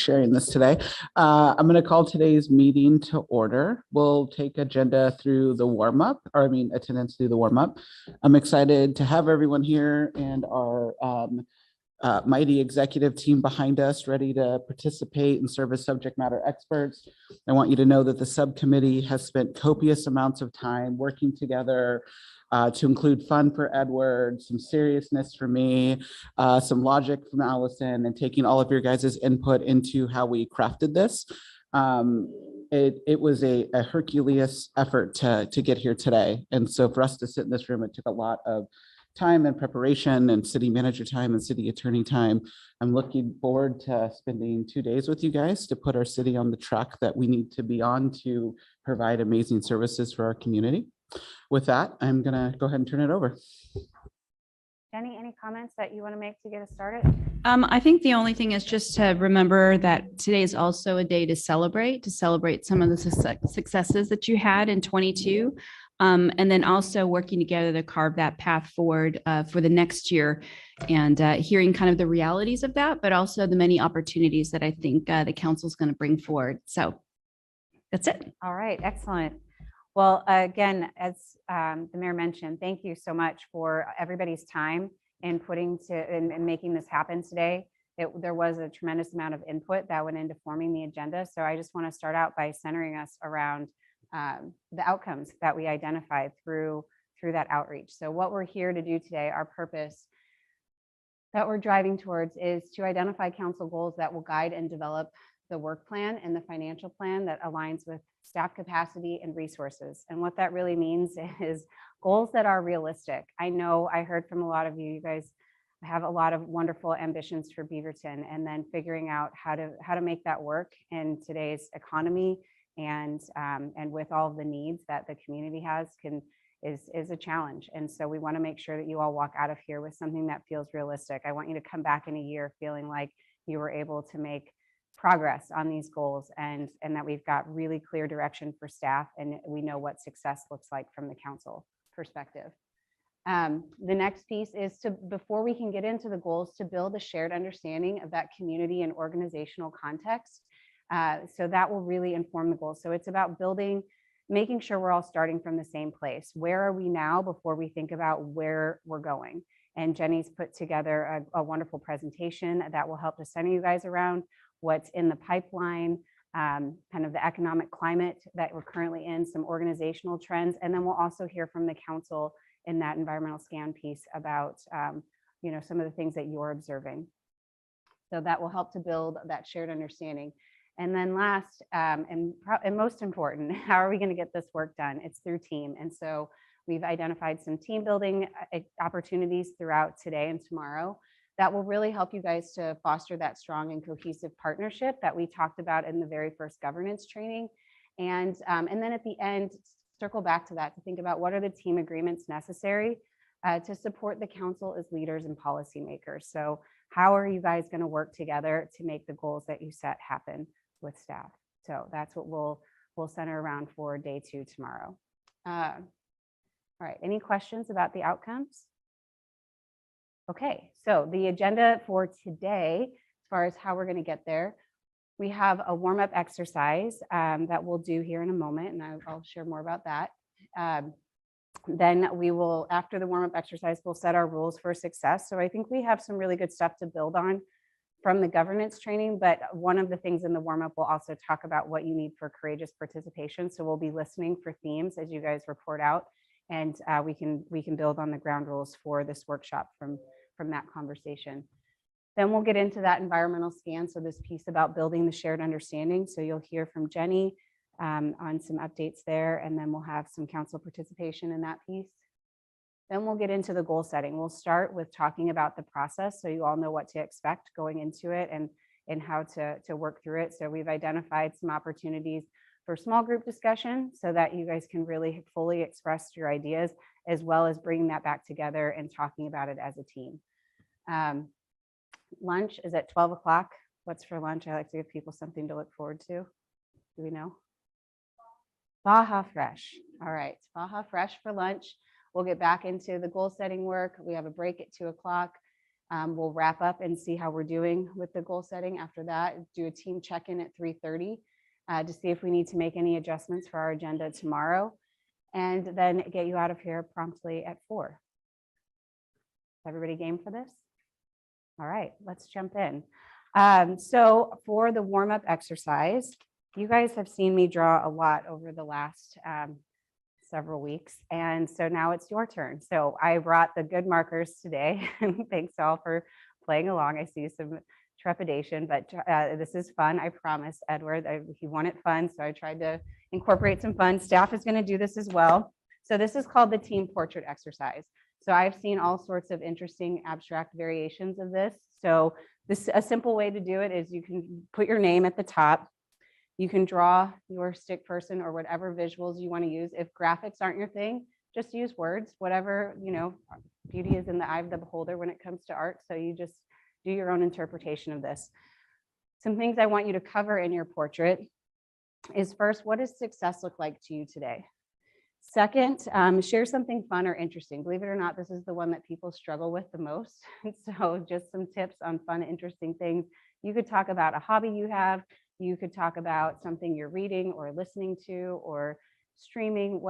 sharing this today. I'm going to call today's meeting to order. We'll take agenda through the warm-up, or attendance through the warm-up. I'm excited to have everyone here and our mighty executive team behind us ready to participate and serve as subject matter experts. I want you to know that the subcommittee has spent copious amounts of time working together to include fun for Edward, some seriousness for me, some logic from Allison, and taking all of your guys' input into how we crafted this. It was a Herculean effort to get here today. And so for us to sit in this room, it took a lot of time and preparation and city manager time and city attorney time. I'm looking forward to spending 2 days with you guys to put our city on the track that we need to be on to provide amazing services for our community. With that, I'm gonna go ahead and turn it over. Jenny, any comments that you want to make to get us started? I think the only thing is just to remember that today is also a day to celebrate some of the successes that you had in 22. And then also working together to carve that path forward for the next year and hearing kind of the realities of that, but also the many opportunities that I think the council is going to bring forward. So that's it. All right, excellent. Well, again, as the mayor mentioned, thank you so much for everybody's time in making this happen today. There was a tremendous amount of input that went into forming the agenda. So I just want to start out by centering us around the outcomes that we identified through that outreach. So what we're here to do today, our purpose that we're driving towards is to identify council goals that will guide and develop the work plan and the financial plan that aligns with staff capacity and resources. And what that really means is goals that are realistic. I know I heard from a lot of you guys have a lot of wonderful ambitions for Beaverton, and then figuring out how to make that work in today's economy and with all of the needs that the community has is a challenge. And so we want to make sure that you all walk out of here with something that feels realistic. I want you to come back in a year feeling like you were able to make progress on these goals and that we've got really clear direction for staff and we know what success looks like from the council perspective. The next piece is before we can get into the goals, to build a shared understanding of that community and organizational context. So that will really inform the goals. So it's about making sure we're all starting from the same place. Where are we now before we think about where we're going? And Jenny's put together a wonderful presentation that will help to center you guys around what's in the pipeline, kind of the economic climate that we're currently in, some organizational trends, and then we'll also hear from the council in that environmental scan piece about some of the things that you're observing. So that will help to build that shared understanding. And then last and most important, how are we going to get this work done? It's through team. And so we've identified some team building opportunities throughout today and tomorrow that will really help you guys to foster that strong and cohesive partnership that we talked about in the very first governance training. And then at the end, circle back to that to think about what are the team agreements necessary to support the council as leaders and policymakers. So how are you guys going to work together to make the goals that you set happen with staff? So that's what we'll center around for day 2 tomorrow. All right, any questions about the outcomes? Okay, so the agenda for today, as far as how we're going to get there, we have a warm-up exercise that we'll do here in a moment, and I'll share more about that. Then we will, after the warm-up exercise, we'll set our rules for success. So I think we have some really good stuff to build on from the governance training, but one of the things in the warm-up will also talk about what you need for courageous participation. So we'll be listening for themes as you guys report out, and we can build on the ground rules for this workshop from that conversation. Then we'll get into that environmental scan. So this piece about building the shared understanding. So you'll hear from Jenny on some updates there, and then we'll have some council participation in that piece. Then we'll get into the goal setting. We'll start with talking about the process so you all know what to expect going into it and how to work through it. So we've identified some opportunities for small group discussion so that you guys can really fully express your ideas, as well as bringing that back together and talking about it as a team. Lunch is at 12 o'clock. What's for lunch? I like to give people something to look forward to. Do we know? Baja Fresh. All right, Baja Fresh for lunch. We'll get back into the goal setting work. We have a break at 2 o'clock. We'll wrap up and see how we're doing with the goal setting. After that, do a team check-in at 3:30 to see if we need to make any adjustments for our agenda tomorrow, and then get you out of here promptly at 4. Everybody game for this? All right, let's jump in. So for the warm-up exercise, you guys have seen me draw a lot over the last several weeks, and so now it's your turn. So I brought the good markers today. Thanks all for playing along. I see some trepidation, but this is fun. I promise, Edward. He wanted fun, so I tried to incorporate some fun. Staff is going to do this as well. So this is called the team portrait exercise. So I've seen all sorts of interesting abstract variations of this. So a simple way to do it is you can put your name at the top. You can draw your stick person or whatever visuals you want to use. If graphics aren't your thing, just use words, whatever, beauty is in the eye of the beholder when it comes to art. So you just do your own interpretation of this. Some things I want you to cover in your portrait is first, what does success look like to you today? Second, share something fun or interesting. Believe it or not, this is the one that people struggle with the most. So just some tips on fun, interesting things. You could talk about a hobby you have. You could talk about something you're reading or listening to or streaming,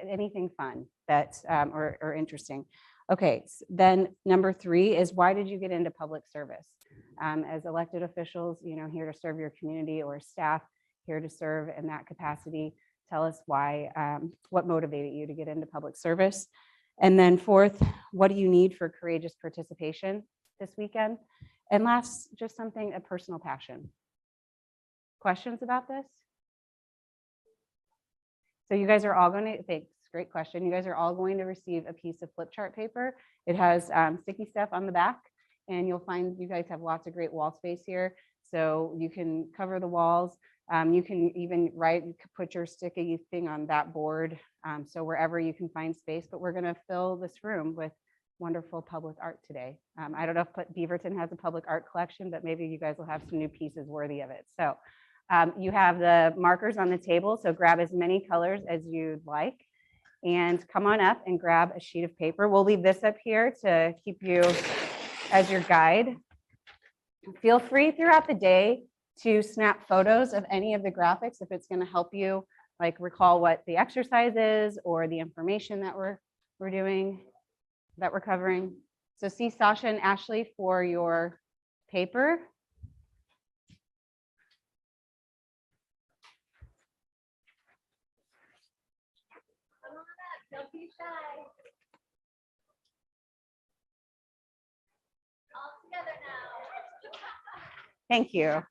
anything fun that or interesting. Okay, then number 3 is, why did you get into public service? As elected officials, here to serve your community, or staff here to serve in that capacity. Tell us why, what motivated you to get into public service. And then 4th, what do you need for courageous participation this weekend? And last, just something, a personal passion. Questions about this? So you guys are all going to, thanks, great question. You guys are all going to receive a piece of flip chart paper. It has sticky stuff on the back, and you'll find you guys have lots of great wall space here. So you can cover the walls. You can even put your sticky thing on that board. So wherever you can find space, but we're going to fill this room with wonderful public art today. I don't know if Beaverton has a public art collection, but maybe you guys will have some new pieces worthy of it. So you have the markers on the table, so grab as many colors as you'd like and come on up and grab a sheet of paper. We'll leave this up here to keep you as your guide. Feel free throughout the day to snap photos of any of the graphics if it's going to help you recall what the exercise is or the information that we're doing, that we're covering. So see Sasha and Ashley for your paper. Don't be shy. All together now. Thank you.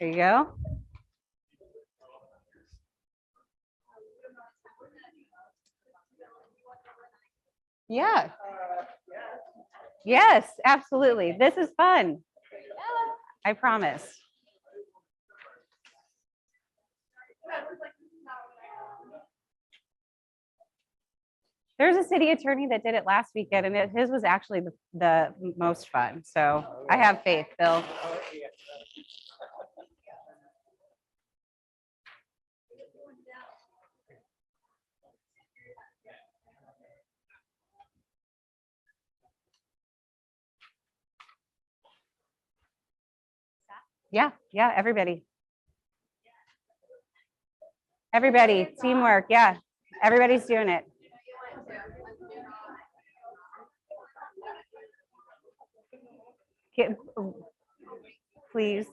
There you go. Yeah. Yes, absolutely. This is fun. I promise. There's a city attorney that did it last weekend, and his was actually the most fun. So I have faith, Bill. Yeah, everybody. Everybody, teamwork, yeah. Everybody's doing it. Please.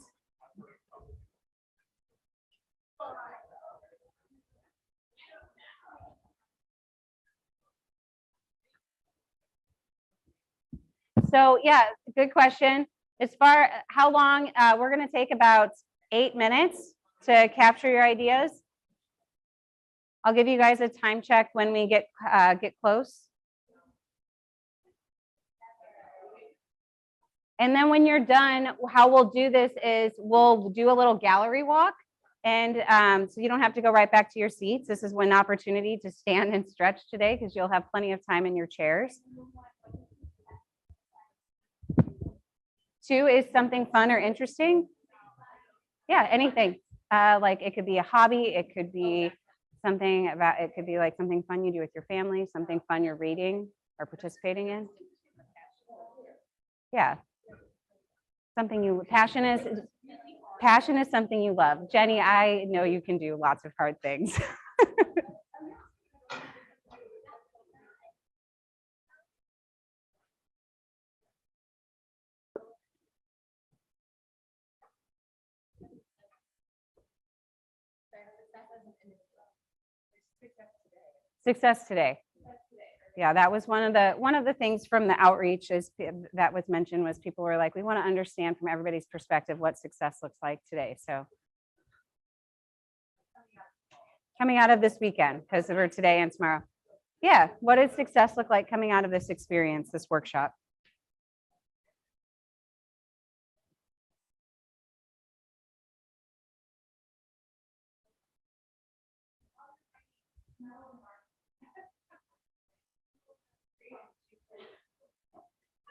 So yeah, good question. As far how long, we're going to take about 8 minutes to capture your ideas. I'll give you guys a time check when we get close. And then when you're done, how we'll do this is we'll do a little gallery walk. And so you don't have to go right back to your seats. This is an opportunity to stand and stretch today because you'll have plenty of time in your chairs. Two is something fun or interesting. Yeah, anything. Like it could be a hobby. It could be something about, it could be like something fun you do with your family, something fun you're reading or participating in. Yeah. Something you, passion is something you love. Jenny, I know you can do lots of hard things. Success today. Yeah, that was one of the things from the outreach is that was mentioned was people were like, we want to understand from everybody's perspective what success looks like today. So coming out of this weekend, because we're today and tomorrow. Yeah, what does success look like coming out of this experience, this workshop?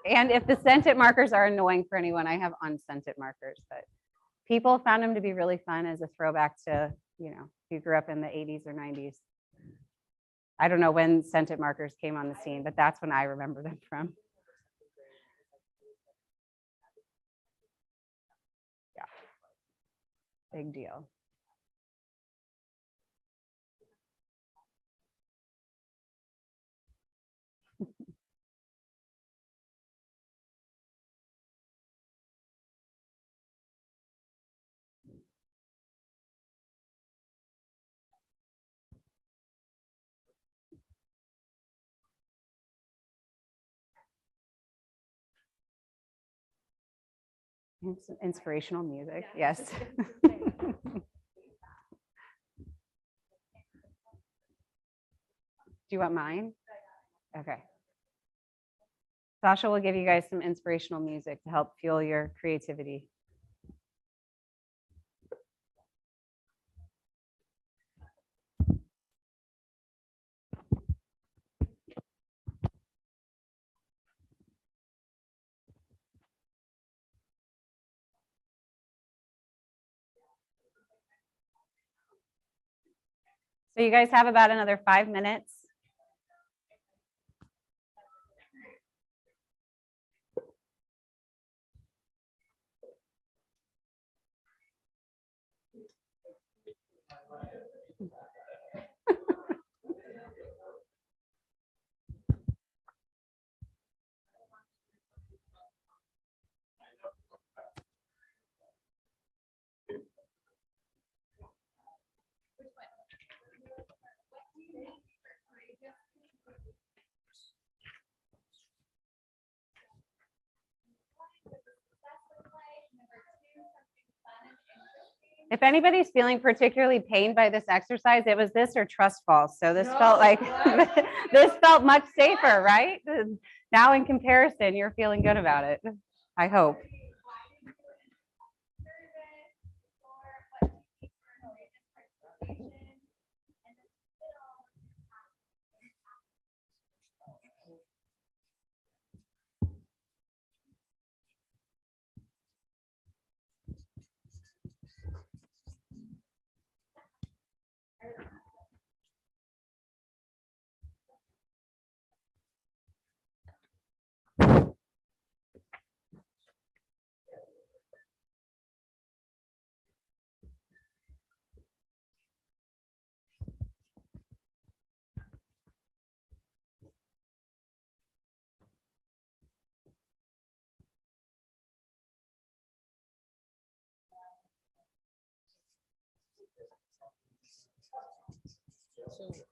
And if the scented markers are annoying for anyone, I have unscented markers, but people found them to be really fun as a throwback to, you know, if you grew up in the 80s or 90s. I don't know when scented markers came on the scene, but that's when I remember them from. Yeah, big deal. Some inspirational music, yes. Do you want mine? Okay. Sasha will give you guys some inspirational music to help fuel your creativity. So you guys have about another 5 minutes. If anybody's feeling particularly pained by this exercise, it was this or trust falls. So this felt like, this felt much safer, right? Now in comparison, you're feeling good about it, I hope.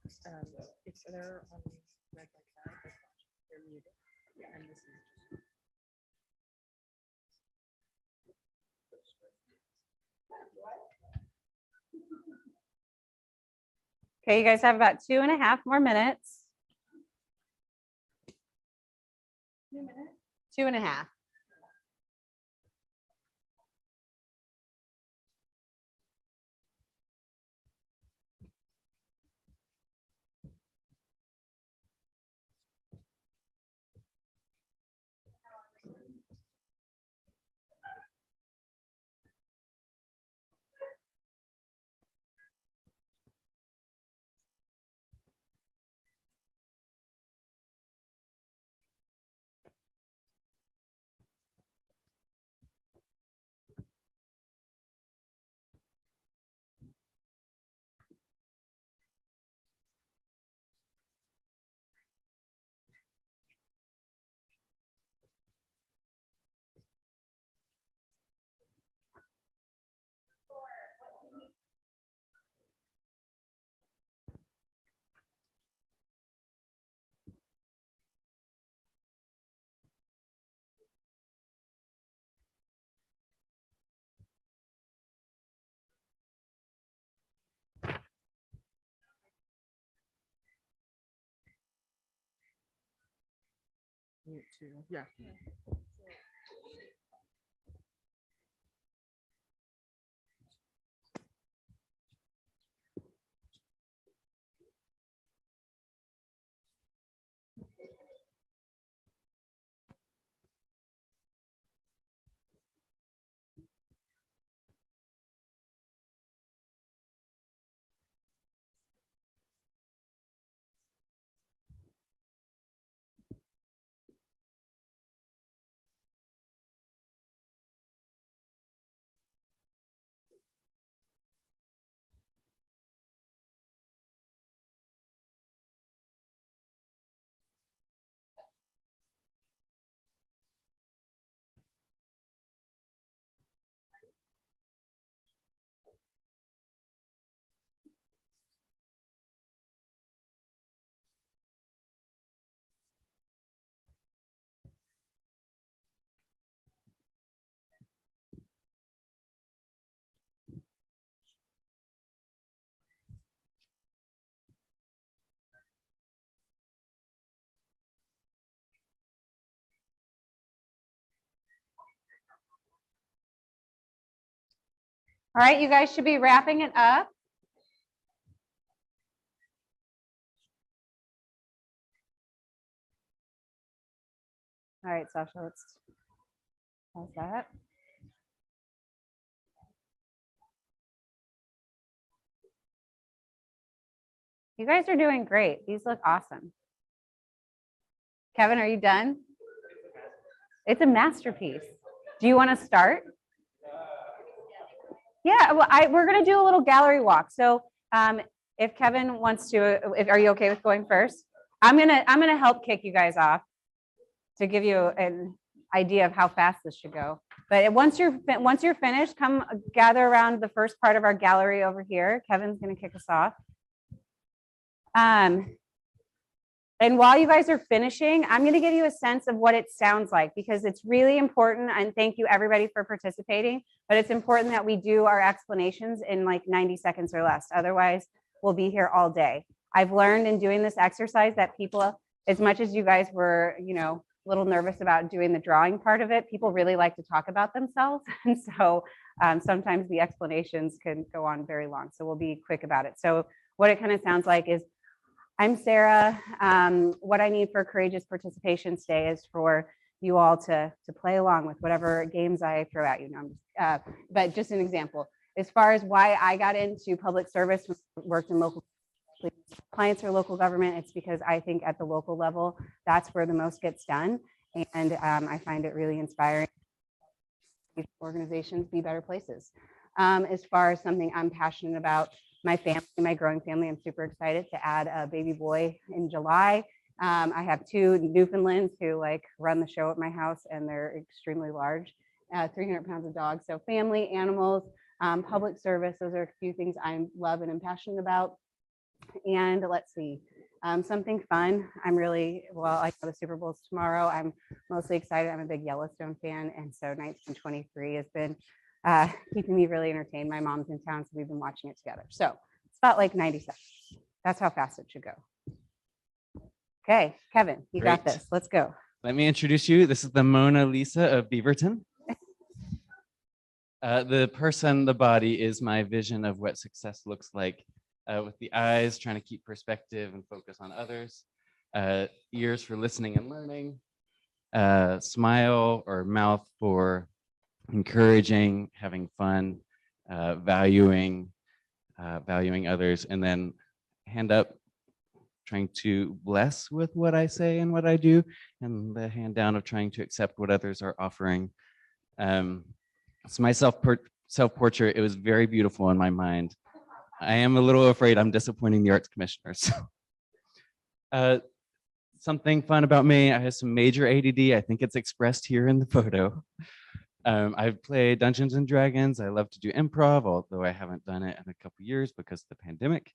So if they're on red like that, they're muted. And this is Okay, you guys have about 2.5 more minutes. 2.5. mute too. Yeah. All right, you guys should be wrapping it up. All right, Sasha, let's pause that. You guys are doing great. These look awesome. Kevin, are you done? It's a masterpiece. Do you want to start? Yeah, well, we're going to do a little gallery walk. So if Kevin wants to, are you okay with going first? I'm gonna help kick you guys off to give you an idea of how fast this should go. But once you're finished, come gather around the first part of our gallery over here. Kevin's going to kick us off. And while you guys are finishing, I'm going to give you a sense of what it sounds like, because it's really important. And thank you everybody for participating. But it's important that we do our explanations in like 90 seconds or less. Otherwise, we'll be here all day. I've learned in doing this exercise that people, as much as you guys were, a little nervous about doing the drawing part of it, people really like to talk about themselves. And so sometimes the explanations can go on very long. So we'll be quick about it. So what it kind of sounds like is, I'm Sarah. What I need for courageous participation today is for you all to play along with whatever games I throw at you. But just an example, as far as why I got into public service, worked in local clients or local government, it's because I think at the local level, that's where the most gets done. And I find it really inspiring. Organizations be better places. As far as something I'm passionate about, my family, my growing family, I'm super excited to add a baby boy in July. I have 2 Newfoundlands who run the show at my house, and they're extremely large, 300 pounds of dogs. So family, animals, public service, those are a few things I love and am passionate about. And let's see, something fun. I know the Super Bowl's tomorrow. I'm mostly excited. I'm a big Yellowstone fan. And so 1923 has been keeping me really entertained. My mom's in town, so we've been watching it together. So it's about 90 seconds. That's how fast it should go. Okay, Kevin, you got this. Let's go. Let me introduce you. This is the Mona Lisa of Beaverton. The person, the body, is my vision of what success looks like, with the eyes trying to keep perspective and focus on others, ears for listening and learning, smile or mouth for encouraging, having fun, valuing others, and then hand up, trying to bless with what I say and what I do, and the hand down of trying to accept what others are offering. It's my self-portrait. It was very beautiful in my mind. I am a little afraid I'm disappointing the arts commissioners. Something fun about me, I have some major ADD. I think it's expressed here in the photo. I've played Dungeons and Dragons. I love to do improv, although I haven't done it in a couple years because of the pandemic.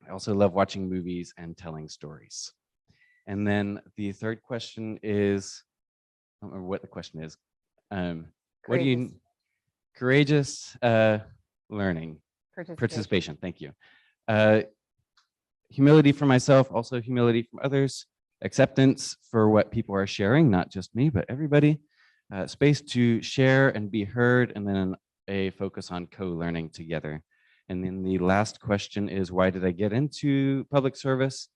I also love watching movies and telling stories. And then the third question is, I don't remember what the question is. What do you, courageous learning, participation, thank you. Humility for myself, also humility from others, acceptance for what people are sharing, not just me, but everybody, space to share and be heard, and then a focus on co-learning together. And then the last question is, why did I get into public service?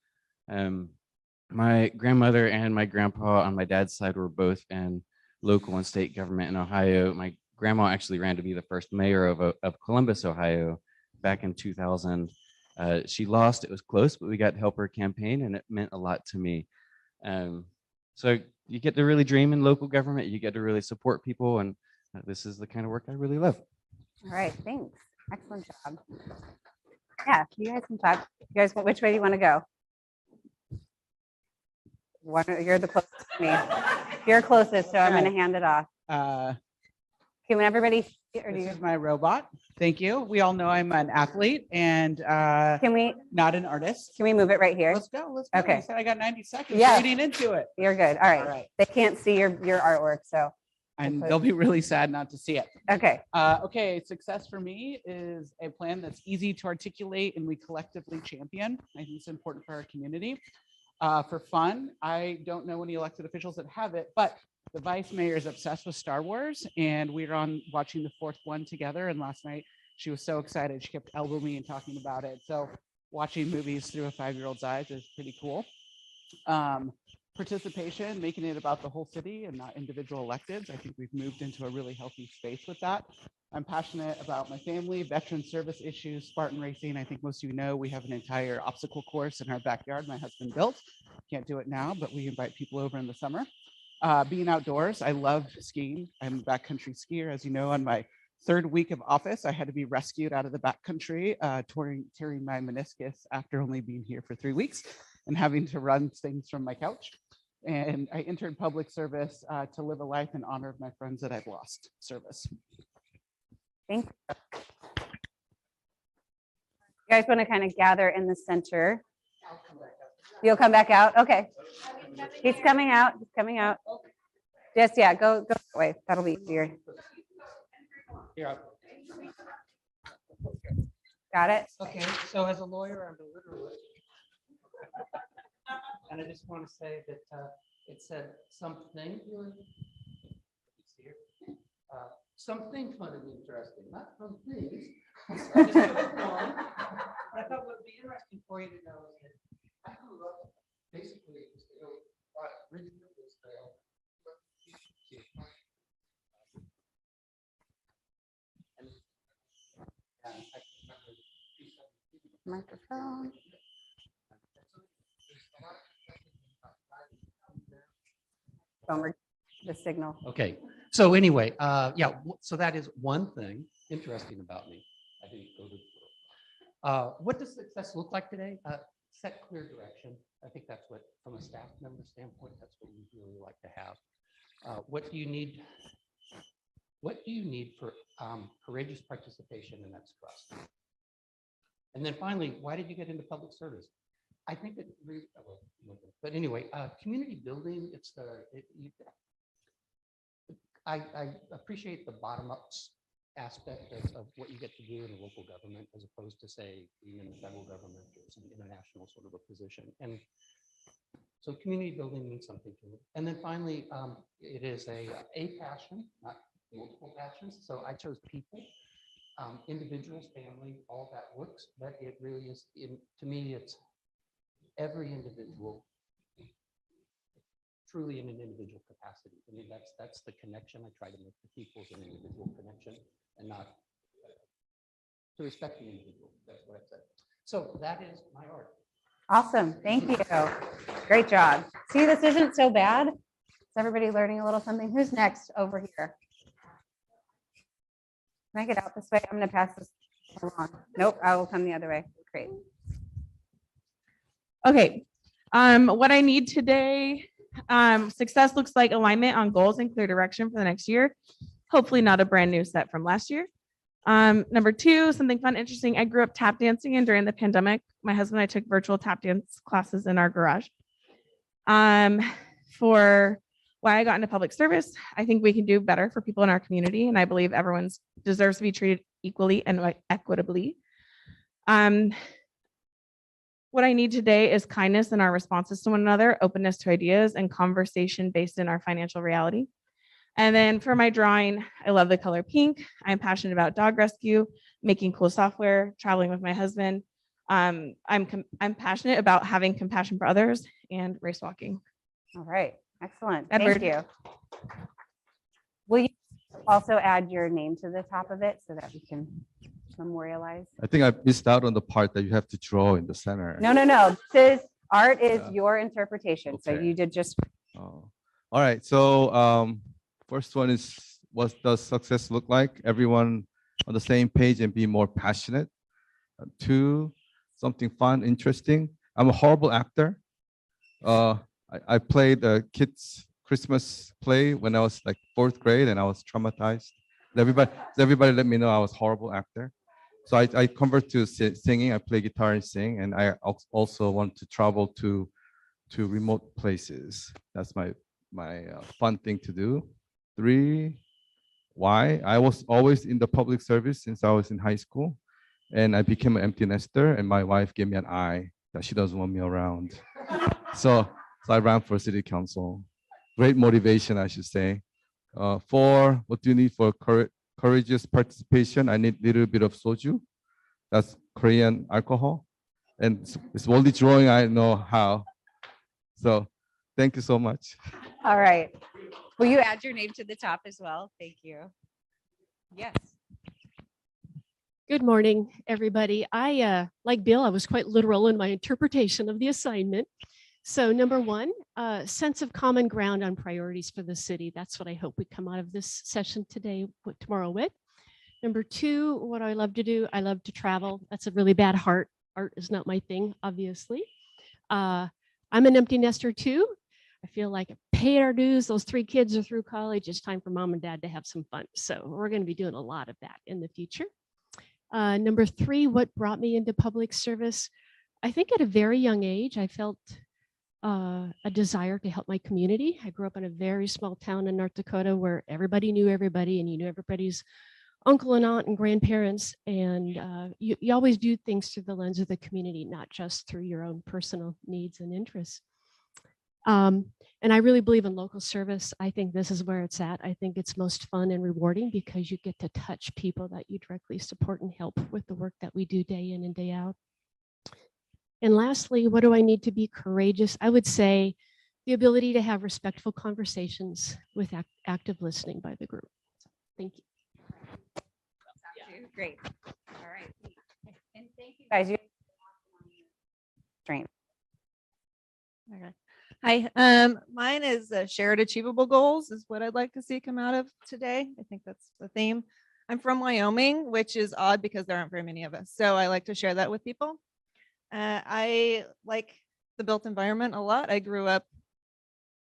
My grandmother and my grandpa on my dad's side were both in local and state government in Ohio. My grandma actually ran to be the first mayor of Columbus, Ohio, back in 2000. She lost, it was close, but we got to help her campaign, and it meant a lot to me. So you get to really dream in local government, you get to really support people, and this is the kind of work I really love. All right, thanks. Excellent job. Yeah, you guys can talk. You guys, which way do you want to go? You're the closest to me. You're closest, so I'm going to hand it off. Can everybody? Or do This you, is my robot. Thank you. We all know I'm an athlete and can we not an artist. move it right here? Let's go. Let's go. Okay. I said I got 90 seconds Yeah. reading into it. You're good. All right. All right. They can't see your artwork, so And they'll be really sad not to see it. okay. Okay, success for me is a plan that's easy to articulate and we collectively champion. I think it's important for our community. For fun, I don't know any elected officials that have it, but the vice mayor is obsessed with Star Wars, and we were on watching the fourth one together. And last night she was so excited, she kept elbowing me and talking about it. So watching movies through a 5-year-old's eyes is pretty cool. Participation, making it about the whole city and not individual electeds. I think we've moved into a really healthy space with that. I'm passionate about my family, veteran service issues, Spartan racing. I think most of you know we have an entire obstacle course in our backyard my husband built. Can't do it now, but we invite people over in the summer. Being outdoors, I love skiing. I'm a backcountry skier. As you know, on my 3rd week of office, I had to be rescued out of the backcountry, tearing my meniscus after only being here for 3 weeks and having to run things from my couch. And I entered public service to live a life in honor of my friends that I've lost. Service. Thank you. You guys want to kind of gather in the center? You'll come back out? Okay. He's coming out. He's coming out. Just, yeah, go that way. That'll be easier. Got it? Okay, so as a lawyer, I'm a literalist. And I just want to say that it said something. Something fun and interesting, not some things. I just took it on. I thought what would be interesting for you to know is that I grew up basically just Ridge Trail. Microphone. The signal. Okay, so anyway, so that is one thing interesting about me. I didn't go to school. What does success look like today? Set clear direction. I think that's what, from a staff member standpoint, that's what we really like to have. What do you need? What do you need for courageous participation, and that's trust. And then finally, why did you get into public service? I think that, but anyway, community building, I appreciate the bottom-up aspect of what you get to do in a local government as opposed to, say, being in the federal government or some international sort of a position. And so community building means something to me. And then finally, it is a passion, not multiple passions. So I chose people, individuals, family, all that works, but it really is, to me, it's every individual truly in an individual capacity. I mean, that's the connection I try to make to people, is an individual connection and not to respect the individual. That's what I said. So that is my art. Awesome. Thank you. Great job. See, this isn't so bad. Is everybody learning a little something? Who's next over here? Can I get out this way? I'm going to pass this along. Nope, I will come the other way. Great. Okay, what I need today, success looks like alignment on goals and clear direction for the next year. Hopefully not a brand new set from last year. Number 2, something fun, interesting. I grew up tap dancing, and during the pandemic, my husband and I took virtual tap dance classes in our garage. For why I got into public service, I think we can do better for people in our community, and I believe everyone deserves to be treated equally and equitably. What what I need today is kindness in our responses to one another, openness to ideas, and conversation based in our financial reality. And then for my drawing, I love the color pink. I'm passionate about dog rescue, making cool software, traveling with my husband. I'm passionate about having compassion for others and race walking. All right, excellent. Edward. Thank you. Will you also add your name to the top of it so that we can memorialize? I think I missed out on the part that you have to draw in the center. No, no, no. This is, art is Yeah. your interpretation. So Okay. you did just, Oh. All right. So first one is, what does success look like? Everyone on the same page and be more passionate. Two, something fun, interesting. I'm a horrible actor. I played a kids' Christmas play when I was like 4th grade, and I was traumatized. Everybody let me know I was a horrible actor. So I convert to singing. I play guitar and sing, and I also want to travel to remote places. That's my fun thing to do. 3, why? I was always in the public service since I was in high school, and I became an empty nester, and my wife gave me an eye that she doesn't want me around. So I ran for city council. Great motivation, I should say. 4, what do you need for courageous participation? I need a little bit of soju. That's Korean alcohol. And it's the only drawing I know how. So thank you so much. all right. Will you add your name to the top as well? Thank you. Yes. Good morning, everybody. Like Bill, I was quite literal in my interpretation of the assignment. So number 1, sense of common ground on priorities for the city. That's what I hope we come out of this session tomorrow with. Number 2, what I love to do, I love to travel. That's a really bad heart. Art is not my thing, obviously. I'm an empty nester too. I feel like I paid our dues. Those 3 kids are through college. It's time for mom and dad to have some fun. So we're going to be doing a lot of that in the future. Number 3, what brought me into public service? I think at a very young age, I felt a desire to help my community. I grew up in a very small town in North Dakota where everybody knew everybody, and you knew everybody's uncle and aunt and grandparents. And you always view things through the lens of the community, not just through your own personal needs and interests. And I really believe in local service. I think this is where it's at. I think it's most fun and rewarding because you get to touch people that you directly support and help with the work that we do day in and day out. And lastly, what do I need to be courageous? I would say the ability to have respectful conversations with active listening by the group. Thank you. Great. All right. And thank you guys. Strength. Okay. Hi, mine is shared achievable goals is what I'd like to see come out of today. I think that's the theme. I'm from Wyoming, which is odd because there aren't very many of us. So I like to share that with people. I like the built environment a lot. I grew up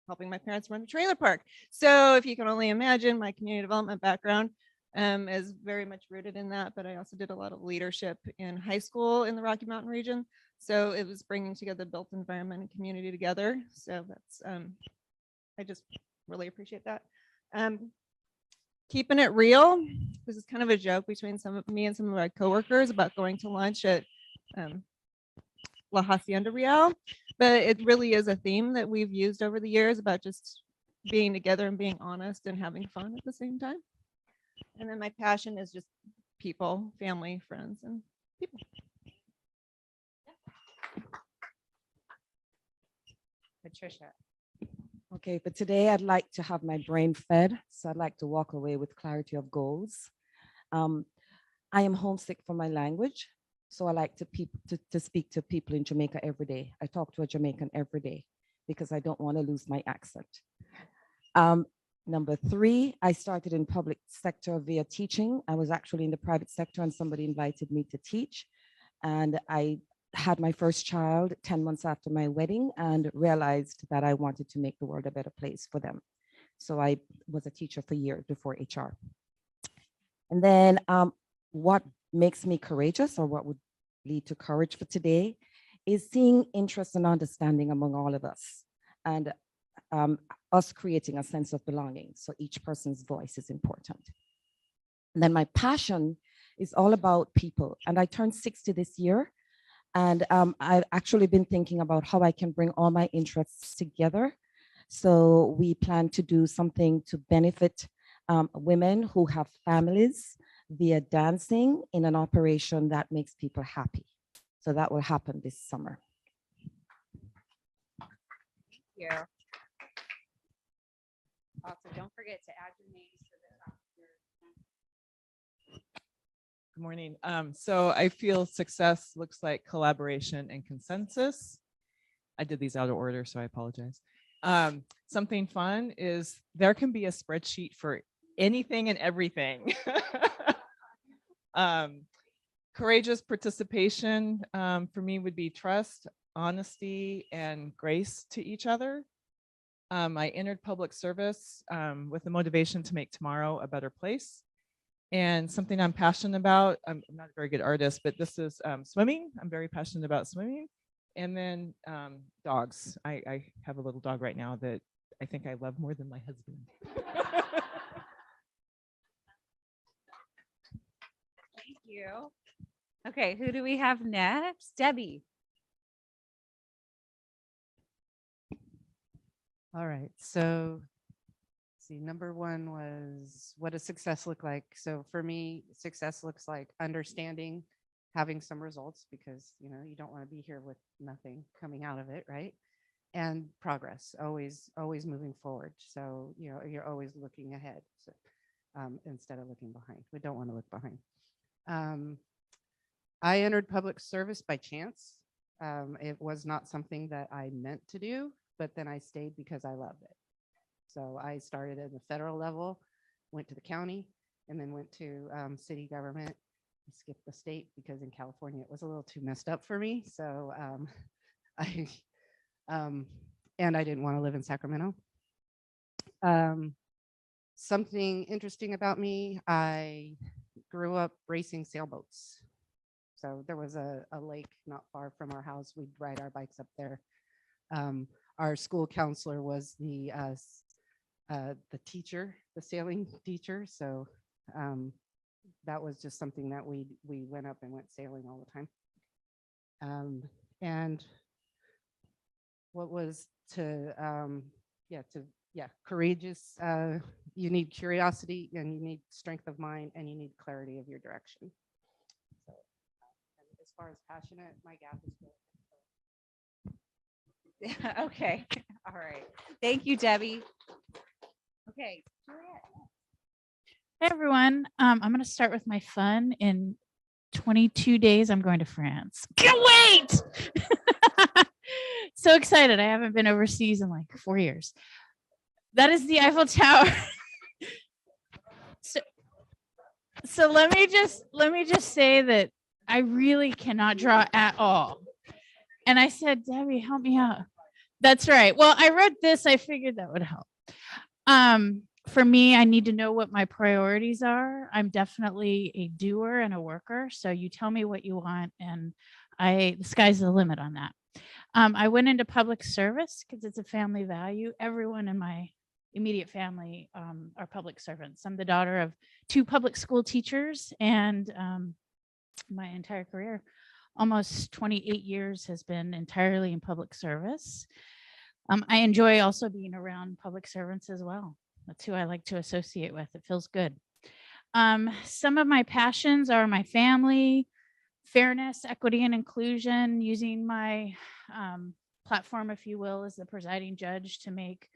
helping my parents run a trailer park. So if you can only imagine, my community development background is very much rooted in that, but I also did a lot of leadership in high school in the Rocky Mountain region. So it was bringing together built environment and community together. So that's, I just really appreciate that. Keeping it real. This is kind of a joke between me and some of my coworkers about going to lunch at La Hacienda Real, but it really is a theme that we've used over the years about just being together and being honest and having fun at the same time. And then my passion is just people, family, friends, and people. Patricia. Okay, but today I'd like to have my brain fed. So I'd like to walk away with clarity of goals. I am homesick for my language. So I like to speak to people in Jamaica every day. I talk to a Jamaican every day because I don't want to lose my accent. Number 3, I started in public sector via teaching. I was actually in the private sector and somebody invited me to teach. And I had my first child 10 months after my wedding and realized that I wanted to make the world a better place for them. So I was a teacher for years before HR. And then what makes me courageous, or what would lead to courage for today, is seeing interest and understanding among all of us, and us creating a sense of belonging. So each person's voice is important. And then my passion is all about people. And I turned 60 this year. And I've actually been thinking about how I can bring all my interests together. So we plan to do something to benefit women who have families via dancing in an operation that makes people happy. So that will happen this summer. Thank you. Also, don't forget to add your names to the top of your. Good morning. So I feel success looks like collaboration and consensus. I did these out of order, so I apologize. Something fun is there can be a spreadsheet for anything and everything. Courageous participation for me would be trust, honesty, and grace to each other. I entered public service with the motivation to make tomorrow a better place. And something I'm passionate about, I'm not a very good artist, but this is swimming. I'm very passionate about swimming. And then dogs. I have a little dog right now that I think I love more than my husband. Thank you. Okay, who do we have next? Debbie. All right, so see, number one was what does success look like? So for me, success looks like understanding, having some results, because you don't want to be here with nothing coming out of it, right? And progress, always moving forward. So you're always looking ahead, so instead of looking behind. We don't want to look behind. I entered public service by chance. It was not something that I meant to do, but then I stayed because I loved it. So I started at the federal level, went to the county, and then went to city government. I skipped the state because in California it was a little too messed up for me. So and I didn't want to live in Sacramento. Something interesting about me, I grew up racing sailboats. So there was a lake not far from our house. We'd ride our bikes up there. Our school counselor was the teacher, the sailing teacher. So that was just something that we went up and went sailing all the time. And what was courageous. You need curiosity, and you need strength of mind, and you need clarity of your direction. So, and as far as passionate, my gap is good. Yeah, okay. All right. Thank you, Debbie. Okay. Hey everyone, I'm going to start with my fun. In 22 days, I'm going to France. Can't wait! So excited. I haven't been overseas in like 4 years. That is the Eiffel Tower. So let me just say that I really cannot draw at all. And I said, Debbie, help me out. That's right. Well, I read this. I figured that would help. For me, I need to know what my priorities are. I'm definitely a doer and a worker. So you tell me what you want, and the sky's the limit on that. I went into public service because it's a family value. Everyone in my immediate family are public servants. I'm the daughter of 2 public school teachers, and my entire career, almost 28 years, has been entirely in public service. I enjoy also being around public servants as well. That's who I like to associate with. It feels good. Some of my passions are my family, fairness, equity, and inclusion, using my platform, if you will, as the presiding judge to make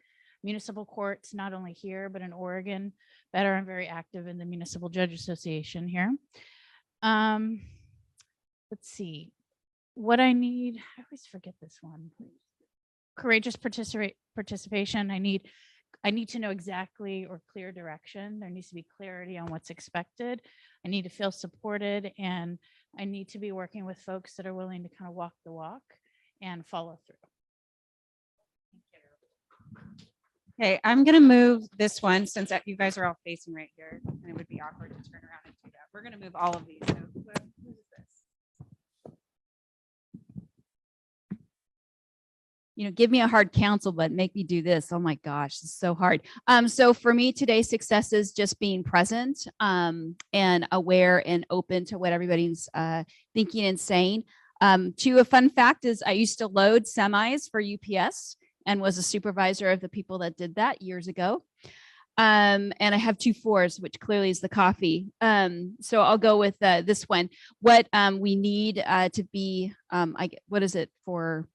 municipal courts, not only here, but in Oregon, better. I'm very active in the Municipal Judge Association here. Let's see what I need. I always forget this one. Courageous participation. I need to know exactly, or clear direction. There needs to be clarity on what's expected. I need to feel supported, and I need to be working with folks that are willing to kind of walk the walk and follow through. Okay, I'm going to move this one since you guys are all facing right here, and it would be awkward to turn around and do that. We're going to move all of these. So who is this? Give me a hard counsel, but make me do this. Oh my gosh, it's so hard. So for me today, success is just being present and aware and open to what everybody's thinking and saying. To a fun fact is I used to load semis for UPS and was a supervisor of the people that did that years ago. And I have 2 4s, which clearly is the coffee. So I'll go with this one. What we need to be, what is it for?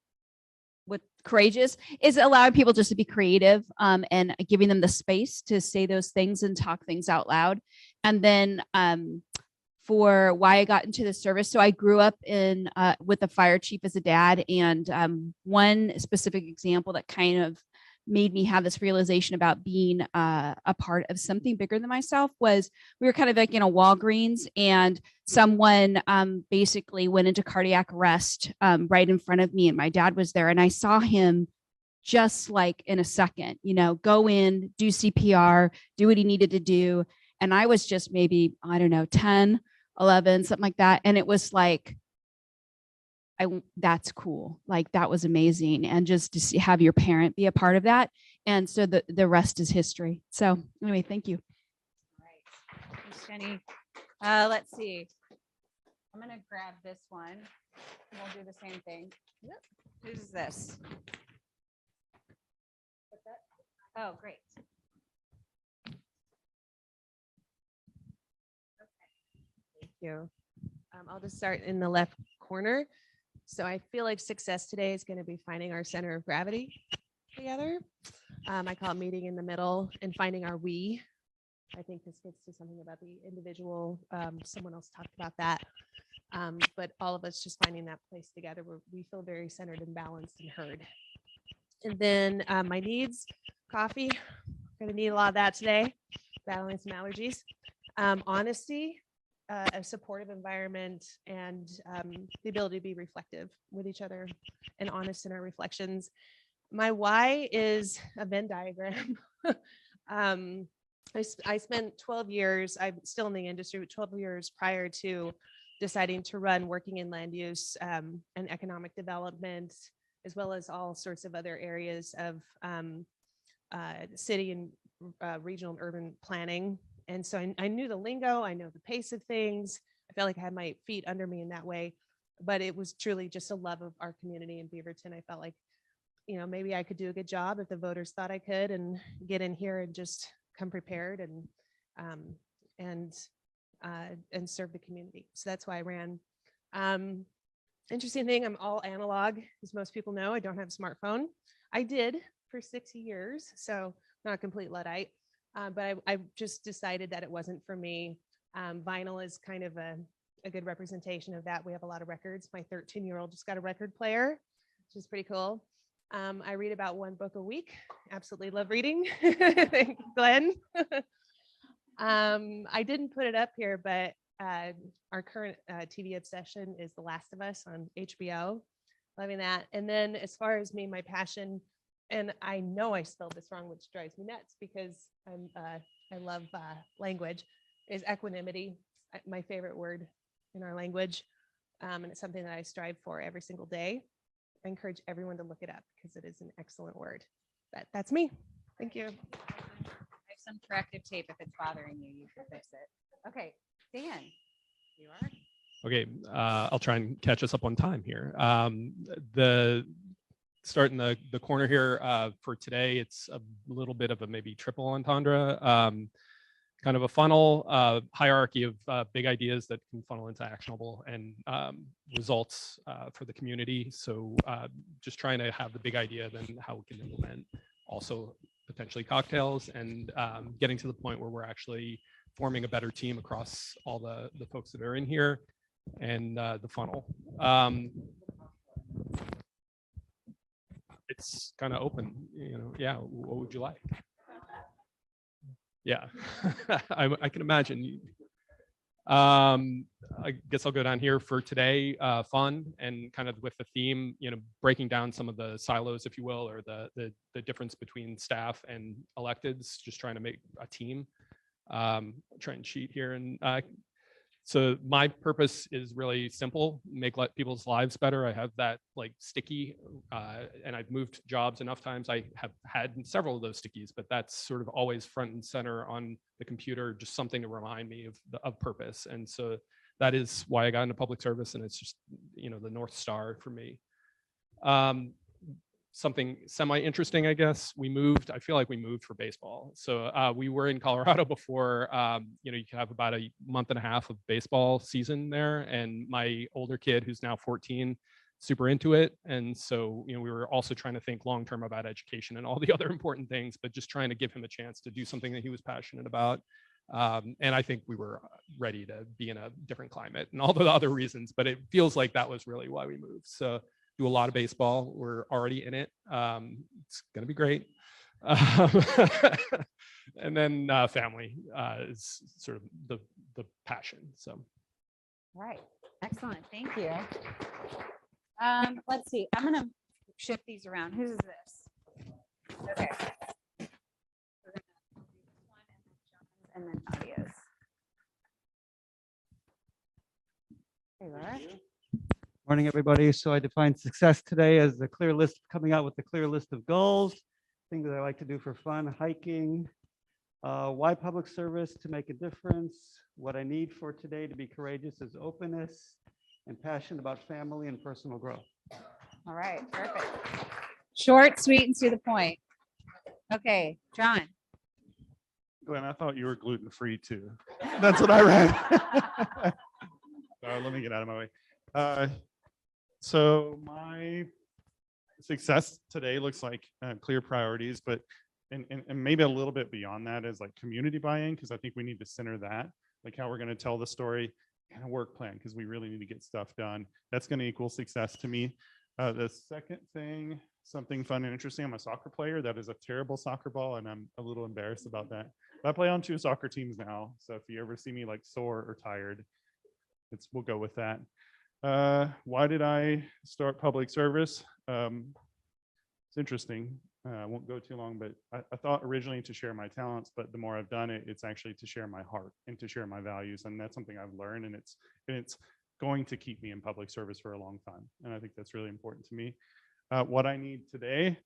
What courageous is allowing people just to be creative and giving them the space to say those things and talk things out loud. And then for why I got into the service. So I grew up in with a fire chief as a dad, and one specific example that kind of made me have this realization about being a part of something bigger than myself was we were kind of like in a Walgreens, and someone basically went into cardiac arrest right in front of me, and my dad was there, and I saw him just like in a second, go in, do CPR, do what he needed to do. And I was just maybe, I don't know, 10, 11, something like that. And it was like, that's cool. Like that was amazing. And just to have your parent be a part of that. And so the rest is history. So anyway, thank you. All right. Thanks, Jenny. Let's see. I'm going to grab this one. And we'll do the same thing. Who's this? Oh, great. Thank you. I'll just start in the left corner. So I feel like success today is going to be finding our center of gravity together. I call it meeting in the middle and finding our we. I think this gets to something about the individual. Someone else talked about that. But all of us just finding that place together where we feel very centered and balanced and heard. And then my needs, coffee. Going to need a lot of that today. Battling some allergies. Honesty. A supportive environment, and the ability to be reflective with each other and honest in our reflections. My why is a Venn diagram. I spent 12 years, I'm still in the industry, but 12 years prior to deciding to run working in land use and economic development, as well as all sorts of other areas of city and regional and urban planning. And so I knew the lingo, I know the pace of things. I felt like I had my feet under me in that way, but it was truly just a love of our community in Beaverton. I felt like, maybe I could do a good job if the voters thought I could, and get in here and just come prepared and serve the community. So that's why I ran. Interesting thing, I'm all analog, as most people know. I don't have a smartphone. I did for 6 years, so not a complete Luddite. But I just decided that it wasn't for me. Vinyl is kind of a good representation of that. We have a lot of records. My 13-year-old just got a record player, which is pretty cool. I read about 1 book a week. Absolutely love reading. Thank you, Glenn. I didn't put it up here, but our current TV obsession is The Last of Us on HBO. Loving that. And then as far as me, my passion, and I know I spelled this wrong, which drives me nuts because I love language, is equanimity. My favorite word in our language. And it's something that I strive for every single day. I encourage everyone to look it up because it is an excellent word. That's me. Thank you. I have some corrective tape. If it's bothering you, you can fix it. Okay, Dan, you are. Okay, I'll try and catch us up on time here. Starting the corner here for today, it's a little bit of a maybe triple entendre, kind of a funnel hierarchy of big ideas that can funnel into actionable and results for the community. So just trying to have the big idea, then how we can implement also potentially cocktails, and getting to the point where we're actually forming a better team across all the folks that are in here, and the funnel. It's kind of open, yeah, what would you like? Yeah, I can imagine. I guess I'll go down here for today, fun, and kind of with the theme, breaking down some of the silos, if you will, or the difference between staff and electeds, just trying to make a team. Try and cheat here. And so my purpose is really simple: make people's lives better. I have that like sticky, and I've moved jobs enough times. I have had several of those stickies, but that's sort of always front and center on the computer, just something to remind me of purpose. And so that is why I got into public service, and it's just the North Star for me. Something semi-interesting, I guess. I feel like we moved for baseball. So we were in Colorado before, you could have about a month and a half of baseball season there. And my older kid, who's now 14, super into it. And so, we were also trying to think long-term about education and all the other important things, but just trying to give him a chance to do something that he was passionate about. And I think we were ready to be in a different climate and all the other reasons, but it feels like that was really why we moved. So do a lot of baseball. We're already in it. It's going to be great. And then family is sort of the passion. So. All right. Excellent. Thank you. Let's see. I'm going to shift these around. Whose is this? Okay. We're gonna do this one and then Nadia's. Hey, Laura. Morning, everybody. So I defined success today as a clear list, coming out with a clear list of goals, things that I like to do for fun, hiking, why public service to make a difference, what I need for today to be courageous is openness, and passion about family and personal growth. All right. Perfect. Short, sweet, and to the point. Okay, John. Glenn, I thought you were gluten-free too. That's what I read. Let me get out of my way. So my success today looks like clear priorities, but and maybe a little bit beyond that is like community buy-in, because I think we need to center that, like how we're going to tell the story, and a work plan, because we really need to get stuff done. That's going to equal success to me. The second thing, something fun and interesting. I'm a soccer player. That is a terrible soccer ball, and I'm a little embarrassed about that. But I play on 2 soccer teams now, so if you ever see me like sore or tired, we'll go with that. Why did I start public service? It's interesting. I won't go too long, but I thought originally to share my talents, but the more I've done it, it's actually to share my heart and to share my values. And that's something I've learned, and it's going to keep me in public service for a long time. And I think that's really important to me. What I need today,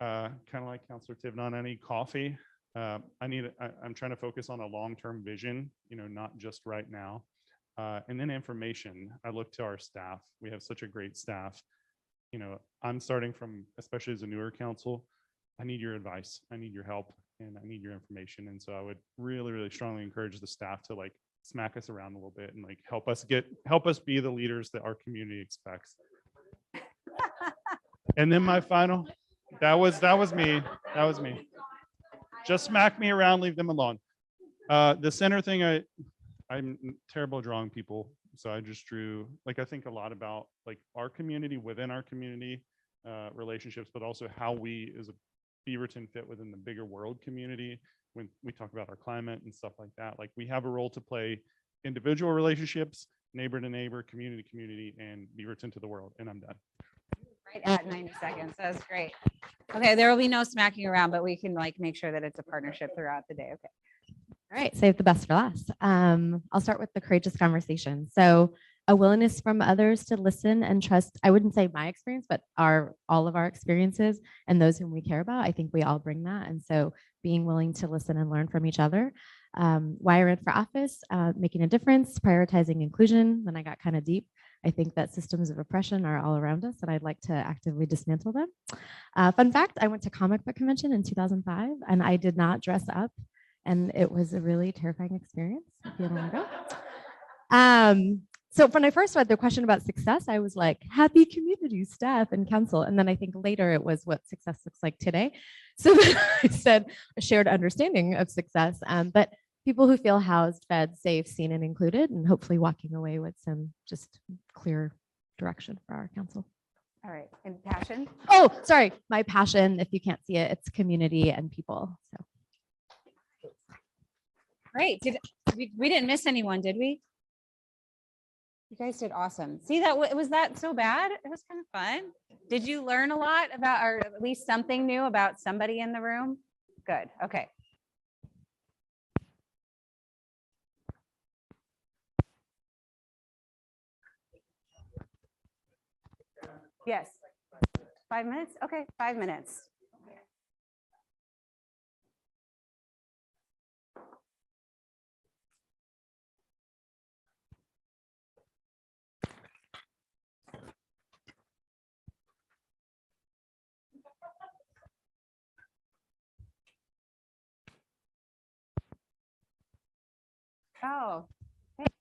kind of like Councilor Tivnon, I need coffee. I'm trying to focus on a long-term vision, not just right now. And then information. I look to our staff. We have such a great staff. I'm starting from, especially as a newer council, I need your advice. I need your help, and I need your information. And so I would really, really strongly encourage the staff to like smack us around a little bit and like help us be the leaders that our community expects. And then my final, that was me. Just smack me around, leave them alone. The center thing, I'm terrible drawing people. So I just drew, like, I think a lot about like our community within our community relationships, but also how we as a Beaverton fit within the bigger world community. When we talk about our climate and stuff like that, like we have a role to play, individual relationships, neighbor to neighbor, community to community, and Beaverton to the world. And I'm done. Right at 90 seconds. That was great. Okay, there will be no smacking around, but we can like make sure that it's a partnership throughout the day. Okay. All right, save the best for last. I'll start with the courageous conversation. So a willingness from others to listen and trust, I wouldn't say my experience, but all of our experiences and those whom we care about. I think we all bring that. And so being willing to listen and learn from each other. Why I ran for office, making a difference, prioritizing inclusion. Then I got kind of deep. I think that systems of oppression are all around us, and I'd like to actively dismantle them. Fun fact, I went to comic book convention in 2005, and I did not dress up. And it was a really terrifying experience, if you don't want to go. So when I first read the question about success, I was like, happy community, staff, and council. And then I think later it was what success looks like today. So I said a shared understanding of success, but people who feel housed, fed, safe, seen, and included, and hopefully walking away with some just clear direction for our council. All right, and passion? Oh, sorry, my passion, if you can't see it, it's community and people, so. Great. We didn't miss anyone, did we? You guys did awesome. See that was that so bad? It was kind of fun. Did you learn a lot about, or at least something new about somebody in the room? Good. Okay. Yes. 5 minutes? Okay, 5 minutes. Oh, thanks.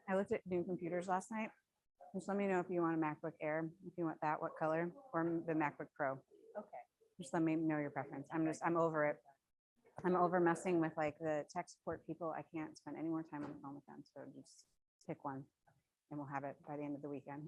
I looked at new computers last night. Just let me know if you want a MacBook Air, if you want that, what color, or the MacBook Pro. Okay. Just let me know your preference. I'm over it. I'm over messing with like the tech support people. I can't spend any more time on the phone with them. So just pick one and we'll have it by the end of the weekend.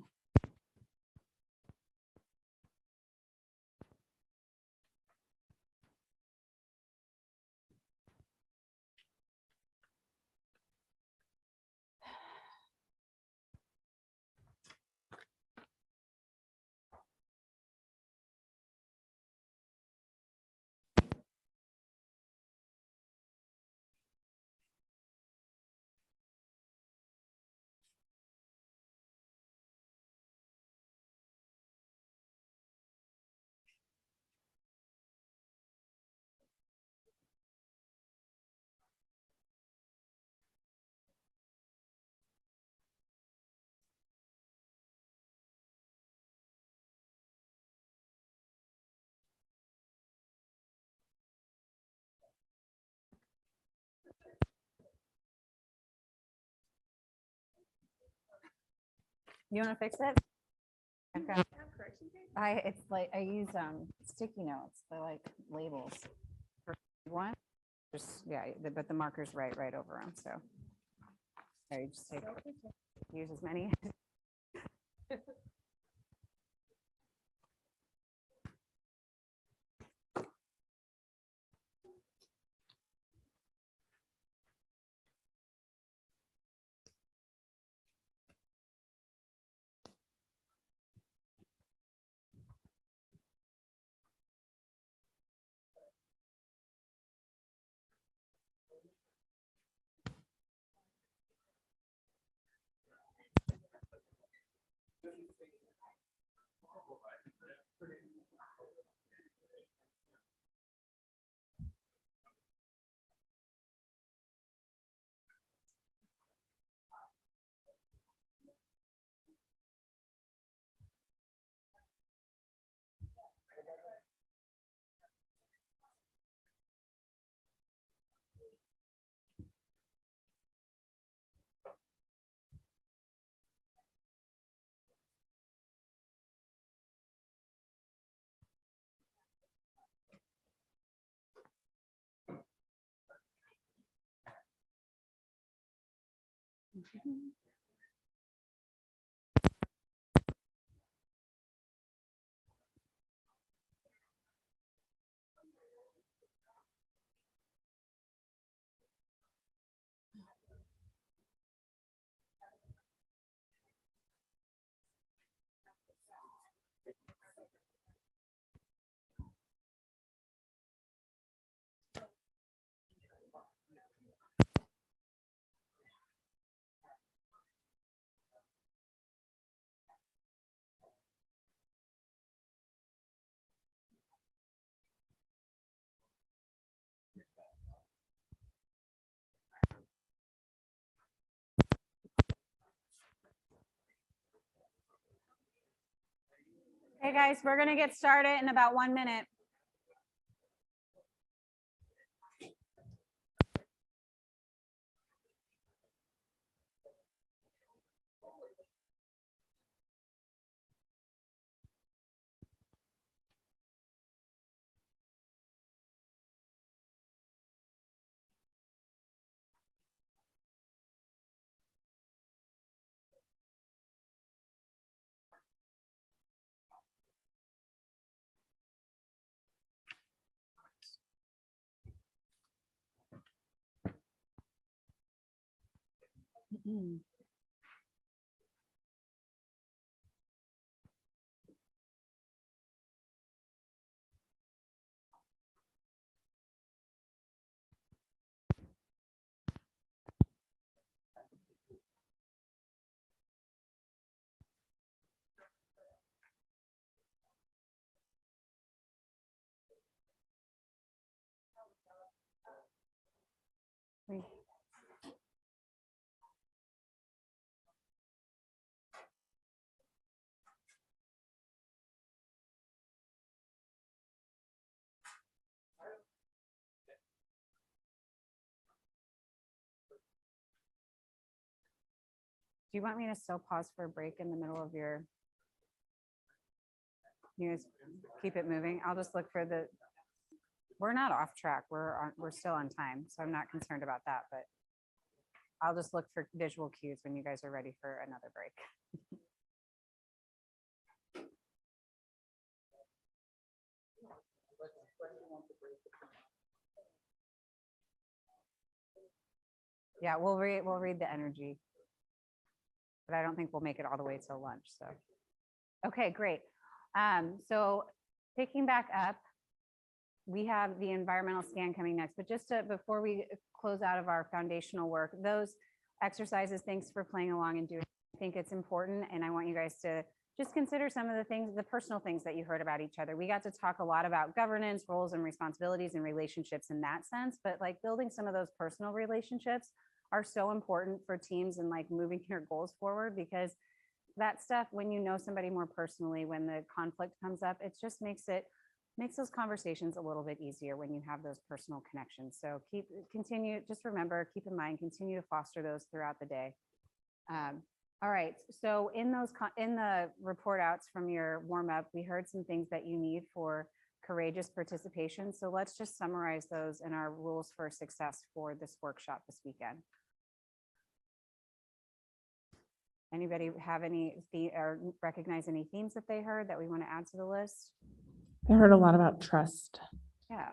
You want to fix it? Okay. It's like I use sticky notes. They're like labels for one. Just yeah, but the marker's right over them. So you just use as many. Hey guys, we're gonna get started in about 1 minute. Do you want me to still pause for a break in the middle of your? You guys keep it moving. I'll just look for the, we're not off track. We're still on time. So I'm not concerned about that, but I'll just look for visual cues when you guys are ready for another break. Yeah, we'll read the energy, but I don't think we'll make it all the way till lunch. So, okay, great. So picking back up, we have the environmental scan coming next, but just before we close out of our foundational work, those exercises, thanks for playing along and doing. I think it's important, and I want you guys to just consider some of the things, the personal things that you heard about each other. We got to talk a lot about governance, roles and responsibilities and relationships in that sense, but like building some of those personal relationships are so important for teams and like moving your goals forward, because that stuff, when you know somebody more personally, when the conflict comes up, it just makes those conversations a little bit easier when you have those personal connections. So just remember, keep in mind, continue to foster those throughout the day. All right, so in the report outs from your warm up, we heard some things that you need for courageous participation. So let's just summarize those in our rules for success for this workshop this weekend. Anybody have any or recognize any themes that they heard that we want to add to the list? I heard a lot about trust. Yeah.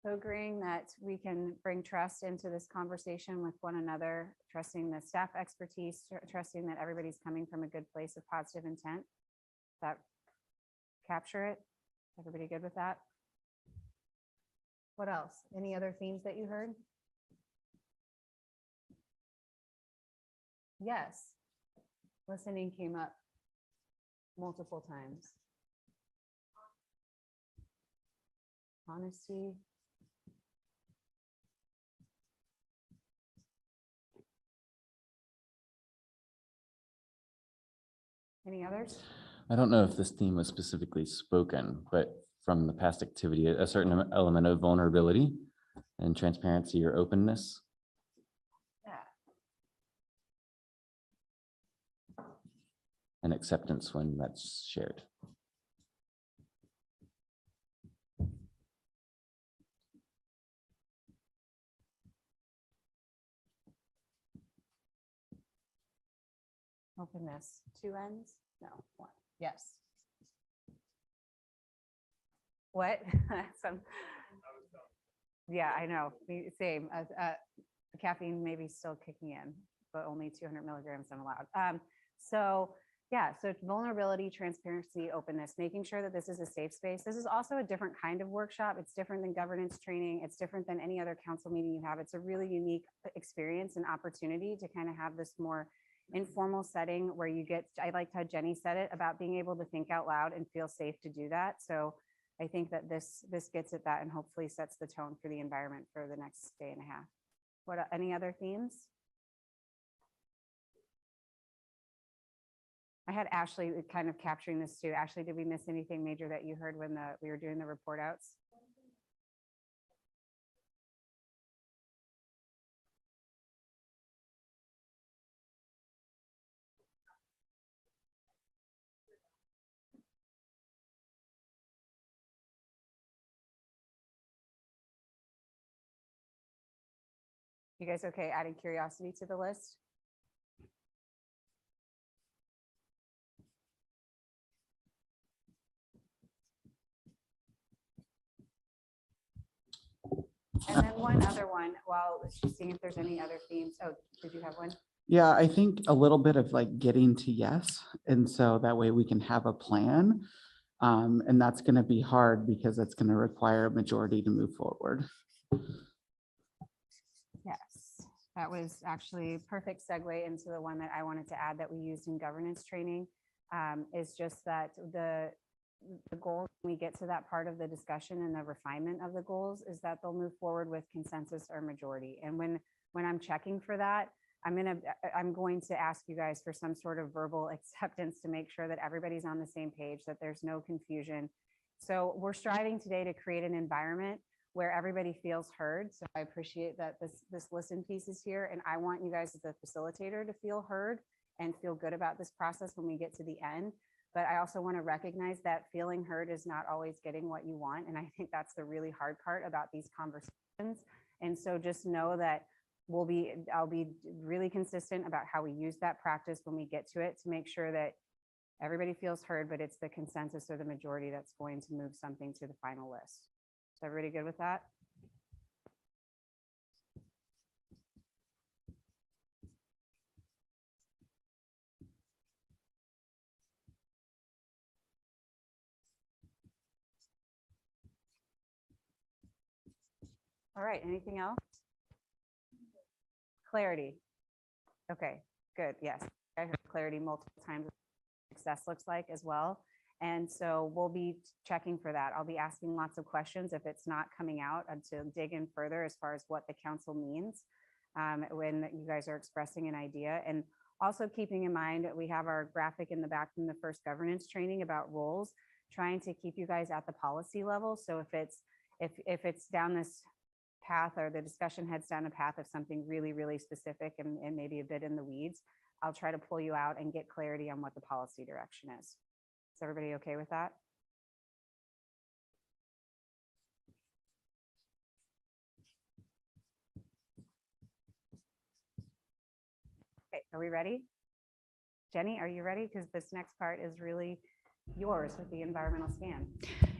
So agreeing that we can bring trust into this conversation with one another, trusting the staff expertise, trusting that everybody's coming from a good place of positive intent. Does that capture it? Everybody good with that? What else? Any other themes that you heard? Yes. Listening came up multiple times. Honesty. Any others? I don't know if this theme was specifically spoken, but from the past activity, a certain element of vulnerability and transparency or openness. Yeah. And acceptance when that's shared. Openness, 2 ends? No, 1. Yes. What? Yeah, I know. Same. Caffeine maybe still kicking in, but only 200 milligrams unallowed. So it's vulnerability, transparency, openness, making sure that this is a safe space. This is also a different kind of workshop. It's different than governance training. It's different than any other council meeting you have. It's a really unique experience and opportunity to kind of have this more informal setting where you get, I liked how Jenny said it about being able to think out loud and feel safe to do that. So I think that this gets at that and hopefully sets the tone for the environment for the next day and a half. Any other themes? I had Ashley kind of capturing this too. Ashley, did we miss anything major that you heard when we were doing the report outs? You guys okay adding curiosity to the list? And then one other one, while she's seeing if there's any other themes. Oh, did you have one? Yeah, I think a little bit of like getting to yes. And so that way we can have a plan. And that's going to be hard because it's going to require a majority to move forward. Yes, that was actually a perfect segue into the one that I wanted to add that we used in governance training, is just that the goal, when we get to that part of the discussion and the refinement of the goals, is that they'll move forward with consensus or majority. And when I'm checking for that, I'm going to ask you guys for some sort of verbal acceptance to make sure that everybody's on the same page, that there's no confusion. So we're striving today to create an environment where everybody feels heard. So I appreciate that this listen piece is here, and I want you guys as a facilitator to feel heard and feel good about this process when we get to the end. But I also want to recognize that feeling heard is not always getting what you want. And I think that's the really hard part about these conversations. And so just know that I'll be really consistent about how we use that practice when we get to it, to make sure that everybody feels heard, but it's the consensus or the majority that's going to move something to the final list. Is everybody good with that? All right, anything else? Clarity. Okay, good. Yes, I heard clarity multiple times. Success looks like as well. And so we'll be checking for that. I'll be asking lots of questions if it's not coming out, and to dig in further as far as what the council means when you guys are expressing an idea. And also keeping in mind that we have our graphic in the back from the first governance training about roles, trying to keep you guys at the policy level. So if it's down this path, or the discussion heads down a path of something really, really specific and maybe a bit in the weeds, I'll try to pull you out and get clarity on what the policy direction is. Is everybody okay with that? Okay, are we ready? Jenny, are you ready? Because this next part is really yours with the environmental scan.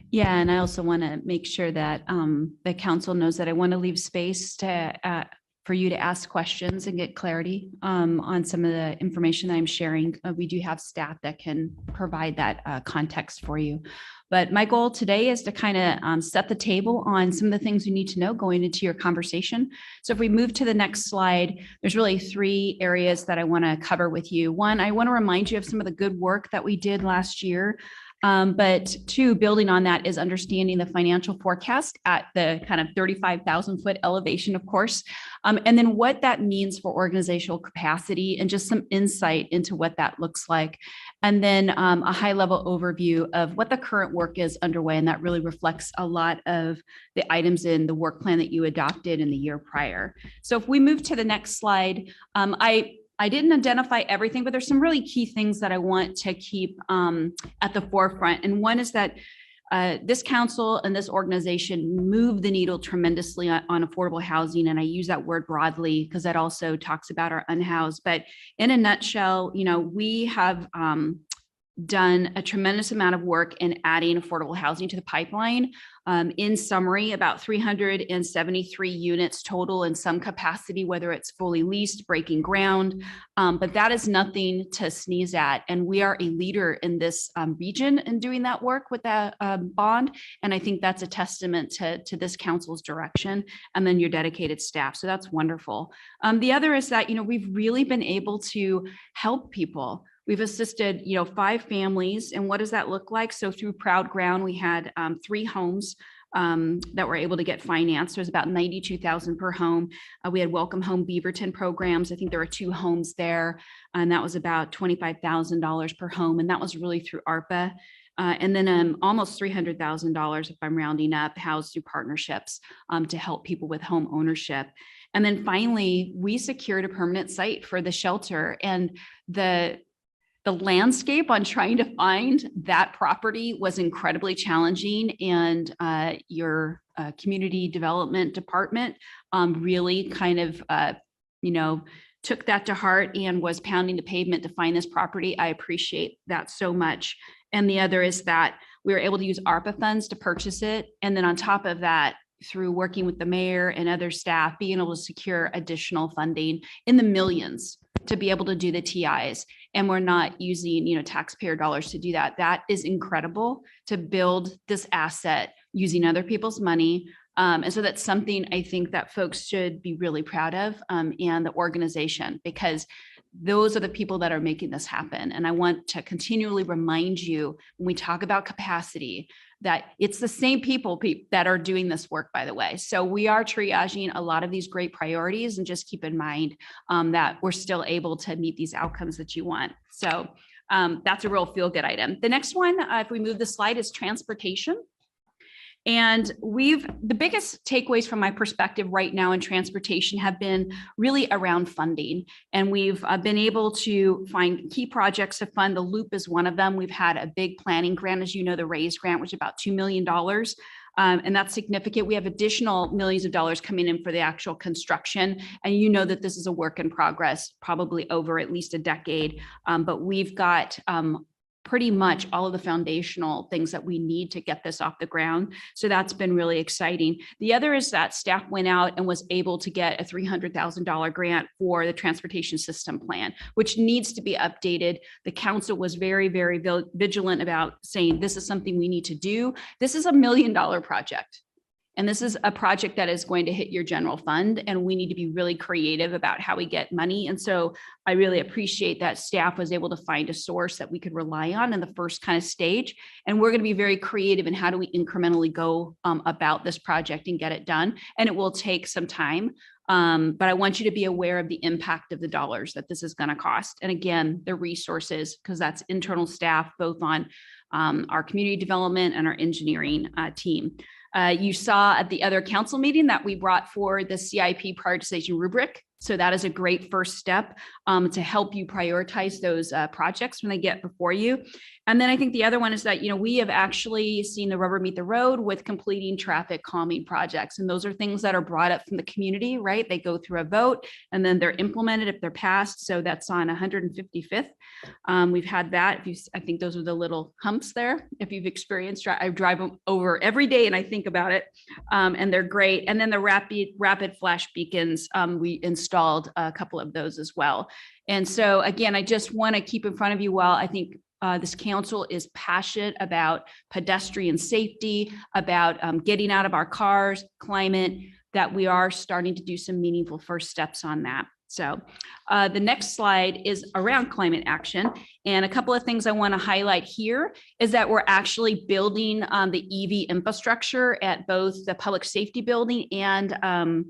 Yeah, and I also want to make sure that the council knows that I want to leave space to for you to ask questions and get clarity on some of the information that I'm sharing. We do have staff that can provide that context for you. But my goal today is to kind of set the table on some of the things you need to know going into your conversation. So if we move to the next slide, there's really 3 areas that I want to cover with you. One, I want to remind you of some of the good work that we did last year. But 2, building on that is understanding the financial forecast at the kind of 35,000 foot elevation, of course, and then what that means for organizational capacity and just some insight into what that looks like. And then a high level overview of what the current work is underway. And that really reflects a lot of the items in the work plan that you adopted in the year prior. So if we move to the next slide, I didn't identify everything, but there's some really key things that I want to keep at the forefront. And one is that this council and this organization moved the needle tremendously on affordable housing. And I use that word broadly because that also talks about our unhoused. But in a nutshell, we have done a tremendous amount of work in adding affordable housing to the pipeline. In summary, about 373 units total in some capacity, whether it's fully leased, breaking ground, but that is nothing to sneeze at. And we are a leader in this region in doing that work with that bond. And I think that's a testament to this council's direction and then your dedicated staff. So that's wonderful. The other is that, we've really been able to help people. We've assisted, 5 families. And what does that look like? So through Proud Ground, we had 3 homes that were able to get financed. There's about $92,000 per home. We had Welcome Home Beaverton programs. I think there were 2 homes there, and that was about $25,000 per home. And that was really through ARPA. And then almost $300,000, if I'm rounding up, housed through partnerships to help people with home ownership. And then finally, we secured a permanent site for the shelter, and the landscape on trying to find that property was incredibly challenging, and your community development department really kind of, took that to heart and was pounding the pavement to find this property. I appreciate that so much. And the other is that we were able to use ARPA funds to purchase it. And then on top of that, through working with the mayor and other staff, being able to secure additional funding in the millions to be able to do the TIs. And we're not using, taxpayer dollars to do that. That is incredible to build this asset using other people's money. And so that's something I think that folks should be really proud of, and the organization, because those are the people that are making this happen. And I want to continually remind you when we talk about capacity that it's the same people that are doing this work, by the way. So we are triaging a lot of these great priorities, and just keep in mind that we're still able to meet these outcomes that you want. So that's a real feel-good item. The next one, if we move the slide, is transportation. And the biggest takeaways from my perspective right now in transportation have been really around funding. And we've been able to find key projects to fund. The Loop is one of them. We've had a big planning grant, as you know, the RAISE grant, which is about $2 million. And that's significant. We have additional millions of dollars coming in for the actual construction. And you know that this is a work in progress, probably over at least a decade. But we've got pretty much all of the foundational things that we need to get this off the ground. So that's been really exciting. The other is that staff went out and was able to get a $300,000 grant for the transportation system plan, which needs to be updated. The council was very, very vigilant about saying, this is something we need to do. This is $1 million project. And this is a project that is going to hit your general fund, and we need to be really creative about how we get money. And so I really appreciate that staff was able to find a source that we could rely on in the first kind of stage. And we're going to be very creative in how do we incrementally go about this project and get it done. And it will take some time. But I want you to be aware of the impact of the dollars that this is going to cost. And again, the resources, because that's internal staff, both on our community development and our engineering team. You saw at the other council meeting that we brought forward the CIP prioritization rubric. So that is a great first step to help you prioritize those projects when they get before you. And then I think the other one is that, we have actually seen the rubber meet the road with completing traffic calming projects. And those are things that are brought up from the community, right? They go through a vote and then they're implemented if they're passed. So that's on 155th. We've had that. I think those are the little humps there. If you've experienced, I drive them over every day and I think about it, and they're great. And then the rapid flash beacons, we installed a couple of those as well. And so again, I just want to keep in front of you while I think this council is passionate about pedestrian safety, about getting out of our cars, climate, that we are starting to do some meaningful first steps on that. So the next slide is around climate action. And a couple of things I want to highlight here is that we're actually building the EV infrastructure at both the public safety building and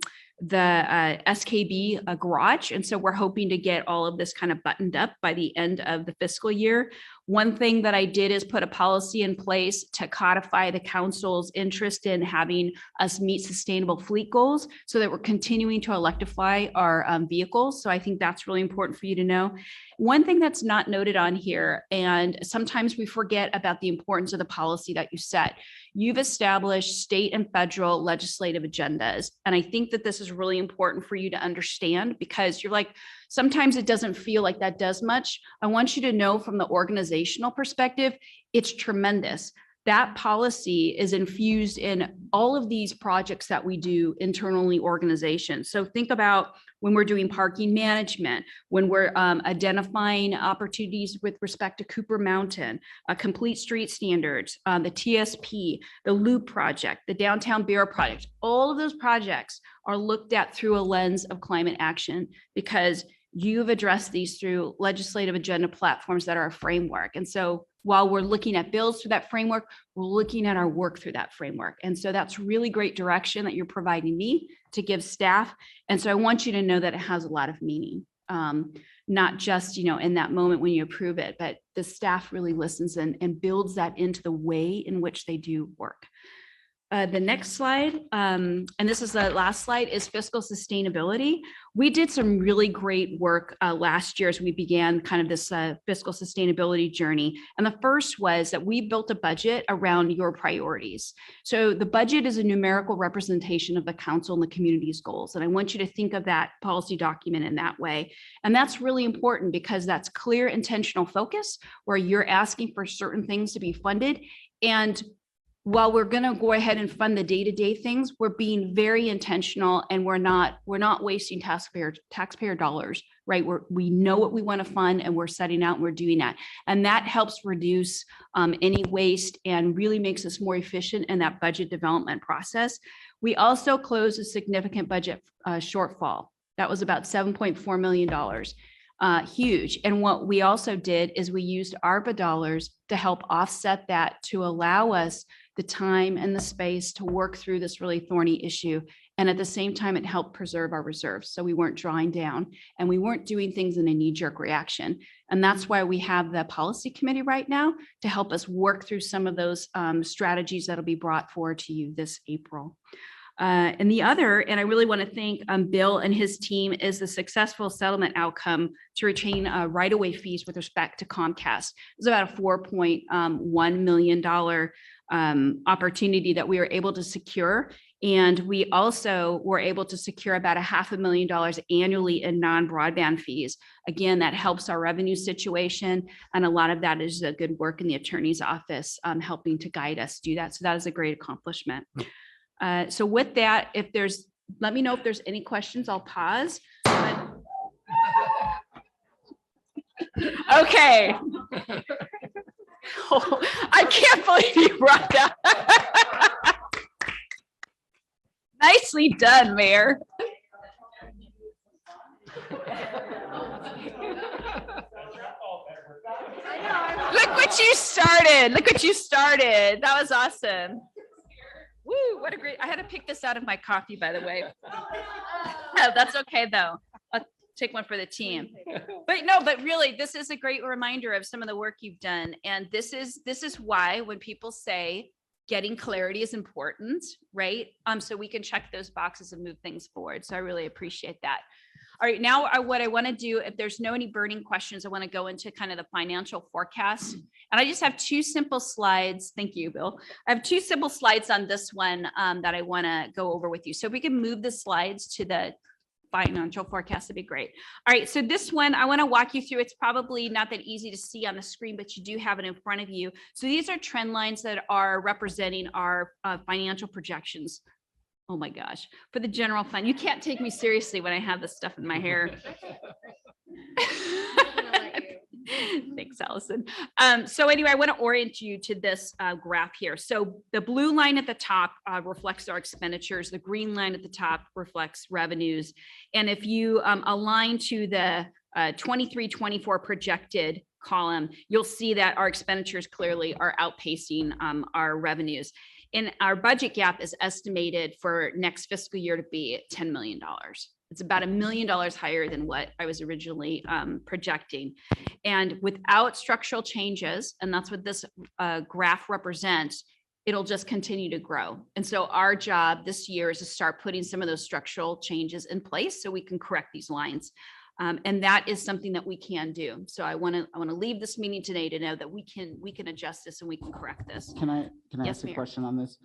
the SKB garage. And so we're hoping to get all of this kind of buttoned up by the end of the fiscal year. One thing that I did is put a policy in place to codify the council's interest in having us meet sustainable fleet goals so that we're continuing to electrify our vehicles. So I think that's really important for you to know. One thing that's not noted on here, and sometimes we forget about the importance of the policy that you set. You've established state and federal legislative agendas. And I think that this is really important for you to understand because you're like, sometimes it doesn't feel like that does much. I want you to know from the organizational perspective, it's tremendous. That policy is infused in all of these projects that we do internally organizations. So think about when we're doing parking management, when we're identifying opportunities with respect to Cooper Mountain, complete street standards, the TSP, the Loop project, the Downtown Bureau project, all of those projects are looked at through a lens of climate action because you've addressed these through legislative agenda platforms that are a framework. And so while we're looking at bills through that framework, we're looking at our work through that framework. And so that's really great direction that you're providing me to give staff. And so I want you to know that it has a lot of meaning, not just, in that moment when you approve it, but the staff really listens and builds that into the way in which they do work. The next slide, and this is the last slide, is fiscal sustainability. We did some really great work last year as we began kind of this fiscal sustainability journey. And the first was that we built a budget around your priorities. So the budget is a numerical representation of the council and the community's goals. And I want you to think of that policy document in that way. And that's really important because that's clear intentional focus where you're asking for certain things to be funded. And while we're going to go ahead and fund the day-to-day things, we're being very intentional and we're not wasting taxpayer dollars, right? We know what we want to fund and we're setting out and we're doing that. And that helps reduce any waste and really makes us more efficient in that budget development process. We also closed a significant budget shortfall. That was about $7.4 million. Huge. And what we also did is we used ARPA dollars to help offset that to allow us the time and the space to work through this really thorny issue And at the same time, it helped preserve our reserves. So we weren't drawing down and we weren't doing things in a knee-jerk reaction. And that's why we have the policy committee right now to help us work through some of those strategies that'll be brought forward to you this April. And the other, and I really want to thank Bill and his team, is the successful settlement outcome to retain right-of-way fees with respect to Comcast. It was about a $4.1 million opportunity that we were able to secure. And we also were able to secure about $500,000 annually in non-broadband fees. Again, that helps our revenue situation. And a lot of that is the good work in the attorney's office helping to guide us do that. So that is a great accomplishment. So with that, let me know if there's any questions, I'll pause. Okay. Oh, I can't believe you brought that. Nicely done, Mayor. Look what you started. Look what you started. That was awesome. Woo, what a great, I had to pick this out of my coffee, by the way. Oh, that's okay though. I'll take one for the team. But really, this is a great reminder of some of the work you've done. And this is why when people say getting clarity is important, right? So we can check those boxes and move things forward. So I really appreciate that. All right, now what I want to do, if there's any burning questions, I want to go into kind of the financial forecast. And I just have two simple slides. Thank you, Bill. I have two simple slides on this one that I want to go over with you. So if we can move the slides to the financial forecast, that'd be great. All right, so this one, I want to walk you through. It's probably not that easy to see on the screen, but you do have it in front of you. So these are trend lines that are representing our financial projections. Oh my gosh, for the general fund. You can't take me seriously when I have this stuff in my hair. Thanks, Allison. So anyway, I want to orient you to this graph here. So the blue line at the top reflects our expenditures. The green line at the top reflects revenues. And if you align to the 23-24 projected column, you'll see that our expenditures clearly are outpacing our revenues. And our budget gap is estimated for next fiscal year to be $10 million. It's about $1 million higher than what I was originally projecting. And without structural changes, and that's what this graph represents, it'll just continue to grow. And so our job this year is to start putting some of those structural changes in place so we can correct these lines. And that is something that we can do. So I want to leave this meeting today to know that we can adjust this and we can correct this. Can I Yes, ask a Mayor. question on this?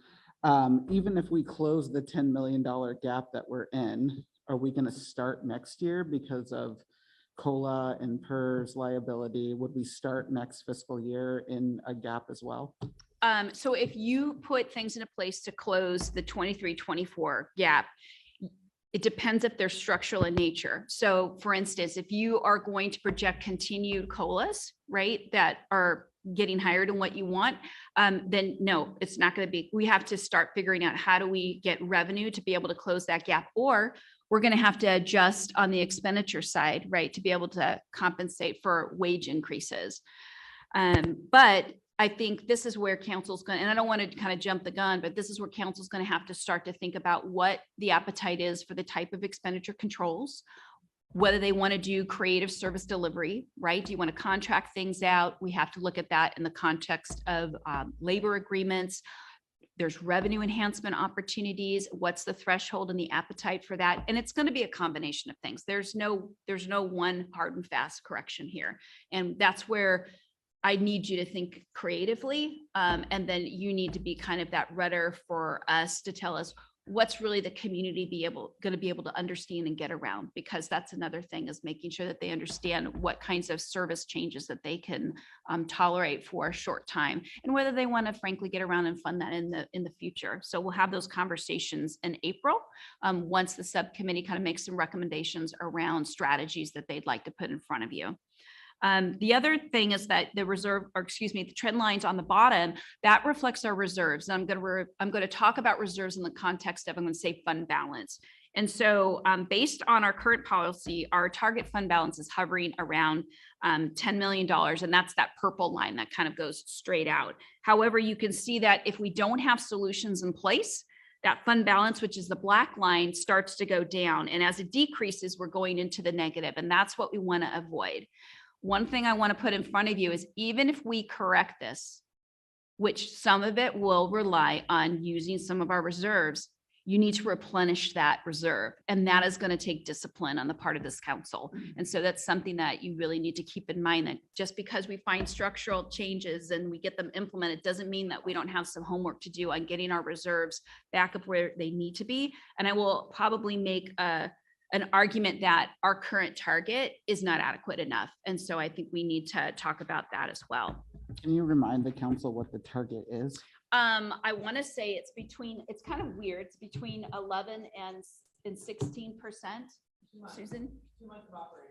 Even if we close the $10 million gap that we're in, are we going to start next year because of COLA and PERS liability? Would we start next fiscal year in a gap as well? So if you put things into place to close the 23-24 gap, it depends if they're structural in nature. So for instance, if you are going to project continued COLAs, right, that are getting higher than what you want, then no, it's not going to be. We have to start figuring out how do we get revenue to be able to close that gap, or we're going to have to adjust on the expenditure side, right, to be able to compensate for wage increases. But I think this is where council's going, and I don't want to kind of jump the gun, but this is where council's going to have to start to think about what the appetite is for the type of expenditure controls, whether they want to do creative service delivery, right? Do you want to contract things out? We have to look at that in the context of labor agreements. There's revenue enhancement opportunities. What's the threshold and the appetite for that? And it's going to be a combination of things. There's no one hard and fast correction here. And that's where I need you to think creatively. And then you need to be kind of that rudder for us to tell us what's really the community going to be able to understand and get around, because that's another thing, is making sure that they understand what kinds of service changes that they can tolerate for a short time, and whether they want to frankly get around and fund that in the future. So we'll have those conversations in April once the subcommittee kind of makes some recommendations around strategies that they'd like to put in front of you. The other thing is that the trend lines on the bottom, that reflects our reserves. And I'm going to talk about reserves in the context of, I'm going to say, fund balance. And so based on our current policy, our target fund balance is hovering around $10 million. And that's that purple line that kind of goes straight out. However, you can see that if we don't have solutions in place, that fund balance, which is the black line, starts to go down. And as it decreases, we're going into the negative, and that's what we want to avoid. One thing I want to put in front of you is even if we correct this, which some of it will rely on using some of our reserves, you need to replenish that reserve. And that is going to take discipline on the part of this council. And so that's something that you really need to keep in mind, that just because we find structural changes and we get them implemented doesn't mean that we don't have some homework to do on getting our reserves back up where they need to be. And I will probably make an argument that our current target is not adequate enough. And so I think we need to talk about that as well. Can you remind the council what the target is? I want to say it's kind of weird. It's between 11 and 16%. Susan?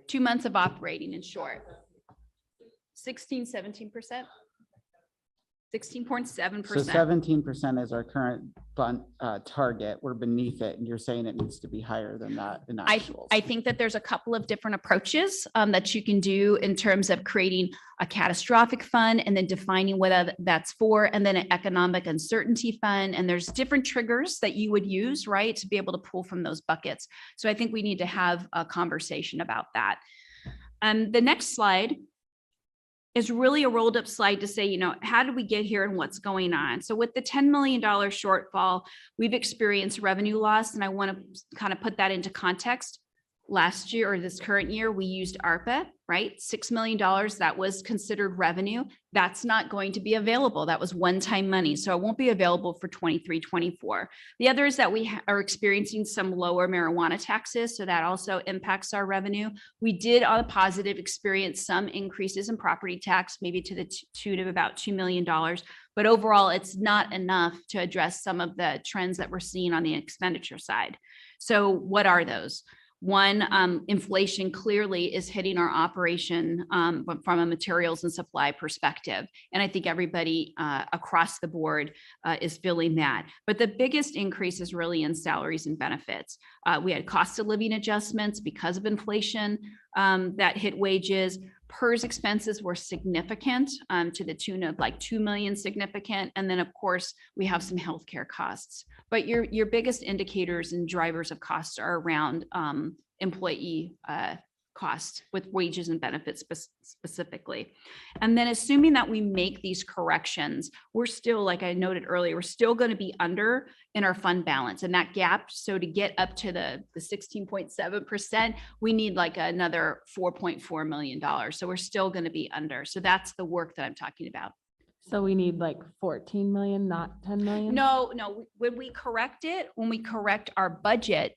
2 months of operating in short. 16, 17%. 16.7%. So 17% is our current fund target. We're beneath it, and you're saying it needs to be higher than that in actuals. I think that there's a couple of different approaches that you can do in terms of creating a catastrophic fund and then defining what that's for, and then an economic uncertainty fund. And there's different triggers that you would use, right, to be able to pull from those buckets. So I think we need to have a conversation about that. The next slide is really a rolled up slide to say, you know, how did we get here and what's going on? So with the $10 million shortfall, we've experienced revenue loss. And I want to kind of put that into context. Last year or this current year, we used ARPA, right? $6 million, that was considered revenue. That's not going to be available. That was one-time money. So it won't be available for 23, 24. The other is that we are experiencing some lower marijuana taxes. So that also impacts our revenue. We did on a positive experience some increases in property tax, maybe to the tune of about $2 million. But overall, it's not enough to address some of the trends that we're seeing on the expenditure side. So what are those? One, inflation clearly is hitting our operation from a materials and supply perspective. And I think everybody across the board is feeling that. But the biggest increase is really in salaries and benefits. We had cost of living adjustments because of inflation that hit wages. PERS expenses were significant to the tune of like 2 million significant. And then of course we have some healthcare costs, but your biggest indicators and drivers of costs are around employee costs with wages and benefits specifically. And then assuming that we make these corrections, we're still, like I noted earlier, we're still going to be under in our fund balance and that gap. So to get up to the 16.7%, we need like another $4.4 million. So we're still going to be under. So that's the work that I'm talking about. So we need like 14 million, not 10 million? No, when we correct our budget,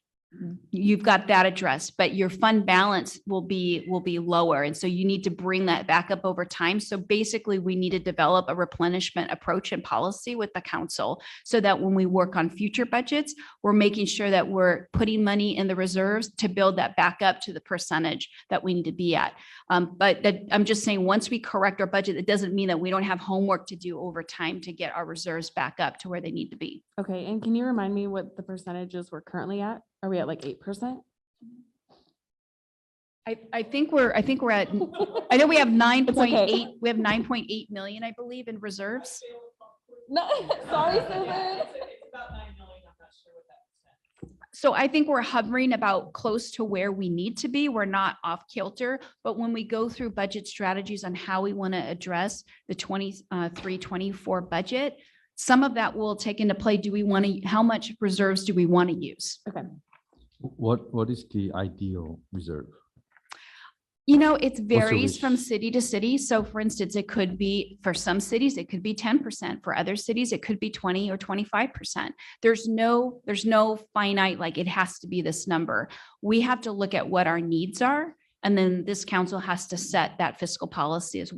you've got that addressed, but your fund balance will be lower. And so you need to bring that back up over time. So basically we need to develop a replenishment approach and policy with the council so that when we work on future budgets, we're making sure that we're putting money in the reserves to build that back up to the percentage that we need to be at. But I'm just saying, once we correct our budget, it doesn't mean that we don't have homework to do over time to get our reserves back up to where they need to be. Okay. And can you remind me what the percentages we're currently at? Are we at like 8%? I think we're at, I know we have 9.8, okay. we have 9.8 million, I believe, in reserves. No, sorry, Susan. So I think we're hovering about close to where we need to be. We're not off kilter, but when we go through budget strategies on how we want to address the 23-24 budget, some of that will take into play. Do we want to, how much reserves do we want to use? Okay. What is the ideal reserve? You know, it the varies from range? city to city. So for instance, it could be, for some cities, it could be 10%. For other cities, it could be 20 or 25%. There's no finite, like it has to be this number. We have to look at what our needs are. And then this council has to set that fiscal policy of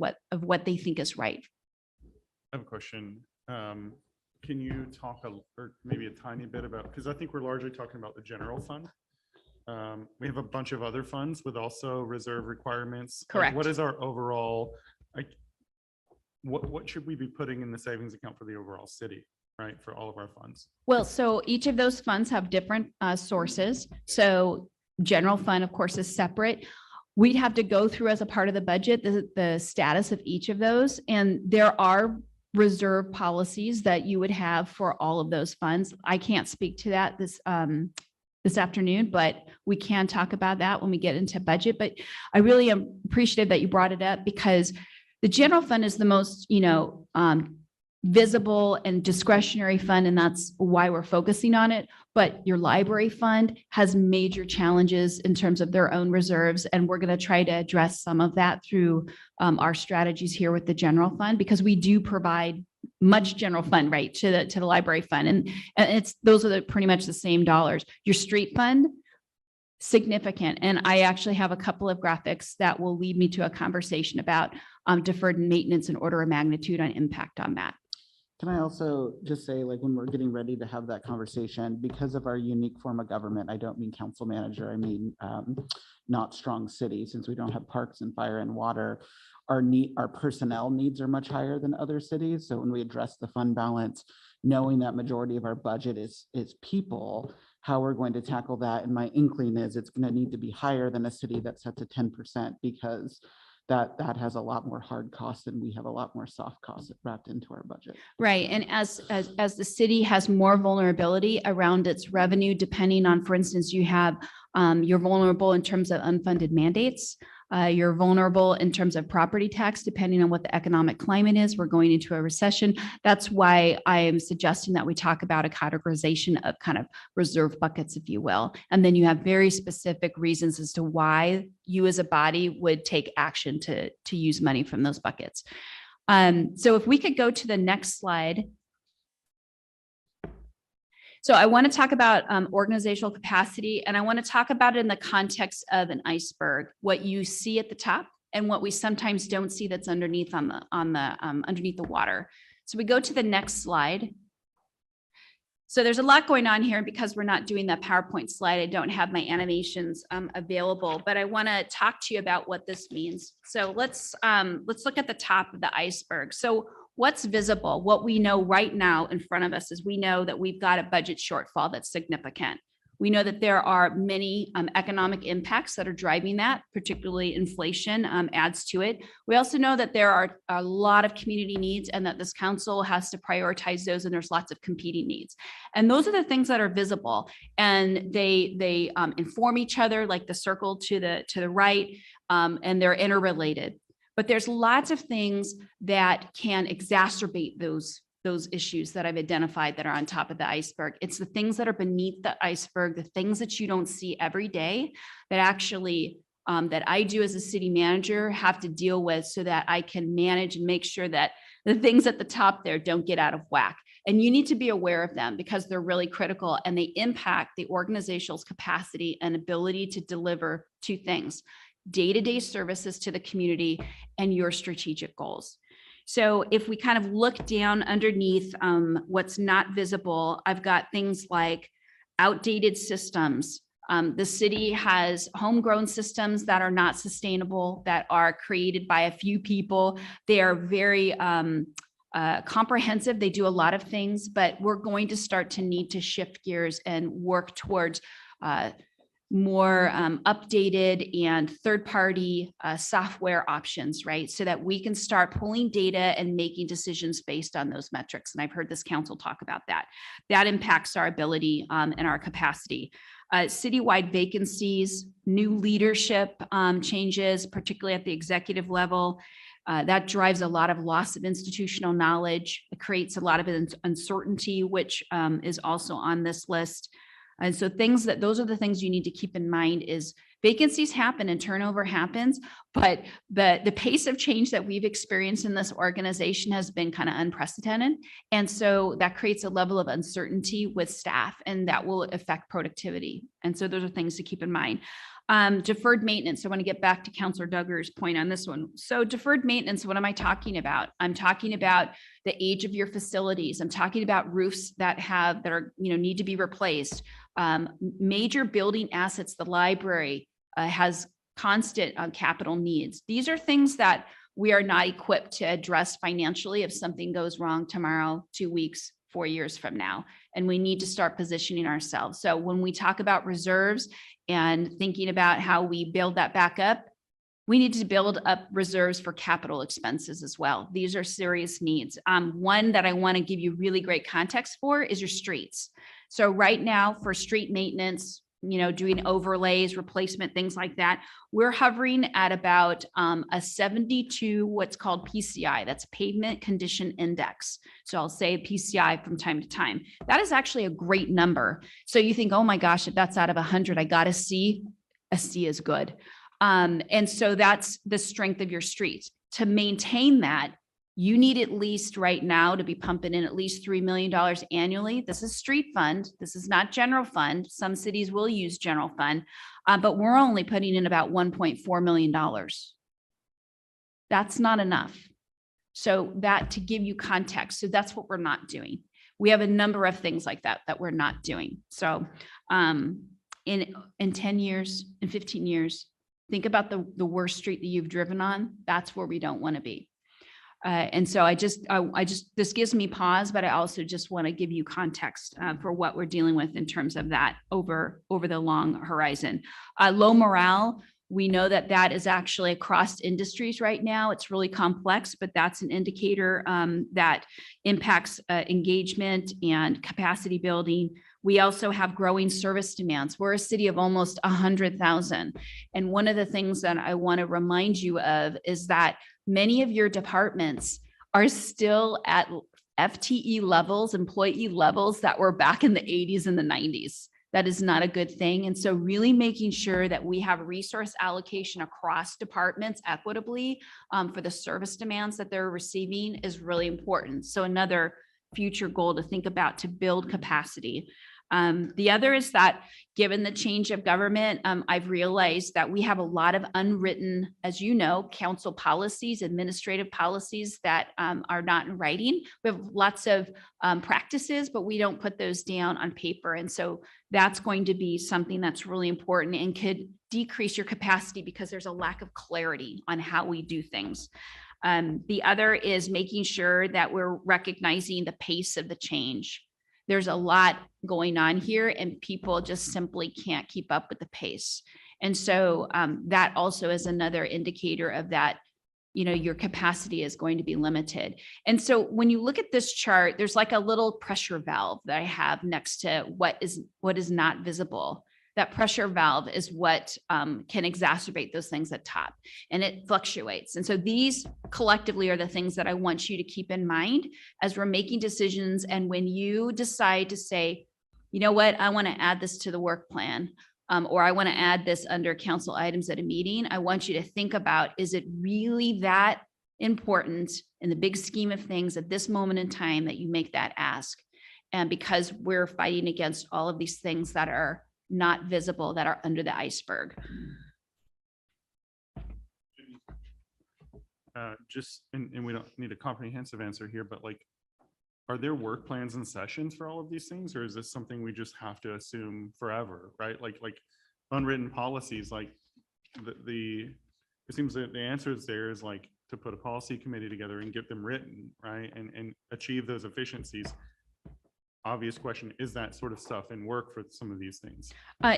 what they think is right. I have a question. Can you talk or maybe a tiny bit about, because I think we're largely talking about the general fund. We have a bunch of other funds with also reserve requirements. Correct. What is our overall, what should we be putting in the savings account for the overall city, right? For all of our funds? Well, so each of those funds have different sources. So general fund, of course, is separate. We'd have to go through as a part of the budget, the status of each of those. And there are reserve policies that you would have for all of those funds. I can't speak to that this afternoon, but we can talk about that when we get into budget. But I really am appreciative that you brought it up, because the general fund is the most, visible and discretionary fund, and that's why we're focusing on it. But your library fund has major challenges in terms of their own reserves, and we're going to try to address some of that through our strategies here with the general fund, because we do provide much general fund right to the library fund, and it's those are pretty much the same dollars. Your street fund, significant, and I actually have a couple of graphics that will lead me to a conversation about deferred maintenance and order of magnitude on impact on that. Can I also just say, like, when we're getting ready to have that conversation, because of our unique form of government, I don't mean council manager, I mean not strong city, since we don't have parks and fire and water, our personnel needs are much higher than other cities. So when we address the fund balance, knowing that majority of our budget is people, how we're going to tackle that, and my inkling is it's going to need to be higher than a city that sets a 10%, because that has a lot more hard costs and we have a lot more soft costs wrapped into our budget. Right. And as the city has more vulnerability around its revenue, depending on, for instance, you have, you're vulnerable in terms of unfunded mandates. You're vulnerable in terms of property tax, depending on what the economic climate is. We're going into a recession. That's why I am suggesting that we talk about a categorization of kind of reserve buckets, if you will. And then you have very specific reasons as to why you as a body would take action to use money from those buckets. So if we could go to the next slide. So I want to talk about organizational capacity, and I want to talk about it in the context of an iceberg, what you see at the top and what we sometimes don't see that's underneath underneath the water. So we go to the next slide. So there's a lot going on here, because we're not doing that PowerPoint slide. I don't have my animations available, but I want to talk to you about what this means. So let's look at the top of the iceberg. So what's visible, what we know right now in front of us is we know that we've got a budget shortfall that's significant. We know that there are many economic impacts that are driving that, particularly inflation adds to it. We also know that there are a lot of community needs and that this council has to prioritize those, and there's lots of competing needs. And those are the things that are visible, and they inform each other, like the circle to the right, and they're interrelated. But there's lots of things that can exacerbate those issues that I've identified that are on top of the iceberg. It's the things that are beneath the iceberg, the things that you don't see every day that actually that I do as a city manager have to deal with, so that I can manage and make sure that the things at the top there don't get out of whack. And you need to be aware of them, because they're really critical and they impact the organization's capacity and ability to deliver two things: day-to-day services to the community and your strategic goals. So if we kind of look down underneath what's not visible, I've got things like outdated systems. The city has homegrown systems that are not sustainable, that are created by a few people. They are very comprehensive. They do a lot of things, but we're going to start to need to shift gears and work towards more updated and third-party software options, right? So that we can start pulling data and making decisions based on those metrics. And I've heard this council talk about that. That impacts our ability and our capacity. Citywide vacancies, new leadership changes, particularly at the executive level. That drives a lot of loss of institutional knowledge. It creates a lot of uncertainty, which is also on this list. And so those are the things you need to keep in mind is vacancies happen and turnover happens, but the pace of change that we've experienced in this organization has been kind of unprecedented. And so that creates a level of uncertainty with staff, and that will affect productivity. And so those are things to keep in mind. Deferred maintenance. I want to get back to Councilor Duggar's point on this one. So deferred maintenance, what am I talking about? I'm talking about the age of your facilities. I'm talking about roofs that are, need to be replaced. Major building assets, the library has constant capital needs. These are things that we are not equipped to address financially if something goes wrong tomorrow, 2 weeks, 4 years from now. And we need to start positioning ourselves. So when we talk about reserves and thinking about how we build that back up, We need to build up reserves for capital expenses as well. These are serious needs. One that I want to give you really great context for is your streets. So right now for street maintenance, doing overlays, replacement, things like that, we're hovering at about a 72, what's called PCI, that's pavement condition index. So I'll say PCI from time to time. That is actually a great number. So you think, oh my gosh, if that's out of 100, I got a C is good. And so that's the strength of your streets. To maintain that, you need at least right now to be pumping in at least $3 million annually. This is street fund. This is not general fund. Some cities will use general fund, but we're only putting in about $1.4 million. That's not enough. So that to give you context, so that's what we're not doing. We have a number of things like that we're not doing. So in 10 years, in 15 years, think about the worst street that you've driven on. That's where we don't want to be. And so this gives me pause, but I also just want to give you context for what we're dealing with in terms of that over the long horizon. Low morale. We know that is actually across industries right now. It's really complex, but that's an indicator that impacts engagement and capacity building. We also have growing service demands. We're a city of almost 100,000. And one of the things that I want to remind you of is that many of your departments are still at FTE levels, employee levels that were back in the 80s and the 90s. That is not a good thing. And so really making sure that we have resource allocation across departments equitably for the service demands that they're receiving is really important. So another future goal to think about to build capacity. The other is that given the change of government, I've realized that we have a lot of unwritten, as you know, council policies, administrative policies that are not in writing. We have lots of practices, but we don't put those down on paper. And so that's going to be something that's really important and could decrease your capacity because there's a lack of clarity on how we do things. The other is making sure that we're recognizing the pace of the change. There's a lot going on here and people just simply can't keep up with the pace. And so that also is another indicator of that, your capacity is going to be limited. And so when you look at this chart, there's like a little pressure valve that I have next to what is not visible. That pressure valve is what can exacerbate those things at top, and it fluctuates. And so these collectively are the things that I want you to keep in mind as we're making decisions. And when you decide to say, you know what, I want to add this to the work plan, or I want to add this under council items at a meeting, I want you to think about, is it really that important in the big scheme of things at this moment in time that you make that ask? And because we're fighting against all of these things that are not visible, that are under the iceberg. And we don't need a comprehensive answer here, but like, are there work plans and sessions for all of these things? Or is this something we just have to assume forever, right? Like unwritten policies, like it seems that the answer is there is like to put a policy committee together and get them written, right? And achieve those efficiencies. Obvious question, is that sort of stuff in work for some of these things?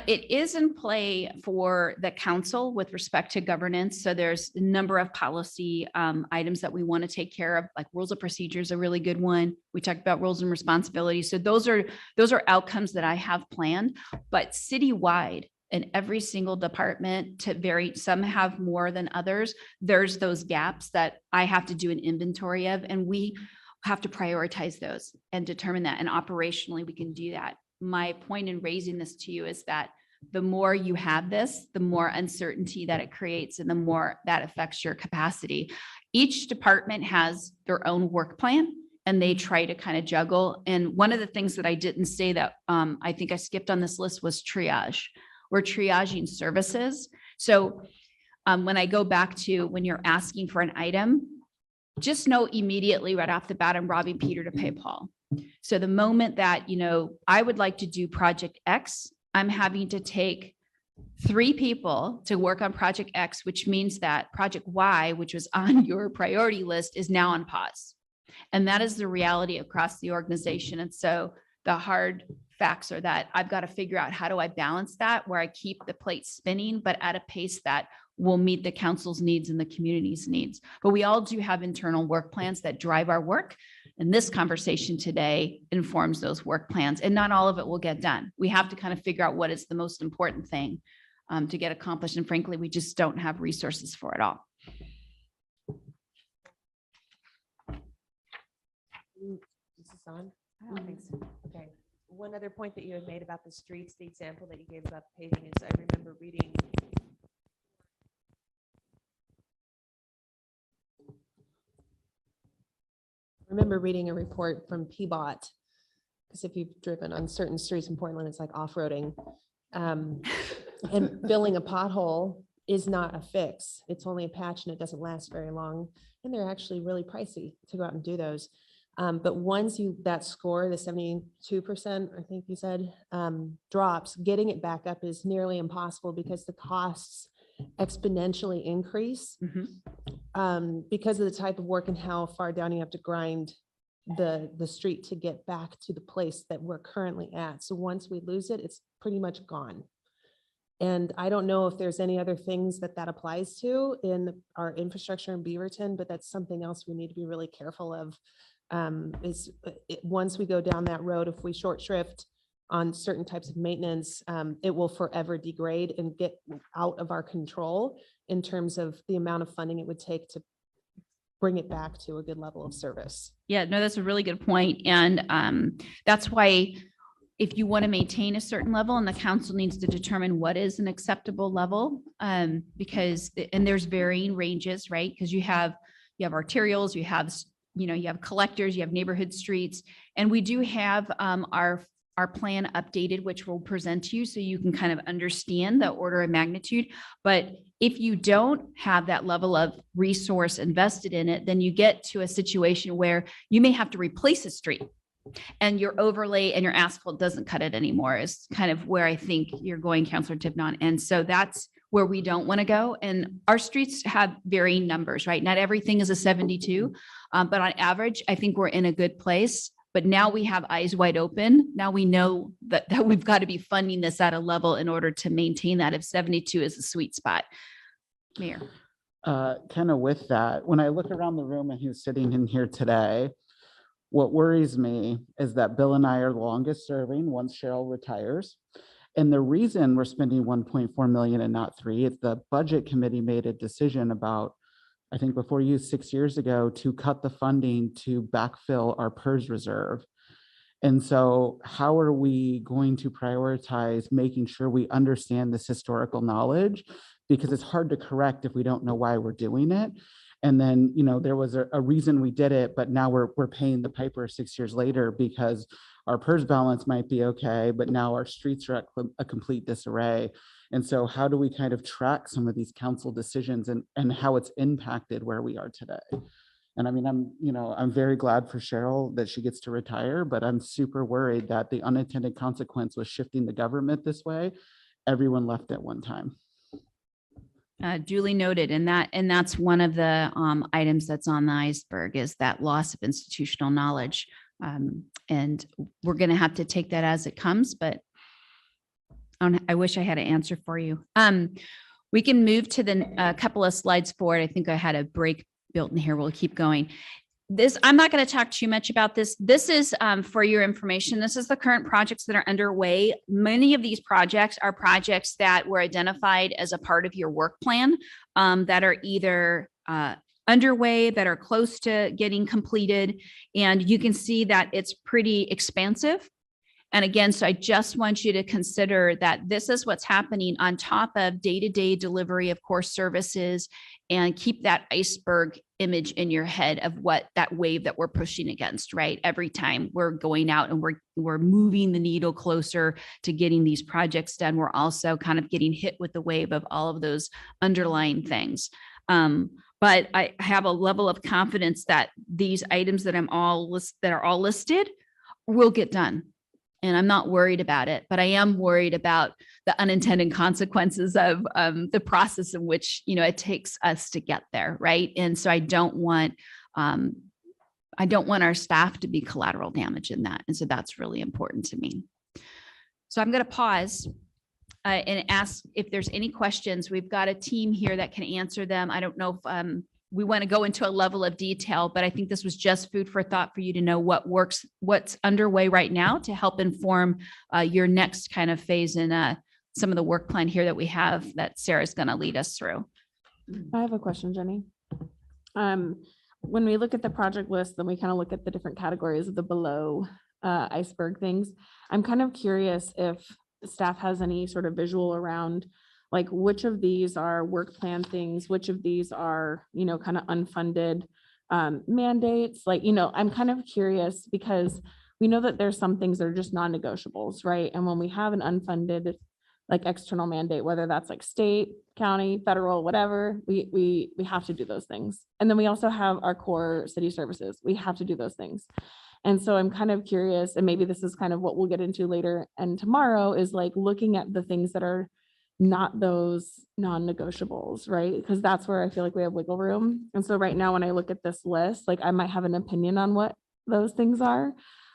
It is in play for the council with respect to governance. So there's a number of policy items that we want to take care of, like rules of procedure is a really good one. We talked about roles and responsibilities. So those are outcomes that I have planned, but citywide in every single department to vary, some have more than others. There's those gaps that I have to do an inventory of, and we have to prioritize those and determine that. And operationally, we can do that. My point in raising this to you is that the more you have this, the more uncertainty that it creates and the more that affects your capacity. Each department has their own work plan and they try to kind of juggle. And one of the things that I didn't say that I think I skipped on this list was triage. We're triaging services. So when I go back to when you're asking for an item, just know immediately right off the bat, I'm robbing Peter to pay Paul. So the moment that, I would like to do project X, I'm having to take 3 people to work on project X, which means that project Y, which was on your priority list, is now on pause. And that is the reality across the organization. And so the hard facts are that I've got to figure out how do I balance that where I keep the plate spinning, but at a pace that will meet the council's needs and the community's needs. But we all do have internal work plans that drive our work. And this conversation today informs those work plans, and not all of it will get done. We have to kind of figure out what is the most important thing to get accomplished. And frankly, we just don't have resources for it all. This is on? I don't think so. Okay. One other point that you had made about the streets, the example that you gave about paving is I remember reading. A report from PBOT, because if you've driven on certain streets in Portland, it's like off-roading. And filling a pothole is not a fix. It's only a patch and it doesn't last very long. And they're actually really pricey to go out and do those. But once that score, the 72%, I think you said, drops, getting it back up is nearly impossible because the costs exponentially increase because of the type of work and how far down you have to grind the street to get back to the place that we're currently at. So once we lose it, it's pretty much gone. And I don't know if there's any other things that applies to in our infrastructure in Beaverton, but that's something else we need to be really careful of. Once we go down that road, if we short shrift on certain types of maintenance, it will forever degrade and get out of our control in terms of the amount of funding it would take to bring it back to a good level of service. Yeah, no, that's a really good point. And that's why if you want to maintain a certain level, and the council needs to determine what is an acceptable level, because, and there's varying ranges, right? Because you have arterials, you have collectors, you have neighborhood streets, and we do have our plan updated, which we'll present to you so you can kind of understand the order of magnitude. But if you don't have that level of resource invested in it, then you get to a situation where you may have to replace a street and your overlay and your asphalt doesn't cut it anymore, is kind of where I think you're going, Councilor Tivnon. And so that's where we don't want to go. And our streets have varying numbers, right? Not everything is a 72, but on average, I think we're in a good place. But now we have eyes wide open. Now we know that we've got to be funding this at a level in order to maintain that if 72 is a sweet spot. Mayor. Kind of with that, when I look around the room and who's sitting in here today, what worries me is that Bill and I are the longest serving once Cheryl retires. And the reason we're spending 1.4 million and not 3 is the budget committee made a decision about, I think before you 6 years ago, to cut the funding to backfill our PERS reserve. And so how are we going to prioritize making sure we understand this historical knowledge? Because it's hard to correct if we don't know why we're doing it. And then, there was a reason we did it, but now we're paying the piper 6 years later because our PERS balance might be okay, but now our streets are at a complete disarray. And so how do we kind of track some of these council decisions and how it's impacted where we are today? And I mean, I'm very glad for Cheryl that she gets to retire, but I'm super worried that the unintended consequence was shifting the government this way. Everyone left at one time. Duly noted. And that's one of the items that's on the iceberg, is that loss of institutional knowledge. And we're going to have to take that as it comes, but I wish I had an answer for you. We can move to the couple of slides forward. I think I had a break built in here. We'll keep going. I'm not going to talk too much about this. This is for your information. This is the current projects that are underway. Many of these projects are projects that were identified as a part of your work plan that are either underway, that are close to getting completed. And you can see that it's pretty expansive. And again, so I just want you to consider that this is what's happening on top of day-to-day delivery of core services, and keep that iceberg image in your head of what that wave that we're pushing against, right? Every time we're going out and we're moving the needle closer to getting these projects done, we're also kind of getting hit with the wave of all of those underlying things. But I have a level of confidence that these items that are all listed will get done. And I'm not worried about it, but I am worried about the unintended consequences of the process in which, it takes us to get there, right? And so I don't want our staff to be collateral damage in that. And so that's really important to me. So I'm going to pause and ask if there's any questions. We've got a team here that can answer them. I don't know if we want to go into a level of detail, but I think this was just food for thought for you to know what works, what's underway right now to help inform your next kind of phase in some of the work plan here that we have that Sarah's going to lead us through. I have a question, Jenny. When we look at the project list, then we kind of look at the different categories of the below iceberg things. I'm kind of curious if staff has any sort of visual around like which of these are work plan things, which of these are, you know, kind of unfunded mandates. Like, you know, I'm kind of curious because we know that there's some things that are just non-negotiables, right? And when we have an unfunded like external mandate, whether that's like state, county, federal, whatever, we have to do those things. And then we also have our core city services. We have to do those things. And so I'm kind of curious, and maybe this is kind of what we'll get into later and tomorrow, is like looking at the things that are not those non-negotiables, right? Because that's where I feel like we have wiggle room. And so right now, when I look at this list, like I might have an opinion on what those things are,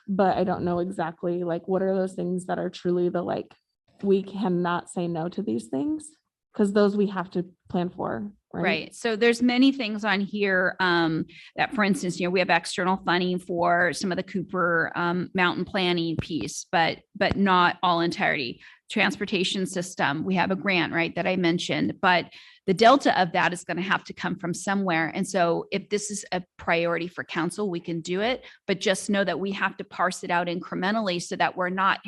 but I don't know exactly like what are those things that are truly the like, we cannot say no to these things because those we have to plan for. Right. So there's many things on here that, for instance, you know, we have external funding for some of the Cooper mountain planning piece, but not all entirety. Transportation system, we have a grant, right, that I mentioned, but the delta of that is going to have to come from somewhere. And so if this is a priority for council, we can do it, but just know that we have to parse it out incrementally so that we're not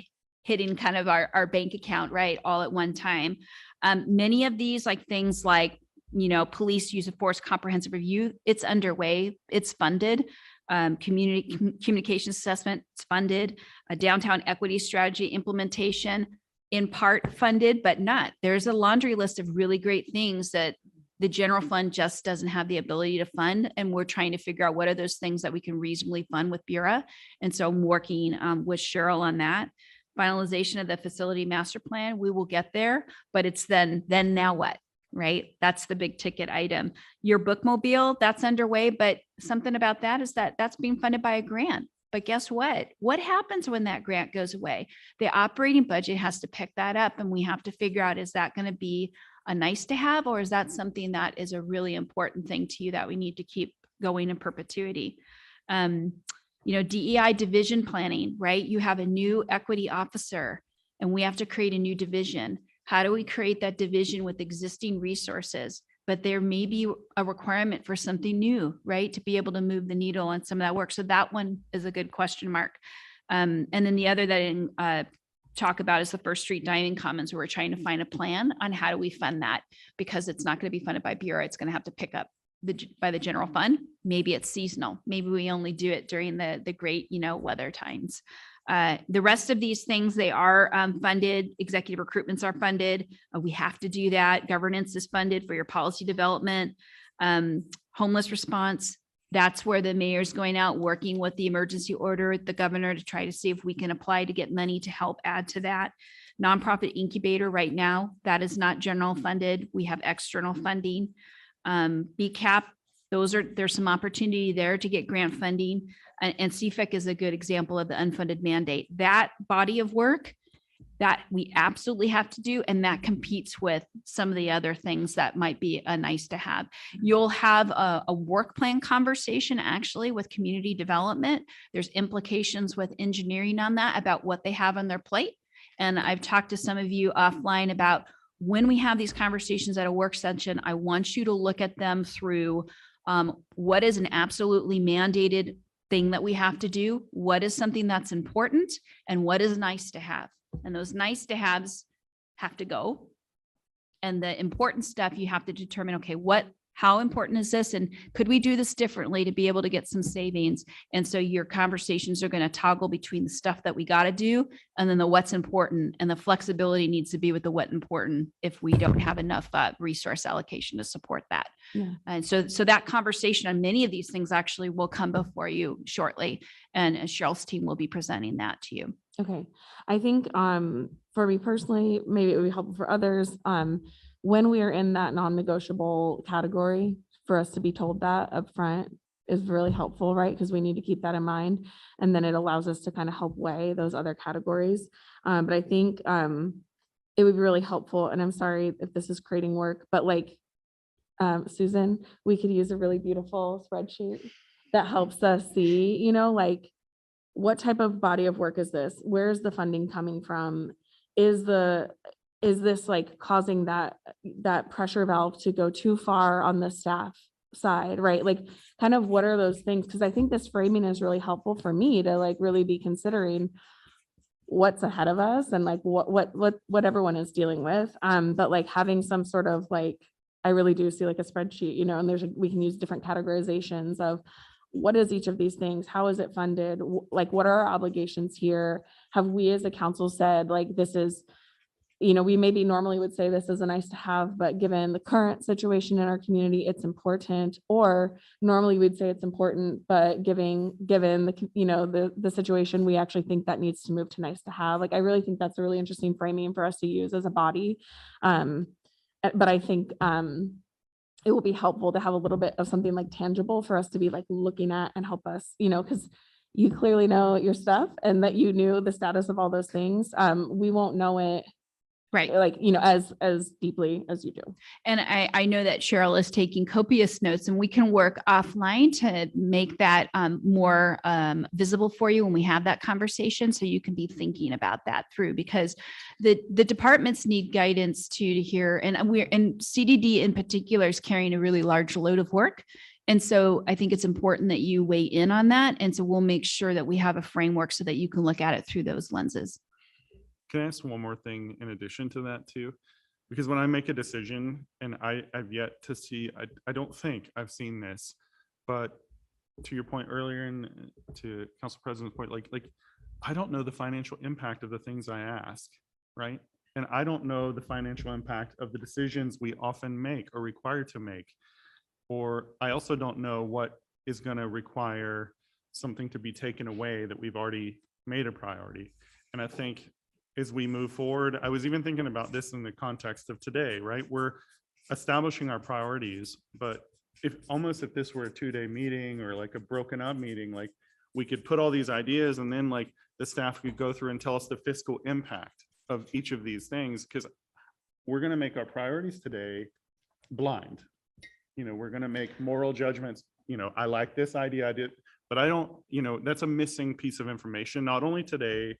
hitting kind of our bank account, right, all at one time. Many of these, like things like, you know, police use of force comprehensive review, it's underway, it's funded. Community communications assessment, it's funded. A downtown equity strategy implementation, in part funded, but not. There's a laundry list of really great things that the general fund just doesn't have the ability to fund. And we're trying to figure out what are those things that we can reasonably fund with Bureau. And so I'm working with Cheryl on that. Finalization of the facility master plan, we will get there, but it's then now what, right? That's the big ticket item. Your bookmobile, that's underway, but something about that is that that's being funded by a grant. But guess what? What happens when that grant goes away? The operating budget has to pick that up, and we have to figure out, is that going to be a nice to have, or is that something that is a really important thing to you that we need to keep going in perpetuity? You know, DEI division planning, right? You have a new equity officer and we have to create a new division. How do we create that division with existing resources? But there may be a requirement for something new, right? To be able to move the needle on some of that work. So that one is a good question mark. And then the other that I didn't talk about is the First Street Dining Commons, where we're trying to find a plan on how do we fund that, because it's not going to be funded by Bureau. It's going to have to pick up by the general fund. Maybe it's seasonal. Maybe we only do it during the great, you know, weather times. The rest of these things, they are funded. Executive recruitments are funded. We have to do that. Governance is funded for your policy development. Homeless response, that's where the mayor's going out, working with the emergency order, the governor, to try to see if we can apply to get money to help add to that. Nonprofit incubator right now, that is not general funded. We have external funding. BCAP, there's some opportunity there to get grant funding. And CFIC is a good example of the unfunded mandate. That body of work that we absolutely have to do, and that competes with some of the other things that might be a nice to have. You'll have a work plan conversation actually with community development. There's implications with engineering on that about what they have on their plate. And I've talked to some of you offline about when we have these conversations at a work session, I want you to look at them through what is an absolutely mandated thing that we have to do, what is something that's important, and what is nice to have. And those nice to haves have to go. And the important stuff, you have to determine, okay, how important is this? And could we do this differently to be able to get some savings? And so your conversations are going to toggle between the stuff that we got to do and then the what's important, and the flexibility needs to be with the what important if we don't have enough resource allocation to support that. Yeah. And so that conversation on many of these things actually will come before you shortly. And Cheryl's team will be presenting that to you. Okay. I think for me personally, maybe it would be helpful for others. When we are in that non-negotiable category, for us to be told that up front, is really helpful, right? Because we need to keep that in mind. And then it allows us to kind of help weigh those other categories. But I think it would be really helpful, and I'm sorry if this is creating work, but like Susan, we could use a really beautiful spreadsheet that helps us see, you know, like what type of body of work is this? Where's the funding coming from? Is this like causing that pressure valve to go too far on the staff side, right? Like kind of what are those things? Because I think this framing is really helpful for me to like really be considering what's ahead of us and like what everyone is dealing with. But like having some sort of like, I really do see like a spreadsheet, you know, and we can use different categorizations of what is each of these things? How is it funded? Like, what are our obligations here? Have we as a council said, like, this is, you know, we maybe normally would say this is a nice to have, but given the current situation in our community, it's important. Or normally we'd say it's important, but given the, you know, the situation, we actually think that needs to move to nice to have. Like, I really think that's a really interesting framing for us to use as a body. But I think it will be helpful to have a little bit of something like tangible for us to be like looking at and help us, you know, because you clearly know your stuff and that you knew the status of all those things. We won't know it right, like, you know, as deeply as you do. And I know that Cheryl is taking copious notes, and we can work offline to make that more visible for you when we have that conversation. So you can be thinking about that through, because the departments need guidance to hear, and CDD in particular is carrying a really large load of work. And so I think it's important that you weigh in on that. And so we'll make sure that we have a framework so that you can look at it through those lenses. Can I ask one more thing in addition to that too? Because when I make a decision, and I've yet to see, I don't think I've seen this, but to your point earlier and to Council President's point, like I don't know the financial impact of the things I ask, right? And I don't know the financial impact of the decisions we often make or required to make. Or I also don't know what is going to require something to be taken away that we've already made a priority. And I think as we move forward, I was even thinking about this in the context of today, right? We're establishing our priorities, but if this were a 2-day meeting or like a broken up meeting, like we could put all these ideas and then like the staff could go through and tell us the fiscal impact of each of these things, because we're going to make our priorities today blind. You know, we're going to make moral judgments. You know, I like this idea, I did, but I don't, you know, that's a missing piece of information, not only today,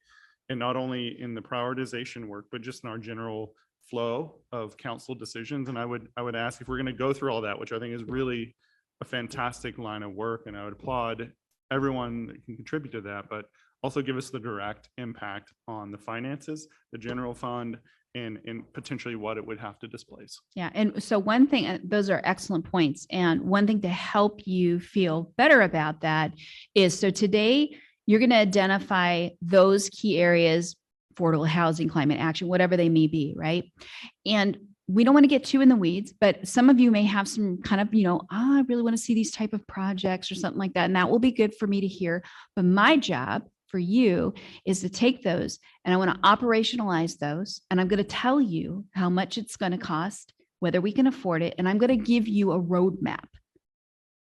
and not only in the prioritization work, but just in our general flow of council decisions. And I would ask if we're going to go through all that, which I think is really a fantastic line of work, and I would applaud everyone that can contribute to that, but also give us the direct impact on the finances, the general fund, and potentially what it would have to displace. Yeah. And so one thing, those are excellent points. And one thing to help you feel better about that is, so today, you're going to identify those key areas, affordable housing, climate action, whatever they may be, right? And we don't want to get too in the weeds, but some of you may have some kind of, you know, I really want to see these type of projects or something like that. And that will be good for me to hear. But my job for you is to take those and I want to operationalize those. And I'm going to tell you how much it's going to cost, whether we can afford it. And I'm going to give you a roadmap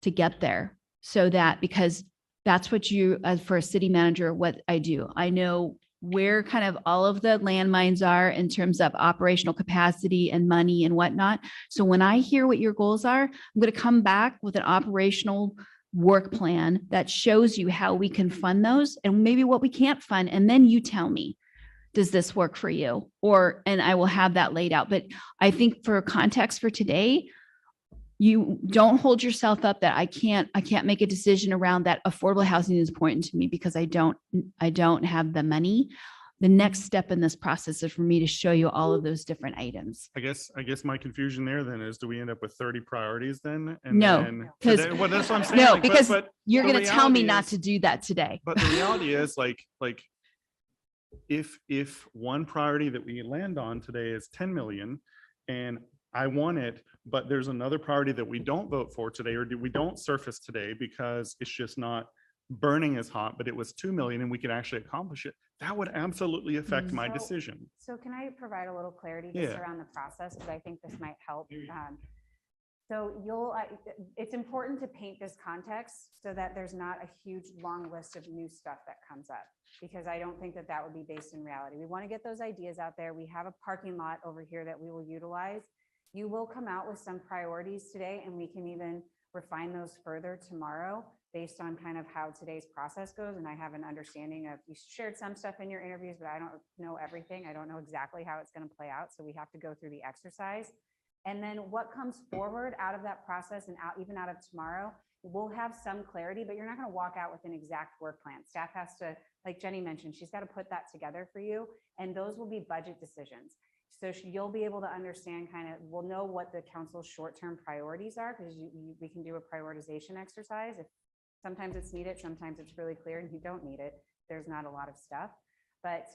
to get there, so that, because that's what you, as for a city manager, what I do. I know where kind of all of the landmines are in terms of operational capacity and money and whatnot. So when I hear what your goals are, I'm going to come back with an operational work plan that shows you how we can fund those and maybe what we can't fund. And then you tell me, does this work for you? And I will have that laid out. But I think for context for today, you don't hold yourself up that I can't make a decision around that. Affordable housing is important to me because I don't have the money. The next step in this process is for me to show you all of those different items. I guess my confusion there then is, do we end up with 30 priorities then? No, because well, that's what I'm saying. No, like, because but you're the going to tell me reality not is- to do that today. But the reality is like if one priority that we land on today is 10 million and I want it, but there's another priority that we don't vote for today, or we don't surface today because it's just not burning as hot, but it was 2 million and we could actually accomplish it, that would absolutely affect my decision. So can I provide a little clarity just Yeah. around the process? Because I think this might help. So it's important to paint this context so that there's not a huge, long list of new stuff that comes up, because I don't think that that would be based in reality. We want to get those ideas out there. We have a parking lot over here that we will utilize. You will come out with some priorities today, and we can even refine those further tomorrow based on kind of how today's process goes. And I have an understanding of, you shared some stuff in your interviews, but I don't know everything. I don't know exactly how it's going to play out. So we have to go through the exercise. And then what comes forward out of that process and even out of tomorrow, we'll have some clarity, but you're not going to walk out with an exact work plan. Staff has to, like Jenny mentioned, she's got to put that together for you. And those will be budget decisions. So you'll be able to understand we'll know what the council's short-term priorities are, because we can do a prioritization exercise. If sometimes it's needed, sometimes it's really clear and you don't need it. There's not a lot of stuff, but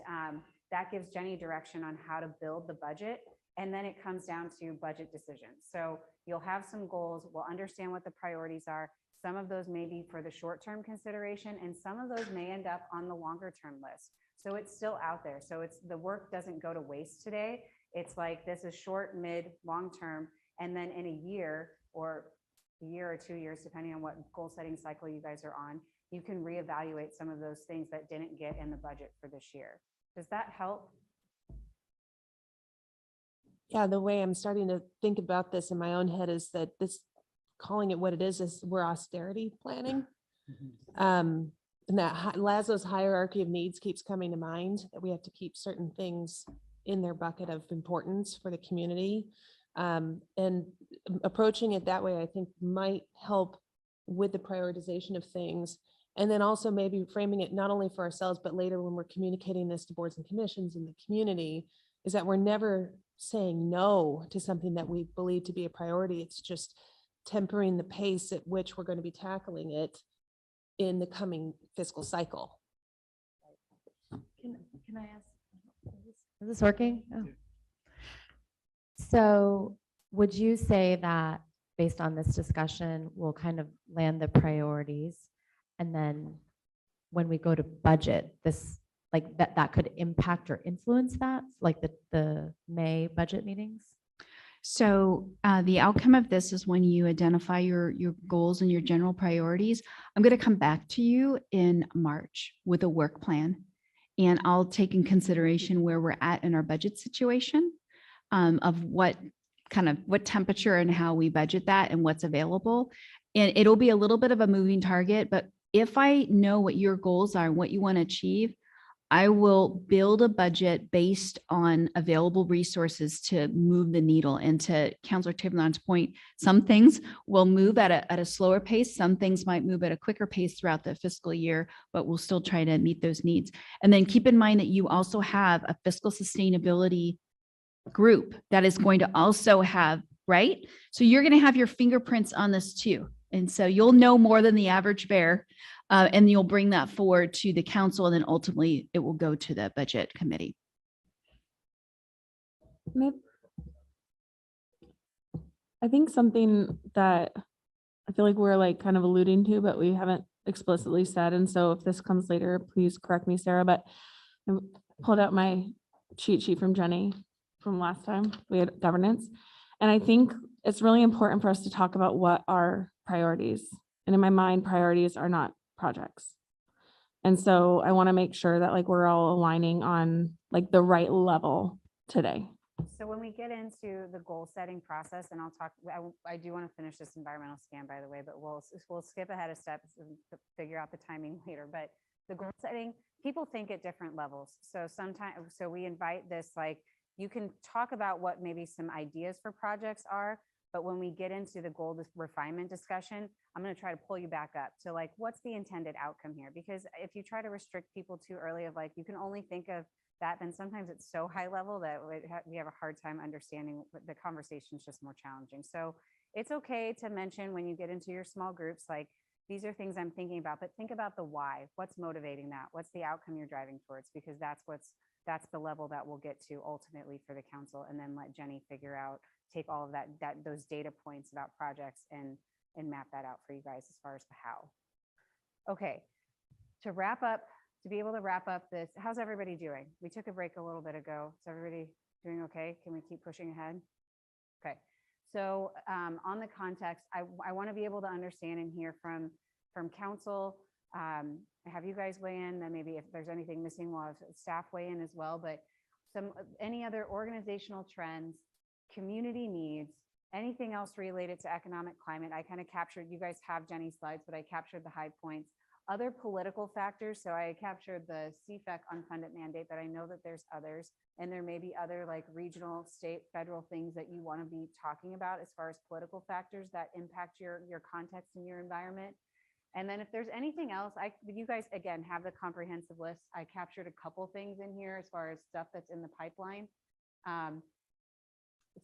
that gives Jenny direction on how to build the budget. And then it comes down to budget decisions. So you'll have some goals. We'll understand what the priorities are. Some of those may be for the short-term consideration, and some of those may end up on the longer-term list. So it's still out there. So the work doesn't go to waste today. It's like, this is short, mid, long-term. And then in a year or 2 years, depending on what goal setting cycle you guys are on, you can reevaluate some of those things that didn't get in the budget for this year. Does that help? Yeah, the way I'm starting to think about this in my own head is that calling it what it is we're austerity planning. And that Laszlo's hierarchy of needs keeps coming to mind, that we have to keep certain things in their bucket of importance for the community. And approaching it that way, I think, might help with the prioritization of things. And then also maybe framing it not only for ourselves, but later when we're communicating this to boards and commissions in the community, is that we're never saying no to something that we believe to be a priority. It's just tempering the pace at which we're going to be tackling it in the coming fiscal cycle. Can I ask, is this working? Oh. So would you say that based on this discussion, we'll kind of land the priorities, and then when we go to budget, this like that could impact or influence that, like the May budget meetings? So the outcome of this is when you identify your goals and your general priorities, I'm going to come back to you in March with a work plan, and I'll take in consideration where we're at in our budget situation, of what temperature and how we budget that and what's available. And it'll be a little bit of a moving target, but if I know what your goals are and what you want to achieve, I will build a budget based on available resources to move the needle. And to Councilor Tiverland's point, some things will move at a slower pace. Some things might move at a quicker pace throughout the fiscal year, but we'll still try to meet those needs. And then keep in mind that you also have a fiscal sustainability group that is going to also have, right? So you're going to have your fingerprints on this too. And so you'll know more than the average bear. And you'll bring that forward to the council, and then ultimately it will go to the budget committee. I think something that I feel like we're like kind of alluding to, but we haven't explicitly said. And so if this comes later, please correct me, Sarah, but I pulled out my cheat sheet from Jenny from last time we had governance. And I think it's really important for us to talk about what are priorities. And in my mind, priorities are not projects. And so I want to make sure that like we're all aligning on like the right level today. So when we get into the goal setting process, and I'll talk, I do want to finish this environmental scan, by the way, but we'll skip ahead of steps and figure out the timing later. But the goal setting, people think at different levels. So so we invite this, like, you can talk about what maybe some ideas for projects are, but when we get into the goal refinement discussion, I'm going to try to pull you back up to like, what's the intended outcome here? Because if you try to restrict people too early of like, you can only think of that, then sometimes it's so high level that we have a hard time understanding. The conversation is just more challenging. So it's okay to mention when you get into your small groups, like, these are things I'm thinking about, but think about the why. What's motivating that? What's the outcome you're driving towards? Because that's the level that we'll get to ultimately for the council, and then let Jenny figure out, take all of those data points about projects and map that out for you guys as far as the how. Okay, to be able to wrap up this, how's everybody doing? We took a break a little bit ago. Is everybody doing okay? Can we keep pushing ahead? Okay, So on the context, I want to be able to understand and hear from council. Have you guys weigh in, and maybe if there's anything missing, we'll have staff weigh in as well, but any other organizational trends, community needs, anything else related to economic climate. I kind of captured, you guys have Jenny's slides, but I captured the high points. Other political factors, so I captured the CFEC unfunded mandate, but I know that there's others, and there may be other like regional, state, federal things that you want to be talking about as far as political factors that impact your context and your environment. And then if there's anything else, you guys, again, have the comprehensive list. I captured a couple things in here as far as stuff that's in the pipeline.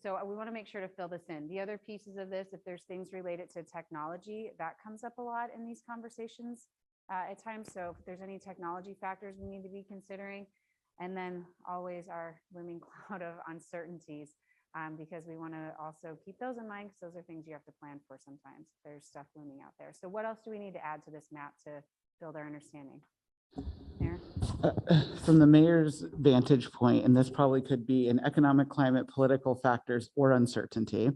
So we want to make sure to fill this in. The other pieces of this, if there's things related to technology, that comes up a lot in these conversations at times. So if there's any technology factors we need to be considering, and then always our looming cloud of uncertainties. Because we want to also keep those in mind, because those are things you have to plan for sometimes. There's stuff looming out there. So what else do we need to add to this map to build our understanding? Mayor? From the mayor's vantage point, and this probably could be in economic climate, political factors, or uncertainty.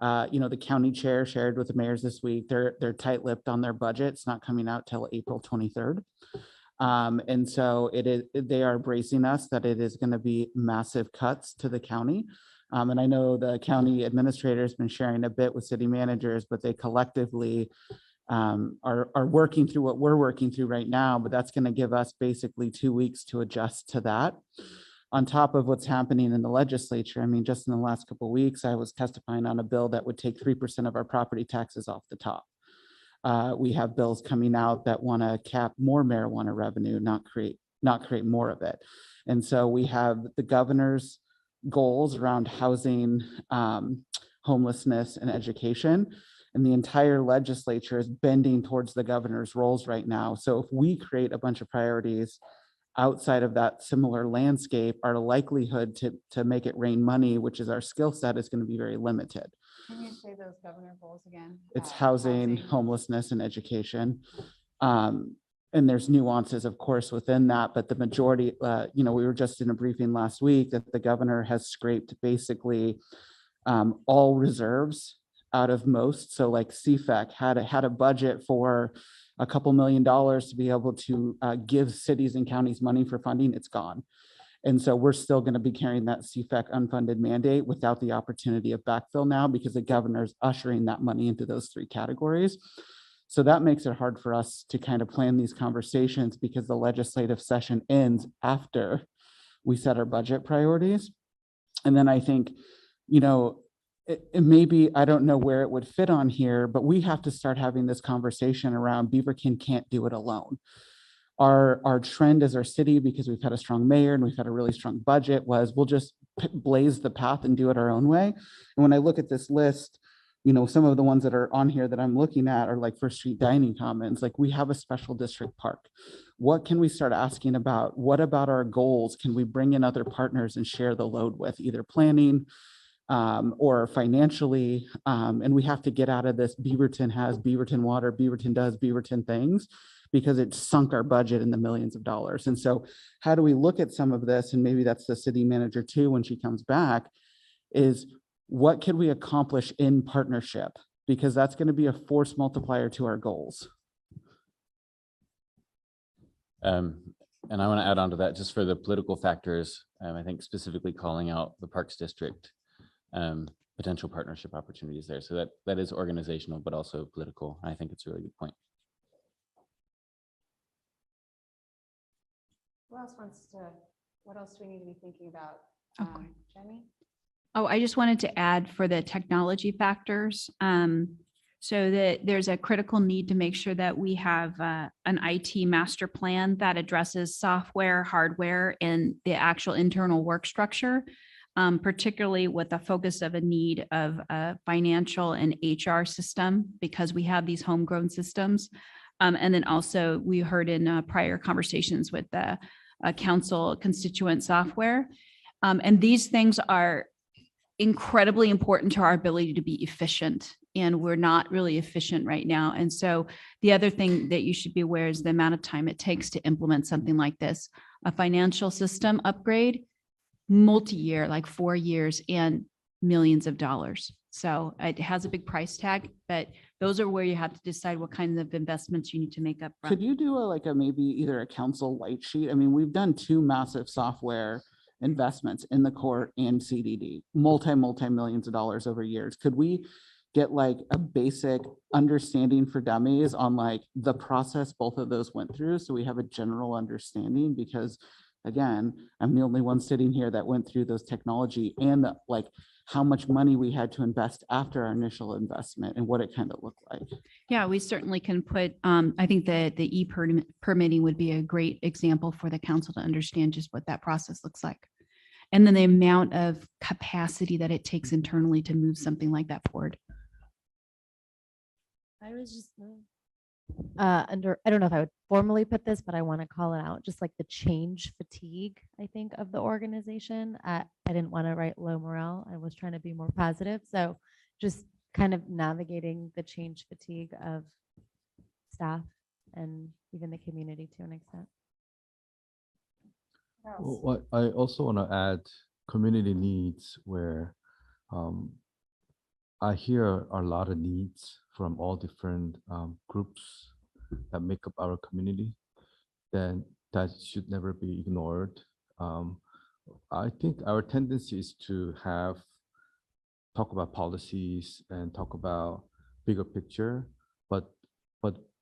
The county chair shared with the mayors this week, they're tight-lipped on their budget. It's not coming out till April 23rd. And so they are bracing us that it is going to be massive cuts to the county. And I know the county administrator has been sharing a bit with city managers, but they collectively are working through what we're working through right now, but that's going to give us basically 2 weeks to adjust to that. On top of what's happening in the legislature, I mean, just in the last couple of weeks, I was testifying on a bill that would take 3% of our property taxes off the top. We have bills coming out that want to cap more marijuana revenue, not create more of it. And so we have the governor's goals around housing, homelessness, and education. And the entire legislature is bending towards the governor's roles right now. So if we create a bunch of priorities outside of that similar landscape, our likelihood to make it rain money, which is our skill set, is going to be very limited. Can you say those governor goals again? It's housing, homelessness, and education. And there's nuances, of course, within that, but the majority, we were just in a briefing last week that the governor has scraped basically all reserves out of most. So like CFEC had a budget for a couple $1 million to be able to give cities and counties money for funding. It's gone. And so we're still going to be carrying that CFEC unfunded mandate without the opportunity of backfill now, because the governor's ushering that money into those 3 categories. So that makes it hard for us to kind of plan these conversations, because the legislative session ends after we set our budget priorities. And then I think, it maybe, I don't know where it would fit on here, but we have to start having this conversation around Beaverton can't do it alone. Our trend as our city, because we've had a strong mayor and we've had a really strong budget, was we'll just blaze the path and do it our own way. And when I look at this list, some of the ones that are on here that I'm looking at are like First Street Dining Commons. Like, we have a special district park. What can we start asking about? What about our goals? Can we bring in other partners and share the load with, either planning or financially? And we have to get out of this Beaverton has Beaverton water, Beaverton does Beaverton things, because it sunk our budget in the millions of dollars. And so how do we look at some of this? And maybe that's the city manager too, when she comes back, is what can we accomplish in partnership? Because that's going to be a force multiplier to our goals. And I want to add on to that, just for the political factors, I think specifically calling out the Parks District, potential partnership opportunities there. So that is organizational, but also political. I think it's a really good point. What else do we need to be thinking about? Jenny? Oh, I just wanted to add for the technology factors, so that there's a critical need to make sure that we have an IT master plan that addresses software, hardware, and the actual internal work structure, particularly with the focus of a need of a financial and HR system, because we have these homegrown systems. And then also we heard in prior conversations with the council constituent software. And these things are incredibly important to our ability to be efficient, and we're not really efficient right now. And so the other thing that you should be aware is the amount of time it takes to implement something like this, a financial system upgrade, multi-year, like 4 years. And millions of dollars. So it has a big price tag, but those are where you have to decide what kinds of investments you need to make up front. Could you do like a maybe either a council light sheet? I mean, we've done two massive software investments in the court and CDD, multi-millions of dollars over years. Could we get like a basic understanding for dummies on like the process both of those went through, so we have a general understanding? Because again, I'm the only one sitting here that went through those technology and like how much money we had to invest after our initial investment and what it kind of looked like. Yeah, we certainly can put, I think that the permitting would be a great example for the council to understand just what that process looks like. And then the amount of capacity that it takes internally to move something like that forward. I was just I don't know if I would formally put this, but I want to call it out, just like the change fatigue, I think, of the organization. I didn't want to write low morale. I was trying to be more positive. So just kind of navigating the change fatigue of staff and even the community to an extent. What I also want to add community needs, where I hear a lot of needs from all different groups that make up our community, then that should never be ignored. I think our tendency is to talk about policies and talk about bigger picture, but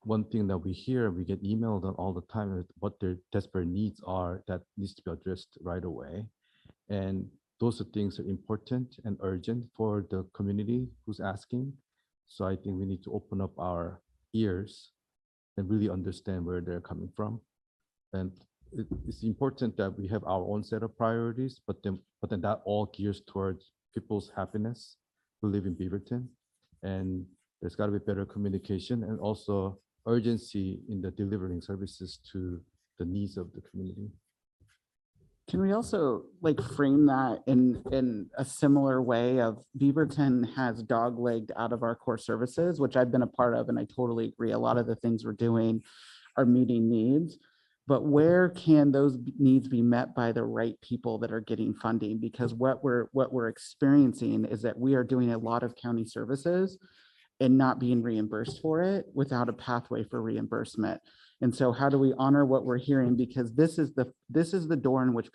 one thing that we hear, we get emailed all the time, is what their desperate needs are that needs to be addressed right away. And those are things are important and urgent for the community who's asking. So I think we need to open up our ears and really understand where they're coming from. And it's important that we have our own set of priorities, but then that all gears towards people's happiness who live in Beaverton. And there's got to be better communication and also urgency in the delivering services to the needs of the community. Can we also like frame that in a similar way of Beaverton has dog-legged out of our core services, which I've been a part of, and I totally agree. A lot of the things we're doing are meeting needs, but where can those needs be met by the right people that are getting funding? Because what we're experiencing is that we are doing a lot of county services and not being reimbursed for it without a pathway for reimbursement. And so how do we honor what we're hearing? Because this is the door in which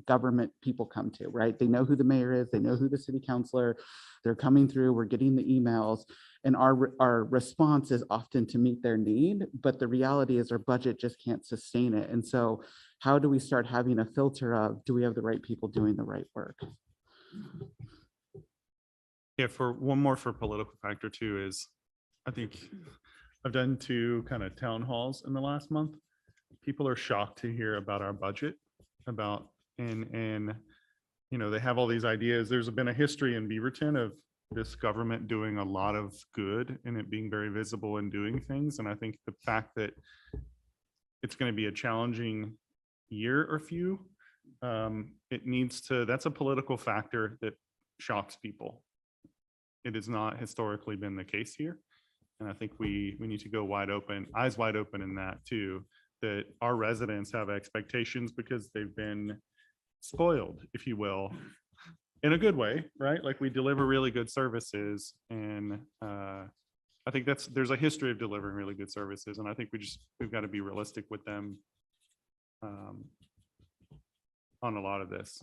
government people come to, right? They know who the mayor is, they know who the city councilor, they're coming through, we're getting the emails, and our response is often to meet their need, but the reality is our budget just can't sustain it. And so how do we start having a filter of, do we have the right people doing the right work? Yeah, for one more for political factor too is, I think I've done 2 kind of town halls in the last month. People are shocked to hear about our budget, and you know, they have all these ideas. There's been a history in Beaverton of this government doing a lot of good and it being very visible and doing things. And I think the fact that it's going to be a challenging year or few, that's a political factor that shocks people. It has not historically been the case here. And I think we need to go wide open, eyes wide open in that too, that our residents have expectations because they've been spoiled, if you will, in a good way, right? Like we deliver really good services. And I think there's a history of delivering really good services. And I think we've got to be realistic with them on a lot of this.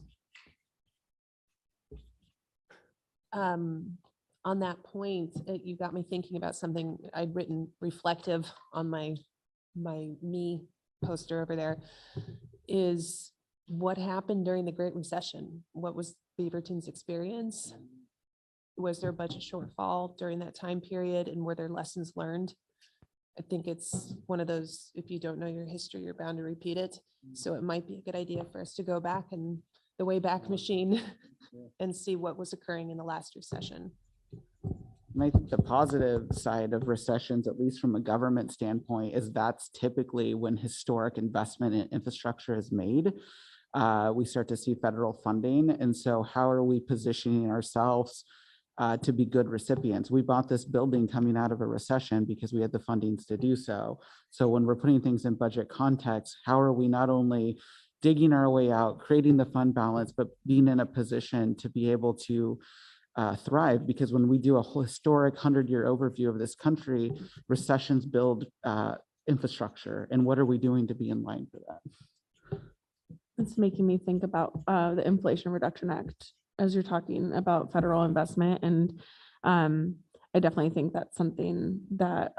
On that point, you got me thinking about something I'd written reflective on my me poster over there, is what happened during the Great Recession? What was Beaverton's experience? Was there a budget shortfall during that time period, and were there lessons learned? I think it's one of those, if you don't know your history, you're bound to repeat it. So it might be a good idea for us to go back in the Wayback Machine and see what was occurring in the last recession. And I think the positive side of recessions, at least from a government standpoint, is that's typically when historic investment in infrastructure is made. We start to see federal funding. And so how are we positioning ourselves to be good recipients? We bought this building coming out of a recession because we had the fundings to do so. So when we're putting things in budget context, how are we not only digging our way out, creating the fund balance, but being in a position to be able to thrive, because when we do a whole historic 100-year overview of this country, recessions build infrastructure. And what are we doing to be in line for that? It's making me think about the Inflation Reduction Act as you're talking about federal investment. And I definitely think that's something that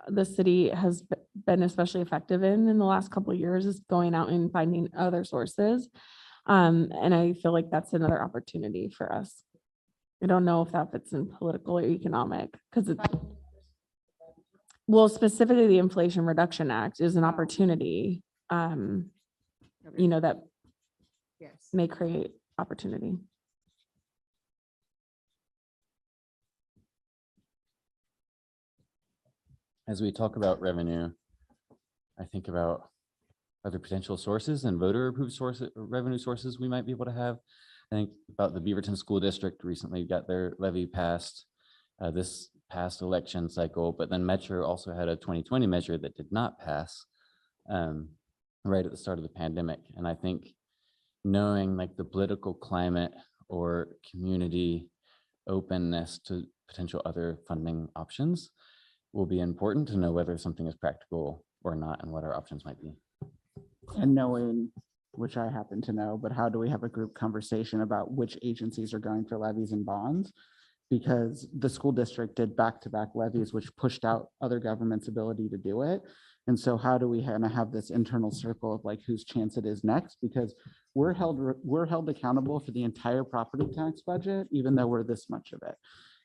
the city has been especially effective in the last couple of years, is going out and finding other sources. And I feel like that's another opportunity for us. I don't know if that fits in political or economic, because it's, well, specifically the Inflation Reduction Act is an opportunity, you know, that Yes. may create opportunity. As we talk about revenue, I think about other potential sources and voter approved sources, revenue sources we might be able to have. I think about the Beaverton School District recently got their levy passed this past election cycle, but then Metro also had a 2020 measure that did not pass right at the start of the pandemic. And I think knowing like the political climate or community openness to potential other funding options will be important to know whether something is practical or not and what our options might be. And knowing, which I happen to know, but how do we have a group conversation about which agencies are going for levies and bonds? Because the school district did back-to-back levies, which pushed out other government's ability to do it. And so how do we kind of have this internal circle of like whose chance it is next? Because we're held accountable for the entire property tax budget, even though we're this much of it.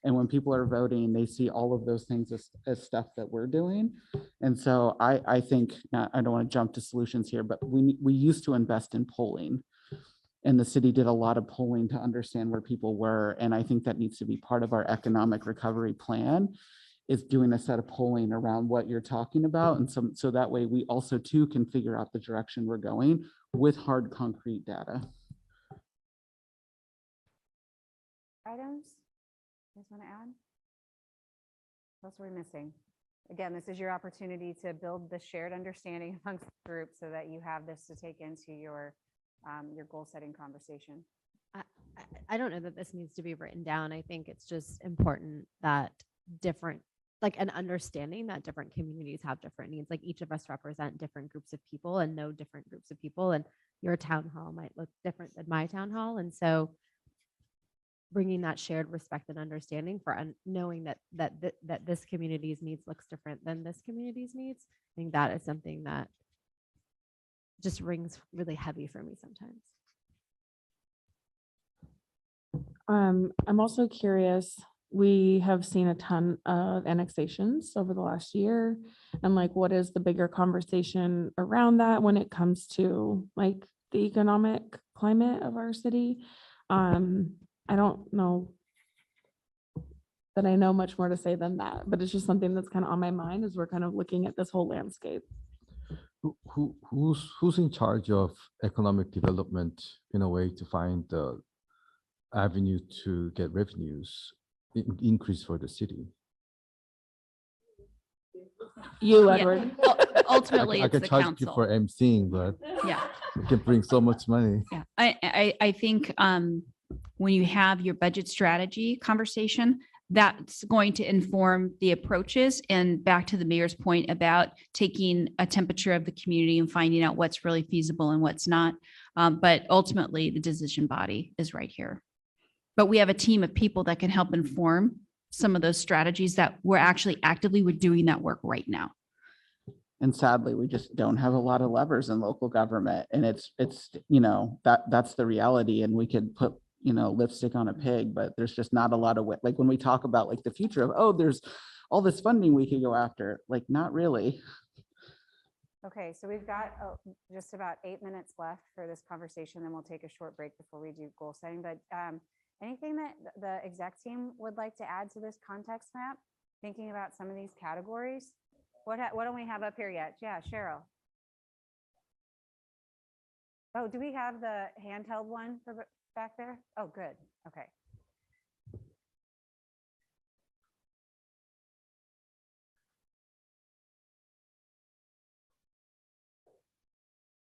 And when people are voting, they see all of those things as stuff that we're doing. And so I think, I don't want to jump to solutions here, but we used to invest in polling. And the city did a lot of polling to understand where people were. And I think that needs to be part of our economic recovery plan, is doing a set of polling around what you're talking about. And so that way we also too can figure out the direction we're going with hard concrete data. Items? You guys want to add? What else are we missing? Again, this is your opportunity to build the shared understanding amongst the group so that you have this to take into your goal setting conversation. I don't know that this needs to be written down. I think it's just important that different, like an understanding that different communities have different needs. Like each of us represent different groups of people and know different groups of people, and your town hall might look different than my town hall. And so bringing that shared respect and understanding for knowing that this community's needs looks different than this community's needs. I think that is something that just rings really heavy for me sometimes. I'm also curious, we have seen a ton of annexations over the last year, and like, what is the bigger conversation around that when it comes to like the economic climate of our city? I don't know that I know much more to say than that, but it's just something that's kind of on my mind as we're kind of looking at this whole landscape. Who's in charge of economic development in a way to find the avenue to get revenues increase for the city? You, Yeah. Edward. Ultimately, I it's can the charge you council. for emceeing, but Yeah. you can bring so much money. Yeah, I think when you have your budget strategy conversation, that's going to inform the approaches. And back to the mayor's point about taking a temperature of the community and finding out what's really feasible and what's not. But ultimately, the decision body is right here. But we have a team of people that can help inform some of those strategies that we're actually actively, we're doing that work right now. And sadly, we just don't have a lot of levers in local government. And it's you know, that's the reality. And we could put, you know, lipstick on a pig, but there's just not a lot of way. Like when we talk about like the future of, oh, there's all this funding we could go after, like not really. Okay, so we've got just about 8 minutes left for this conversation, then we'll take a short break before we do goal setting. But anything that the exec team would like to add to this context map, thinking about some of these categories? What don't we have up here yet? Yeah, Cheryl. Oh, do we have the handheld one for back there? Oh, good. Okay.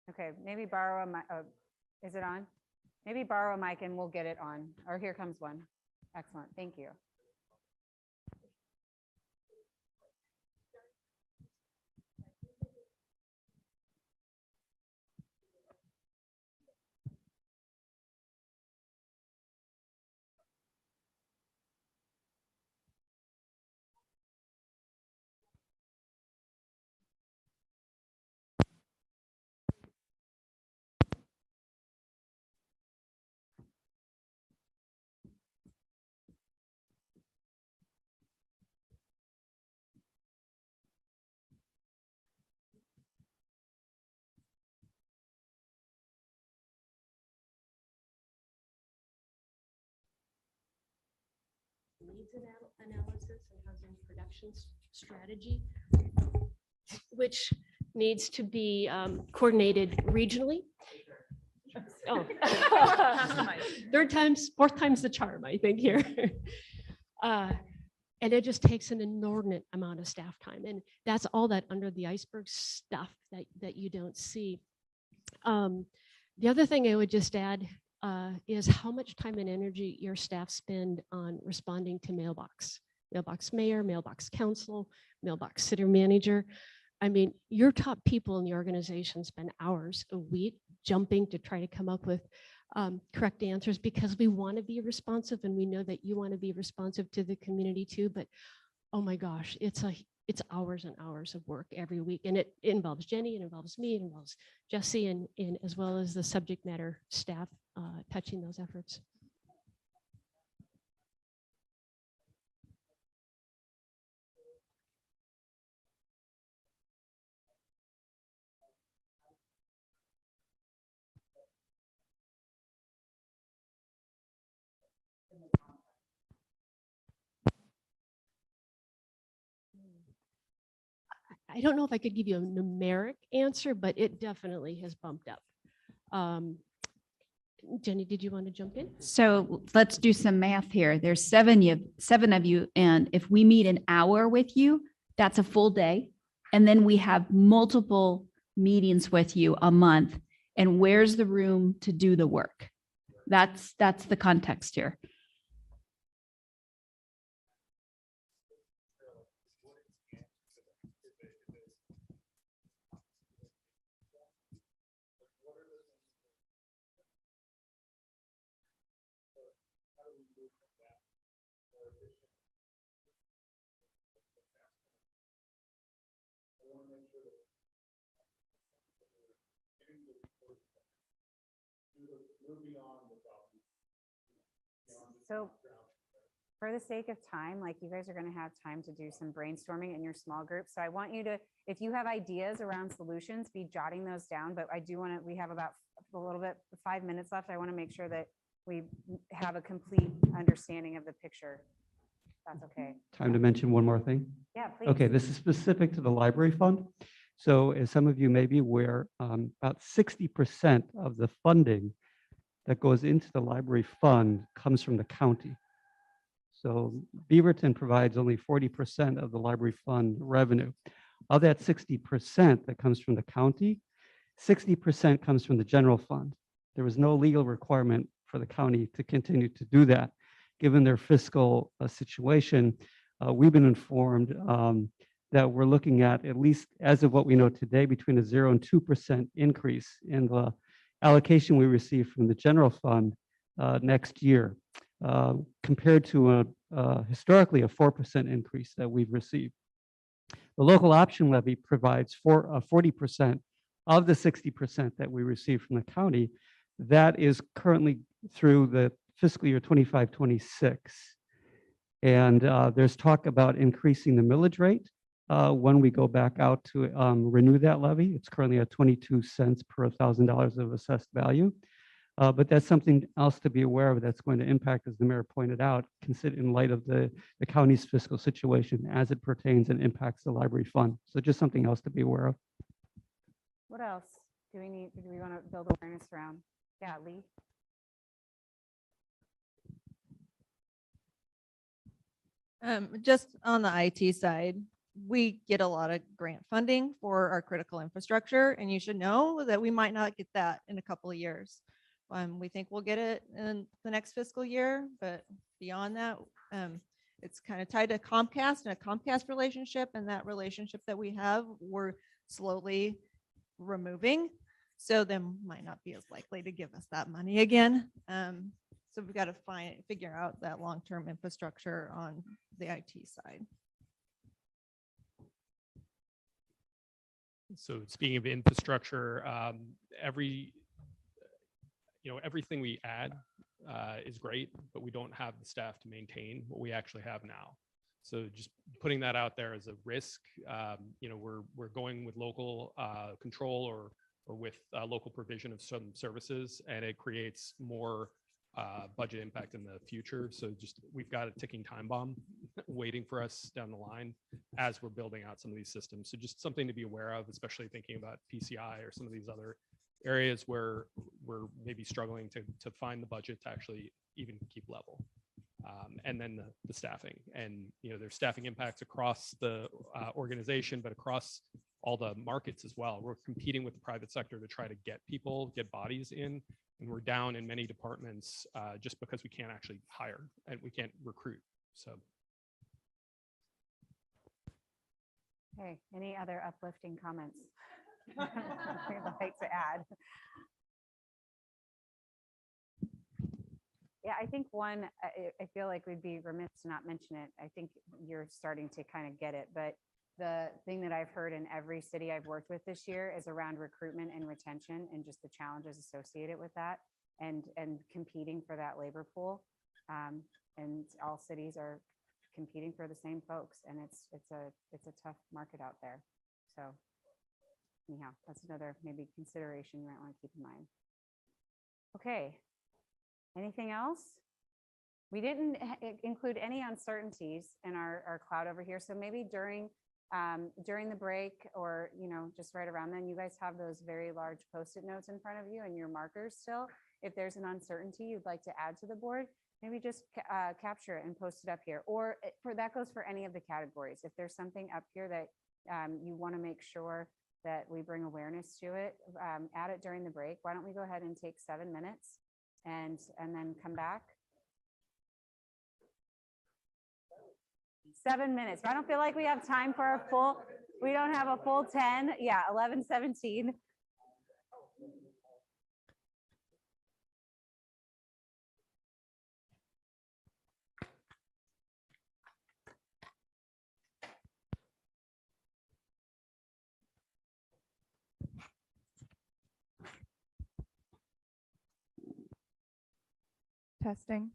Okay, maybe borrow a mic. Is it on? Maybe borrow a mic and we'll get it on. Or here comes one. Excellent. Thank you. Needs analysis and housing production strategy, which needs to be coordinated regionally. Oh. Fourth time's the charm, I think here. And it just takes an inordinate amount of staff time. And that's all that under the iceberg stuff that you don't see. The other thing I would just add is how much time and energy your staff spend on responding to mailbox mayor, mailbox council, mailbox sitter manager. I mean, your top people in the organization spend hours a week jumping to try to come up with correct answers, because we want to be responsive and we know that you want to be responsive to the community too. But oh my gosh, it's hours and hours of work every week, and it involves Jenny, it involves me, it involves Jesse, and as well as the subject matter staff touching those efforts. I don't know if I could give you a numeric answer, but it definitely has bumped up. Jenny, did you want to jump in? So let's do some math here. There's seven of you. And if we meet an hour with you, that's a full day. And then we have multiple meetings with you a month. And where's the room to do the work? That's the context here. So for the sake of time, like, you guys are going to have time to do some brainstorming in your small group. So I want you to, if you have ideas around solutions, be jotting those down. But I do want to, we have about a little bit, 5 minutes left. I want to make sure that we have a complete understanding of the picture. That's okay. Time to mention one more thing. Yeah, please. Okay, this is specific to the library fund. So as some of you may be aware, about 60% of the funding that goes into the library fund comes from the county. So Beaverton provides only 40% of the library fund revenue. Of that 60% that comes from the county, 60% comes from the general fund. There was no legal requirement for the county to continue to do that. Given their fiscal situation, we've been informed that we're looking at least as of what we know today, between a 0 and 2% increase in the allocation we receive from the general fund next year, compared to historically a 4% increase that we've received. The local option levy provides 40% of the 60% that we receive from the county. That is currently through the fiscal year 25-26. And there's talk about increasing the millage rate when we go back out to renew that levy. It's currently at 22 cents per $1,000 of assessed value. But that's something else to be aware of that's going to impact, as the mayor pointed out, consider in light of the county's fiscal situation as it pertains and impacts the library fund. So just something else to be aware of. What else do we want to build awareness around? Yeah, Lee. Just on the IT side, we get a lot of grant funding for our critical infrastructure, and you should know that we might not get that in a couple of years. We think we'll get it in the next fiscal year, but beyond that, it's kind of tied to Comcast and a Comcast relationship, and that relationship that we have, we're slowly removing. So they might not be as likely to give us that money again. So we've got to figure out that long-term infrastructure on the IT side. So speaking of infrastructure, everything we add is great, but we don't have the staff to maintain what we actually have now. So just putting that out there as a risk, we're going with local control or with local provision of some services, and it creates more budget impact in the future. So just we've got a ticking time bomb waiting for us down the line as we're building out some of these systems. So just something to be aware of, especially thinking about PCI or some of these other areas where we're maybe struggling to find the budget to actually even keep level. And then the staffing, and there's staffing impacts across the organization, but across all the markets as well. We're competing with the private sector to try to get bodies in, and we're down in many departments just because we can't actually hire and we can't recruit. So. Okay, any other uplifting comments you'd like to add? Yeah, I think one, I feel like we'd be remiss to not mention it. I think you're starting to kind of get it, but the thing that I've heard in every city I've worked with this year is around recruitment and retention and just the challenges associated with that, and competing for that labor pool. And all cities are competing for the same folks, and it's a tough market out there. So anyhow, that's another maybe consideration you might want to keep in mind. Okay. Anything else? We didn't include any uncertainties in our cloud over here. So maybe during the break, or just right around then, you guys have those very large Post-it notes in front of you and your markers still. If there's an uncertainty you'd like to add to the board, maybe just capture it and post it up here. Or that goes for any of the categories. If there's something up here that you want to make sure that we bring awareness to it, add it during the break. Why don't we go ahead and take 7 minutes and then come back? 7 minutes. I don't feel like we have time for a full, we don't have a full 10. Yeah, 11:17. Testing.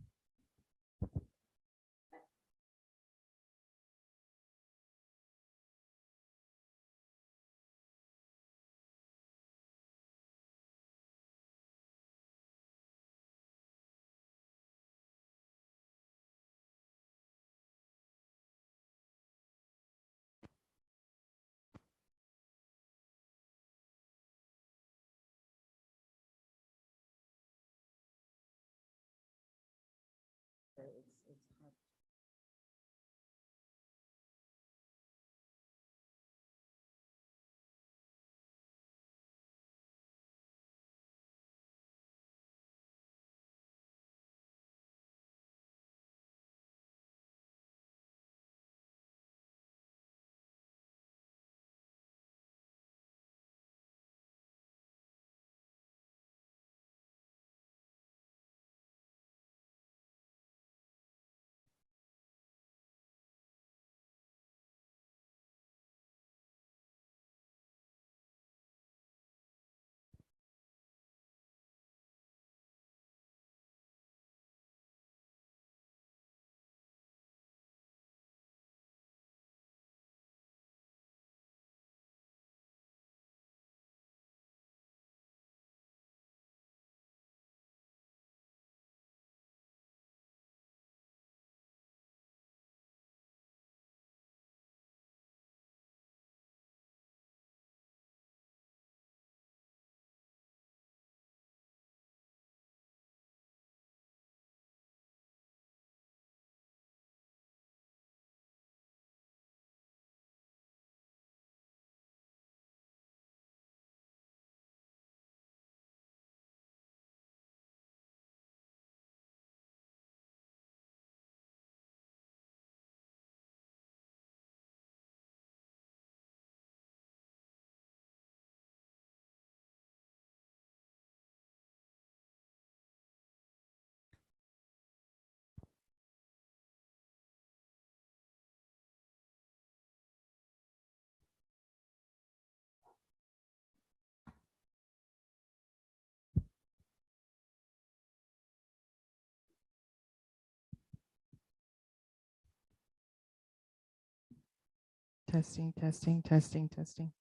testing.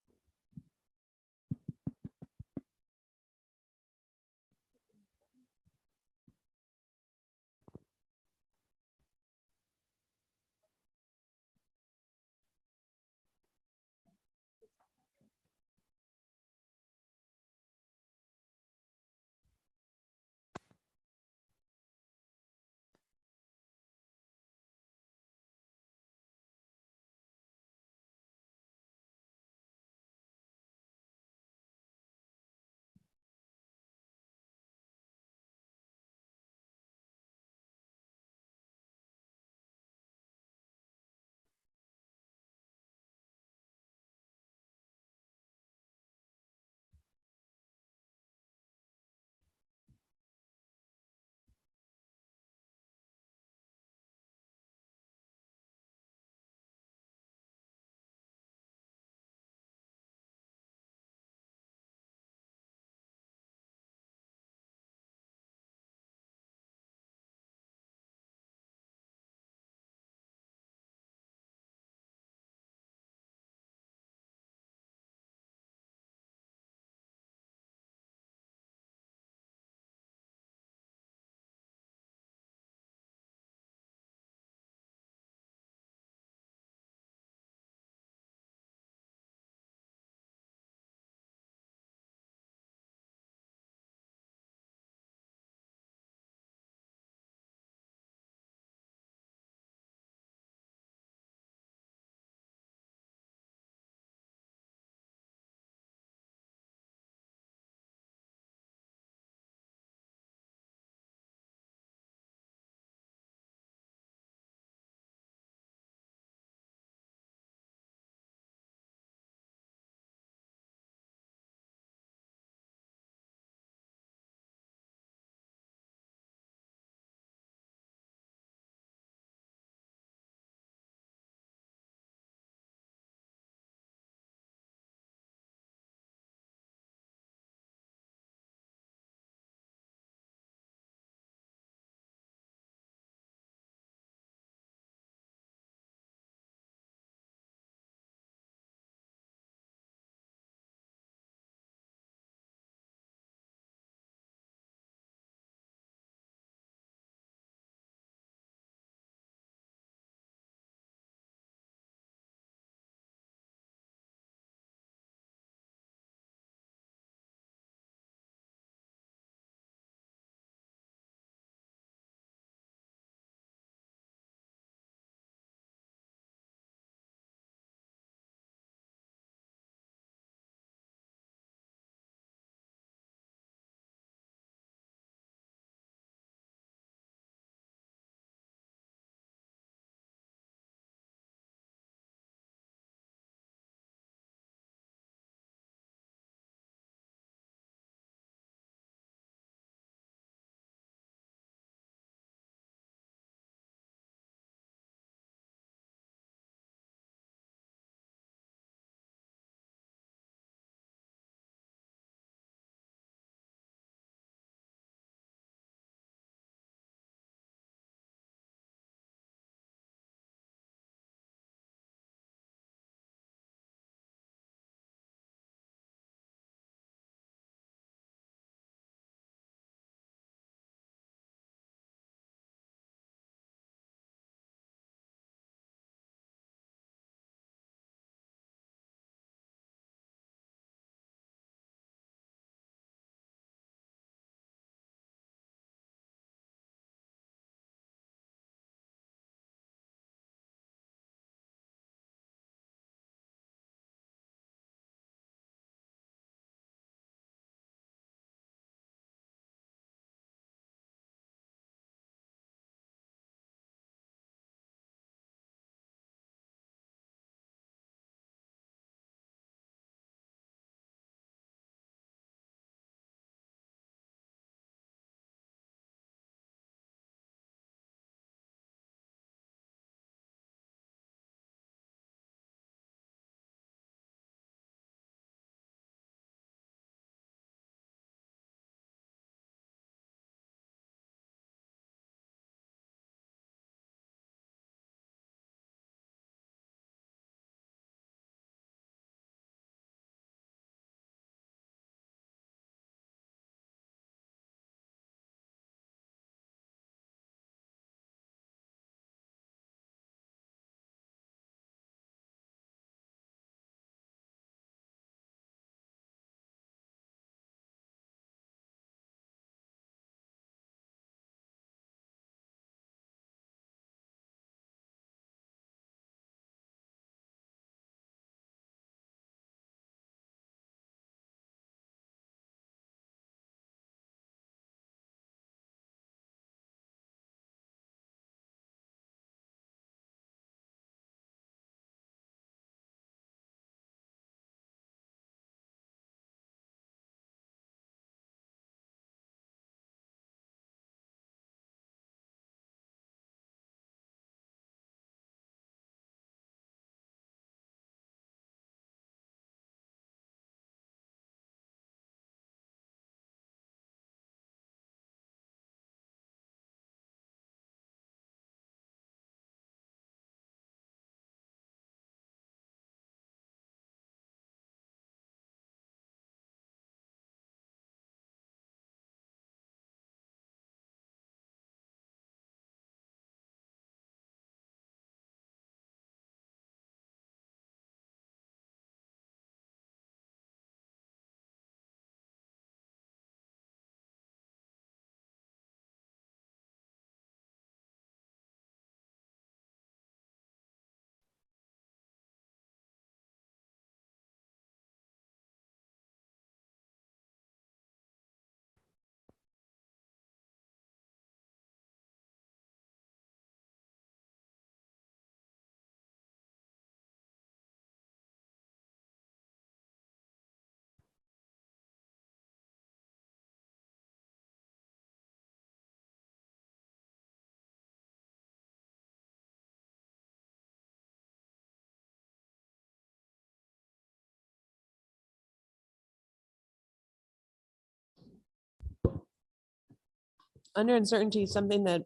under uncertainty, something that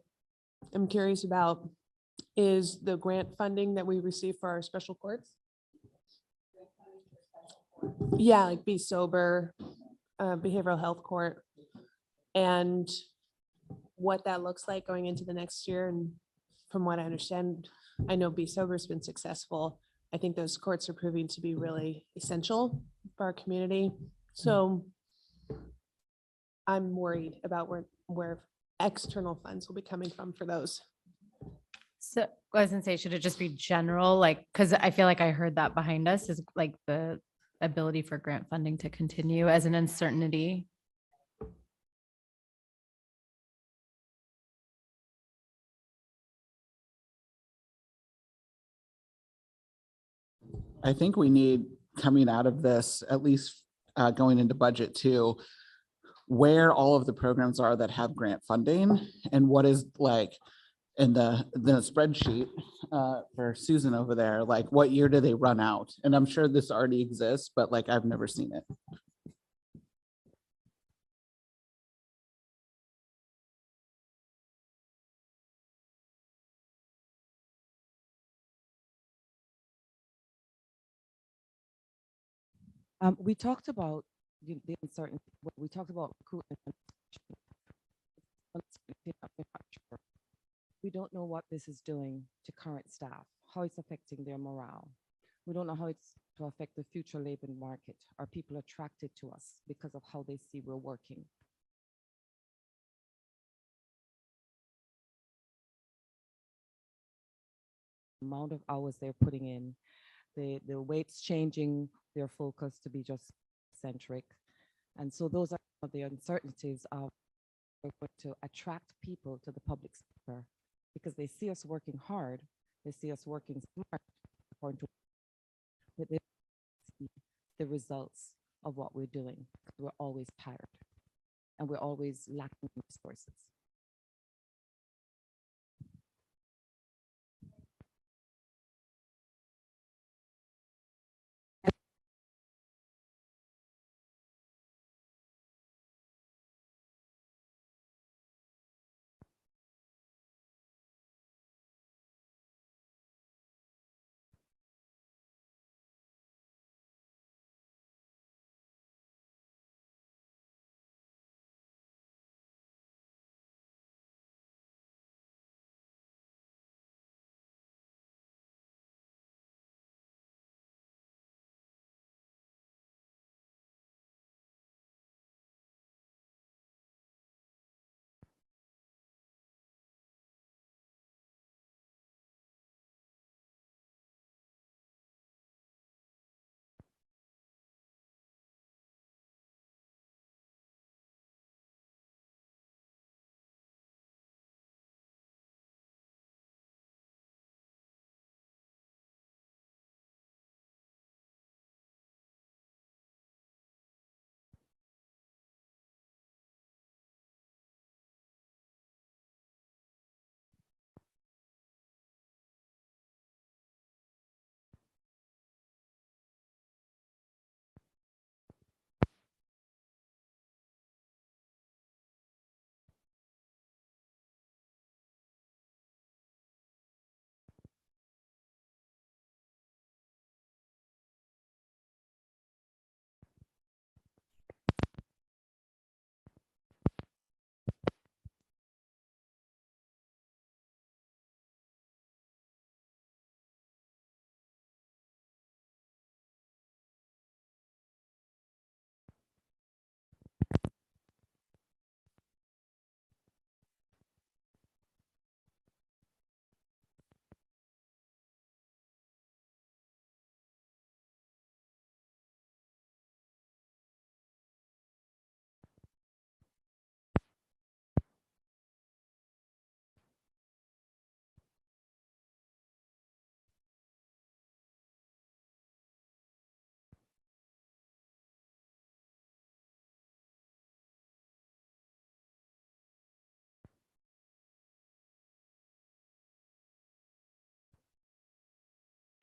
I'm curious about is the grant funding that we receive for our special courts. Yeah, like Be Sober, behavioral health court, and what that looks like going into the next year. And from what I understand, I know Be Sober's been successful. I think those courts are proving to be really essential for our community. So I'm worried about where external funds will be coming from for those. So I was gonna say, should it just be general, like, because I feel like I heard that behind us is like the ability for grant funding to continue as an uncertainty. I think we need, coming out of this, at least going into budget too, where all of the programs are that have grant funding and what is like in the spreadsheet for Susan over there, like what year do they run out? And I'm sure this already exists, but like I've never seen it. We talked about the uncertainty. We talked about recruitment. We don't know what this is doing to current staff, how it's affecting their morale. We don't know how it's to affect the future labor market. Are people attracted to us because of how they see we're working? Amount of hours they're putting in, the weights changing their focus to be just centric. And so those are the uncertainties of to attract people to the public sector because they see us working hard, they see us working smart, according to but they see the results of what we're doing. We're always tired and we're always lacking resources.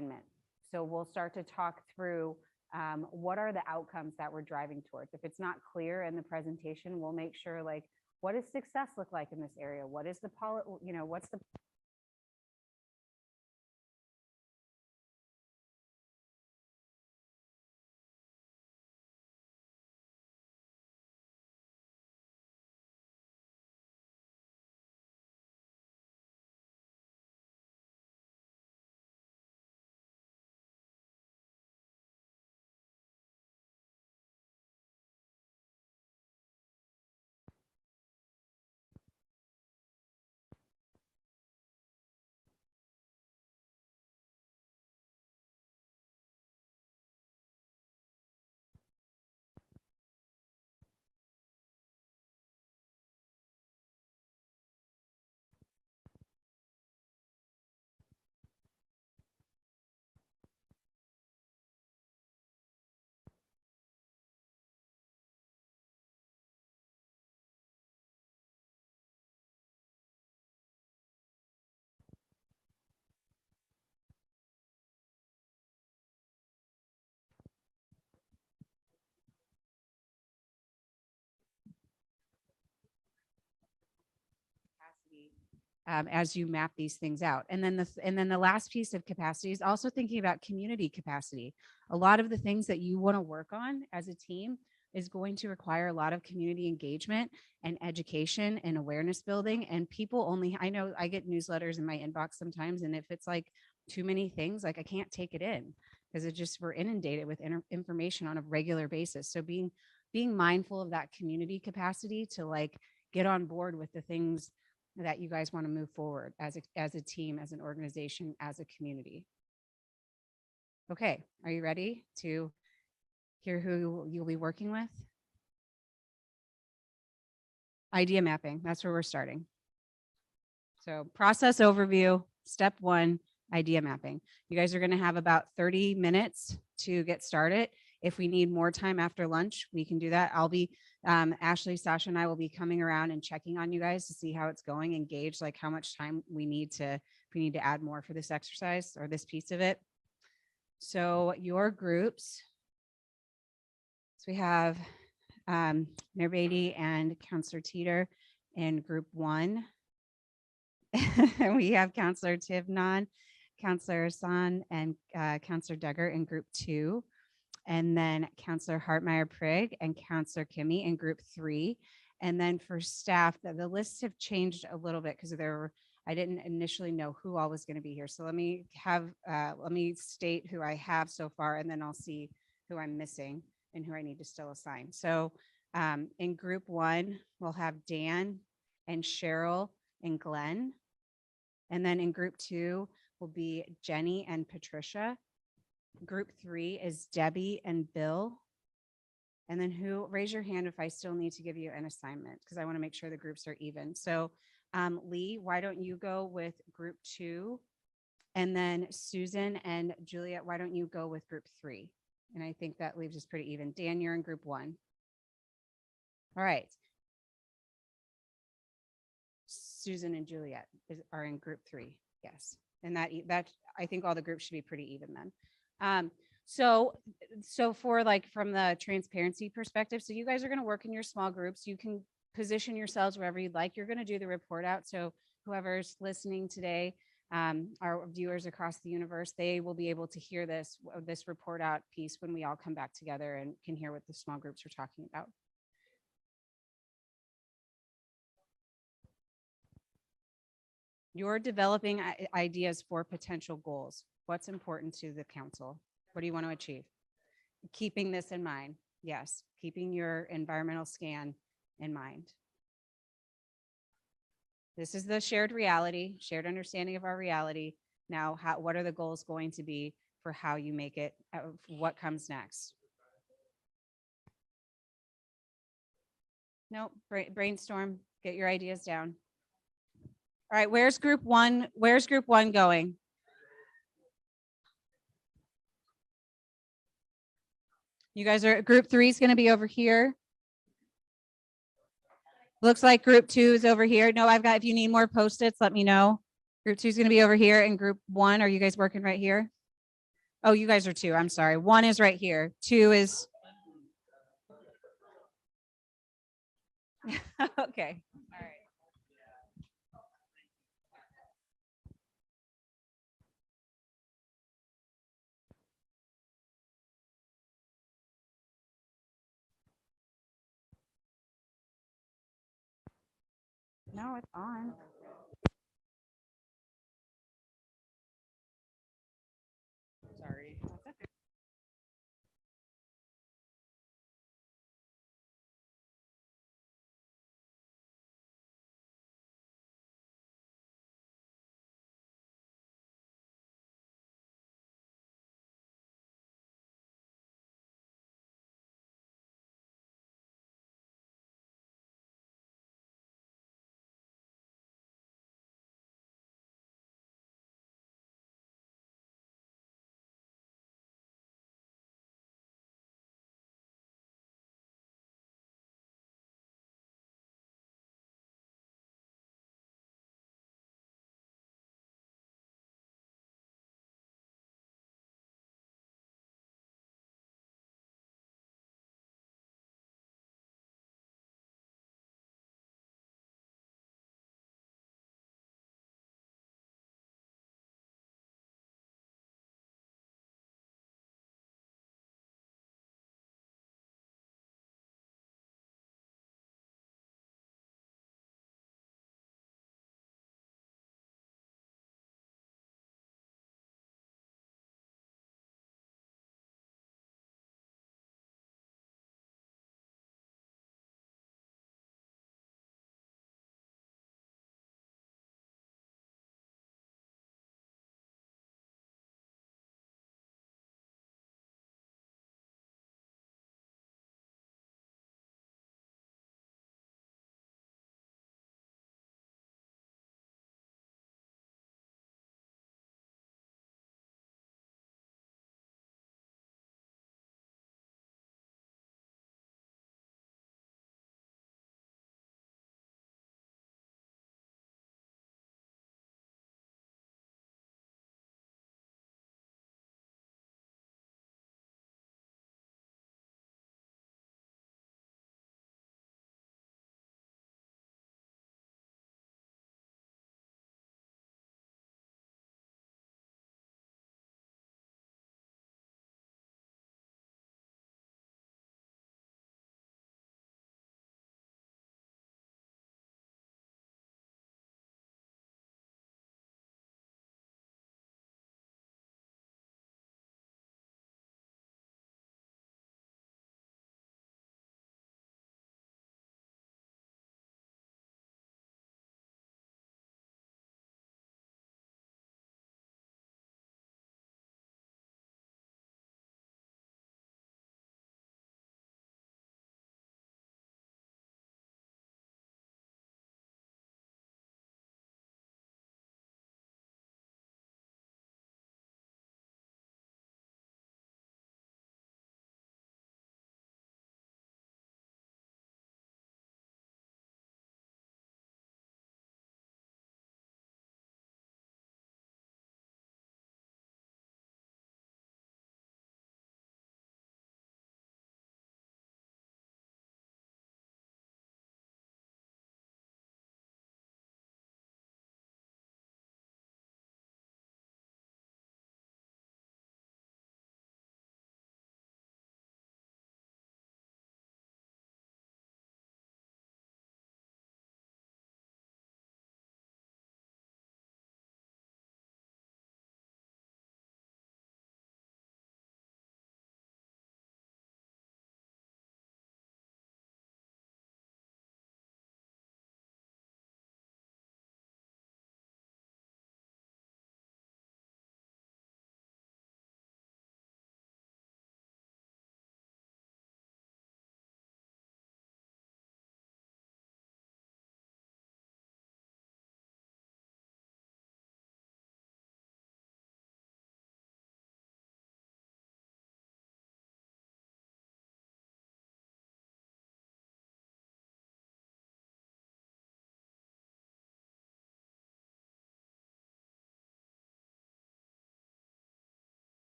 alignment. So we'll start to talk through what are the outcomes that we're driving towards. If it's not clear in the presentation, we'll make sure like What does success look like in this area? What is the what's the capacity as you map these things out. And then the last piece of capacity is also thinking about community capacity. A lot of the things that you want to work on as a team is going to require a lot of community engagement and education and awareness building. And people only, I know I get newsletters in my inbox sometimes, and if it's like too many things, like I can't take it in because we're inundated with information on a regular basis. So being mindful of that community capacity to like get on board with the things that you guys want to move forward as a team, as an organization, as a community. Okay, are you ready to hear who you'll be working with? Idea mapping, that's where we're starting. So process overview, step 1, idea mapping. You guys are going to have about 30 minutes to get started. If we need more time after lunch, we can do that. I'll be, Ashley, Sasha, and I will be coming around and checking on you guys to see how it's going, engage like how much time we need to, if we need to add more for this exercise or this piece of it. So your groups, so we have Mayor Beatty and Councillor Teeter in group 1. We have Councillor Tivnon, Councillor Hassan, and Councillor Duggar in group 2. And then Councillor Hartmeyer Prigg and Councillor Kimmy in group 3. And then for staff, the lists have changed a little bit because I didn't initially know who all was going to be here. So let me state who I have so far, and then I'll see who I'm missing and who I need to still assign. So in group 1, we'll have Dan and Cheryl and Glenn. And then in group 2 will be Jenny and Patricia. Group 3 is Debbie and Bill. And then raise your hand if I still need to give you an assignment, because I want to make sure the groups are even. So Lee, why don't you go with group 2? And then Susan and Juliet, why don't you go with group 3? And I think that leaves us pretty even. Dan, you're in group 1. All right. Susan and Juliet are in group 3. Yes. And that I think all the groups should be pretty even then. So for like from the transparency perspective, so you guys are going to work in your small groups. You can position yourselves wherever you'd like. You're going to do the report out. So whoever's listening today, our viewers across the universe, they will be able to hear this report out piece when we all come back together and can hear what the small groups are talking about. You're developing ideas for potential goals. What's important to the council? What do you want to achieve? Keeping this in mind. Yes, keeping your environmental scan in mind. This is the shared reality, shared understanding of our reality. Now, what are the goals going to be for how you make it, what comes next? Nope, brainstorm, get your ideas down. All right, where's group 1? Where's group 1 going? You guys are, group 3 is going to be over here. Looks like group 2 is over here. No, if you need more Post-its, let me know. Group 2 is going to be over here, and group 1, are you guys working right here? Oh, you guys are 2, I'm sorry. 1 is right here. 2 is. Okay. No, it's on. Sorry.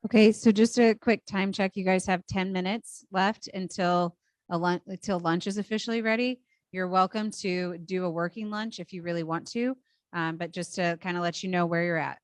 Okay, so just a quick time check. You guys have 10 minutes left until until lunch is officially ready. You're welcome to do a working lunch if you really want to, but just to kind of let you know where you're at.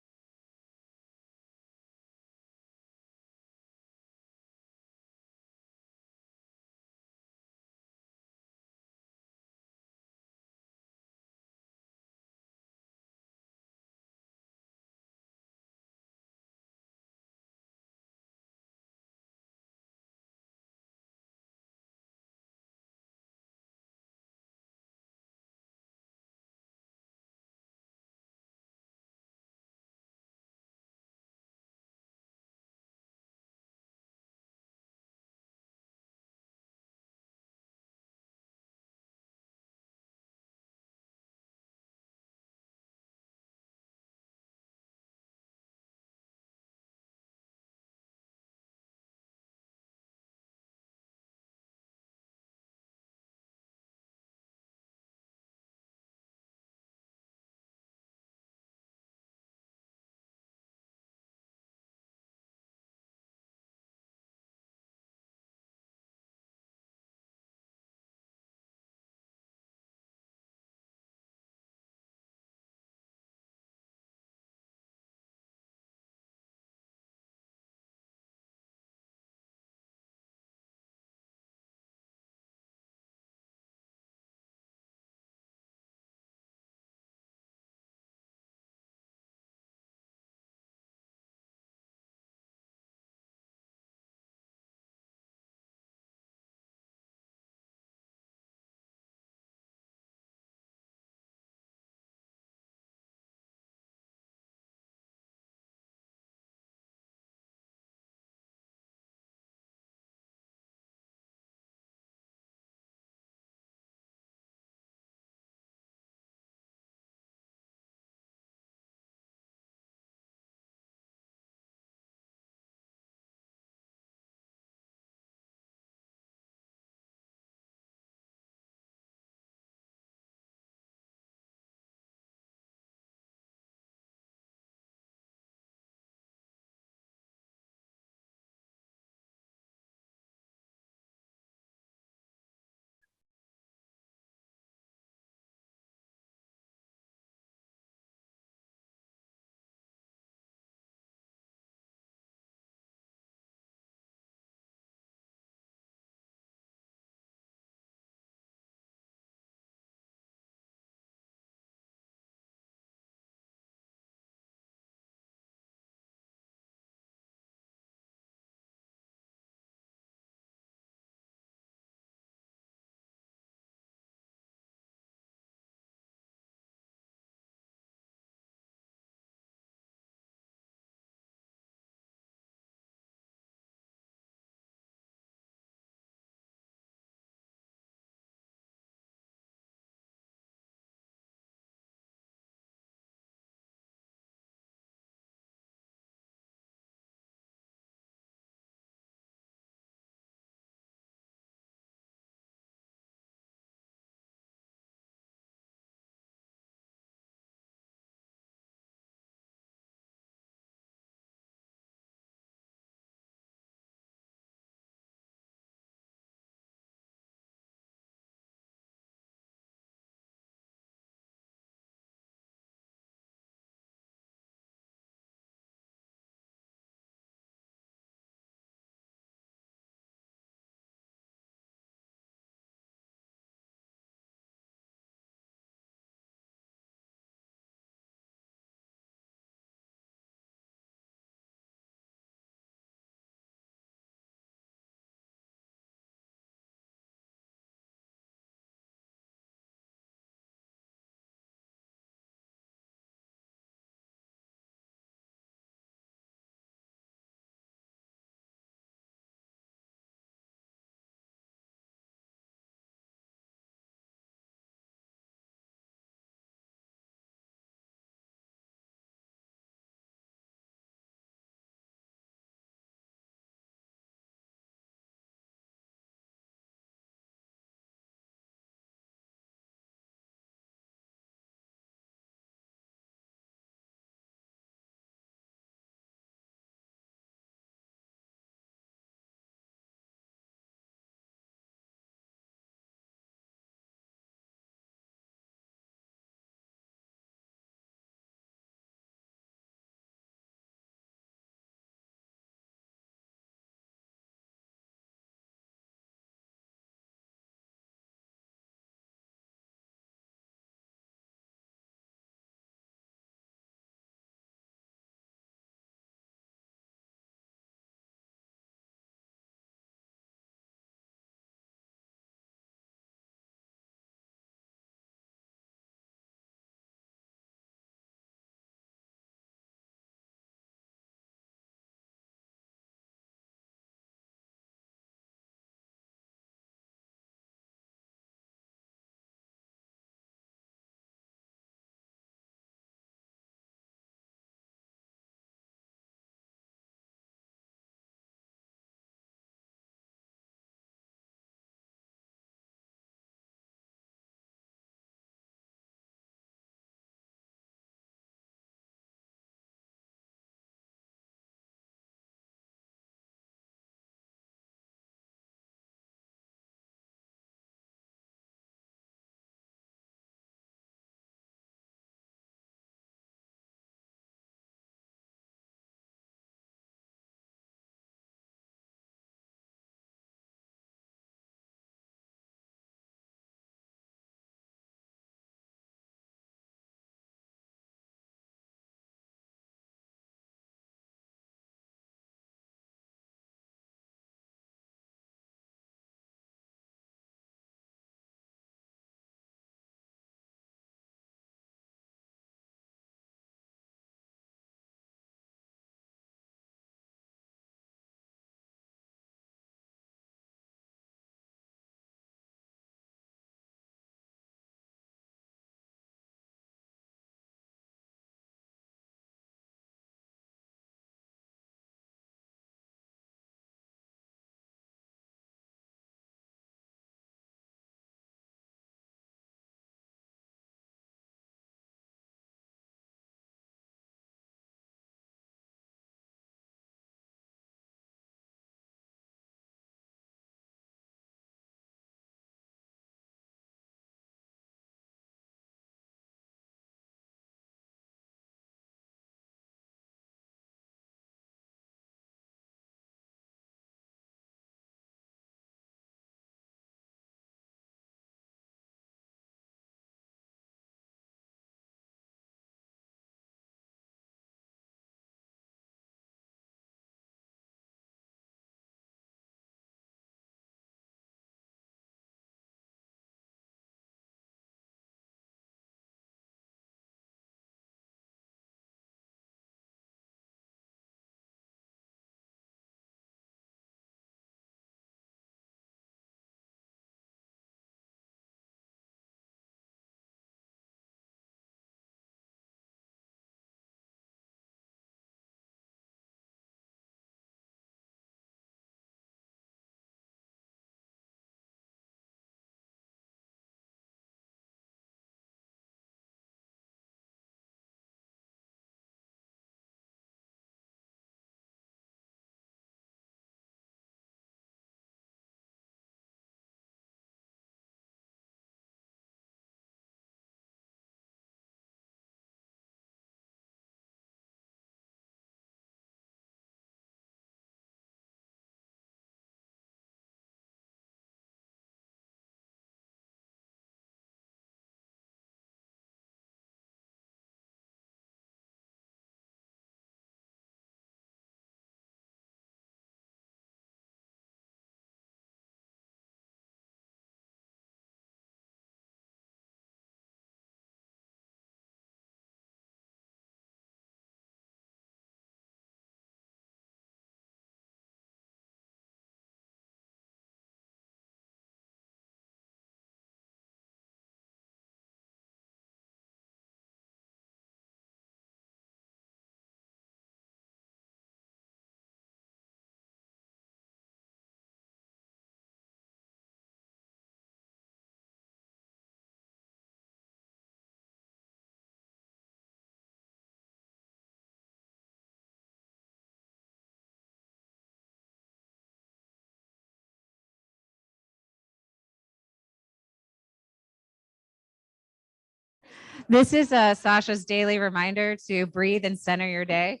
This is Sasha's daily reminder to breathe and center your day.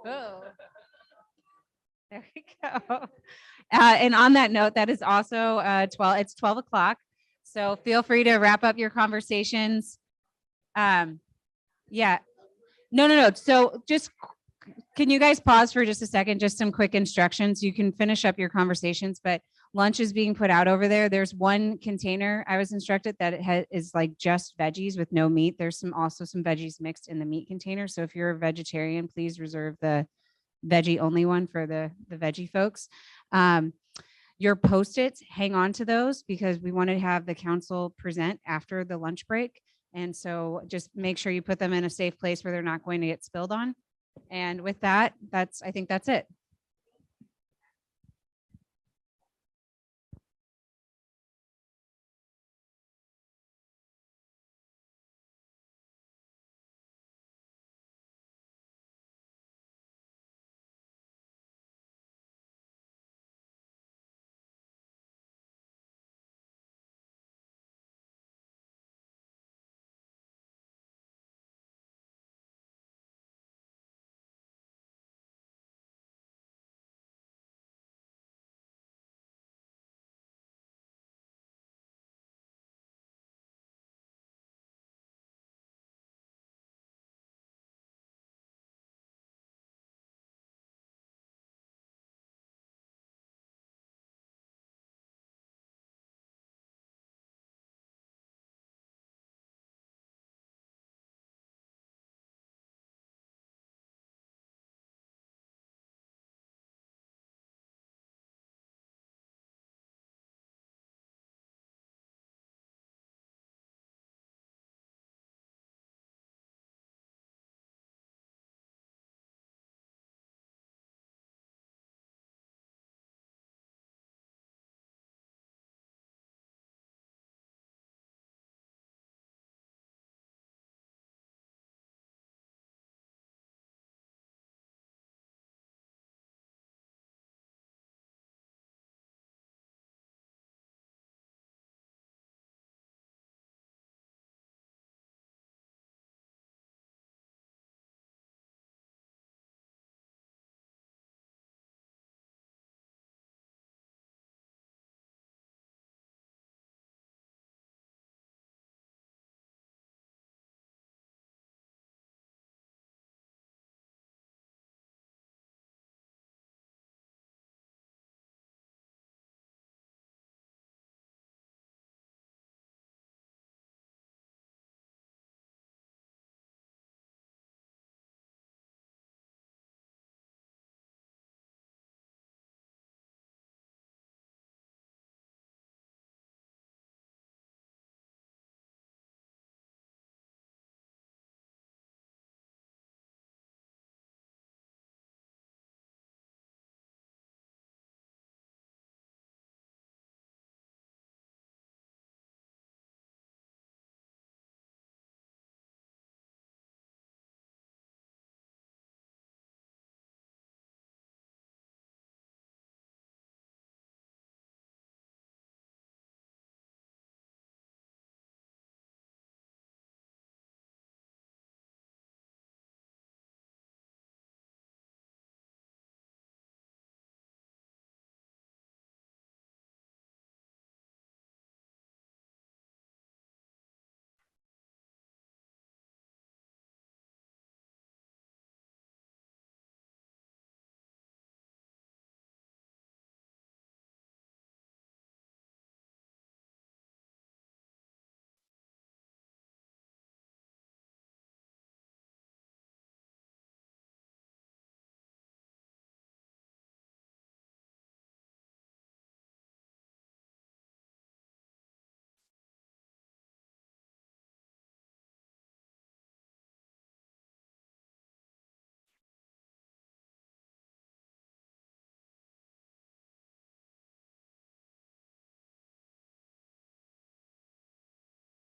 Oh. There we go. And on that note, that is also it's 12 o'clock. So feel free to wrap up your conversations. Yeah. No. So just, can you guys pause for just a second? Just some quick instructions. You can finish up your conversations, but lunch is being put out over there. There's one container I was instructed that it is like just veggies with no meat. There's also some veggies mixed in the meat container. So if you're a vegetarian, please reserve the veggie only one for the veggie folks. Your Post-its, hang on to those because we want to have the council present after the lunch break. And so just make sure you put them in a safe place where they're not going to get spilled on. And with that, I think that's it.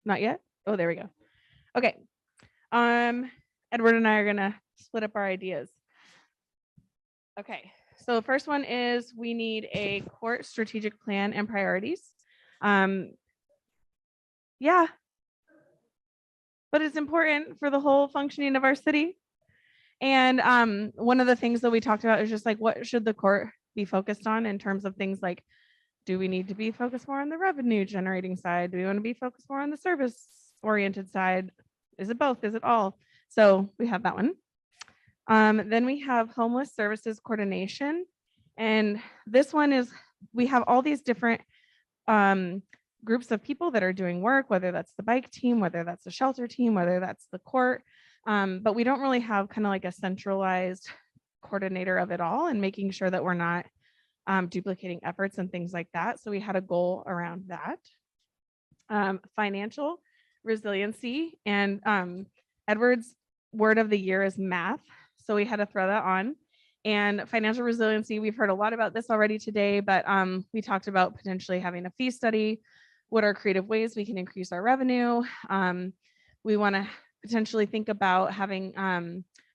Not yet? Oh, there we go. Okay. Edward and I are gonna split up our ideas. Okay, so the first one is we need a court strategic plan and priorities. Yeah. but it's important for the whole functioning of our city. And one of the things that we talked about is just like, what should the court be focused on in terms of things like, do we need to be focused more on the revenue generating side? Do we want to be focused more on the service oriented side? Is it both? Is it all? So we have that one. Then we have homeless services coordination. And this one is, we have all these different groups of people that are doing work, whether that's the bike team, whether that's the shelter team, whether that's the court. But we don't really have kind of like a centralized coordinator of it all, and making sure that we're not duplicating efforts and things like that. So we had a goal around that. Financial resiliency, and Edward's word of the year is math. So we had to throw that on. And financial resiliency, we've heard a lot about this already today, but we talked about potentially having a fee study. What are creative ways we can increase our revenue? We want to potentially think about having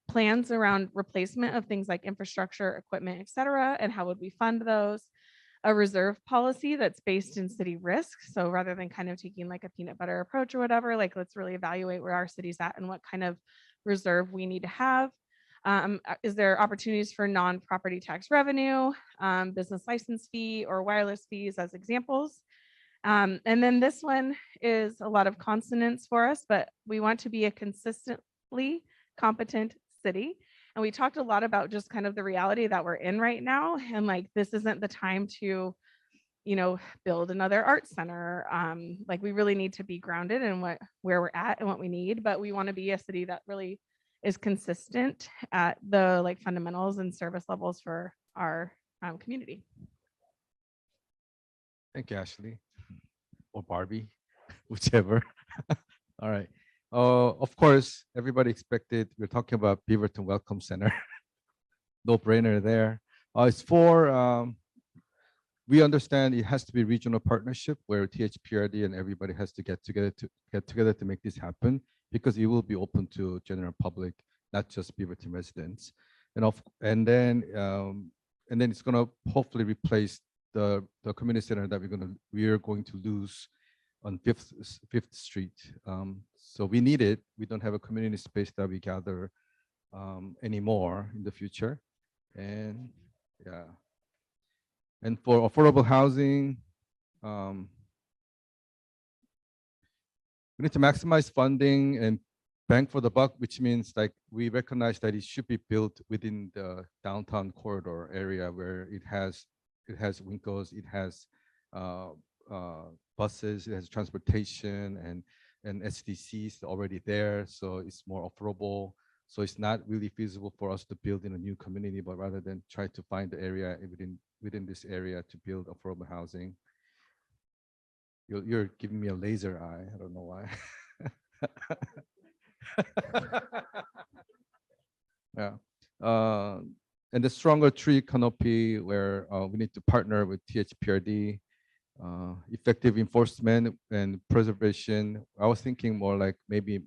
plans around replacement of things like infrastructure, equipment, et cetera, and how would we fund those? A reserve policy that's based in city risk. So rather than kind of taking like a peanut butter approach or whatever, like let's really evaluate where our city's at and what kind of reserve we need to have. Is there opportunities for non-property tax revenue, business license fee, or wireless fees as examples? And then this one is a lot of consonants for us, but we want to be a consistently competent city. And we talked a lot about just kind of the reality that we're in right now. And like, this isn't the time to, you know, build another art center. Like we really need to be grounded in where we're at and what we need, but we want to be a city that really is consistent at the like fundamentals and service levels for our community. Thank you, Ashley, or Barbie, whichever. All right. Of course, everybody expected, we're talking about Beaverton Welcome Center. No brainer there. It's for, we understand it has to be regional partnership where THPRD and everybody has to get together to make this happen, because it will be open to general public, not just Beaverton residents. And then it's going to hopefully replace the community center that we are going to lose on 5th Street. So we need it. We don't have a community space that we gather anymore in the future. And yeah. And for affordable housing, we need to maximize funding and bang for the buck, which means like we recognize that it should be built within the downtown corridor area where it has winkles, it has buses, it has transportation and SDCs already there, so it's more affordable. So it's not really feasible for us to build in a new community, but rather than try to find the area within this area to build affordable housing. You're giving me a laser eye. I don't know why. Yeah. And the stronger tree canopy, where we need to partner with THPRD, effective enforcement and preservation. I was thinking more like maybe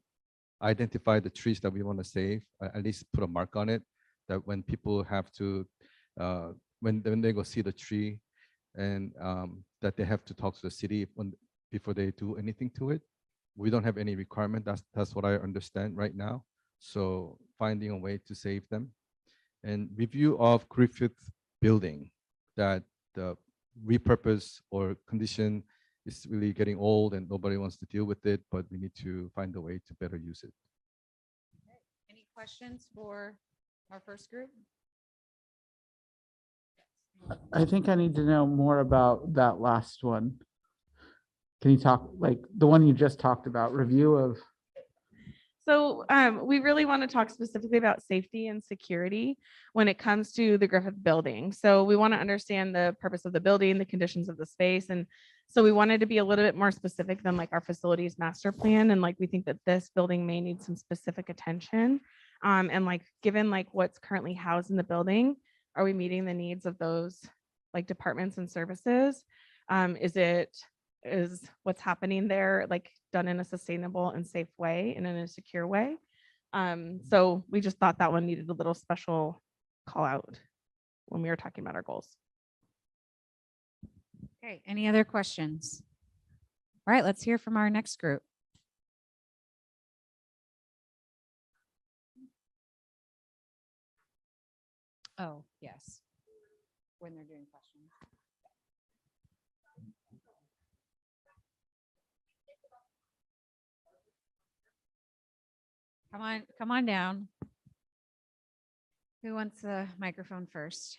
identify the trees that we want to save, at least put a mark on it, that when people have to, when they go see the tree, and that they have to talk to the city before they do anything to it. We don't have any requirement. That's what I understand right now. So finding a way to save them. And review of Griffith building, that the repurpose or condition is really getting old and nobody wants to deal with it, but we need to find a way to better use it. Any questions for our first group? I think I need to know more about that last one. Can you talk, like the one you just talked about, review of? So we really want to talk specifically about safety and security when it comes to the Griffith building. So we want to understand the purpose of the building, the conditions of the space. And so we wanted to be a little bit more specific than like our facilities master plan. And like, we think that this building may need some specific attention. And like, given like what's currently housed in the building, are we meeting the needs of those like departments and services? Is what's happening there like done in a sustainable and safe way and in a secure way? So we just thought that one needed a little special call out when we were talking about our goals. Okay, any other questions? All right, let's hear from our next group. Oh, yes. When they're doing questions. Come on down. Who wants the microphone first?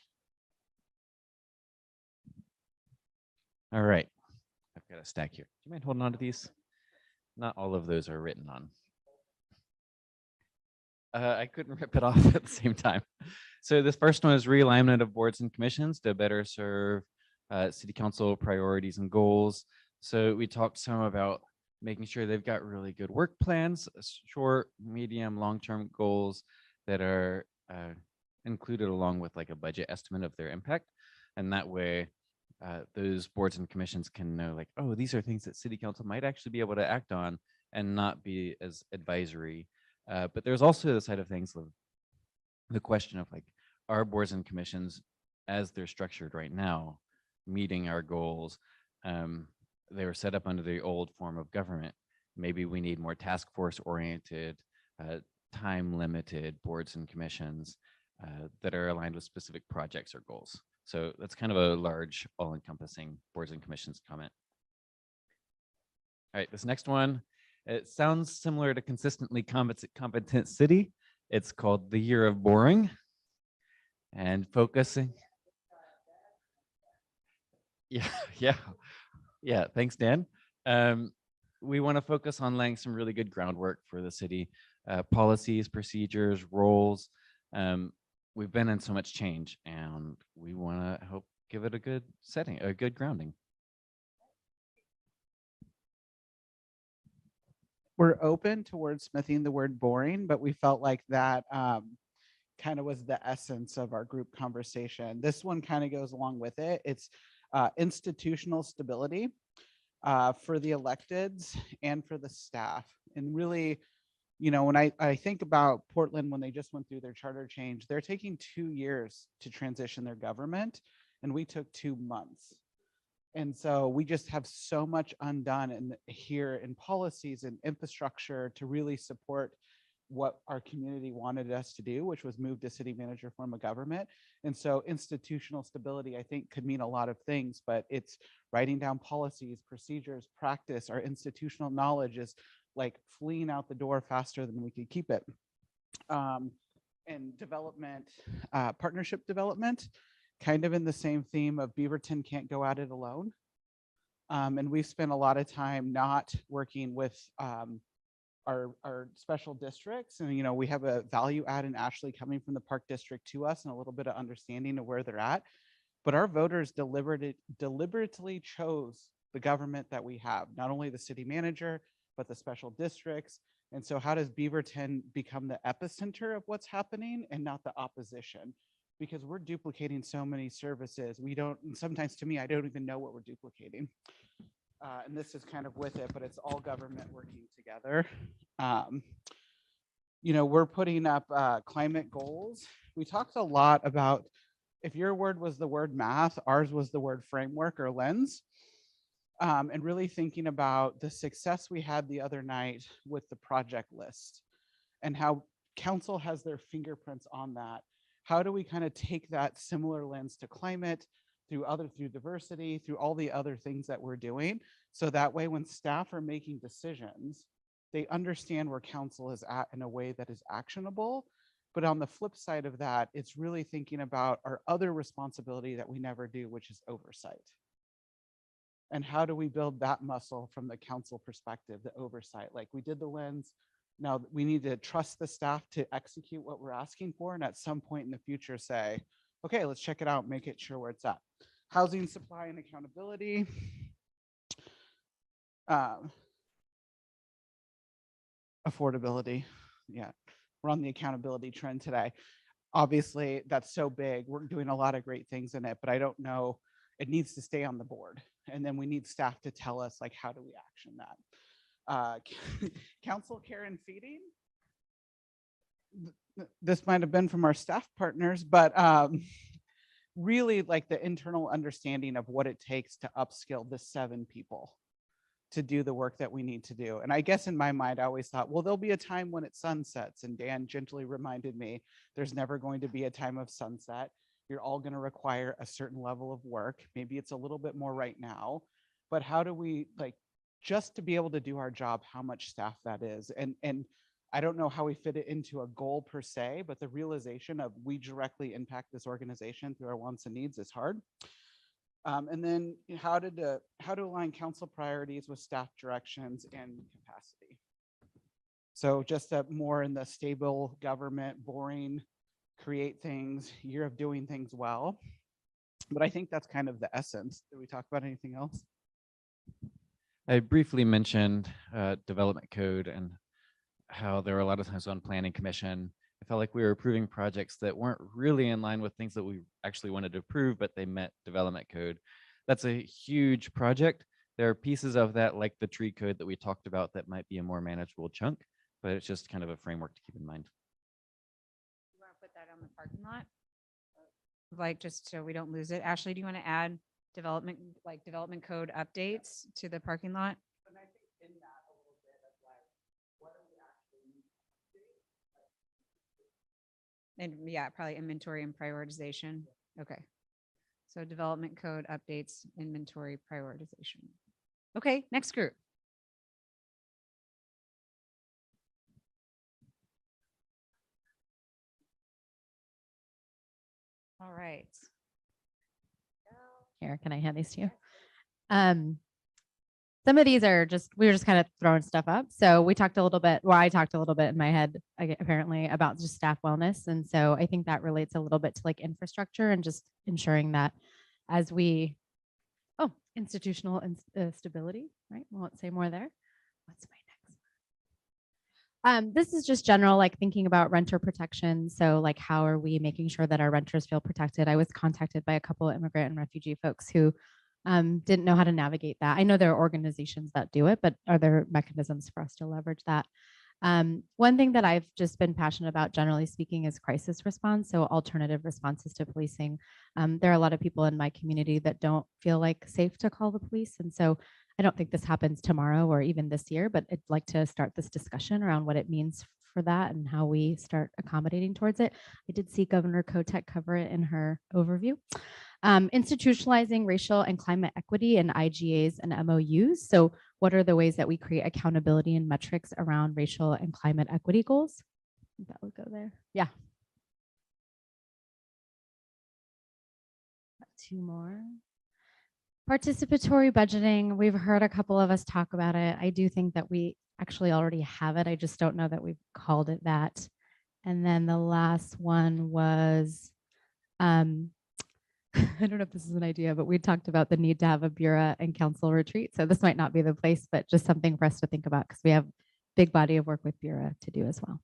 All right. I've got a stack here. Do you mind holding on to these? Not all of those are written on. I couldn't rip it off at the same time. So this first one is realignment of boards and commissions to better serve city council priorities and goals. So we talked some about making sure they've got really good work plans, short, medium, long-term goals that are included along with like a budget estimate of their impact. And that way those boards and commissions can know like, oh, these are things that city council might actually be able to act on and not be as advisory. But there's also the side of things of the question of like, are boards and commissions as they're structured right now meeting our goals? They were set up under the old form of government. Maybe we need more task force oriented, time limited boards and commissions that are aligned with specific projects or goals. So that's kind of a large all encompassing boards and commissions comment. All right, this next one, it sounds similar to consistently competent city. It's called the Year of Boring and focusing. Yeah. Thanks, Dan. We want to focus on laying some really good groundwork for the city, policies, procedures, roles. We've been in so much change, and we want to help give it a good setting, a good grounding. We're open to wordsmithing the word boring, but we felt like that kind of was the essence of our group conversation. This one kind of goes along with it. It's institutional stability for the electeds and for the staff. And really, you know, when I think about Portland, when they just went through their charter change, they're taking 2 years to transition their government, and we took 2 months. And so we just have so much undone here in policies and infrastructure to really support what our community wanted us to do, which was move to city manager form of government. And so institutional stability, I think, could mean a lot of things, but it's writing down policies, procedures, practice. Our institutional knowledge is like fleeing out the door faster than we could keep it. And development, partnership development, kind of in the same theme of Beaverton can't go at it alone. And we've spent a lot of time not working with our special districts. And, you know, we have a value add in Ashley coming from the Park District to us and a little bit of understanding of where they're at. But our voters deliberately chose the government that we have, not only the city manager, but the special districts. And so how does Beaverton become the epicenter of what's happening and not the opposition? Because we're duplicating so many services. We don't, and sometimes to me, I don't even know what we're duplicating. And this is kind of with it, but it's all government working together. You know, we're putting up climate goals. We talked a lot about, if your word was the word math, ours was the word framework or lens. And really thinking about the success we had the other night with the project list and how council has their fingerprints on that. How do we kind of take that similar lens to climate through diversity, through all the other things that we're doing? So that way, when staff are making decisions, they understand where council is at in a way that is actionable. But on the flip side of that, it's really thinking about our other responsibility that we never do, which is oversight. And how do we build that muscle from the council perspective, the oversight? Like we did the lens. Now we need to trust the staff to execute what we're asking for. And at some point in the future say, okay, let's check it out, make it sure where it's at. Housing supply and accountability. Affordability. Yeah, we're on the accountability trend today. Obviously that's so big. We're doing a lot of great things in it, but I don't know, it needs to stay on the board. And then we need staff to tell us like, how do we action that? Council care and feeding. This might have been from our staff partners, but really like the internal understanding of what it takes to upskill the 7 people to do the work that we need to do. And I guess in my mind, I always thought, well, there'll be a time when it sunsets. And Dan gently reminded me, there's never going to be a time of sunset. You're all going to require a certain level of work. Maybe it's a little bit more right now, but how do we, like, just to be able to do our job, how much staff that is. And I don't know how we fit it into a goal per se, but the realization of we directly impact this organization through our wants and needs is hard. And then how to align council priorities with staff directions and capacity. So just more in the stable government, boring, create things, year of doing things well. But I think that's kind of the essence. Did we talk about anything else? I briefly mentioned development code and how there were a lot of times on planning commission. I felt like we were approving projects that weren't really in line with things that we actually wanted to approve, but they met development code. That's a huge project. There are pieces of that, like the tree code that we talked about, that might be a more manageable chunk, but it's just kind of a framework to keep in mind. You want to put that on the parking lot? Like, just so we don't lose it. Ashley, do you want to add development code updates to the parking lot? And yeah, probably inventory and prioritization. Okay. So development code updates, inventory prioritization. Okay, next group. All right. Here, can I hand these to you? Some of these are just, we were just kind of throwing stuff up. So we talked a little bit, well, I talked a little bit in my head, apparently, about just staff wellness. And so I think that relates a little bit to like infrastructure and just ensuring that as we, institutional stability, right? We won't say more there. What's my next? This is just general, like thinking about renter protection. So like, how are we making sure that our renters feel protected? I was contacted by a couple of immigrant and refugee folks who didn't know how to navigate that. I know there are organizations that do it, but are there mechanisms for us to leverage that? One thing that I've just been passionate about, generally speaking, is crisis response. So alternative responses to policing. There are a lot of people in my community that don't feel like safe to call the police. And so I don't think this happens tomorrow or even this year, but I'd like to start this discussion around what it means for that and how we start accommodating towards it. I did see Governor Kotek cover it in her overview. Institutionalizing racial and climate equity in IGAs and MOUs. So what are the ways that we create accountability and metrics around racial and climate equity goals? That would go there. Yeah. Two more. Participatory budgeting. We've heard a couple of us talk about it. I do think that we actually already have it. I just don't know that we've called it that. And then the last one was, I don't know if this is an idea, but we talked about the need to have a bureau and council retreat. So this might not be the place, but just something for us to think about because we have a big body of work with bureau to do as well.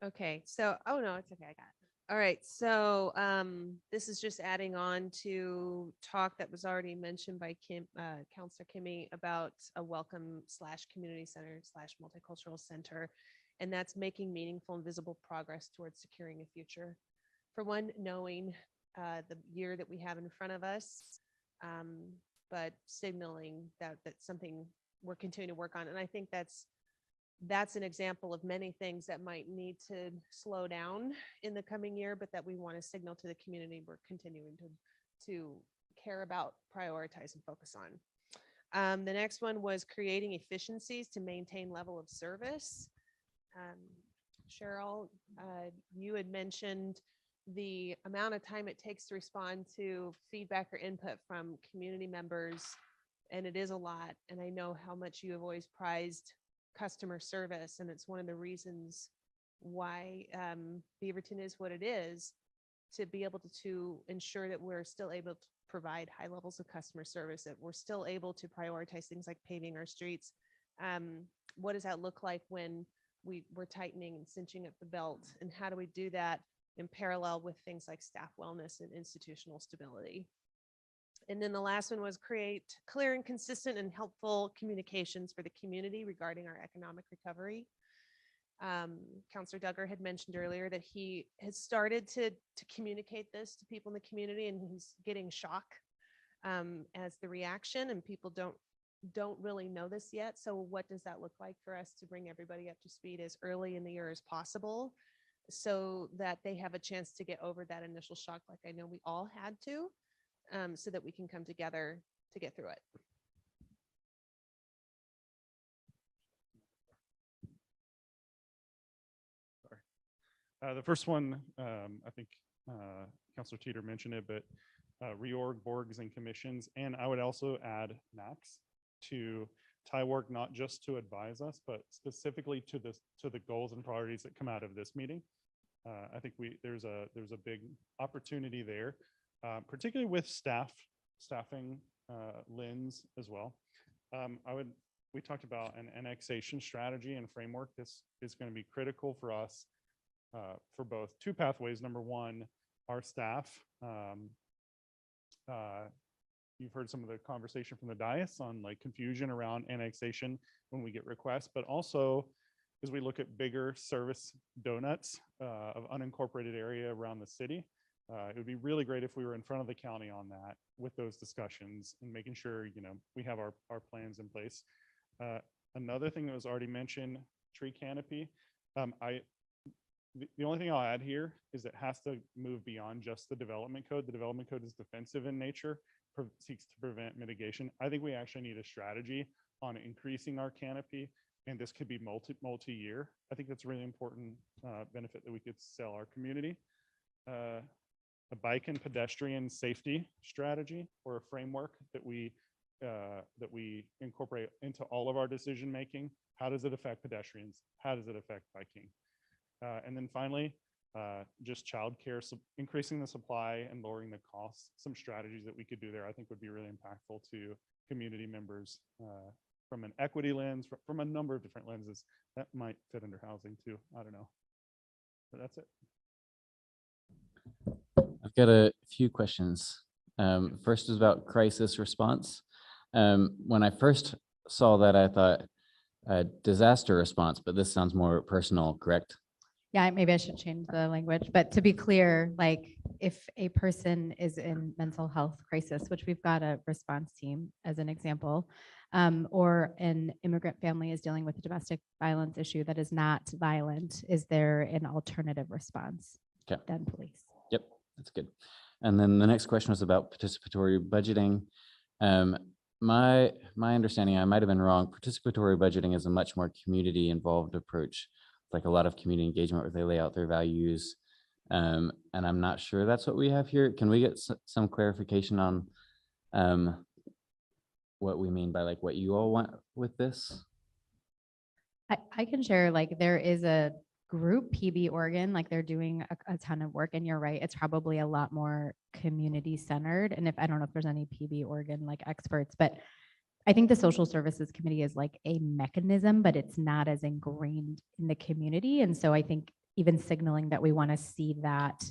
Okay, so, oh no, it's okay, I got it. All right, so this is just adding on to talk that was already mentioned by Councilor Kimmy about a welcome / community center / multicultural center, and that's making meaningful and visible progress towards securing a future. For one, knowing the year that we have in front of us, but signaling that that's something we're continuing to work on, and I think that's an example of many things that might need to slow down in the coming year, but that we want to signal to the community we're continuing to care about, prioritize, and focus on. The next one was creating efficiencies to maintain level of service. Cheryl, you had mentioned the amount of time it takes to respond to feedback or input from community members, and it is a lot. And I know how much you have always prized customer service, and it's one of the reasons why Beaverton is what it is, to be able to ensure that we're still able to provide high levels of customer service, that we're still able to prioritize things like paving our streets. What does that look like when we're tightening and cinching up the belt, and how do we do that in parallel with things like staff wellness and institutional stability? And then the last one was create clear and consistent and helpful communications for the community regarding our economic recovery. Counselor Duggar had mentioned earlier that he has started to communicate this to people in the community, and he's getting shock as the reaction, and people don't really know this yet. So what does that look like for us to bring everybody up to speed as early in the year as possible, so that they have a chance to get over that initial shock, like I know we all had to, so that we can come together to get through it. The first one, I think Councilor Teeter mentioned it, but reorg boards and commissions, and I would also add NACs to tie work, not just to advise us, but specifically to the goals and priorities that come out of this meeting. I think there's a big opportunity there, particularly with staffing lens as well. We talked about an annexation strategy and framework. This is going to be critical for us for both two pathways. Number one, our staff. You've heard some of the conversation from the dais on like confusion around annexation when we get requests, but also as we look at bigger service donuts of unincorporated area around the city, it would be really great if we were in front of the county on that with those discussions and making sure, we have our plans in place. Another thing that was already mentioned, tree canopy. The only thing I'll add here is it has to move beyond just the development code. The development code is defensive in nature, seeks to prevent mitigation. I think we actually need a strategy on increasing our canopy, and this could be multi-year. I think that's a really important benefit that we could sell our community. A bike and pedestrian safety strategy, or a framework that we incorporate into all of our decision making. How does it affect pedestrians? How does it affect biking? And then finally, just childcare, so increasing the supply and lowering the costs. Some strategies that we could do there, I think, would be really impactful to community members from an equity lens, from a number of different lenses that might fit under housing too. I don't know, but that's it. I've got a few questions. First is about crisis response. When I first saw that, I thought disaster response, but this sounds more personal, correct? Yeah, maybe I should change the language, but to be clear, like if a person is in mental health crisis, which we've got a response team as an example, or an immigrant family is dealing with a domestic violence issue that is not violent, is there an alternative response than police? Yep, that's good. And then the next question was about participatory budgeting. My understanding, I might have been wrong, participatory budgeting is a much more community involved approach, like a lot of community engagement where they lay out their values. And I'm not sure that's what we have here. Can we get some clarification on what we mean by like what you all want with this? I can share, like there is a group, PB Oregon, like they're doing a ton of work, and you're right, it's probably a lot more community centered. And I don't know if there's any PB Oregon like experts, but I think the social services committee is like a mechanism, but it's not as ingrained in the community. And so I think even signaling that we want to see that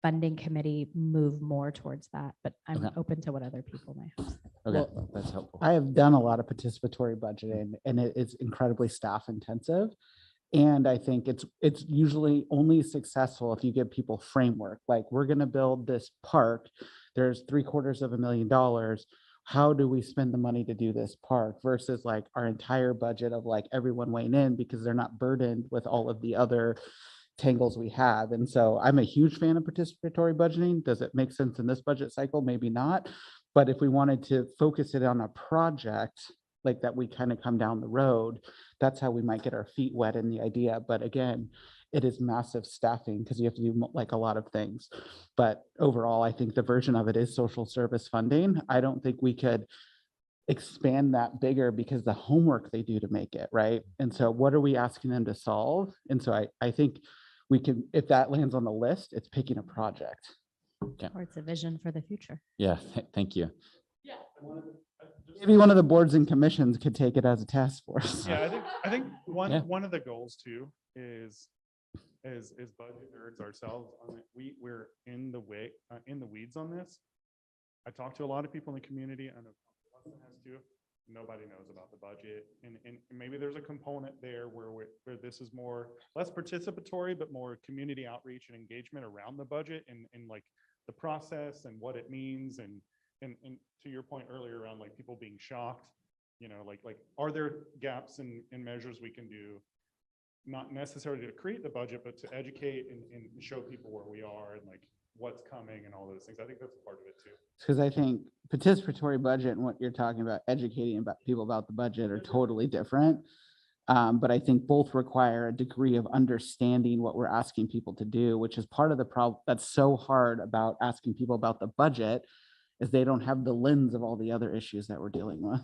funding committee move more towards that, but I'm open to what other people may have. Okay, Well, that's helpful. I have done a lot of participatory budgeting, and it is incredibly staff intensive. And I think it's usually only successful if you give people framework, like we're going to build this park. There's $750,000. How do we spend the money to do this park versus like our entire budget of like everyone weighing in, because they're not burdened with all of the other tangles we have. And so I'm a huge fan of participatory budgeting. Does it make sense in this budget cycle? Maybe not. But if we wanted to focus it on a project like that, we kind of come down the road, that's how we might get our feet wet in the idea. But again, it is massive staffing because you have to do like a lot of things. But overall, I think the version of it is social service funding. I don't think we could expand that bigger because the homework they do to make it, right? And so what are we asking them to solve? And so I think we can, if that lands on the list, it's picking a project. Okay. Or it's a vision for the future. Yeah, thank you. Maybe one of the boards and commissions could take it as a task force. Yeah, I think Yeah. one of the goals too is budget nerds ourselves. We're in the weeds on this. I talked to a lot of people in the community. I know Austin has too. nobody knows about the budget. And maybe there's a component there where this is less participatory, but more community outreach and engagement around the budget and like the process and what it means. And to your point earlier around like people being shocked, like are there gaps in measures we can do, not necessarily to create the budget, but to educate and show people where we are and like what's coming and all those things. I think that's a part of it too. Because I think participatory budget and what you're talking about, educating about people about the budget are totally different. But I think both require a degree of understanding what we're asking people to do, which is part of the problem that's so hard about asking people about the budget, is they don't have the lens of all the other issues that we're dealing with.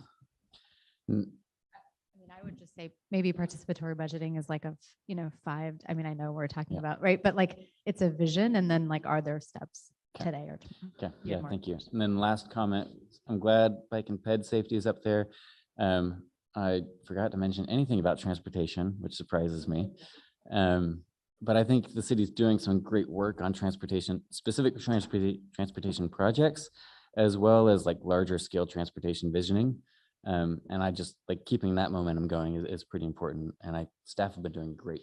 I mean, I would just say maybe participatory budgeting is like 5. I mean, I know we're talking about, right? But like it's a vision, and then like, are there steps today or tomorrow? Okay, You have yeah, more thank you. And then last comment, I'm glad bike and ped safety is up there. I forgot to mention anything about transportation, which surprises me. But I think the city's doing some great work on transportation, specific transportation projects, as well as like larger scale transportation visioning. And I just like keeping that momentum going is pretty important. And staff have been doing great.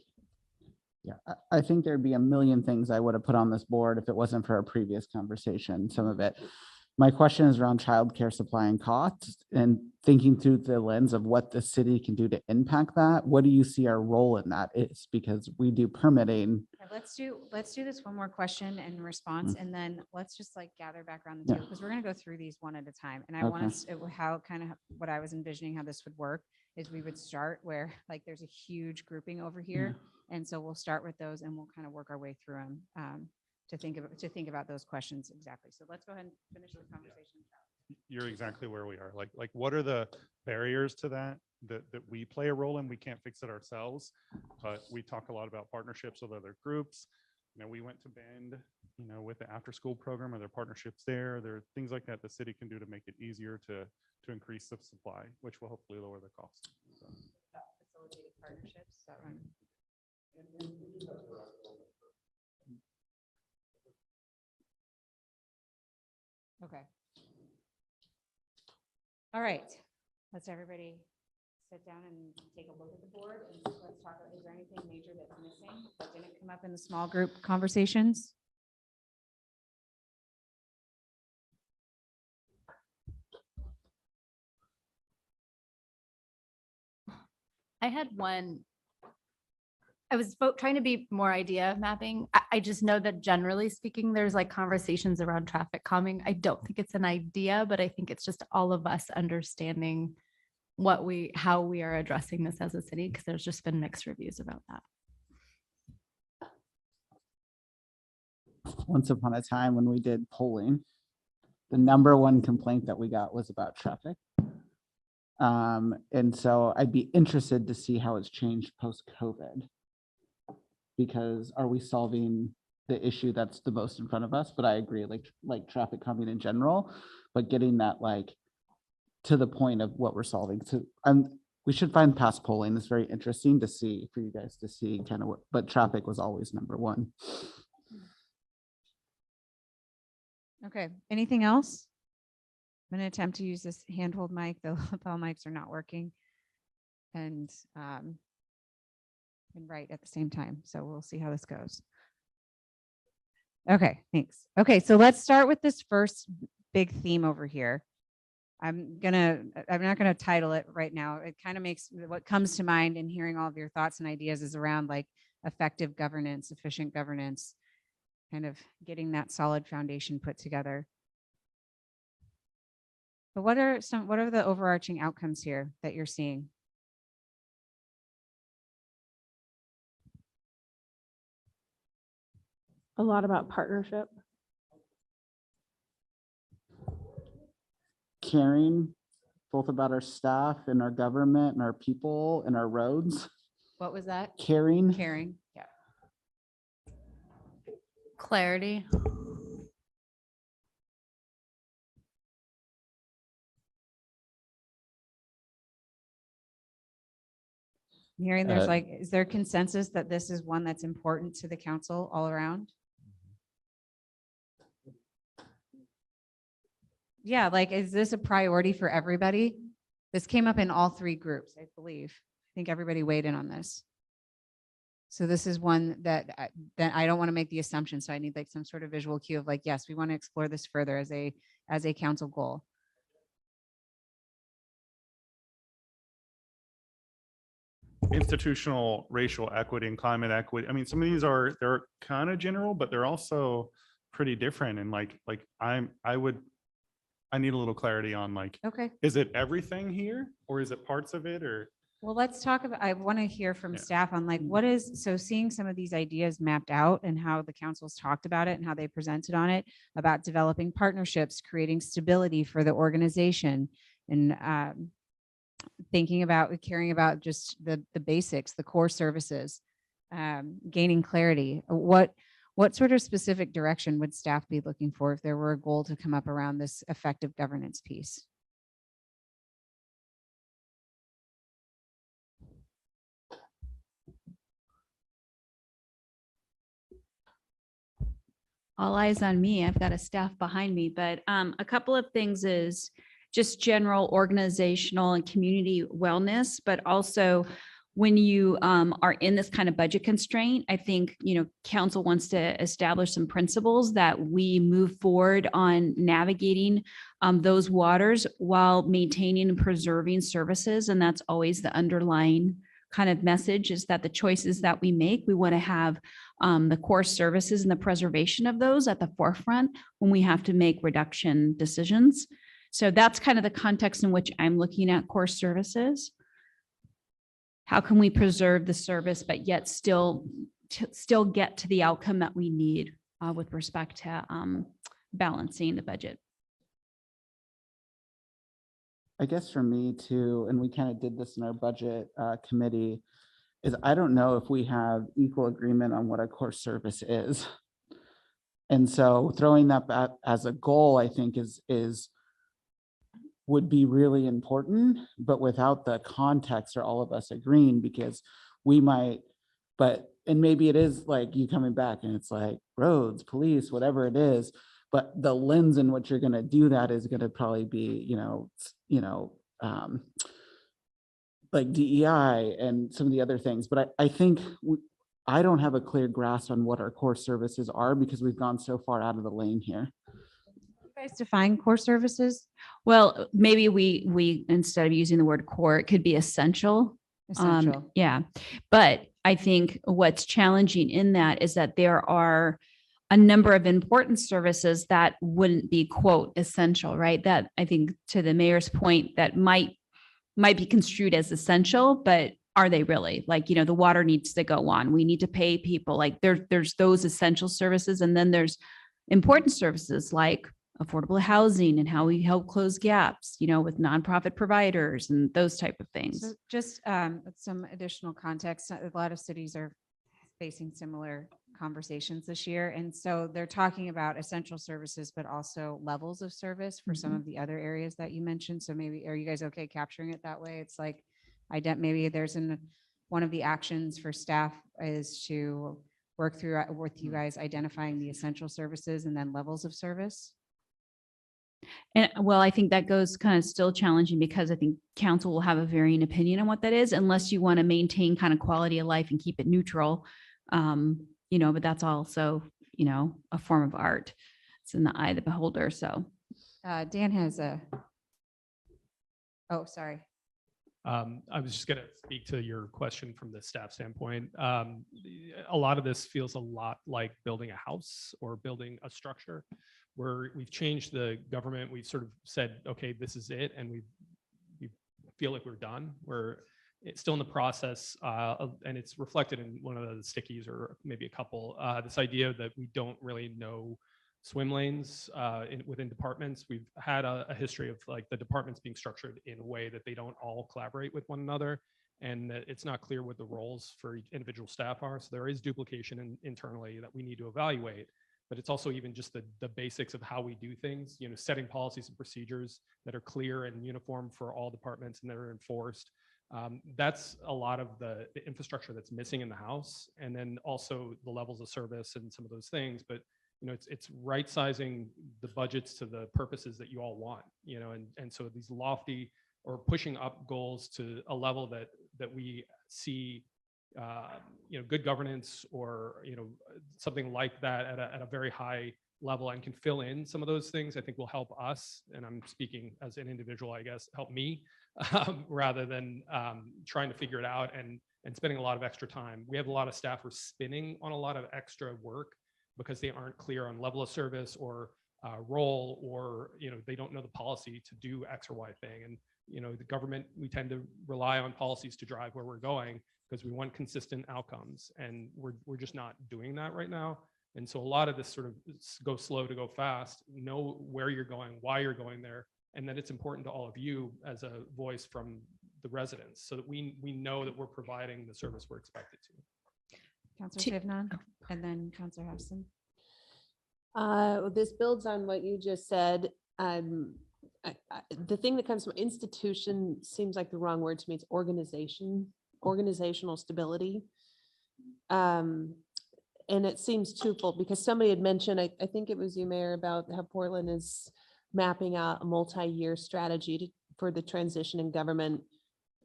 Yeah, I think there'd be a million things I would have put on this board if it wasn't for our previous conversation, some of it. My question is around childcare supply and costs and thinking through the lens of what the city can do to impact that. What do you see our role in that is? Because we do permitting. Let's do this one more question and response, and then let's just like gather back around the table, because we're gonna go through these one at a time. And I want us, how kind of what I was envisioning how this would work is we would start where like there's a huge grouping over here. And so we'll start with those and we'll kind of work our way through them to think about those questions exactly. So let's go ahead and finish the conversation. You're exactly where we are. Like what are the barriers to that we play a role in? We can't fix it ourselves, but we talk a lot about partnerships with other groups. We went to Bend, with the after school program. Are there partnerships there? There are things like that the city can do to make it easier to increase the supply, which will hopefully lower the cost. So. Facilitated partnerships, is that right? Okay. All right. Let's everybody sit down and take a look at the board and let's talk about, is there anything major that's missing that didn't come up in the small group conversations? I had one. I was trying to be more idea mapping. I just know that generally speaking, there's like conversations around traffic calming. I don't think it's an idea, but I think it's just all of us understanding how we are addressing this as a city, because there's just been mixed reviews about that. Once upon a time when we did polling, the number one complaint that we got was about traffic. And so I'd be interested to see how it's changed post-COVID. Because are we solving the issue that's the most in front of us? But I agree, like traffic calming in general, but getting that like to the point of what we're solving. So we should find past polling. It's very interesting to see for you guys to see kind of what, but traffic was always number one. Okay, anything else? I'm going to attempt to use this handhold mic. The lapel mics are not working. And write at the same time. So we'll see how this goes. Okay, thanks. Okay, so let's start with this first big theme over here. I'm not gonna title it right now. It kind of makes what comes to mind in hearing all of your thoughts and ideas is around like effective governance, efficient governance, kind of getting that solid foundation put together. But what are the overarching outcomes here that you're seeing? A lot about partnership. Caring both about our staff and our government and our people and our roads. What was that? Caring. Caring, yeah. Clarity. I'm hearing there's is there consensus that this is one that's important to the council all around? Yeah, like, is this a priority for everybody? This came up in all three groups, I believe. I think everybody weighed in on this. So this is one that I don't want to make the assumption. So I need like some sort of visual cue of like, yes, we want to explore this further as a council goal. Institutional racial equity and climate equity. I mean, some of these they're kind of general, but they're also pretty different. And like I need a little clarity on like, Okay. is it everything here or is it parts of it or? Well, let's talk about, I want to hear from staff on like, what is, so seeing some of these ideas mapped out and how the council's talked about it and how they presented on it, about developing partnerships, creating stability for the organization, and thinking about, caring about just the basics, the core services, gaining clarity. What sort of specific direction would staff be looking for if there were a goal to come up around this effective governance piece? All eyes on me. I've got a staff behind me, but a couple of things is just general organizational and community wellness, but also when you are in this kind of budget constraint, I think, council wants to establish some principles that we move forward on navigating those waters while maintaining and preserving services. And that's always the underlying kind of message, is that the choices that we make, we want to have the core services and the preservation of those at the forefront when we have to make reduction decisions. So that's kind of the context in which I'm looking at core services. How can we preserve the service, but yet still get to the outcome that we need with respect to balancing the budget? I guess for me too, and we kind of did this in our budget committee, is I don't know if we have equal agreement on what a core service is. And so throwing that back as a goal, I think would be really important, but without the context or all of us agreeing, because we might, and maybe it is like you coming back and it's like roads, police, whatever it is, but the lens in which you're going to do that is going to probably be, like DEI and some of the other things. But I think I don't have a clear grasp on what our core services are because we've gone so far out of the lane here. You guys define core services? Well, maybe we instead of using the word core, it could be essential. Essential. Yeah. But I think what's challenging in that is that there are a number of important services that wouldn't be, quote, essential, right? That I think, to the mayor's point, that might be construed as essential, but are they really? Like, the water needs to go on. We need to pay people. Like there's those essential services. And then there's important services like affordable housing and how we help close gaps, with nonprofit providers and those type of things. So just some additional context. A lot of cities are facing similar conversations this year. And so they're talking about essential services, but also levels of service for some of the other areas that you mentioned. So maybe, are you guys okay capturing it that way? It's like, maybe there's one of the actions for staff is to work through with you guys identifying the essential services and then levels of service. And well, I think that goes kind of still challenging because I think council will have a varying opinion on what that is, unless you want to maintain kind of quality of life and keep it neutral. But that's also, a form of art. It's in the eye of the beholder. So Dan has sorry. I was just going to speak to your question from the staff standpoint. A lot of this feels a lot like building a house or building a structure where we've changed the government. We've sort of said, okay, this is it. And we feel like we're done. It's still in the process, and it's reflected in one of the stickies or maybe a couple, this idea that we don't really know swim lanes within departments. We've had a history of like the departments being structured in a way that they don't all collaborate with one another, and that it's not clear what the roles for individual staff are. So there is duplication internally that we need to evaluate. But it's also even just the basics of how we do things, setting policies and procedures that are clear and uniform for all departments and that are enforced. That's a lot of the infrastructure that's missing in the house, and then also the levels of service and some of those things. But it's right sizing the budgets to the purposes that you all want. And so these lofty or pushing up goals to a level that we see good governance or something like that at a very high level and can fill in some of those things, I think will help us. And I'm speaking as an individual, I guess, help me rather than trying to figure it out and spending a lot of extra time. We have a lot of staff who are spinning on a lot of extra work because they aren't clear on level of service or role, or they don't know the policy to do X or Y thing. And the government, we tend to rely on policies to drive where we're going because we want consistent outcomes, and we're just not doing that right now. And so a lot of this sort of go slow to go fast, know where you're going, why you're going there, and that it's important to all of you as a voice from the residents so that we know that we're providing the service we're expected to. Councilor Shivnon, and then Councilor Hudson. This builds on what you just said. The thing that comes from institution seems like the wrong word to me. It's organizational stability. And it seems twofold because somebody had mentioned, I think it was you, Mayor, about how Portland is mapping out a multi-year strategy for the transition in government.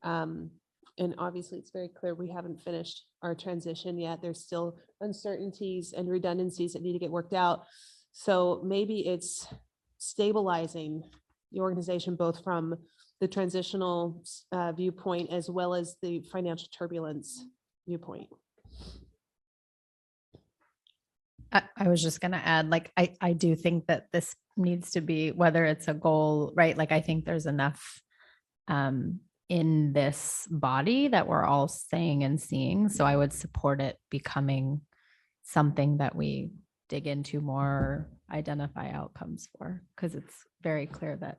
And obviously it's very clear we haven't finished our transition yet. There's still uncertainties and redundancies that need to get worked out. So maybe it's stabilizing the organization, both from the transitional viewpoint as well as the financial turbulence viewpoint. I was just gonna add, like, I do think that this needs to be, whether it's a goal, right? Like, I think there's enough in this body that we're all saying and seeing. So I would support it becoming something that we dig into more, identify outcomes for, because it's very clear that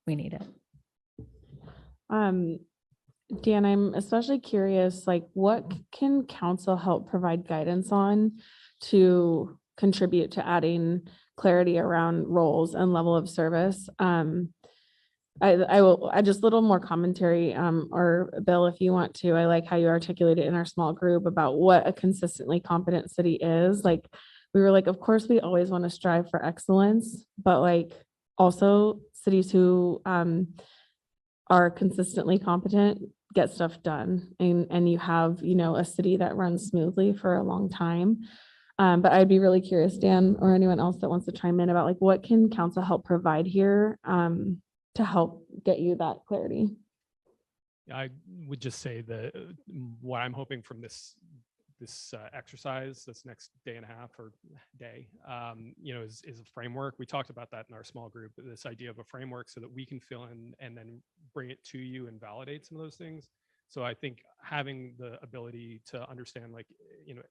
we need it. Dan, I'm especially curious, like, what can council help provide guidance on to contribute to adding clarity around roles and level of service? I will add just a little more commentary, or Bill, if you want to. I like how you articulated in our small group about what a consistently competent city is. Like, we were like, of course, we always want to strive for excellence, but like also cities who are consistently competent get stuff done, and you have, a city that runs smoothly for a long time. But I'd be really curious, Dan, or anyone else that wants to chime in about like, what can council help provide here to help get you that clarity? I would just say that what I'm hoping from this exercise, this next day and a half or day, is a framework. We talked about that in our small group, this idea of a framework so that we can fill in and then bring it to you and validate some of those things. So I think having the ability to understand, like,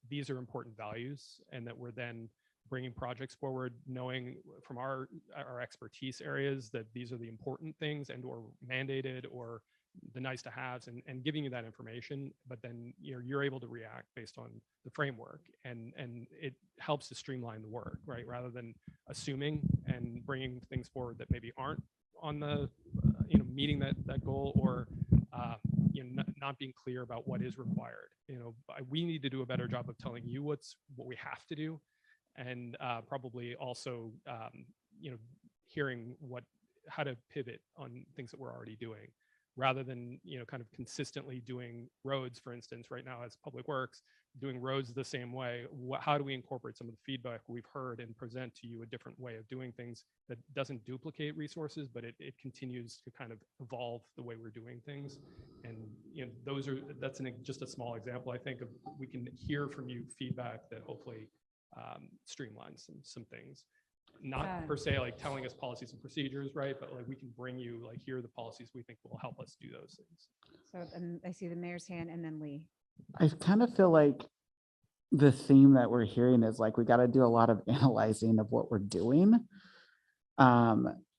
these are important values, and that we're then bringing projects forward, knowing from our expertise areas that these are the important things and or mandated or the nice to haves, and giving you that information, but then you're able to react based on the framework, and it helps to streamline the work, right? Rather than assuming and bringing things forward that maybe aren't on the meeting that goal, or not being clear about what is required. We need to do a better job of telling you what we have to do, and probably also hearing how to pivot on things that we're already doing, rather than kind of consistently doing roads, for instance, right now as Public Works, doing roads the same way. How do we incorporate some of the feedback we've heard and present to you a different way of doing things that doesn't duplicate resources, but it continues to kind of evolve the way we're doing things? And that's just a small example, I think, of we can hear from you feedback that hopefully streamlines some things. Not per se like telling us policies and procedures, right? But like we can bring you, like, here are the policies we think will help us do those things. So I see the mayor's hand, and then Lee. I kind of feel like the theme that we're hearing is like, we got to do a lot of analyzing of what we're doing.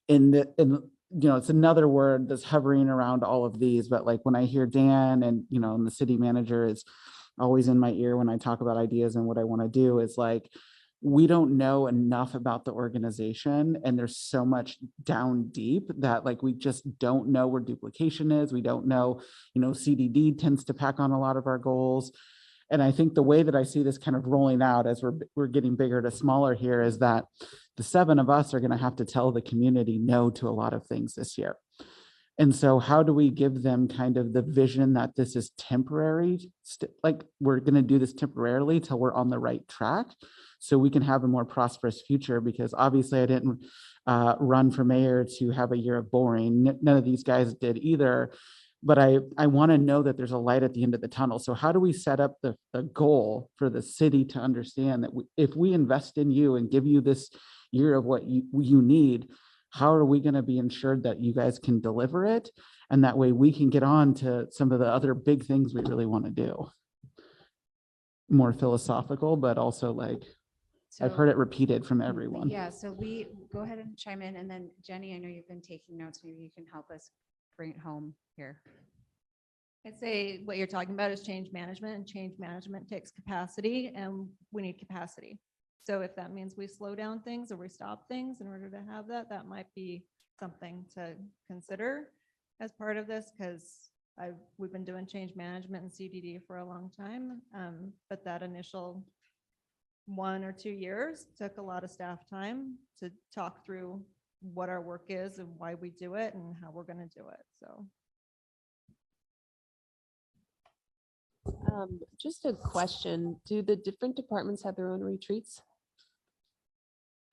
It's another word that's hovering around all of these, but like when I hear Dan and the city manager is always in my ear when I talk about ideas and what I want to do, is like, we don't know enough about the organization, and there's so much down deep that like we just don't know where duplication is. We don't know, CDD tends to pack on a lot of our goals. And I think the way that I see this kind of rolling out as we're getting bigger to smaller here is that the 7 of us are going to have to tell the community no to a lot of things this year. And so how do we give them kind of the vision that this is temporary, like we're going to do this temporarily till we're on the right track so we can have a more prosperous future? Because obviously I didn't run for mayor to have a year of boring. None of these guys did either. But I want to know that there's a light at the end of the tunnel. So how do we set up the goal for the city to understand that if we invest in you and give you this year of what you need, how are we going to be ensured that you guys can deliver it? And that way we can get on to some of the other big things we really want to do. More philosophical, but also like, I've heard it repeated from everyone. Yeah, so we go ahead and chime in, and then Jenny, I know you've been taking notes. Maybe you can help us bring it home here. I'd say what you're talking about is change management, and change management takes capacity, and we need capacity. So if that means we slow down things or we stop things in order to have that, that might be something to consider as part of this, because we've been doing change management and CDD for a long time. But that initial 1 or 2 years took a lot of staff time to talk through what our work is and why we do it and how we're going to do it. So. Just a question. Do the different departments have their own retreats?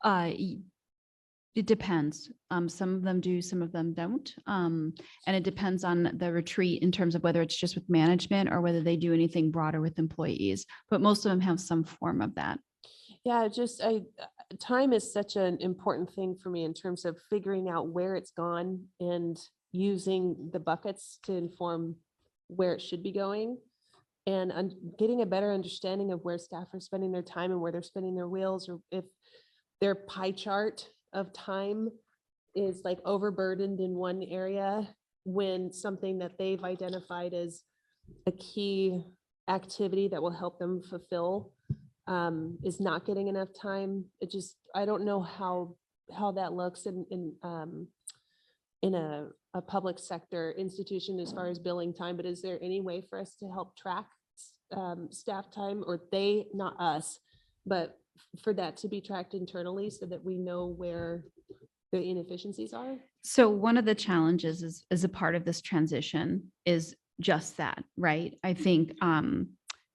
It depends. Some of them do, some of them don't. And it depends on the retreat in terms of whether it's just with management or whether they do anything broader with employees, but most of them have some form of that. Yeah, time is such an important thing for me in terms of figuring out where it's gone and using the buckets to inform where it should be going, and getting a better understanding of where staff are spending their time and where they're spending their wheels, or if their pie chart of time is like overburdened in one area when something that they've identified as a key activity that will help them fulfill is not getting enough time. I don't know how that looks in a public sector institution as far as billing time, but is there any way for us to help track staff time, or not us, but for that to be tracked internally so that we know where the inefficiencies are? So one of the challenges is a part of this transition is just that, right? I think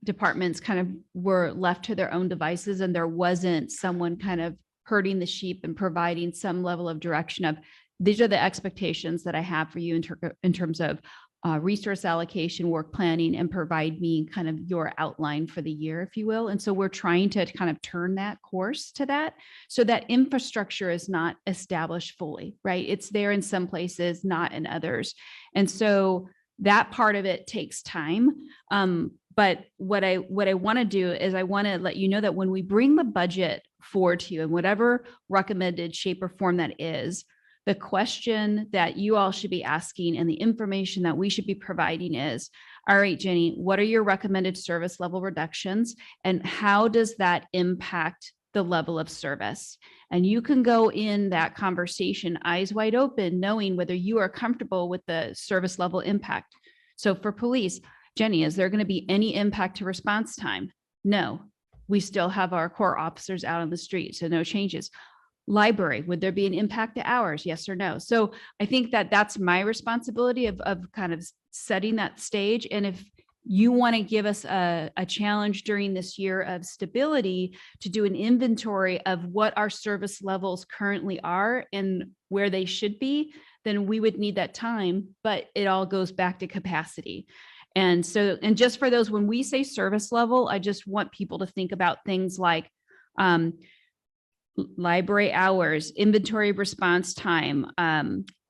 departments kind of were left to their own devices, and there wasn't someone kind of herding the sheep and providing some level of direction of, these are the expectations that I have for you in terms of resource allocation, work planning, and provide me kind of your outline for the year, if you will. And so we're trying to kind of turn that course to that, so that infrastructure is not established fully, right? It's there in some places, not in others. And so that part of it takes time. But what I want to do is I want to let you know that when we bring the budget forward to you in whatever recommended shape or form that is, the question that you all should be asking and the information that we should be providing is, all right, Jenny, what are your recommended service level reductions, and how does that impact the level of service? And you can go in that conversation eyes wide open, knowing whether you are comfortable with the service level impact. So for police, Jenny, is there going to be any impact to response time? No, we still have our core officers out on the street, so no changes. Library, would there be an impact to hours? Yes or no? So I think that that's my responsibility of kind of setting that stage. And if you want to give us a challenge during this year of stability to do an inventory of what our service levels currently are and where they should be, then we would need that time, but it all goes back to capacity. And so, and just for those, when we say service level, I just want people to think about things like library hours, inventory response time,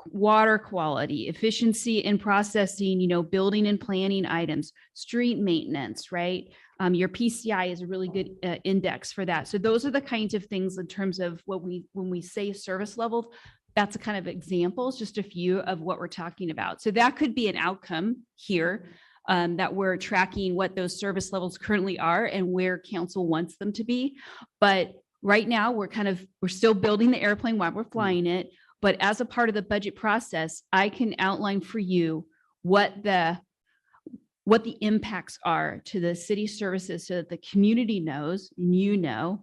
water quality, efficiency in processing, building and planning items, street maintenance, right? Your PCI is a really good index for that. So those are the kinds of things in terms of when we say service level, that's a kind of examples, just a few of what we're talking about. So that could be an outcome here, that we're tracking what those service levels currently are and where council wants them to be. But right now we're still building the airplane while we're flying it. But as a part of the budget process, I can outline for you what the impacts are to the city services so that the community knows, and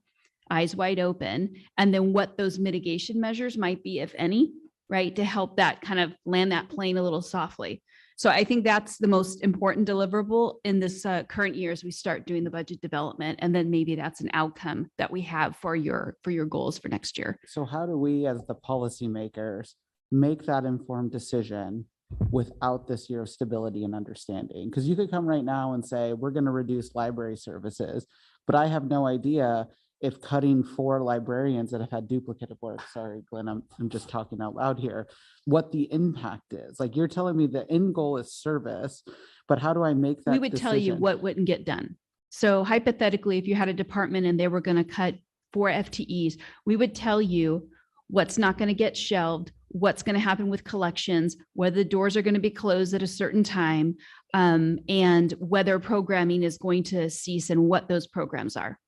eyes wide open, and then what those mitigation measures might be, if any, right? To help that kind of land that plane a little softly. So I think that's the most important deliverable in this current year as we start doing the budget development. And then maybe that's an outcome that we have for your goals for next year. So how do we, as the policymakers, make that informed decision without this year of stability and understanding? Because you could come right now and say, we're going to reduce library services, but I have no idea if cutting 4 librarians that have had duplicative work, sorry, Glenn, I'm just talking out loud here, what the impact is. Like, you're telling me the end goal is service, but how do I make that We would tell you decision? what wouldn't get done. So hypothetically, if you had a department and they were going to cut 4 FTEs, we would tell you what's not going to get shelved, what's going to happen with collections, whether the doors are going to be closed at a certain time, and whether programming is going to cease and what those programs are.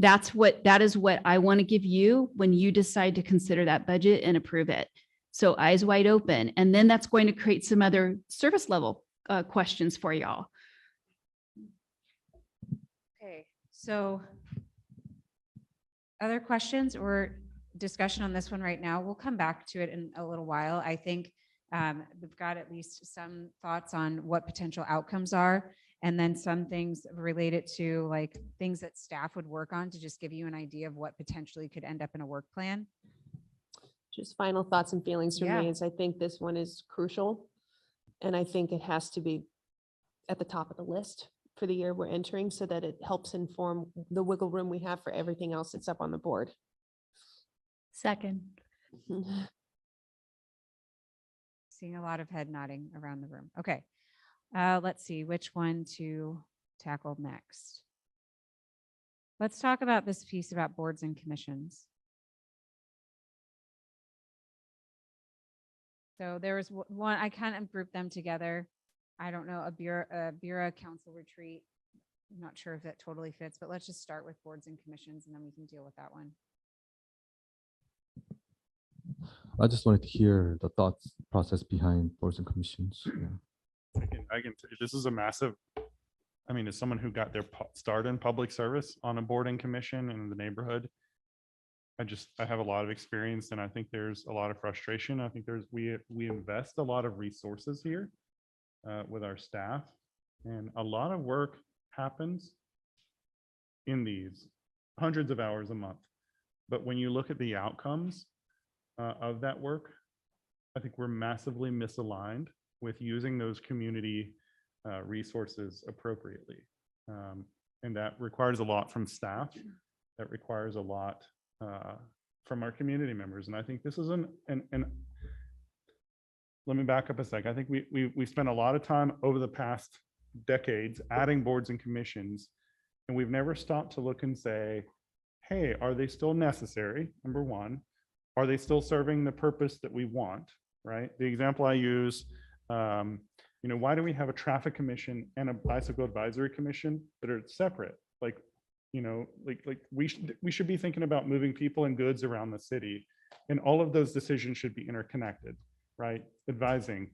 That is what I want to give you when you decide to consider that budget and approve it. So eyes wide open. And then that's going to create some other service level questions for y'all. Okay, so other questions or discussion on this one right now? We'll come back to it in a little while. I think we've got at least some thoughts on what potential outcomes are, and then some things related to like things that staff would work on to just give you an idea of what potentially could end up in a work plan. Just final thoughts and feelings from Yeah. me is I think this one is crucial. And I think it has to be at the top of the list for the year we're entering so that it helps inform the wiggle room we have for everything else that's up on the board. Second. Seeing a lot of head nodding around the room. Okay. Let's see which one to tackle next. Let's talk about this piece about boards and commissions. So there was one, I kind of grouped them together. I don't know, a Bureau council retreat. I'm not sure if that totally fits, but let's just start with boards and commissions and then we can deal with that one. I just wanted to hear the thoughts process behind boards and commissions. Yeah. This is a massive, I mean, as someone who got their start in public service on a board and commission in the neighborhood, I have a lot of experience, and I think there's a lot of frustration. I think we invest a lot of resources here with our staff, and a lot of work happens in these hundreds of hours a month. But when you look at the outcomes of that work, I think we're massively misaligned with using those community resources appropriately. And that requires a lot from staff. That requires a lot from our community members. And I think this is and let me back up a sec. I think we spent a lot of time over the past decades adding boards and commissions, and we've never stopped to look and say, hey, are they still necessary? Number one, are they still serving the purpose that we want, right? The example I use, why do we have a traffic commission and a bicycle advisory commission that are separate? Like we should be thinking about moving people and goods around the city, and all of those decisions should be interconnected, right? Advising.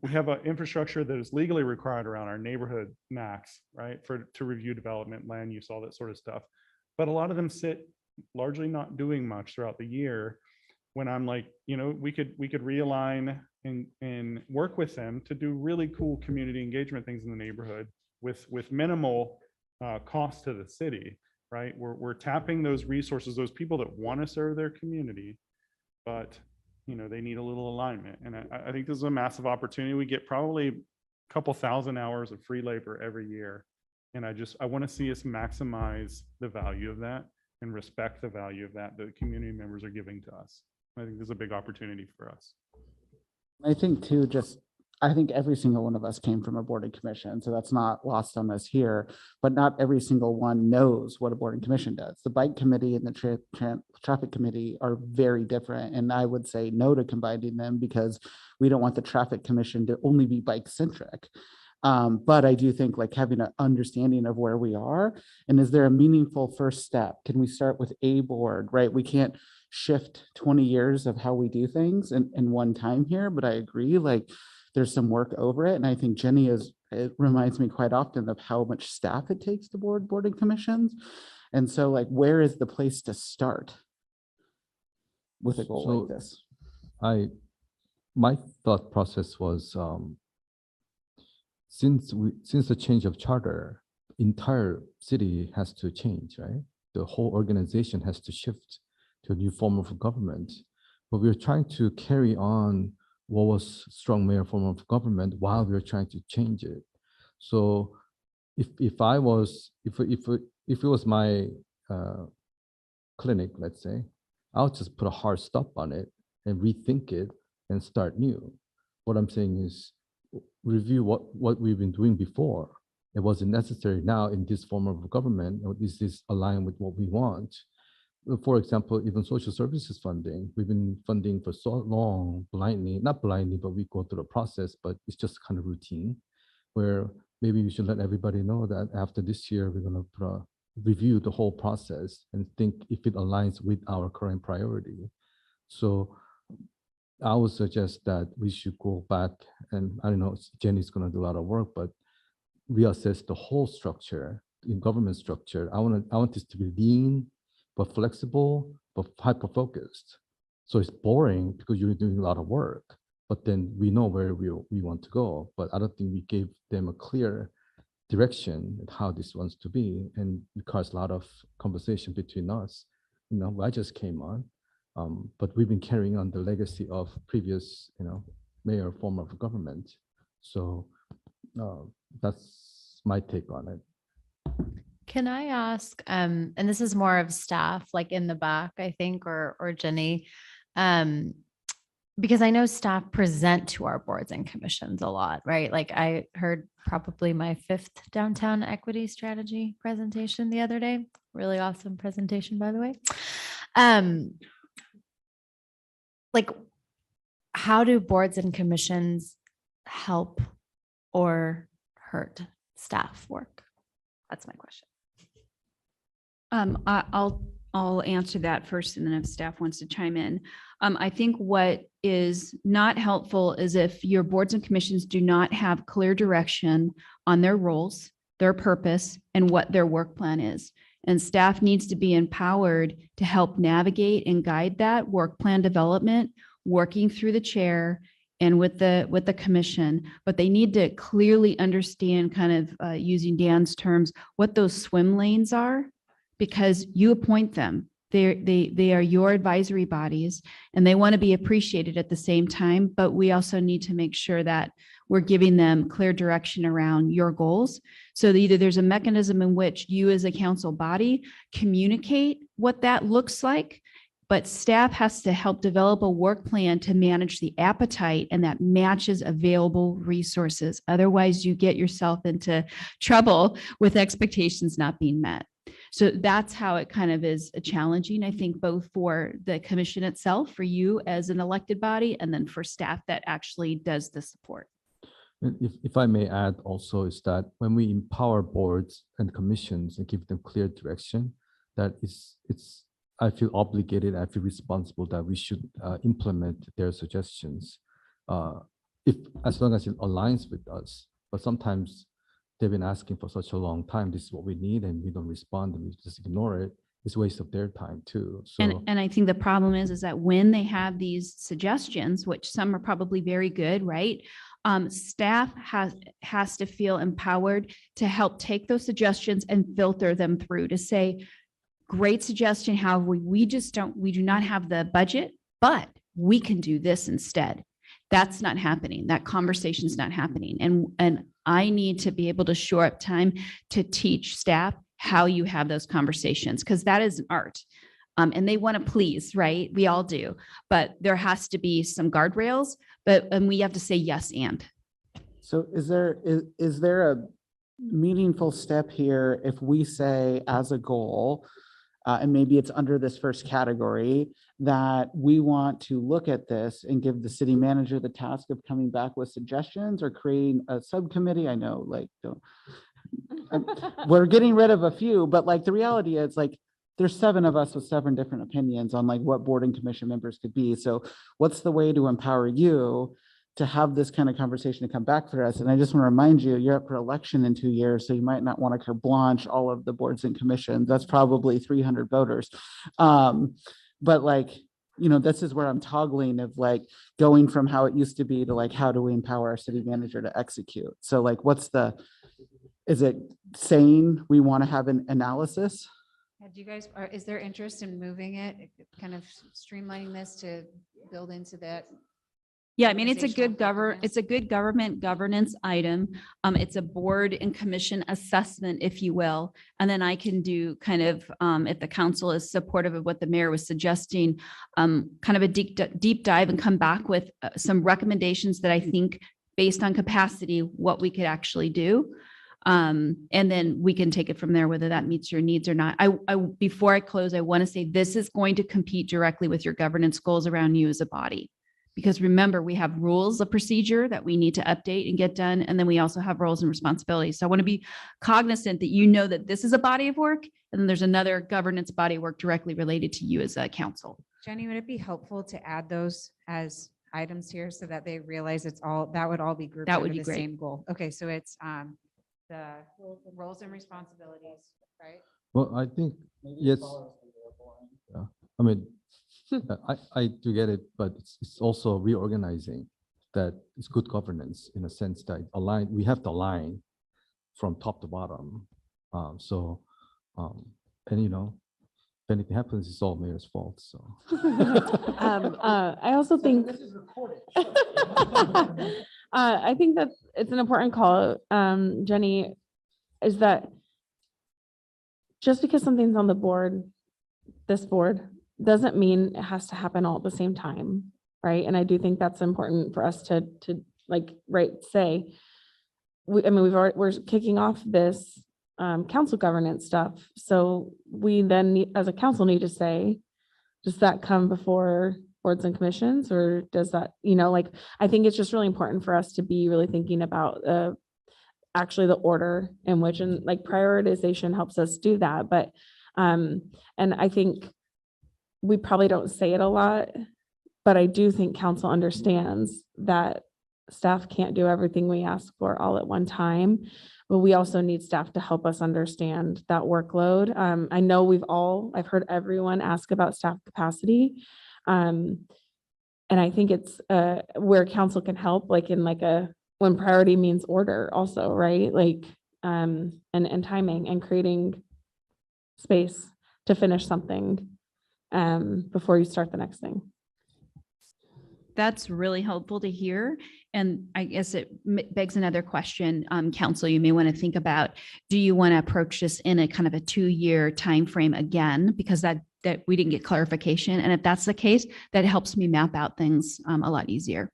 We have an infrastructure that is legally required around our neighborhood NACs, right? To review development, land use, all that sort of stuff. But a lot of them sit largely not doing much throughout the year, when I'm like, we could realign and work with them to do really cool community engagement things in the neighborhood with minimal cost to the city, right? We're tapping those resources, those people that want to serve their community, but they need a little alignment. And I think this is a massive opportunity. We get probably a couple thousand hours of free labor every year. And I want to see us maximize the value of that and respect the value of that the community members are giving to us. I think there's a big opportunity for us. I think too, I think every single one of us came from a board and commission, so that's not lost on us here, but not every single one knows what a board and commission does. The bike committee and the traffic committee are very different, and I would say no to combining them because we don't want the traffic commission to only be bike centric. But I do think like having an understanding of where we are, and is there a meaningful first step? Can we start with a board, right? We can't shift 20 years of how we do things in one time here, but I agree, like there's some work over it. And I think Jenny it reminds me quite often of how much staff it takes to board and commissions. And so like, where is the place to start? with a goal So like this? My thought process was, since the change of charter, entire city has to change, right? The whole organization has to shift to a new form of government. But we're trying to carry on what was strong mayor form of government while we're trying to change it. So if it was my clinic, let's say, I'll just put a hard stop on it and rethink it and start new. What I'm saying is review what we've been doing before. It wasn't necessary now in this form of government, or is this aligned with what we want? For example, even social services funding, we've been funding for so long blindly, not blindly, but we go through the process, but it's just kind of routine, where maybe we should let everybody know that after this year, we're going to review the whole process and think if it aligns with our current priority. So I would suggest that we should go back, and I don't know, Jenny's going to do a lot of work, but reassess the whole structure, in government structure. I want this to be lean, but flexible, but hyper-focused. So it's boring because you're doing a lot of work, but then we know where we want to go. But I don't think we gave them a clear direction at how this wants to be, and it caused a lot of conversation between us. You know, I just came on, but we've been carrying on the legacy of previous, mayor form of government. So that's my take on it. Can I ask, and this is more of staff, like in the back, I think, or Jenny, because I know staff present to our boards and commissions a lot, right? Like I heard probably my 5th downtown equity strategy presentation the other day. Really awesome presentation, by the way. Like, how do boards and commissions help or hurt staff work? That's my question. I'll answer that first, and then if staff wants to chime in. I think what is not helpful is if your boards and commissions do not have clear direction on their roles, their purpose, and what their work plan is. And staff needs to be empowered to help navigate and guide that work plan development, working through the chair and with the commission. But they need to clearly understand, kind of using Dan's terms, what those swim lanes are, because you appoint them. They are your advisory bodies, and they want to be appreciated at the same time. But we also need to make sure that we're giving them clear direction around your goals. So that either there's a mechanism in which you as a council body communicate what that looks like, but staff has to help develop a work plan to manage the appetite and that matches available resources. Otherwise, you get yourself into trouble with expectations not being met. So that's how it kind of is challenging, I think, both for the commission itself, for you as an elected body, and then for staff that actually does the support. If I may add also, is that when we empower boards and commissions and give them clear direction, that I feel obligated, I feel responsible that we should implement their suggestions, as long as it aligns with us. But sometimes they've been asking for such a long time, this is what we need, and we don't respond and we just ignore it. It's a waste of their time too. So, and I think the problem is that when they have these suggestions, which some are probably very good, right? Staff has to feel empowered to help take those suggestions and filter them through to say, great suggestion, however, we do not have the budget, but we can do this instead. That's not happening. That conversation's not happening. And I need to be able to shore up time to teach staff how you have those conversations, because that is an art. And they want to please, right? We all do, but there has to be some guardrails, and we have to say yes and. So is there a meaningful step here if we say as a goal, and maybe it's under this first category, that we want to look at this and give the city manager the task of coming back with suggestions or creating a subcommittee? I know, like, we're getting rid of a few, but like the reality is, like, there's 7 of us with 7 different opinions on like what board and commission members could be. So what's the way to empower you to have this kind of conversation to come back for us? And I just want to remind you, you're up for election in 2 years, so you might not want to carte blanche all of the boards and commissions. That's probably 300 voters. But like, this is where I'm toggling of like going from how it used to be to like, how do we empower our city manager to execute? So like, is it saying we want to have an analysis? Do you guys, is there interest in moving it, kind of streamlining this to build into that? Yeah, I mean, it's a organizational good government governance item. It's a board and commission assessment, if you will. And then I can do kind of, if the council is supportive of what the mayor was suggesting, kind of a deep dive and come back with some recommendations that I think based on capacity, what we could actually do. And then we can take it from there, whether that meets your needs or not. Before I close, I want to say this is going to compete directly with your governance goals around you as a body. Because remember, we have rules of procedure that we need to update and get done. And then we also have roles and responsibilities. So I want to be cognizant that you know that this is a body of work, and then there's another governance body of work directly related to you as a council. Jenny, would it be helpful to add those as items here so that they realize that would all be grouped That would under be the great. same goal? Okay, so it's the roles and responsibilities, right? Well, I think, yes. Yeah, I mean, I do get it, but it's also reorganizing that it's good governance in a sense that we have to align from top to bottom. And if anything happens, it's all mayor's fault, so. I also think I think that it's an important call, Jenny, is that just because something's on the board, this board, doesn't mean it has to happen all at the same time, right? And I do think that's important for us to say. We're kicking off this council governance stuff. So we then, as a council, need to say, does that come before boards and commissions, or does that, I think it's just really important for us to be really thinking about actually the order in which, and like prioritization helps us do that. But, and I think we probably don't say it a lot, but I do think council understands that staff can't do everything we ask for all at one time, but we also need staff to help us understand that workload. I know I've heard everyone ask about staff capacity. And I think it's where council can help, like when priority means order also, right? Like, and timing and creating space to finish something before you start the next thing. That's really helpful to hear. And I guess it begs another question, council, you may want to think about, do you want to approach this in a kind of a 2-year timeframe again? Because that we didn't get clarification. And if that's the case, that helps me map out things a lot easier.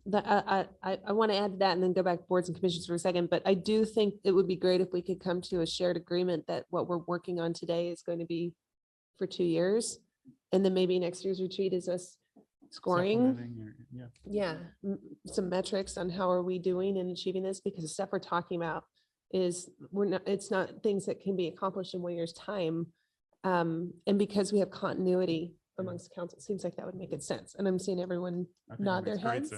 I want to add to that and then go back to boards and commissions for a second, but I do think it would be great if we could come to a shared agreement that what we're working on today is going to be for 2 years. And then maybe next year's retreat is us scoring. Some metrics on how are we doing in achieving this, because the stuff we're talking about is it's not things that can be accomplished in 1 year's time. And because we have continuity amongst council, it seems like that would make it sense. And I'm seeing everyone nod their heads.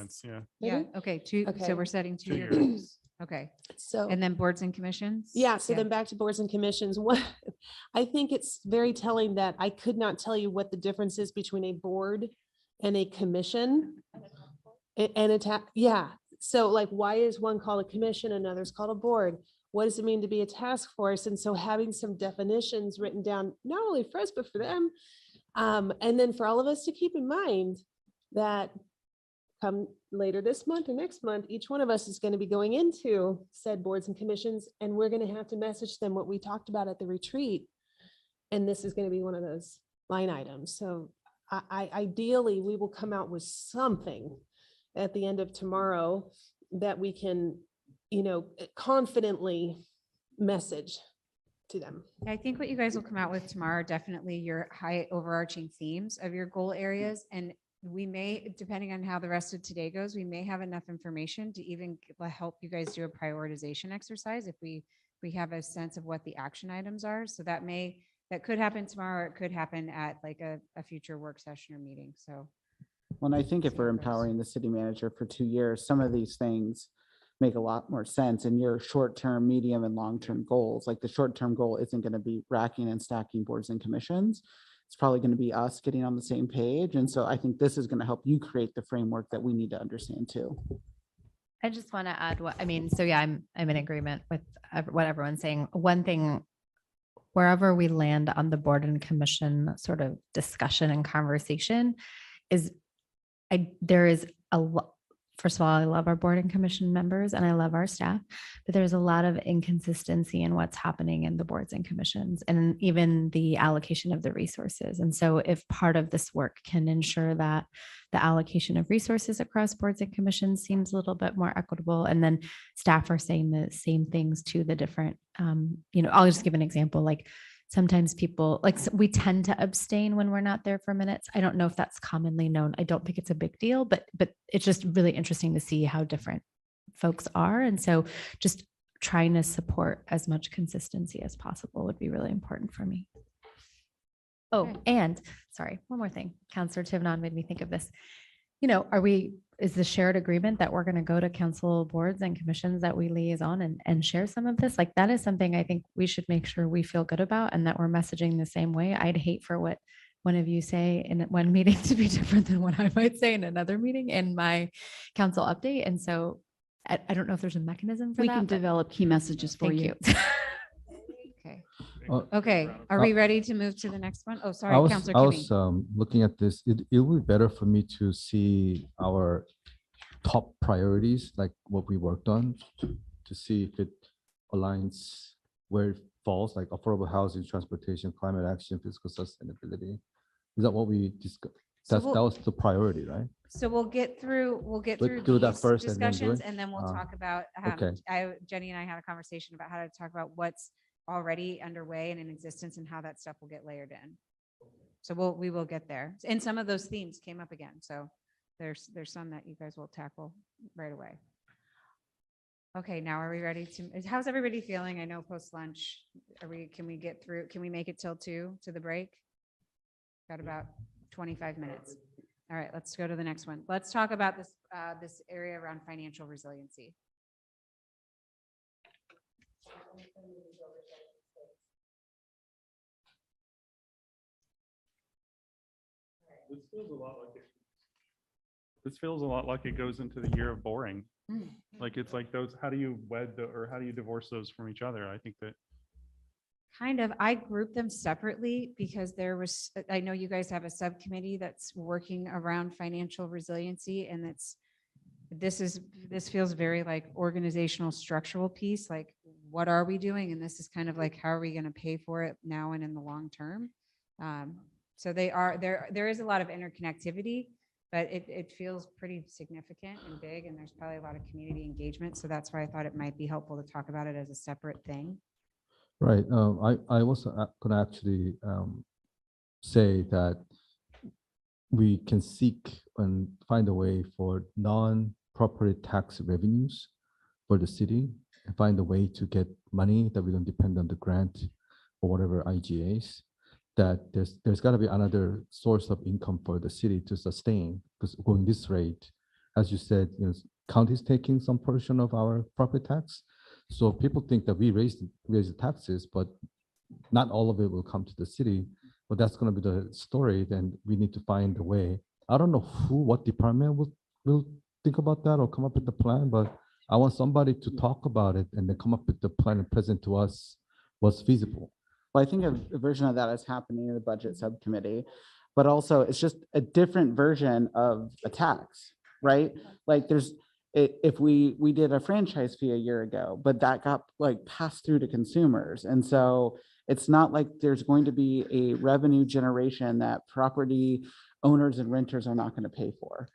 Yeah. Okay. So we're setting 2-year goals. Okay. So, and then boards and commissions. yeah. So then back to boards and commissions. What I think it's very telling that I could not tell you what the difference is between a board and a commission and yeah. So like, why is one called a commission, another's called a board? What does it mean to be a task force? And so having some definitions written down, not only for us, but for them. And then for all of us to keep in mind that come later this month or next month, each one of us is going to be going into said boards and commissions, and we're going to have to message them what we talked about at the retreat. And this is going to be one of those line items. So ideally, we will come out with something at the end of tomorrow that we can, confidently message to them. I think what you guys will come out with tomorrow are definitely your high overarching themes of your goal areas. And we may, depending on how the rest of today goes, we may have enough information to even help you guys do a prioritization exercise if we have a sense of what the action items are. So that could happen tomorrow, or it could happen at like a future work session or meeting. So Well, and I think if we're empowering the city manager for 2 years, some of these things make a lot more sense. And your short-term, medium, and long-term goals, like the short-term goal isn't going to be racking and stacking boards and commissions. It's probably going to be us getting on the same page. And so I think this is going to help you create the framework that we need to understand too. I just want to add what, I mean, so yeah, I'm in agreement with what everyone's saying. One thing, wherever we land on the board and commission sort of discussion and conversation is there is a lot. First of all, I love our board and commission members and I love our staff, but there's a lot of inconsistency in what's happening in the boards and commissions and even the allocation of the resources. And so if part of this work can ensure that the allocation of resources across boards and commissions seems a little bit more equitable, and then staff are saying the same things to the different, I'll just give an example. Like sometimes people, we tend to abstain when we're not there for minutes. I don't know if that's commonly known. I don't think it's a big deal, but it's just really interesting to see how different folks are. And so just trying to support as much consistency as possible would be really important for me. Oh, and sorry, one more thing. Councillor Tivnon made me think of this. Is the shared agreement that we're going to go to council boards and commissions that we liaison and share some of this? Like that is something I think we should make sure we feel good about and that we're messaging the same way. I'd hate for what one of you say in one meeting to be different than what I might say in another meeting in my council update. And so I don't know if there's a mechanism for We that. can but develop key messages for thank you. Okay. Uh, Okay, are we ready to move to the next one? Oh, sorry, Councillor I Kimmy. was looking at this. It would be better for me to see our top priorities, like what we worked on, to see if it aligns where it falls, like affordable housing, transportation, climate action, fiscal sustainability. Is that what we discussed? So That was the priority, right? So we'll get through Do that these first and then do discussions it? and then we'll Ah, talk about, okay. Jenny and I had a conversation about how to talk about what's already underway and in existence and how that stuff will get layered in. So we will get there. And some of those themes came up again. So there's some that you guys will tackle right away. Okay, now are we ready how's everybody feeling? I know post-lunch, can we make it till 2 to the break? Got about 25 minutes. All right, let's go to the next one. Let's talk about this area around financial resiliency. This feels a lot like it. This feels a lot like it goes into the year of boring. Like it's like those, how do you how do you divorce those from each other? I think that Kind of, I grouped them separately because I know you guys have a subcommittee that's working around financial resiliency and this feels very like organizational structural piece, like what are we doing? And this is kind of like, how are we going to pay for it now and in the long term? So there is a lot of interconnectivity, but it feels pretty significant and big, and there's probably a lot of community engagement. So that's why I thought it might be helpful to talk about it as a separate thing. Right. I was going to actually say that we can seek and find a way for non-property tax revenues for the city and find a way to get money that we don't depend on the grant or whatever IGAs, that there's got to be another source of income for the city to sustain, because going this rate, as you said, county's taking some portion of our property tax. So people think that we raise the taxes, but not all of it will come to the city. But that's going to be the story. Then we need to find a way. I don't know what department will think about that or come up with the plan, but I want somebody to talk about it and then come up with the plan and present to us what's feasible. Well, I think a version of that is happening in the budget subcommittee, but also it's just a different version of a tax, right? Like if we did a franchise fee a year ago, but that got like passed through to consumers. And so it's not like there's going to be a revenue generation that property owners and renters are not going to pay for.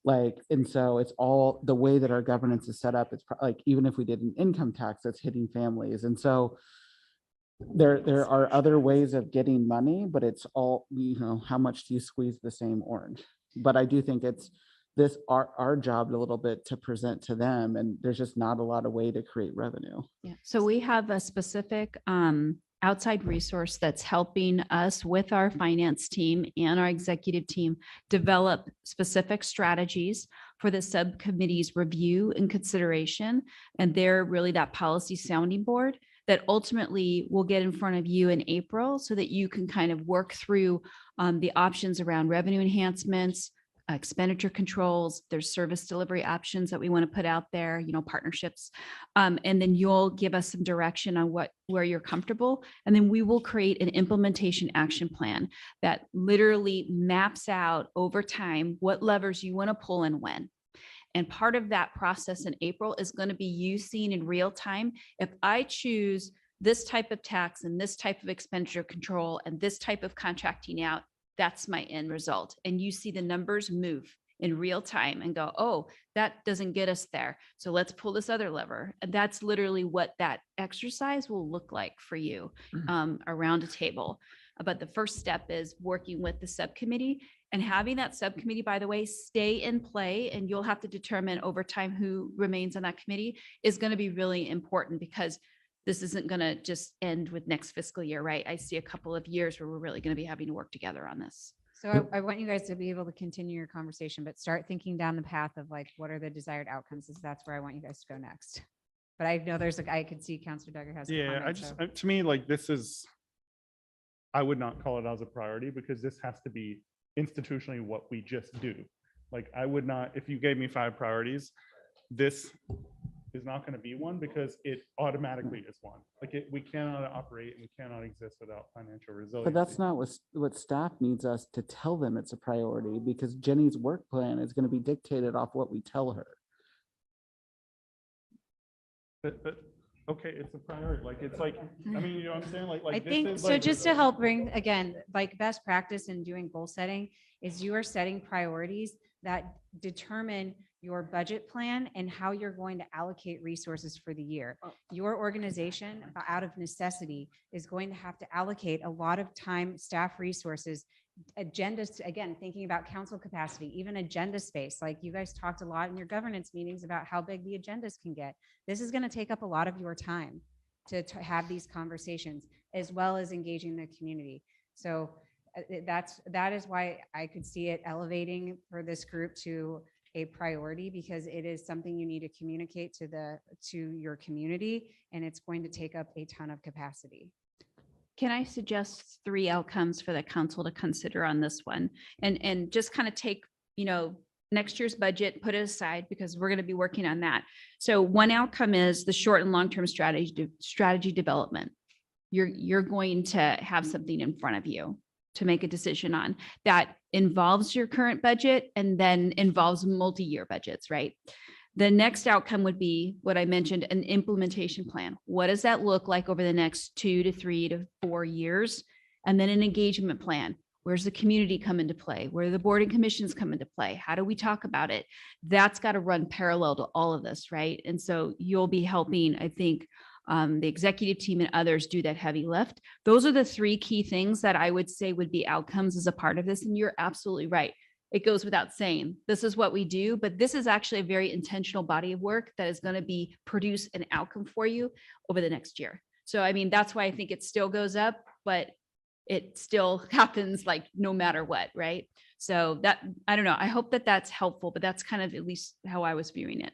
And so it's all the way that our governance is set up. It's like, even if we did an income tax that's hitting families. And so there are other ways of getting money, but it's all, how much do you squeeze the same orange? But I do think it's our job a little bit to present to them, and there's just not a lot of way to create revenue. Yeah. So we have a specific outside resource that's helping us with our finance team and our executive team develop specific strategies for the subcommittee's review and consideration. And they're really that policy sounding board that ultimately will get in front of you in April so that you can kind of work through the options around revenue enhancements, expenditure controls. There's service delivery options that we want to put out there, partnerships. And then you'll give us some direction on where you're comfortable. And then we will create an implementation action plan that literally maps out over time what levers you want to pull and when. And part of that process in April is going to be you seeing in real time, if I choose this type of tax and this type of expenditure control and this type of contracting out, that's my end result. And you see the numbers move in real time and go, oh, that doesn't get us there. So let's pull this other lever. And that's literally what that exercise will look like for you around a table. But the first step is working with the subcommittee and having that subcommittee, by the way, stay in play. And you'll have to determine over time who remains on that committee is going to be really important because this isn't going to just end with next fiscal year, right? I see a couple of years where we're really going to be having to work together on this. So I want you guys to be able to continue your conversation, but start thinking down the path of like, what are the desired outcomes? That's where I want you guys to go next. But I know I could see Councilor Duggar has. a comment, to me, like this is, I would not call it as a priority because this has to be institutionally what we just do. Like I would not, if you gave me 5 priorities, this is not going to be one because it automatically is one. Like we cannot operate and we cannot exist without financial resilience. But that's not what staff needs us to tell them it's a priority because Jenny's work plan is going to be dictated off what we tell her. But okay, it's a priority. Like it's like, I mean, you know what I'm saying? Like I this think is so. like- Just to help bring again, like best practice in doing goal setting is you are setting priorities that determine your budget plan and how you're going to allocate resources for the year. Your organization, out of necessity, is going to have to allocate a lot of time, staff resources, agendas, again, thinking about council capacity, even agenda space. Like you guys talked a lot in your governance meetings about how big the agendas can get. This is going to take up a lot of your time to have these conversations, as well as engaging the community. So that is why I could see it elevating for this group to a priority, because it is something you need to communicate to your community, and it's going to take up a ton of capacity. Can I suggest 3 outcomes for the council to consider on this one? And just kind of take, next year's budget, put it aside because we're going to be working on that. So one outcome is the short and long-term strategy development. You're going to have something in front of you to make a decision on that involves your current budget and then involves multi-year budgets, right? The next outcome would be what I mentioned, an implementation plan. What does that look like over the next 2 to 3 to 4 years? And then an engagement plan. Where's the community come into play? Where do the board and commissions come into play? How do we talk about it? That's got to run parallel to all of this, right? And so you'll be helping, I think, the executive team and others do that heavy lift. Those are the 3 key things that I would say would be outcomes as a part of this. And you're absolutely right. It goes without saying, this is what we do, but this is actually a very intentional body of work that is going to produce an outcome for you over the next year. So, I mean, that's why I think it still goes up, but it still happens like no matter what, right? So that, I don't know, I hope that that's helpful, but that's kind of at least how I was viewing it.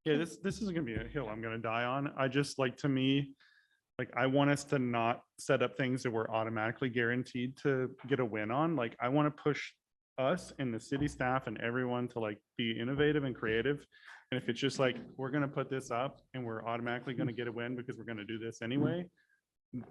Yeah, this isn't gonna be a hill I'm gonna die on. I just like, to me, like I want us to not set up things that we're automatically guaranteed to get a win on. Like I want to push us and the city staff and everyone to like be innovative and creative. And if it's just like, we're gonna put this up and we're automatically gonna get a win because we're gonna do this anyway,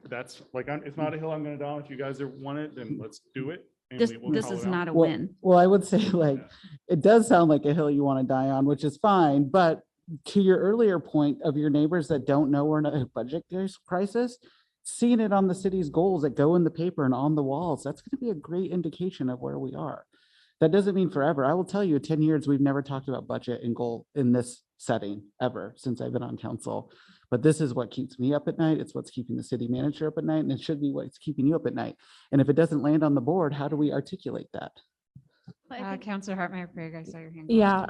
that's like, it's not a hill I'm gonna die on. If you guys want it, then let's do it. And This we'll call is it out. not a Well, win. well, I would say like, it does sound like a hill you want to die on, which is fine, but to your earlier point of your neighbors that don't know we're in a budget crisis, seeing it on the city's goals that go in the paper and on the walls, that's going to be a great indication of where we are. That doesn't mean forever. I will tell you, 10 years, we've never talked about budget and goal in this setting ever since I've been on council. But this is what keeps me up at night. It's what's keeping the city manager up at night, and it should be what's keeping you up at night. And if it doesn't land on the board, how do we articulate that? Councilor Hartmeyer, I saw your hand. Yeah,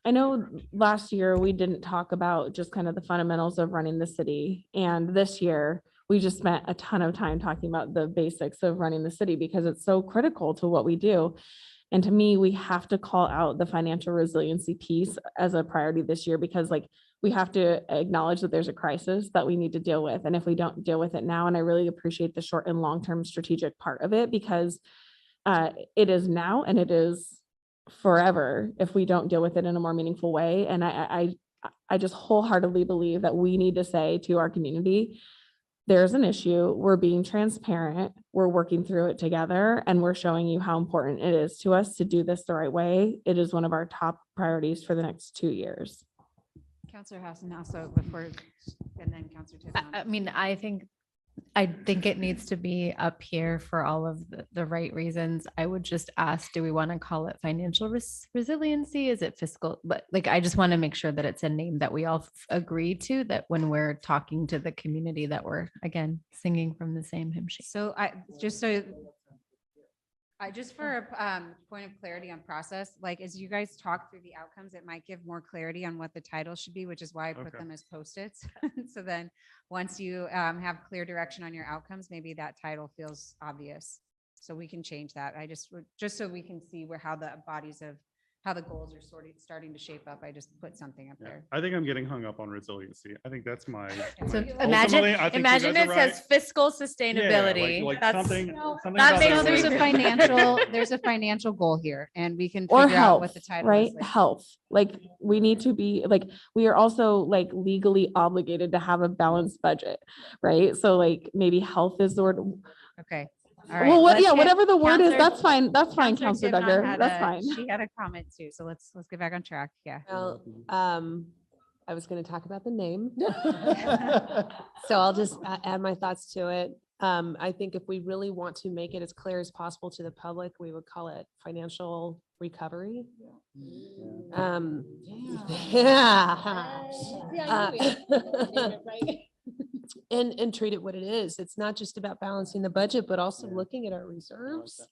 I know last year we didn't talk about just kind of the fundamentals of running the city. And this year we just spent a ton of time talking about the basics of running the city because it's so critical to what we do. And to me, we have to call out the financial resiliency piece as a priority this year because like we have to acknowledge that there's a crisis that we need to deal with. And if we don't deal with it now, and I really appreciate the short and long-term strategic part of it because it is now and it is forever if we don't deal with it in a more meaningful way. And I just wholeheartedly believe that we need to say to our community, there's an issue, we're being transparent, we're working through it together, and we're showing you how important it is to us to do this the right way. It is one of our top priorities for the next 2 years. Counselor Hassan also before, and then Counselor Tiffany. I mean, I think it needs to be up here for all of the right reasons. I would just ask, do we want to call it financial resiliency? Is it fiscal? But like, I just want to make sure that it's a name that we all agree to, that when we're talking to the community that we're, again, singing from the same hymn sheet. So just for a point of clarity on process, like as you guys talk through the outcomes, it might give more clarity on what the title should be, which is why I put them as Post-its. So then once you have clear direction on your outcomes, maybe that title feels obvious. So we can change that. I just so we can see how the bodies of how the goals are starting to shape up. I just put something up there. I think I'm getting hung up on resiliency. I think that's my. So Ultimately, I think you imagine guys it are right. says fiscal sustainability. like That's something that about makes There's a financial goal here and we can Or figure out health, what the title right? is. later. Health, like we need to be like, we are also like legally obligated to have a balanced budget, right? So like maybe health is the word. Okay. Well, whatever the word is, that's fine. That's fine, Counselor Counselor Duggar. Tiffany That's fine. She had a comment too. So let's get back on track. Yeah. Well, I was going to talk about the name. So I'll just add my thoughts to it. I think if we really want to make it as clear as possible to the public, we would call it financial recovery. And treat it what it is. It's not just about balancing the budget, but also looking at our reserves.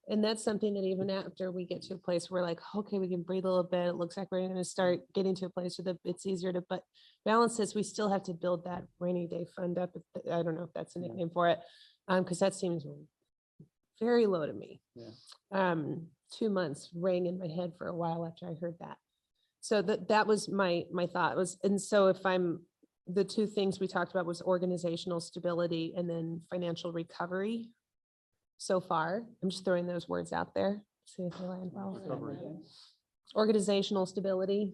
And that's something that even after we get to a place where like, okay, we can breathe a little bit. It looks like we're going to start getting to a place where it's easier to, but balance this, we still have to build that rainy day fund up. I don't know if that's a nickname for it. Because that seems very low to me. 2 months rang in my head for a while after I heard that. So that was my thought was, and so the two things we talked about was organizational stability and then financial recovery. So far, I'm just throwing those words out there. See if they land well. Organizational stability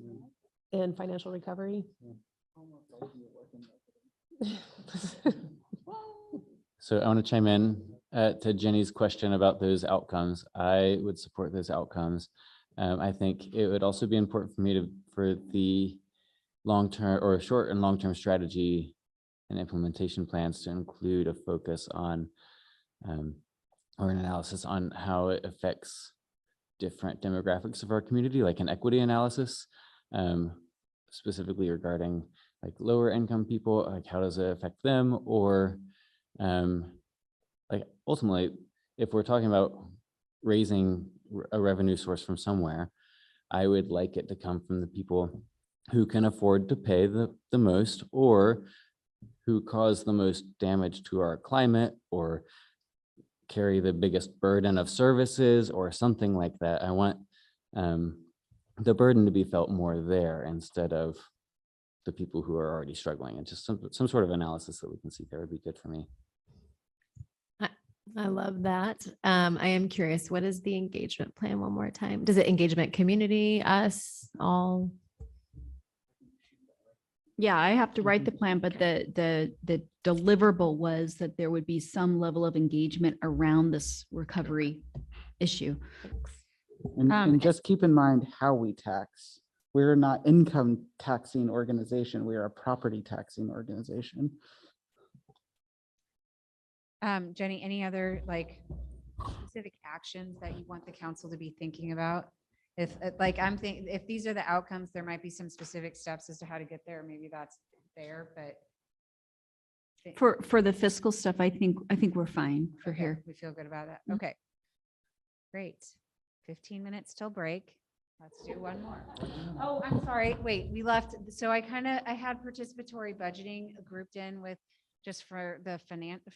and financial recovery. So I want to chime in to Jenny's question about those outcomes. I would support those outcomes. I think it would also be important for me for the long-term or short and long-term strategy and implementation plans to include a focus on or an analysis on how it affects different demographics of our community, like an equity analysis, specifically regarding like lower income people, like how does it affect them? Or like ultimately, if we're talking about raising a revenue source from somewhere, I would like it to come from the people who can afford to pay the most or who cause the most damage to our climate or carry the biggest burden of services or something like that. I want the burden to be felt more there instead of the people who are already struggling, and just some sort of analysis that we can see there would be good for me. I love that. I am curious, what is the engagement plan one more time? Does it engagement community, us, all? Yeah, I have to write the plan, but the deliverable was that there would be some level of engagement around this recovery issue. And just keep in mind how we tax. We're not income taxing organization. We are a property taxing organization. Jenny, any other like specific actions that you want the council to be thinking about? If like I'm thinking, if these are the outcomes, there might be some specific steps as to how to get there. Maybe that's there, but For the fiscal stuff, I think we're fine for okay, here. we feel good about that. Okay, great. 15 minutes till break. Let's do one more. Oh, I'm sorry. Wait, we left. So I had participatory budgeting grouped in with just for the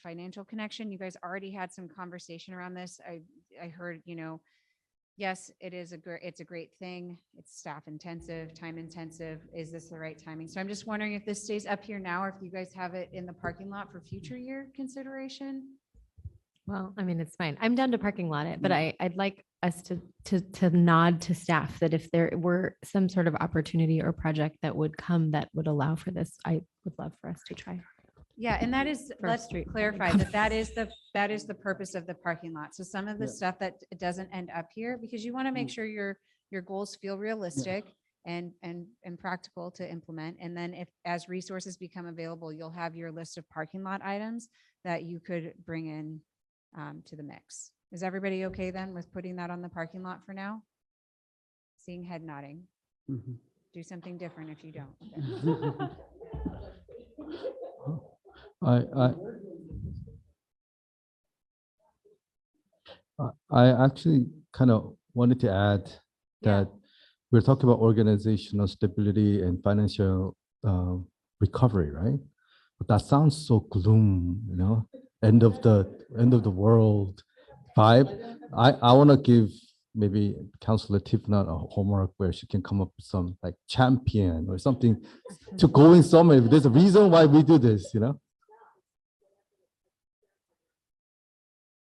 financial connection, you guys already had some conversation around this. I heard, yes, it's a great thing. It's staff intensive, time intensive. Is this the right timing? So I'm just wondering if this stays up here now or if you guys have it in the parking lot for future year consideration. Well, I mean, it's fine. I'm down to parking lot it, but I'd like us to nod to staff that if there were some sort of opportunity or project that would come that would allow for this, I would love for us to try. Yeah, and that is, For let's street clarify parking. that that is the purpose of the parking lot. So some of the Yeah. stuff that doesn't end up here, because you want to make sure your goals feel realistic and practical to implement. And then if, as resources become available, you'll have your list of parking lot items that you could bring in to the mix. Is everybody okay then with putting that on the parking lot for now? Seeing head nodding. Mhm. Do something different if you don't. I actually kind of wanted to add that we're talking about organizational stability and financial recovery, right? But that sounds so gloom, end of the world vibe. I want to give maybe Councilor Tifnut a homework where she can come up with some like champion or something to going somewhere. There's a reason why we do this,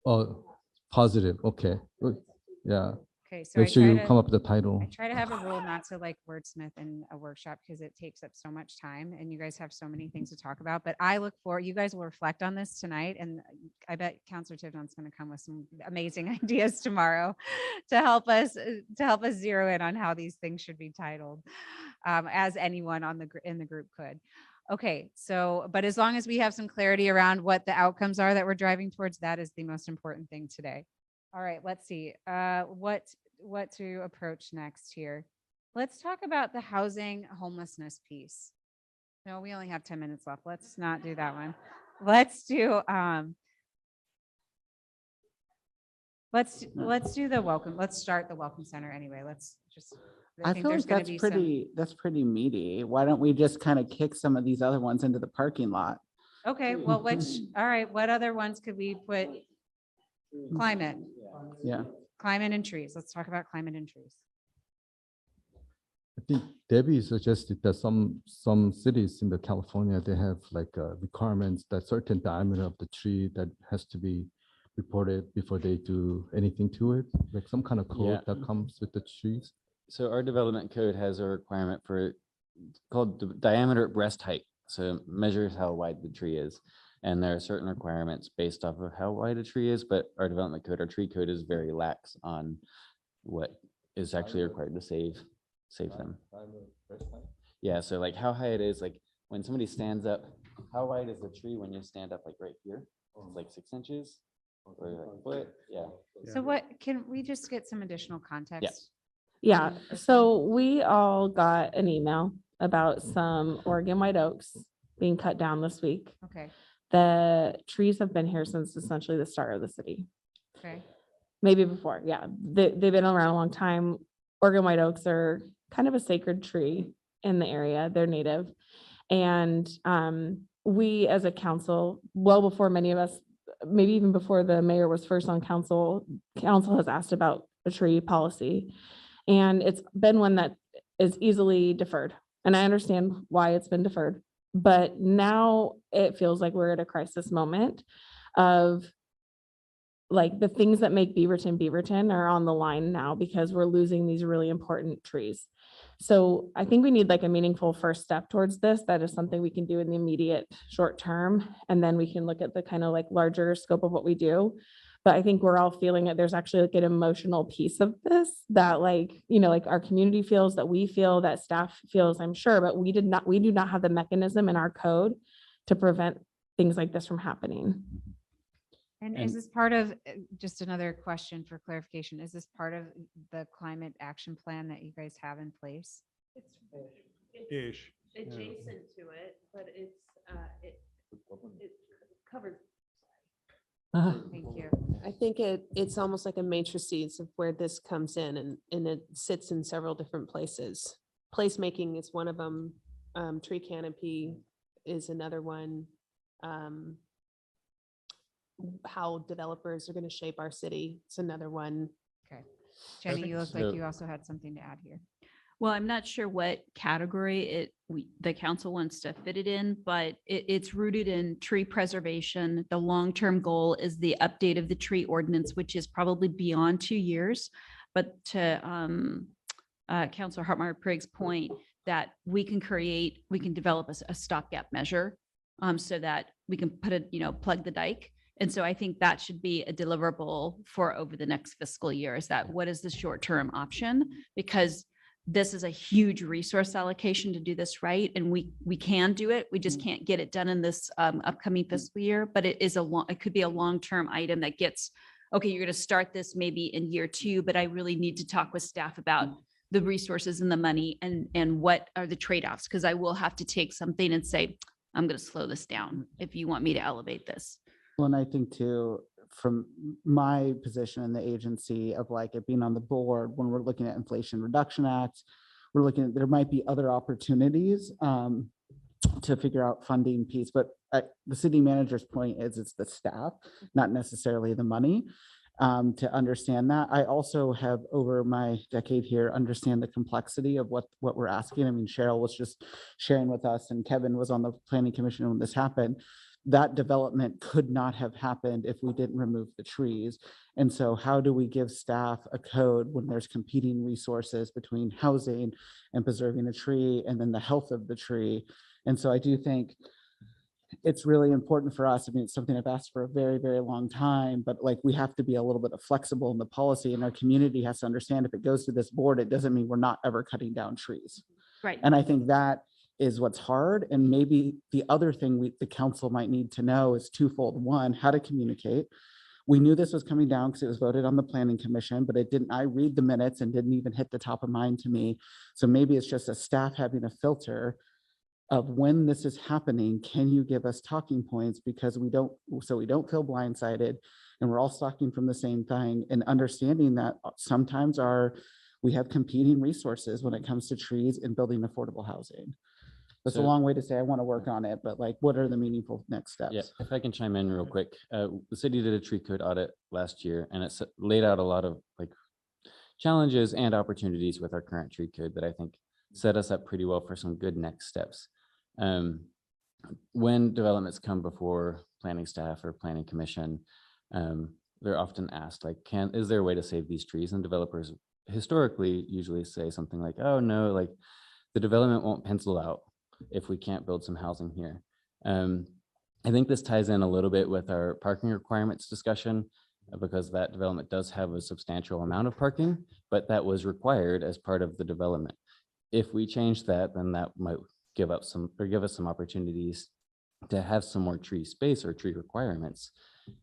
Oh, positive. Okay. Good. Yeah. Okay, so Make sure you come up with a title. I try to have a rule not to like wordsmith in a workshop because it takes up so much time and you guys have so many things to talk about. But I look forward, you guys will reflect on this tonight, and I bet Counselor Tivnon's going to come with some amazing ideas tomorrow to help us zero in on how these things should be titled, as anyone in the group could. Okay, so, but as long as we have some clarity around what the outcomes are that we're driving towards, that is the most important thing today. All right, let's see, what to approach next here. Let's talk about the housing homelessness piece. No, we only have 10 minutes left. Let's not do that one. Let's do, let's do the welcome. Let's start the welcome center anyway. Let's just, I think feel there's like gonna that's be some. that's pretty meaty. Why don't we just kind of kick some of these other ones into the parking lot? Okay, well, all right, what other ones could we put? Climate. Yeah. Climate and trees. Let's talk about climate and trees. I think Debbie suggested that some cities in the California, they have like requirements that certain diameter of the tree that has to be reported before they do anything to it, like some kind of code that comes with the trees. So our development code has a requirement for called the diameter at breast height. So it measures how wide the tree is. And there are certain requirements based off of how wide a tree is, but our development code, our tree code is very lax on what is actually required to save them. Yeah, so like how high it is, like when somebody stands up, how wide is the tree when you stand up like right here? It's like 6 inches or like a foot, yeah. So what, can we just get some additional context? Yeah, so we all got an email about some Oregon white oaks being cut down this week. Okay, The trees have been here since essentially the start of the city, okay. maybe before. Yeah, they've been around a long time. Oregon white oaks are kind of a sacred tree in the area. They're native. And we as a council, well before many of us, maybe even before the mayor was first on council has asked about a tree policy. And it's been one that is easily deferred. And I understand why it's been deferred. But now it feels like we're at a crisis moment of like the things that make Beaverton are on the line now because we're losing these really important trees. So I think we need like a meaningful first step towards this. That is something we can do in the immediate short term. And then we can look at the kind of like larger scope of what we do. But I think we're all feeling it. There's actually like an emotional piece of this that like, like our community feels, that we feel, that staff feels, I'm sure, but we do not have the mechanism in our code to prevent things like this from happening. And is this part of, just another question for clarification, is this part of the climate action plan that you guys have in place? Ish. Adjacent to it, but it covers. Thank you. I think it's almost like a matrices of where this comes in and it sits in several different places. Placemaking is one of them. Tree canopy is another one. how developers are going to shape our city. It's another one. Okay. Jenny, you look so. like you also had something to add here. Well, I'm not sure what category the council wants to fit it in, but it's rooted in tree preservation. The long-term goal is the update of the tree ordinance, which is probably beyond 2 years. But to Councilor Hartmeyer-Prigg's point, that we can develop a stopgap measure so that we can plug the dike. And so I think that should be a deliverable for over the next fiscal year, is that what is the short-term option? Because this is a huge resource allocation to do this right. And we can do it. We just can't get it done in this upcoming fiscal year, but it could be a long-term item that gets, okay, you're going to start this maybe in year 2, but I really need to talk with staff about the resources and the money and what are the trade-offs? Because I will have to take something and say, I'm going to slow this down if you want me to elevate this. Well, and I think too, from my position in the agency of like it being on the board, when we're looking at Inflation Reduction Act, we're looking at, there might be other opportunities to figure out funding piece, but the city manager's point is it's the staff, not necessarily the money. To understand that. I also have over my decade here, understand the complexity of what we're asking. I mean, Cheryl was just sharing with us and Kevin was on the planning commission when this happened. That development could not have happened if we didn't remove the trees. And so how do we give staff a code when there's competing resources between housing and preserving a tree and then the health of the tree? And so I do think it's really important for us. I mean, it's something I've asked for a very, very long time, but like we have to be a little bit flexible in the policy, and our community has to understand if it goes to this board, it doesn't mean we're not ever cutting down trees. Right. And I think that is what's hard. And maybe the other thing the council might need to know is twofold. One, how to communicate. We knew this was coming down because it was voted on the planning commission, but it didn't, I read the minutes and didn't even hit the top of mind to me. So maybe it's just a staff having a filter of when this is happening, can you give us talking points, because we don't feel blindsided and we're all talking from the same thing, and understanding that sometimes we have competing resources when it comes to trees and building affordable housing. That's a So- long way to say I want to work on it, but like, what are the meaningful next steps? Yeah, if I can chime in real quick. The city did a tree code audit last year and it laid out a lot of like challenges and opportunities with our current tree code that I think set us up pretty well for some good next steps. When developments come before planning staff or planning commission, they're often asked like, is there a way to save these trees? And developers historically usually say something like, oh no, like the development won't pencil out if we can't build some housing here. I think this ties in a little bit with our parking requirements discussion, because that development does have a substantial amount of parking, but that was required as part of the development. If we change that, then that might give us some opportunities to have some more tree space or tree requirements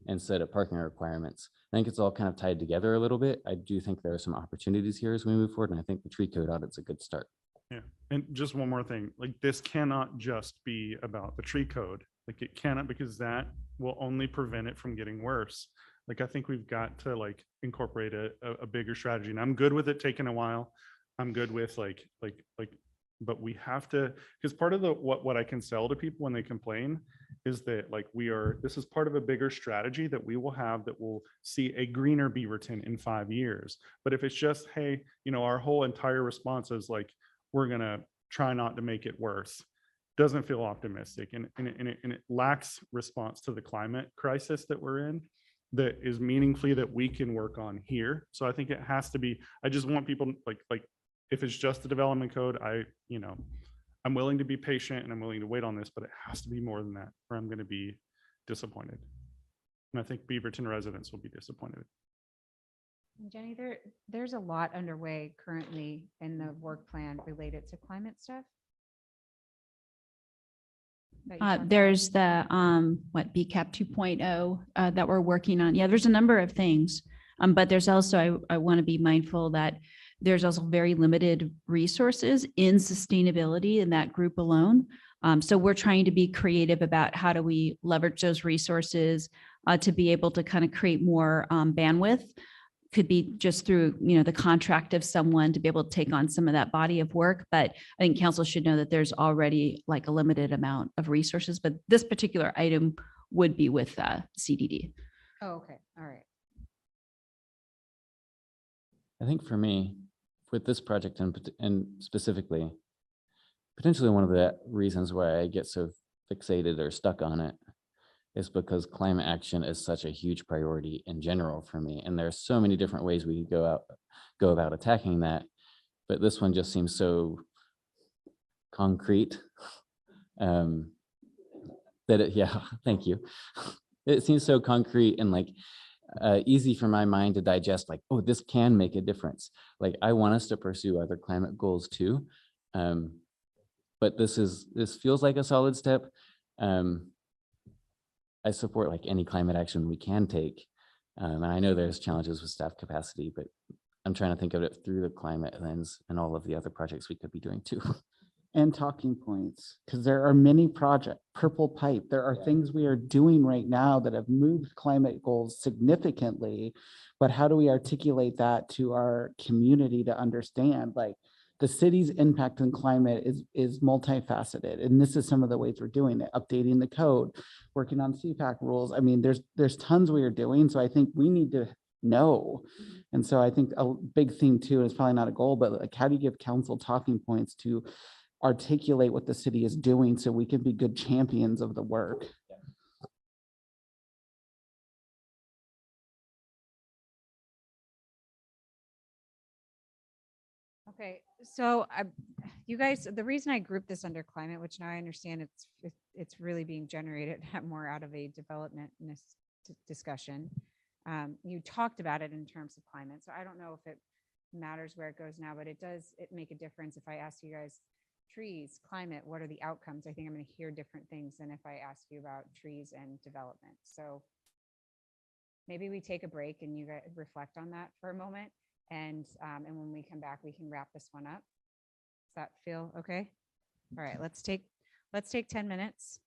instead of parking requirements. I think it's all kind of tied together a little bit. I do think there are some opportunities here as we move forward, and I think the tree code audit's a good start. Yeah, and just one more thing, like this cannot just be about the tree code. Like it cannot, because that will only prevent it from getting worse. Like I think we've got to like incorporate a bigger strategy, and I'm good with it taking a while. I'm good with but we have to, because part of what I can sell to people when they complain is that like this is part of a bigger strategy that we will have that will see a greener Beaverton in 5 years. But if it's just, hey, our whole entire response is like, we're gonna try not to make it worse, doesn't feel optimistic, and it lacks response to the climate crisis that we're in, that is meaningfully that we can work on here. So I think it has to be, I just want people like if it's just the development code, I'm willing to be patient and I'm willing to wait on this, but it has to be more than that, or I'm going to be disappointed. And I think Beaverton residents will be disappointed. Jenny, there's a lot underway currently in the work plan related to climate stuff. that you talked about. There's the BCAP 2.0 that we're working on. Yeah, there's a number of things, but there's also, I want to be mindful that there's also very limited resources in sustainability in that group alone. So we're trying to be creative about how do we leverage those resources to be able to kind of create more bandwidth could be just through, the contract of someone to be able to take on some of that body of work. But I think council should know that there's already like a limited amount of resources, but this particular item would be with CDD. Oh, okay, all right. I think for me, with this project and specifically, potentially one of the reasons why I get so fixated or stuck on it is because climate action is such a huge priority in general for me. And there are so many different ways we could go about attacking that. But this one just seems so concrete. Yeah, thank you. It seems so concrete and like easy for my mind to digest, like, oh, this can make a difference. Like, I want us to pursue other climate goals too. But this feels like a solid step. I support like any climate action we can take. And I know there's challenges with staff capacity, but I'm trying to think of it through the climate lens and all of the other projects we could be doing too. And talking points, because there are many projects, Purple Pipe, there are things we are doing right now that have moved climate goals significantly, but how do we articulate that to our community to understand, like, the city's impact on climate is multifaceted, and this is some of the ways we're doing it, updating the code, working on CPAC rules. I mean, there's tons we are doing, so I think we need to know. And so I think a big theme too, and it's probably not a goal, but like, how do you give council talking points to articulate what the city is doing so we can be good champions of the work? Okay, so you guys, the reason I grouped this under climate, which now I understand it's really being generated more out of a development discussion. You talked about it in terms of climate, so I don't know if it matters where it goes now, but it make a difference if I ask you guys trees, climate, what are the outcomes? I think I'm going to hear different things than if I ask you about trees and development. So maybe we take a break and you guys reflect on that for a moment. And when we come back, we can wrap this one up. Does that feel okay? All right, let's take 10 minutes.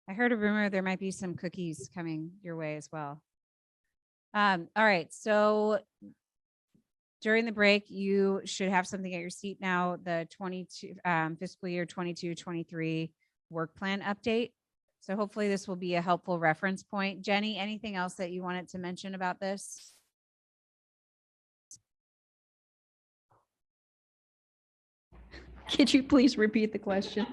I heard a rumor there might be some cookies coming your way as well. All right, so during the break, you should have something at your seat now, the 22 fiscal year 22-23 work plan update. So hopefully this will be a helpful reference point. Jenny, anything else that you wanted to mention about this? Could you please repeat the question?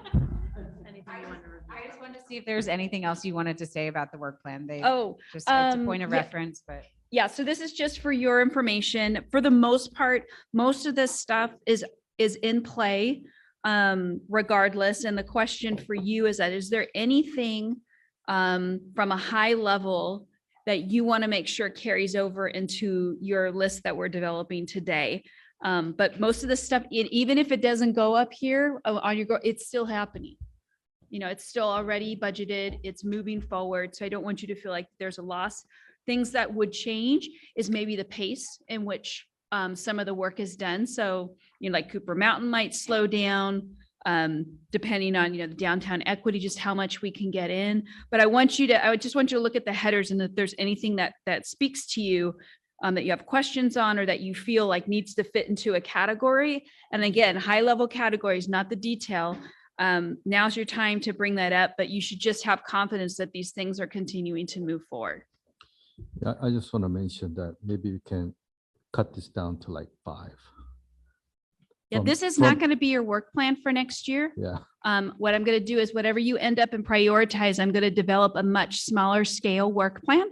I just wanted to see if there's anything else you wanted to say about the work plan. They Oh, just it's a point of yeah. reference, but Yeah, so this is just for your information. For the most part, most of this stuff is in play regardless. And the question for you is that, is there anything from a high level that you want to make sure carries over into your list that we're developing today? But most of the stuff, even if it doesn't go up here on your, it's still happening. You know, it's still already budgeted, it's moving forward. So I don't want you to feel like there's a loss. Things that would change is maybe the pace in which some of the work is done. So, you know, like Cooper Mountain might slow down depending on, you know, the downtown equity, just how much we can get in. But I would just want you to look at the headers, and if there's anything that speaks to you that you have questions on, or that you feel like needs to fit into a category. And again, high level categories, not the detail. Now's your time to bring that up, but you should just have confidence that these things are continuing to move forward. Yeah, I just want to mention that maybe we can cut this down to like 5. Yeah, From- this is from- not going to be your work plan for next year. Yeah, What I'm going to do is whatever you end up and prioritize, I'm going to develop a much smaller scale work plan,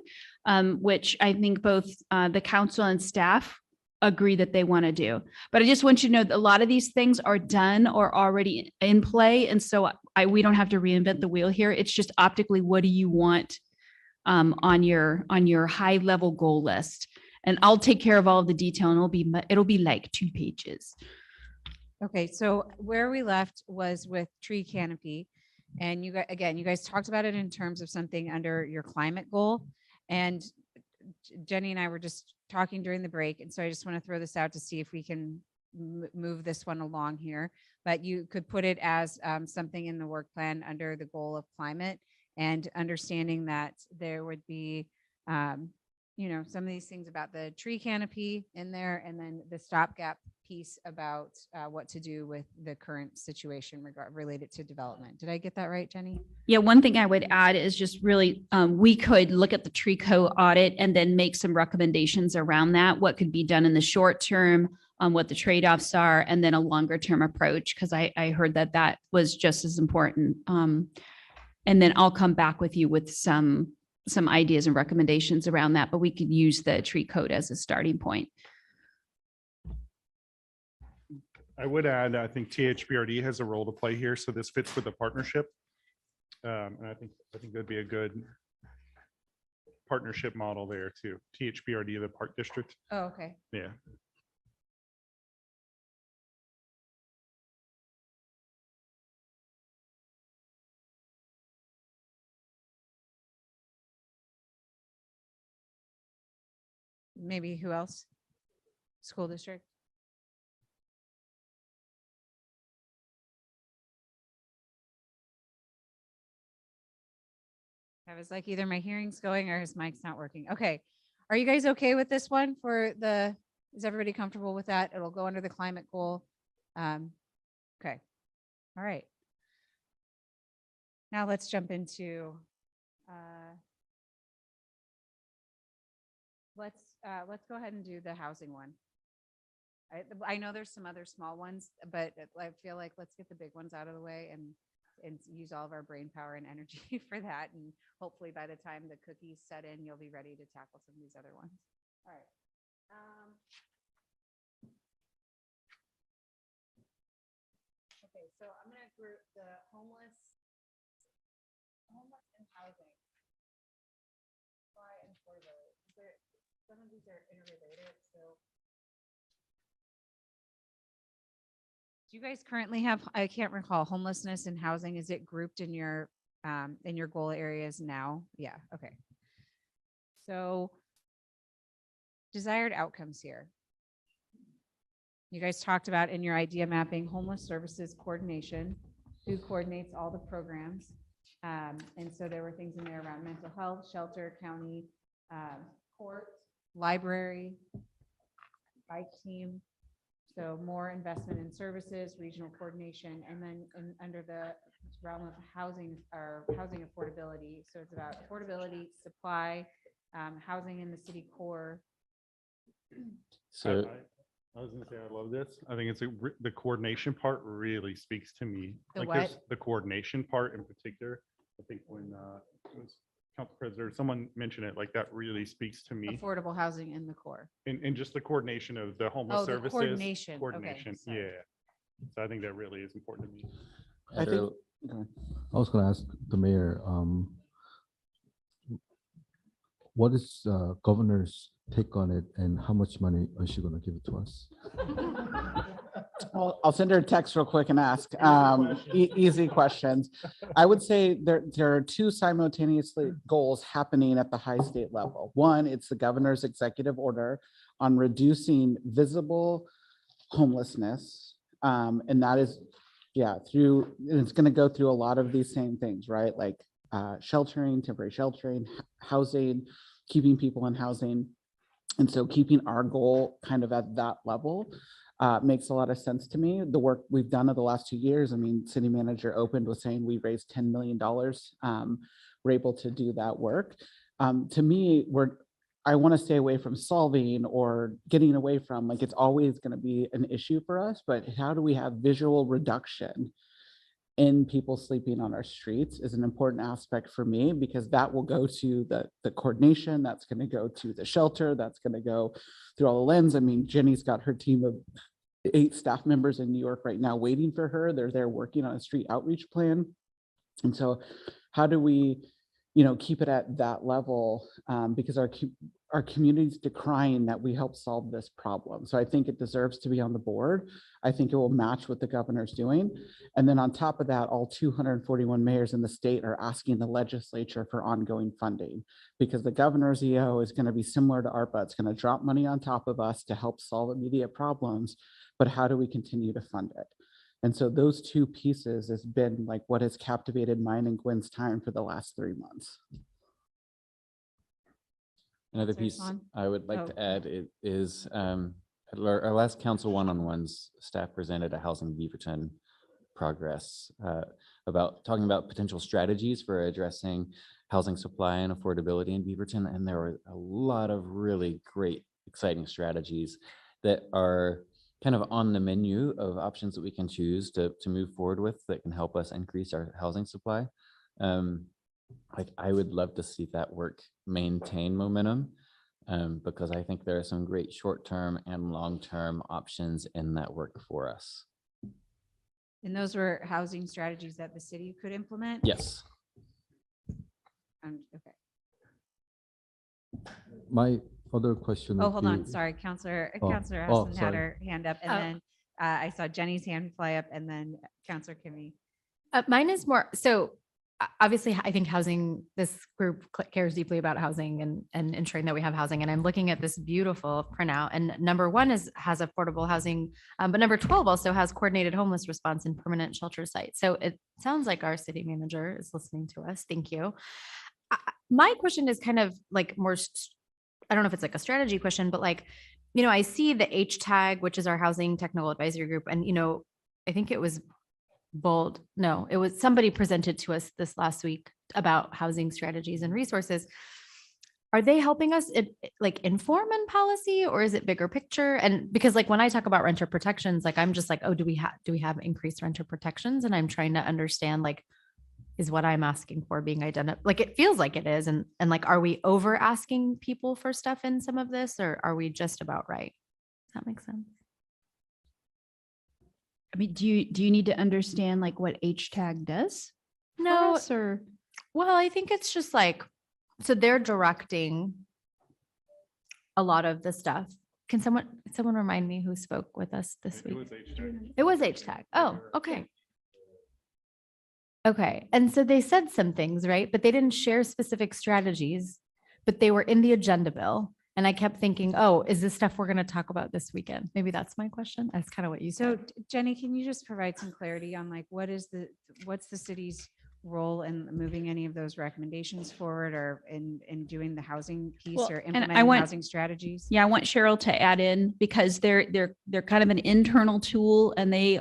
which I think both the council and staff agree that they want to do. But I just want you to know that a lot of these things are done or already in play. And so we don't have to reinvent the wheel here. It's just optically, what do you want on your high level goal list? And I'll take care of all of the detail, and it'll be like 2 pages. okay, so where we left was with tree canopy. And you guys talked about it in terms of something under your climate goal. And Jenny and I were just talking during the break. And so I just want to throw this out to see if we can move this one along here. But you could put it as something in the work plan under the goal of climate, and understanding that there would be, you know, some of these things about the tree canopy in there, and then the stopgap piece about what to do with the current situation related to development. Did I get that right, Jenny? Yeah, one thing I would add is just really, we could look at the tree co audit and then make some recommendations around that, what could be done in the short term, what the trade-offs are, and then a longer term approach, because I heard that was just as important. And then I'll come back with you with some ideas and recommendations around that, but we could use the tree code as a starting point. I would add, I think THBRD has a role to play here, so this fits with the partnership. And I think that'd be a good partnership model there too. THBRD, the Park District. Oh, okay. Yeah. Maybe who else? School district? I was like, either my hearing's going or his mic's not working. Okay. Are you guys okay with this one is everybody comfortable with that? It'll go under the climate goal. Okay. All right. Now let's jump into, let's go ahead and do the housing one. I know there's some other small ones, but I feel like let's get the big ones out of the way and use all of our brain power and energy for that. And hopefully by the time the cookies set in, you'll be ready to tackle some of these other ones. All right. Okay, so I'm going to group the homeless and housing. Supply and affordability. Some of these are interrelated, so. Do you guys currently have, I can't recall, homelessness and housing, is it grouped in your goal areas now? Yeah, okay. So desired outcomes here. You guys talked about in your idea mapping, homeless services coordination, who coordinates all the programs. And so there were things in there around mental health, shelter, county, court, library, bike team. So more investment in services, regional coordination, and then under the realm of housing or housing affordability. So it's about affordability, supply, housing in the city core. So I was gonna say, I love this. I think the coordination part really speaks to me. The Like, what? there's the coordination part in particular. I think when it was Council President, or someone mentioned it, like that really speaks to me. Affordable housing in the core. And just the coordination of the homeless Oh, the services. coordination. Okay, Coordination, sorry. yeah. So I think that really is important to me. I think, I was going to ask the mayor, what is governor's take on it and how much money is she going to give it to us? I'll send her a text real quick and ask. Easy questions. I would say there are two simultaneously goals happening at the high state level. One, it's the governor's executive order on reducing visible homelessness. And that is, and it's going to go through a lot of these same things, right? Like sheltering, temporary sheltering, housing, keeping people in housing. And so keeping our goal kind of at that level makes a lot of sense to me. The work we've done in the last 2 years, I mean, city manager opened with saying we raised $10 million. We're able to do that work. To me, I want to stay away from solving or getting away from, like, it's always going to be an issue for us, but how do we have visual reduction in people sleeping on our streets is an important aspect for me, because that will go to the coordination, that's going to go to the shelter, that's going to go through all the lens. I mean, Jenny's got her team of 8 staff members in New York right now waiting for her. They're there working on a street outreach plan. And so how do we, keep it at that level? Because our community's decrying that we help solve this problem. So I think it deserves to be on the board. I think it will match what the governor's doing. And then on top of that, all 241 mayors in the state are asking the legislature for ongoing funding, because the governor's EO is going to be similar to ARPA. It's going to drop money on top of us to help solve immediate problems, but how do we continue to fund it? And so those two pieces has been like what has captivated mine and Gwen's time for the last 3 months. Another Councilor piece Swan? I would like Oh. to add is at our last council one-on-ones, staff presented a Housing Beaverton progress talking about potential strategies for addressing housing supply and affordability in Beaverton. And there were a lot of really great, exciting strategies that are kind of on the menu of options that we can choose to move forward with that can help us increase our housing supply. Like, I would love to see that work maintain momentum, because I think there are some great short-term and long-term options in that work for us. And those were housing strategies that the city could implement? Yes. Okay. My other question. Oh, would hold on. be- Sorry, Counselor Oh, Hudson had sorry. her hand up, and Oh. then I saw Jenny's hand fly up, and then Counselor Kimmy. Mine is more, so obviously, I think this group cares deeply about housing and ensuring that we have housing. And I'm looking at this beautiful printout, and number 1 has affordable housing, but number 12 also has coordinated homeless response and permanent shelter sites. So it sounds like our city manager is listening to us. Thank you. My question is kind of like more, I don't know if it's like a strategy question, but like, I see the HTAG, which is our housing technical advisory group. And, I think it was Bold. No, it was somebody presented to us this last week about housing strategies and resources. Are they helping us like inform in policy, or is it bigger picture? And because like when I talk about renter protections, like I'm just like, oh, do we have increased renter protections? And I'm trying to understand, like, is what I'm asking for being identified? Like, it feels like it is. And like, are we over asking people for stuff in some of this, or are we just about right? Does that make sense? I mean, do you need to understand like what HTAG does? No, Or well, I think it's just like, so they're directing a lot of the stuff. Can someone remind me who spoke with us this week? It was HTAG. Oh, okay. Okay. And so they said some things, right? But they didn't share specific strategies, but they were in the agenda bill. And I kept thinking, oh, is this stuff we're going to talk about this weekend? Maybe that's my question. That's kind of what you So said. Jenny, can you just provide some clarity on like, what's the city's role in moving any of those recommendations forward or in doing the housing piece Well, or and I implementing want- housing strategies? Yeah, I want Cheryl to add in because they're kind of an internal tool and they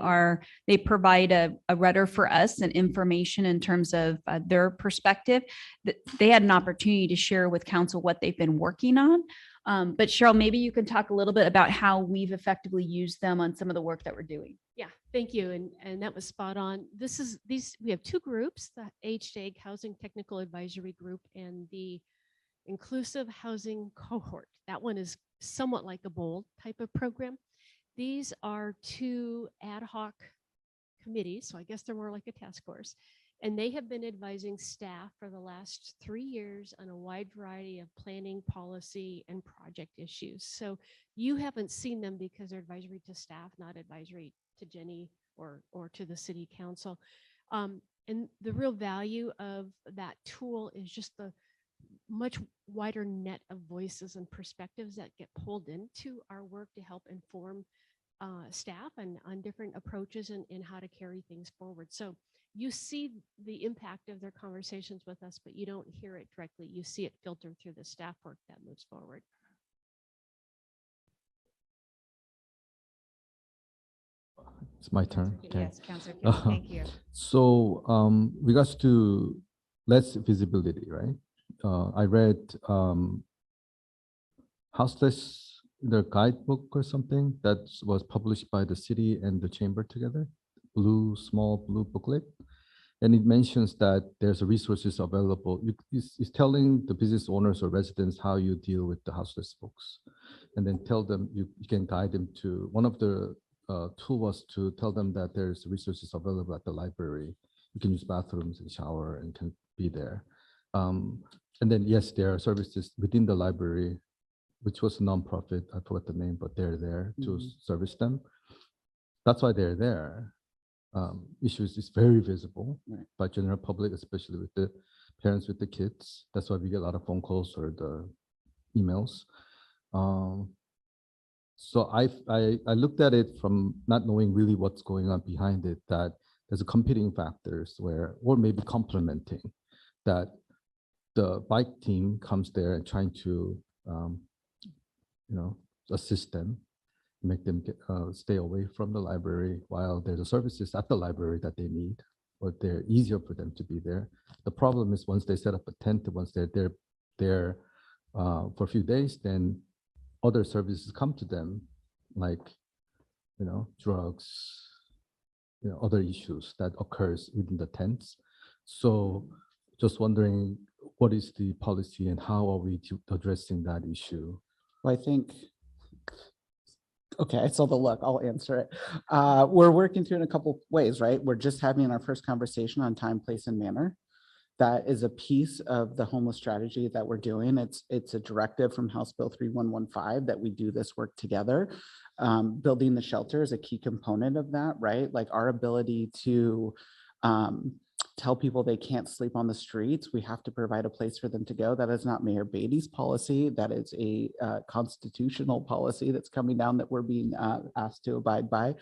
provide a rudder for us and information in terms of their perspective. That they had an opportunity to share with council what they've been working on. But Cheryl, maybe you can talk a little bit about how we've effectively used them on some of the work that we're doing. Yeah, thank you. And that was spot on. We have two groups, the HDAG Housing Technical Advisory Group and the Inclusive Housing Cohort. That one is somewhat like a BOLD type of program. These are two ad hoc committees, so I guess they're more like a task force. And they have been advising staff for the last 3 years on a wide variety of planning, policy, and project issues. So you haven't seen them because they're advisory to staff, not advisory to Jenny or to the city council. And the real value of that tool is just the much wider net of voices and perspectives that get pulled into our work to help inform staff and on different approaches and how to carry things forward. So you see the impact of their conversations with us, but you don't hear it directly. You see it filtered through the staff work that moves forward. It's my turn. Okay. Yes, Councilor Kim, thank you. So regards to less visibility, right? I read Houseless, the guidebook or something that was published by the city and the chamber together, small blue booklet. And it mentions that there's resources available. It's telling the business owners or residents how you deal with the houseless folks. And then tell them, you can guide them to, one of the tool was to tell them that there's resources available at the library. You can use bathrooms and shower and can be there. And then, yes, there are services within the library, which was a nonprofit. I forgot the name, but they're there to service them. That's why they're there. Issues is very visible by general public, especially with the parents with the kids. That's why we get a lot of phone calls or the emails. So I looked at it from not knowing really what's going on behind it, that there's a competing factors where, or maybe complementing, that the bike team comes there and trying to, assist them, make them stay away from the library while there's the services at the library that they need, or they're easier for them to be there. The problem is once they set up a tent, once they're there for a few days, then other services come to them, like, drugs, other issues that occurs within the tents. So just wondering, what is the policy and how are we addressing that issue? Well, I think, okay, I saw the look, I'll answer it. We're working through in a couple ways, right? We're just having our first conversation on time, place, and manner. That is a piece of the homeless strategy that we're doing. It's a directive from House Bill 3115 that we do this work together. Building the shelter is a key component of that, right? Like our ability to tell people they can't sleep on the streets. We have to provide a place for them to go. That is not Mayor Beatty's policy. That is a constitutional policy that's coming down that we're being asked to abide by.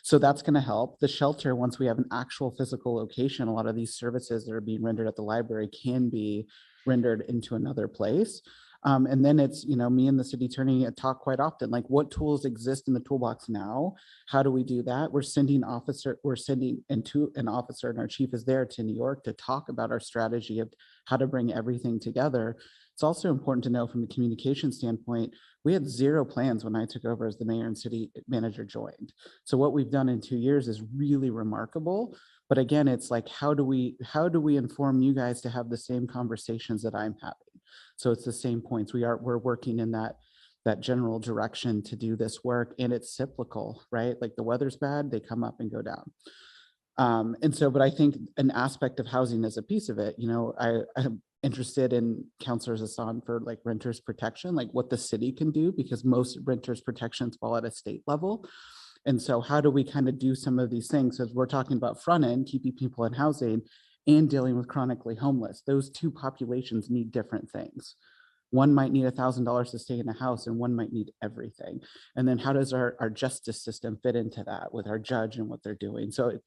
So that's going to help. The shelter, once we have an actual physical location, a lot of these services that are being rendered at the library can be rendered into another place. And then it's, me and the city attorney talk quite often, like what tools exist in the toolbox now? How do we do that? We're sending an officer and our chief is there to New York to talk about our strategy of how to bring everything together. It's also important to know from a communication standpoint, we had zero plans when I took over as the mayor and city manager joined. So what we've done in 2 years is really remarkable. But again, it's like, how do we inform you guys to have the same conversations that I'm having? So it's the same points. We're working in that general direction to do this work, and it's cyclical, right? Like the weather's bad, they come up and go down. But I think an aspect of housing is a piece of it. I'm interested in Councilor Hassan for like renters protection, like what the city can do, because most renters protections fall at a state level. And so how do we kind of do some of these things? As we're talking about front end, keeping people in housing and dealing with chronically homeless, those two populations need different things. One might need $1,000 to stay in a house and one might need everything. And then how does our justice system fit into that with our judge and what they're doing? So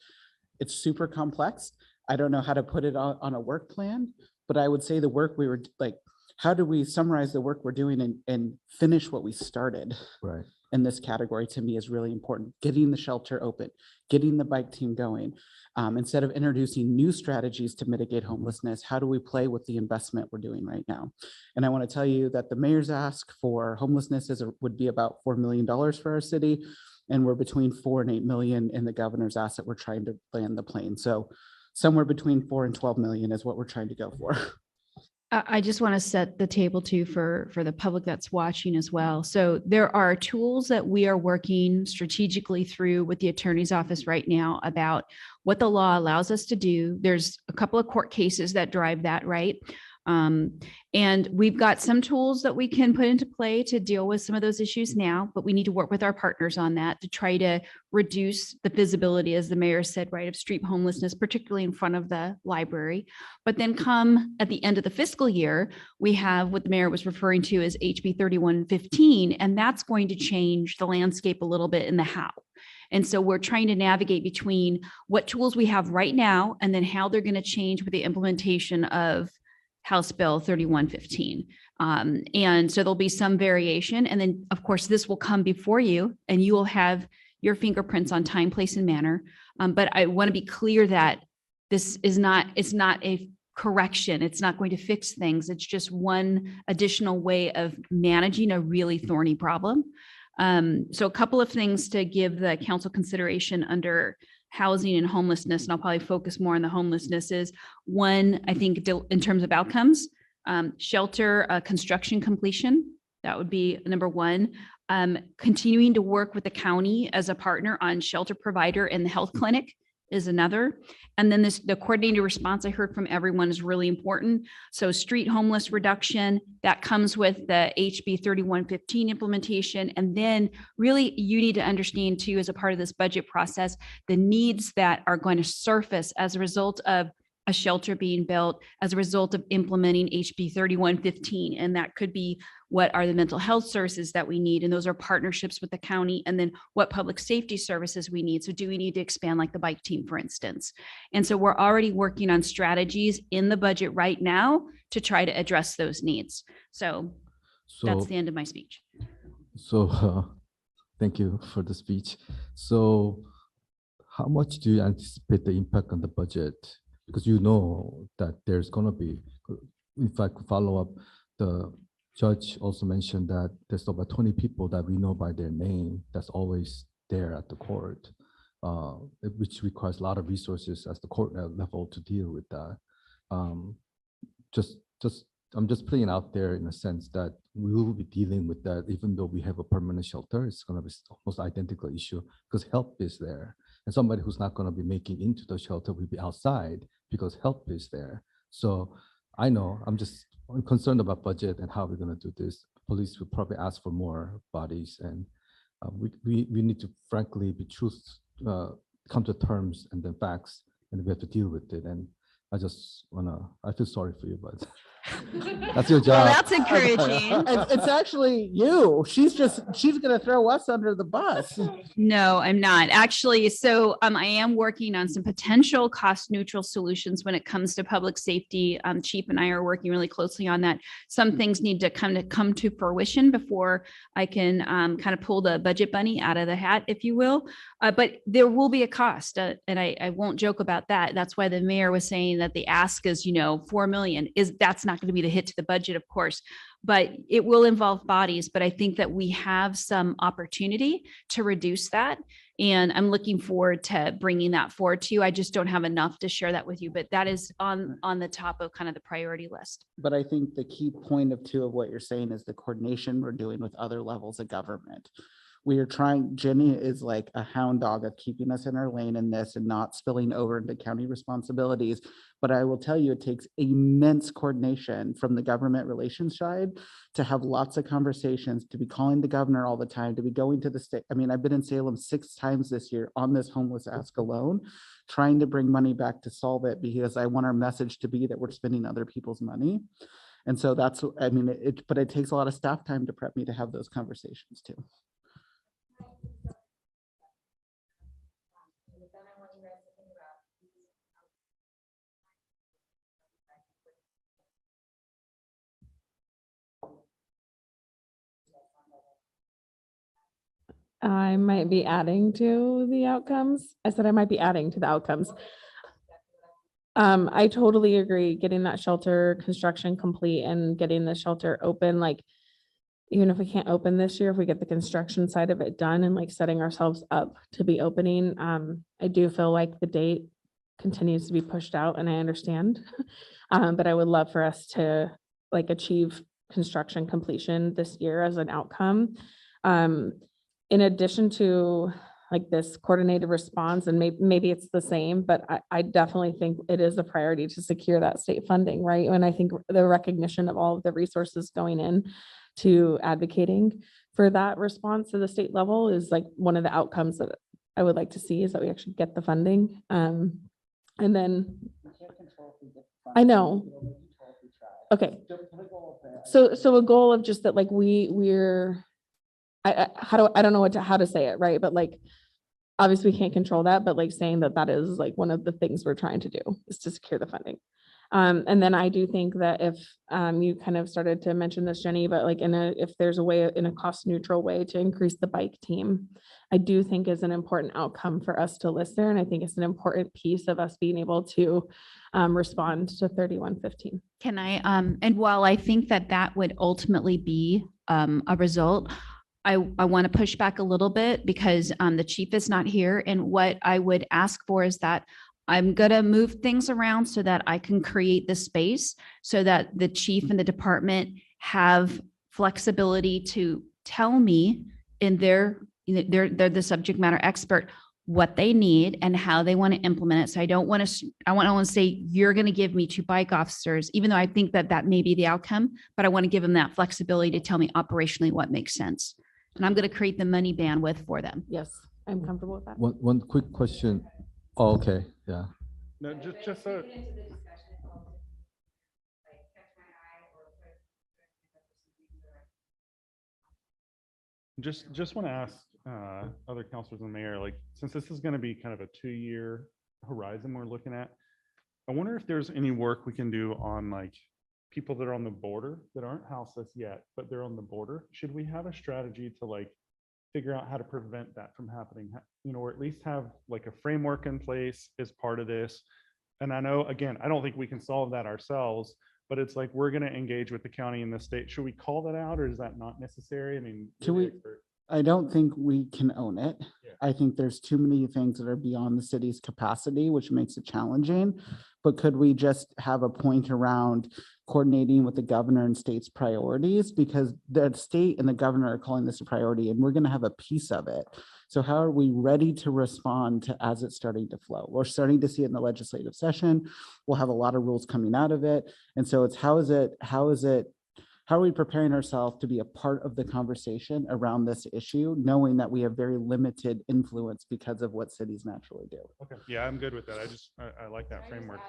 it's super complex. I don't know how to put it on a work plan, but I would say the work we were like, how do we summarize the work we're doing and finish what we started? Right. In this category to me is really important. Getting the shelter open, getting the bike team going. Instead of introducing new strategies to mitigate homelessness, how do we play with the investment we're doing right now? And I want to tell you that the mayor's ask for homelessness would be about $4 million for our city. And we're between 4 and 8 million in the governor's ask that we're trying to land the plane. So somewhere between 4 and 12 million is what we're trying to go for. I just want to set the table too for the public that's watching as well. So there are tools that we are working strategically through with the attorney's office right now about what the law allows us to do. There's a couple of court cases that drive that, right? And we've got some tools that we can put into play to deal with some of those issues now, but we need to work with our partners on that to try to reduce the visibility, as the mayor said, right, of street homelessness, particularly in front of the library. But then come at the end of the fiscal year, we have what the mayor was referring to as HB 3115, and that's going to change the landscape a little bit in the how. And so we're trying to navigate between what tools we have right now and then how they're going to change with the implementation of House Bill 3115. And so there'll be some variation. And then, of course, this will come before you and you will have your fingerprints on time, place, and manner. But I want to be clear that this is not, it's not a correction. It's not going to fix things. It's just one additional way of managing a really thorny problem. So a couple of things to give the council consideration under housing and homelessness, and I'll probably focus more on the homelessness, is one, I think in terms of outcomes, shelter construction completion, that would be number one. Continuing to work with the county as a partner on shelter provider and the health clinic is another. And then the coordinated response I heard from everyone is really important. So street homeless reduction, that comes with the HB 3115 implementation. And then really you need to understand too, as a part of this budget process, the needs that are going to surface as a result of a shelter being built, as a result of implementing HB 3115. And that could be what are the mental health services that we need. And those are partnerships with the county. And then what public safety services we need. So do we need to expand like the bike team, for instance? And so we're already working on strategies in the budget right now to try to address those needs. So that's the end of my speech. So thank you for the speech. So how much do you anticipate the impact on the budget? Because you know that there's going to be, if I could follow up, the judge also mentioned that there's about 20 people that we know by their name that's always there at the court, which requires a lot of resources at the court level to deal with that. I'm just putting it out there in a sense that we will be dealing with that, even though we have a permanent shelter. It's going to be almost identical issue because help is there. And somebody who's not going to be making into the shelter will be outside because help is there. So I know I'm concerned about budget and how we're going to do this. Police will probably ask for more bodies, and we need to frankly be come to terms and then facts, and we have to deal with it. And I feel sorry for you, but that's your job. Well, that's encouraging. It's actually you. She's going to throw us under the bus. No, I'm not actually. So I am working on some potential cost neutral solutions when it comes to public safety. Chief and I are working really closely on that. Some things need to come to fruition before I can kind of pull the budget bunny out of the hat, if you will. But there will be a cost, and I won't joke about that. That's why the mayor was saying that the ask is, $4 million. That's not going to be the hit to the budget, of course, but it will involve bodies. But I think that we have some opportunity to reduce that. And I'm looking forward to bringing that forward to you. I just don't have enough to share that with you, but that is on the top of kind of the priority list. But I think the key point of what you're saying is the coordination we're doing with other levels of government. We are trying, Jenny is like a hound dog of keeping us in our lane in this and not spilling over into county responsibilities. But I will tell you, it takes immense coordination from the government relations side to have lots of conversations, to be calling the governor all the time, to be going to the state. I mean, I've been in Salem 6 times this year on this homeless ask alone, trying to bring money back to solve it, because I want our message to be that we're spending other people's money. And so that's, I mean, but it takes a lot of staff time to prep me to have those conversations too. I might be adding to the outcomes. I said I might be adding to the outcomes. I totally agree. Getting that shelter construction complete and getting the shelter open, like even if we can't open this year, if we get the construction side of it done and like setting ourselves up to be opening, I do feel like the date continues to be pushed out and I understand. But I would love for us to like achieve construction completion this year as an outcome. In addition to like this coordinated response, and maybe it's the same, but I definitely think it is a priority to secure that state funding, right? And I think the recognition of all of the resources going in to advocating for that response to the state level is like one of the outcomes that I would like to see is that we actually get the funding. And then I know. Okay. So a goal of just that, like we're, I don't know how to say it, right? But like, obviously we can't control that, but like saying that that is like one of the things we're trying to do is to secure the funding. And then I do think that if you kind of started to mention this, Jenny, but like if there's a way in a cost neutral way to increase the bike team, I do think is an important outcome for us to list there. And I think it's an important piece of us being able to respond to 3115. Can I, and while I think that that would ultimately be a result, I want to push back a little bit because the chief is not here. And what I would ask for is that I'm going to move things around so that I can create the space so that the chief and the department have flexibility to tell me in they're the subject matter expert, what they need and how they want to implement it. So I don't want to, I want to say, you're going to give me 2 bike officers, even though I think that that may be the outcome, but I want to give them that flexibility to tell me operationally what makes sense. And I'm going to create the money bandwidth for them. Yes, I'm comfortable with that. One quick question. Oh, okay, yeah. No, just so. Just want to ask other councilors and mayor, like, since this is going to be kind of a 2-year horizon we're looking at, I wonder if there's any work we can do on like people that are on the border that aren't houseless yet, but they're on the border. Should we have a strategy to like figure out how to prevent that from happening, you know, or at least have like a framework in place as part of this? And I know, again, I don't think we can solve that ourselves, but it's like, we're going to engage with the county and the state. Should we call that out or is that not necessary? I mean, Can we, I don't think we can own it. I think there's too many things that are beyond the city's capacity, which makes it challenging. But could we just have a point around coordinating with the governor and state's priorities? Because the state and the governor are calling this a priority and we're going to have a piece of it. So how are we ready to respond to as it's starting to flow? We're starting to see it in the legislative session. We'll have a lot of rules coming out of it. And so it's how are we preparing ourselves to be a part of the conversation around this issue, knowing that we have very limited influence because of what cities naturally do? Okay, yeah, I'm good with that. I like that framework.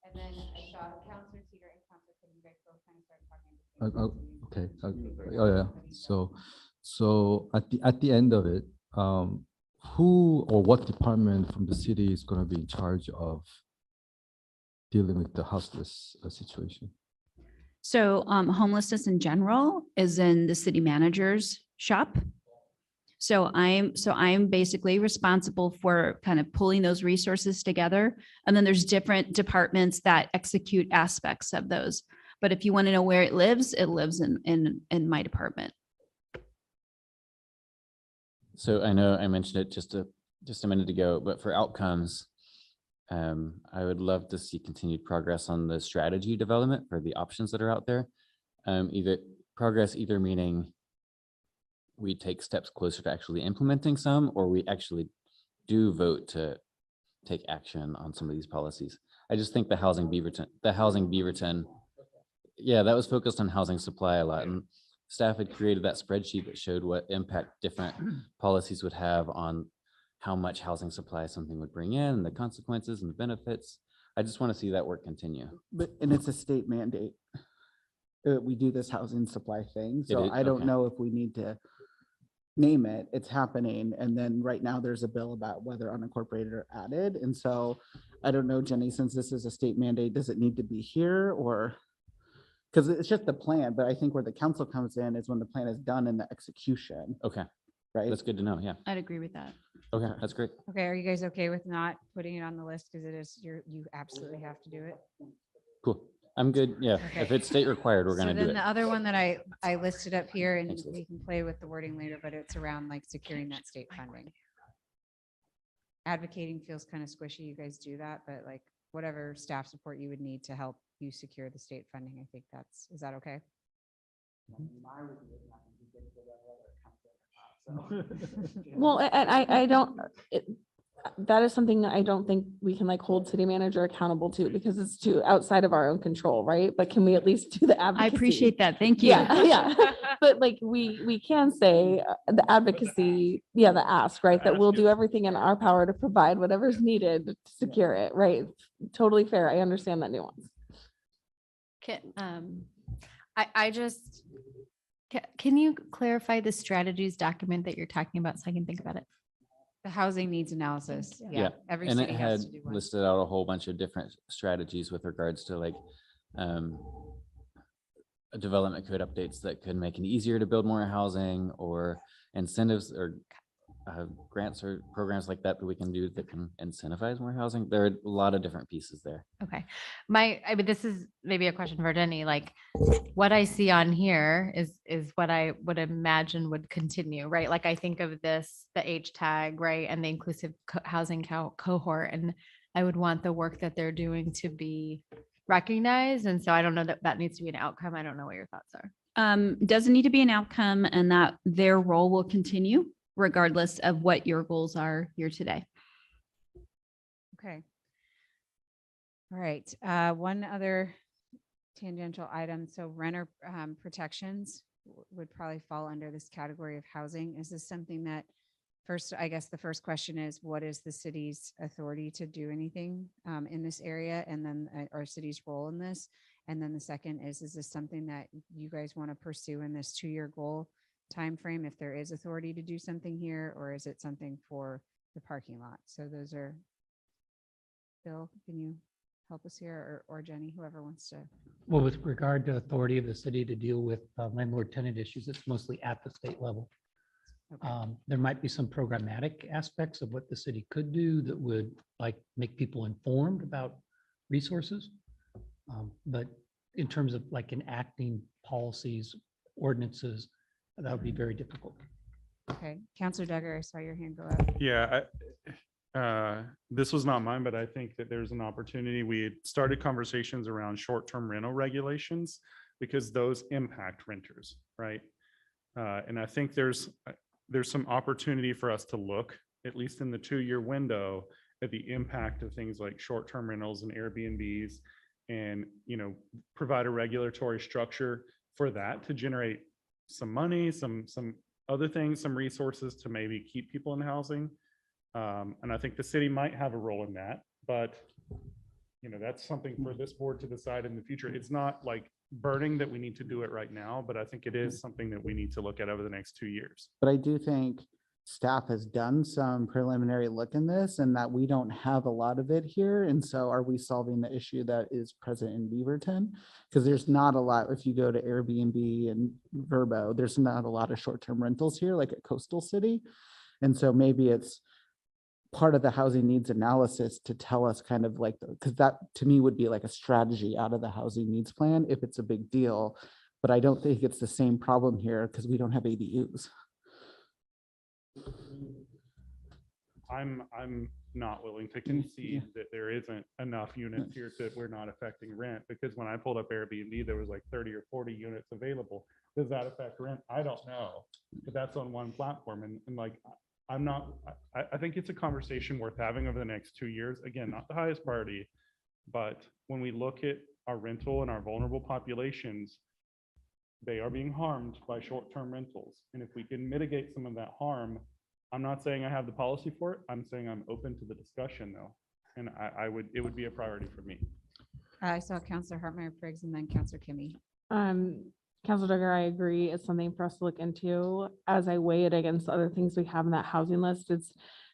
And then I saw Counselor Teeter and Counselor, can you guys both kind of start talking? Okay. Oh yeah. So at the end of it, who or what department from the city is going to be in charge of dealing with the houseless situation? So homelessness in general is in the city manager's shop. So I'm basically responsible for kind of pulling those resources together. And then there's different departments that execute aspects of those. But if you want to know where it lives in my department. So I know I mentioned it just a minute ago, but for outcomes, I would love to see continued progress on the strategy development for the options that are out there. Either meaning we take steps closer to actually implementing some, or we actually do vote to take action on some of these policies. I just think the housing Beaverton, yeah, that was focused on housing supply a lot. And staff had created that spreadsheet that showed what impact different policies would have on how much housing supply something would bring in, and the consequences and the benefits. I just want to see that work continue. And it's a state mandate. We do this housing supply thing. So I don't Okay. know if we need to name it. It's happening. And then right now there's a bill about whether unincorporated are added. And so I don't know, Jenny, since this is a state mandate, does it need to be here or? because it's just the plan, but I think where the council comes in is when the plan is done and the execution, Okay, right? that's good to know. Yeah. I'd agree with that. Okay, that's great. Okay, are you guys okay with not putting it on the list? Because it is, you absolutely have to do it. Cool. I'm good. Yeah. If Okay. it's state required, we're So gonna do then it. the other one that I listed up here, and Thanks, Liz. we can play with the wording later, but it's around like securing that state funding. Advocating feels kind of squishy. You guys do that, but like whatever staff support you would need to help you secure the state funding, I think is that okay? Well, and I don't, that is something that I don't think we can like hold city manager accountable to because it's too outside of our own control, right? But can we at least do the I advocacy? appreciate that. Thank you. Yeah, yeah. But like we can say the advocacy, yeah, the ask, right? That we'll do everything in our power to provide whatever's needed to secure it, right? Totally fair. I understand that nuance. I just, can you clarify the strategies document that you're talking about so I can think about it? The housing needs analysis. Yeah. Yeah. Every And it city had has to do one. listed out a whole bunch of different strategies with regards to like development code updates that could make it easier to build more housing, or incentives or grants or programs like that we can do that can incentivize more housing. There are a lot of different pieces there. Okay. I mean, this is maybe a question for Jenny, like what I see on here is what I would imagine would continue, right? Like I think of this, the H tag, right? And the inclusive housing cohort, and I would want the work that they're doing to be recognized. And so I don't know that that needs to be an outcome. I don't know what your thoughts are. Doesn't need to be an outcome, and that their role will continue regardless of what your goals are here today. Okay. All right, one other tangential item. So renter protections would probably fall under this category of housing. Is this something that first, I guess the first question is, what is the city's authority to do anything in this area? And then our city's role in this? And then the second is this something that you guys want to pursue in this 2-year goal timeframe, if there is authority to do something here, or is it something for the parking lot? So those are, Bill, can you help us here, or Jenny, whoever wants to? Well, with regard to authority of the city to deal with landlord tenant issues, it's mostly at the state level. Okay. There might be some programmatic aspects of what the city could do that would like make people informed about resources. But in terms of like enacting policies, ordinances, that would be very difficult. Okay, Councilor Duggar, I saw your hand go up. Yeah, this was not mine, but I think that there's an opportunity. We had started conversations around short-term rental regulations because those impact renters, right? And I think there's some opportunity for us to look, at least in the 2-year window, at the impact of things like short-term rentals and Airbnbs, and provide a regulatory structure for that to generate some money, some other things, some resources to maybe keep people in housing. And I think the city might have a role in that, but that's something for this board to decide in the future. It's not like burning that we need to do it right now, but I think it is something that we need to look at over the next 2 years. But I do think staff has done some preliminary look in this and that we don't have a lot of it here. And so are we solving the issue that is present in Beaverton? Because there's not a lot, if you go to Airbnb and Vrbo, there's not a lot of short-term rentals here, like at Coastal City. And so maybe it's part of the housing needs analysis to tell us kind of like, because that to me would be like a strategy out of the housing needs plan if it's a big deal. But I don't think it's the same problem here because we don't have ADUs. I'm not willing to concede that there isn't enough units here that we're not affecting rent, because when I pulled up Airbnb, there was like 30 or 40 units available. Does that affect rent? I don't know, but that's on one platform. And like, I think it's a conversation worth having over the next 2 years. Again, not the highest priority, but when we look at our rental and our vulnerable populations, they are being harmed by short-term rentals. And if we can mitigate some of that harm, I'm not saying I have the policy for it. I'm saying I'm open to the discussion though. And it would be a priority for me. I saw Councilor Hartmeyer Briggs and then Councilor Kimmy. Councilor Duggar, I agree. It's something for us to look into as I weigh it against other things we have in that housing list. It's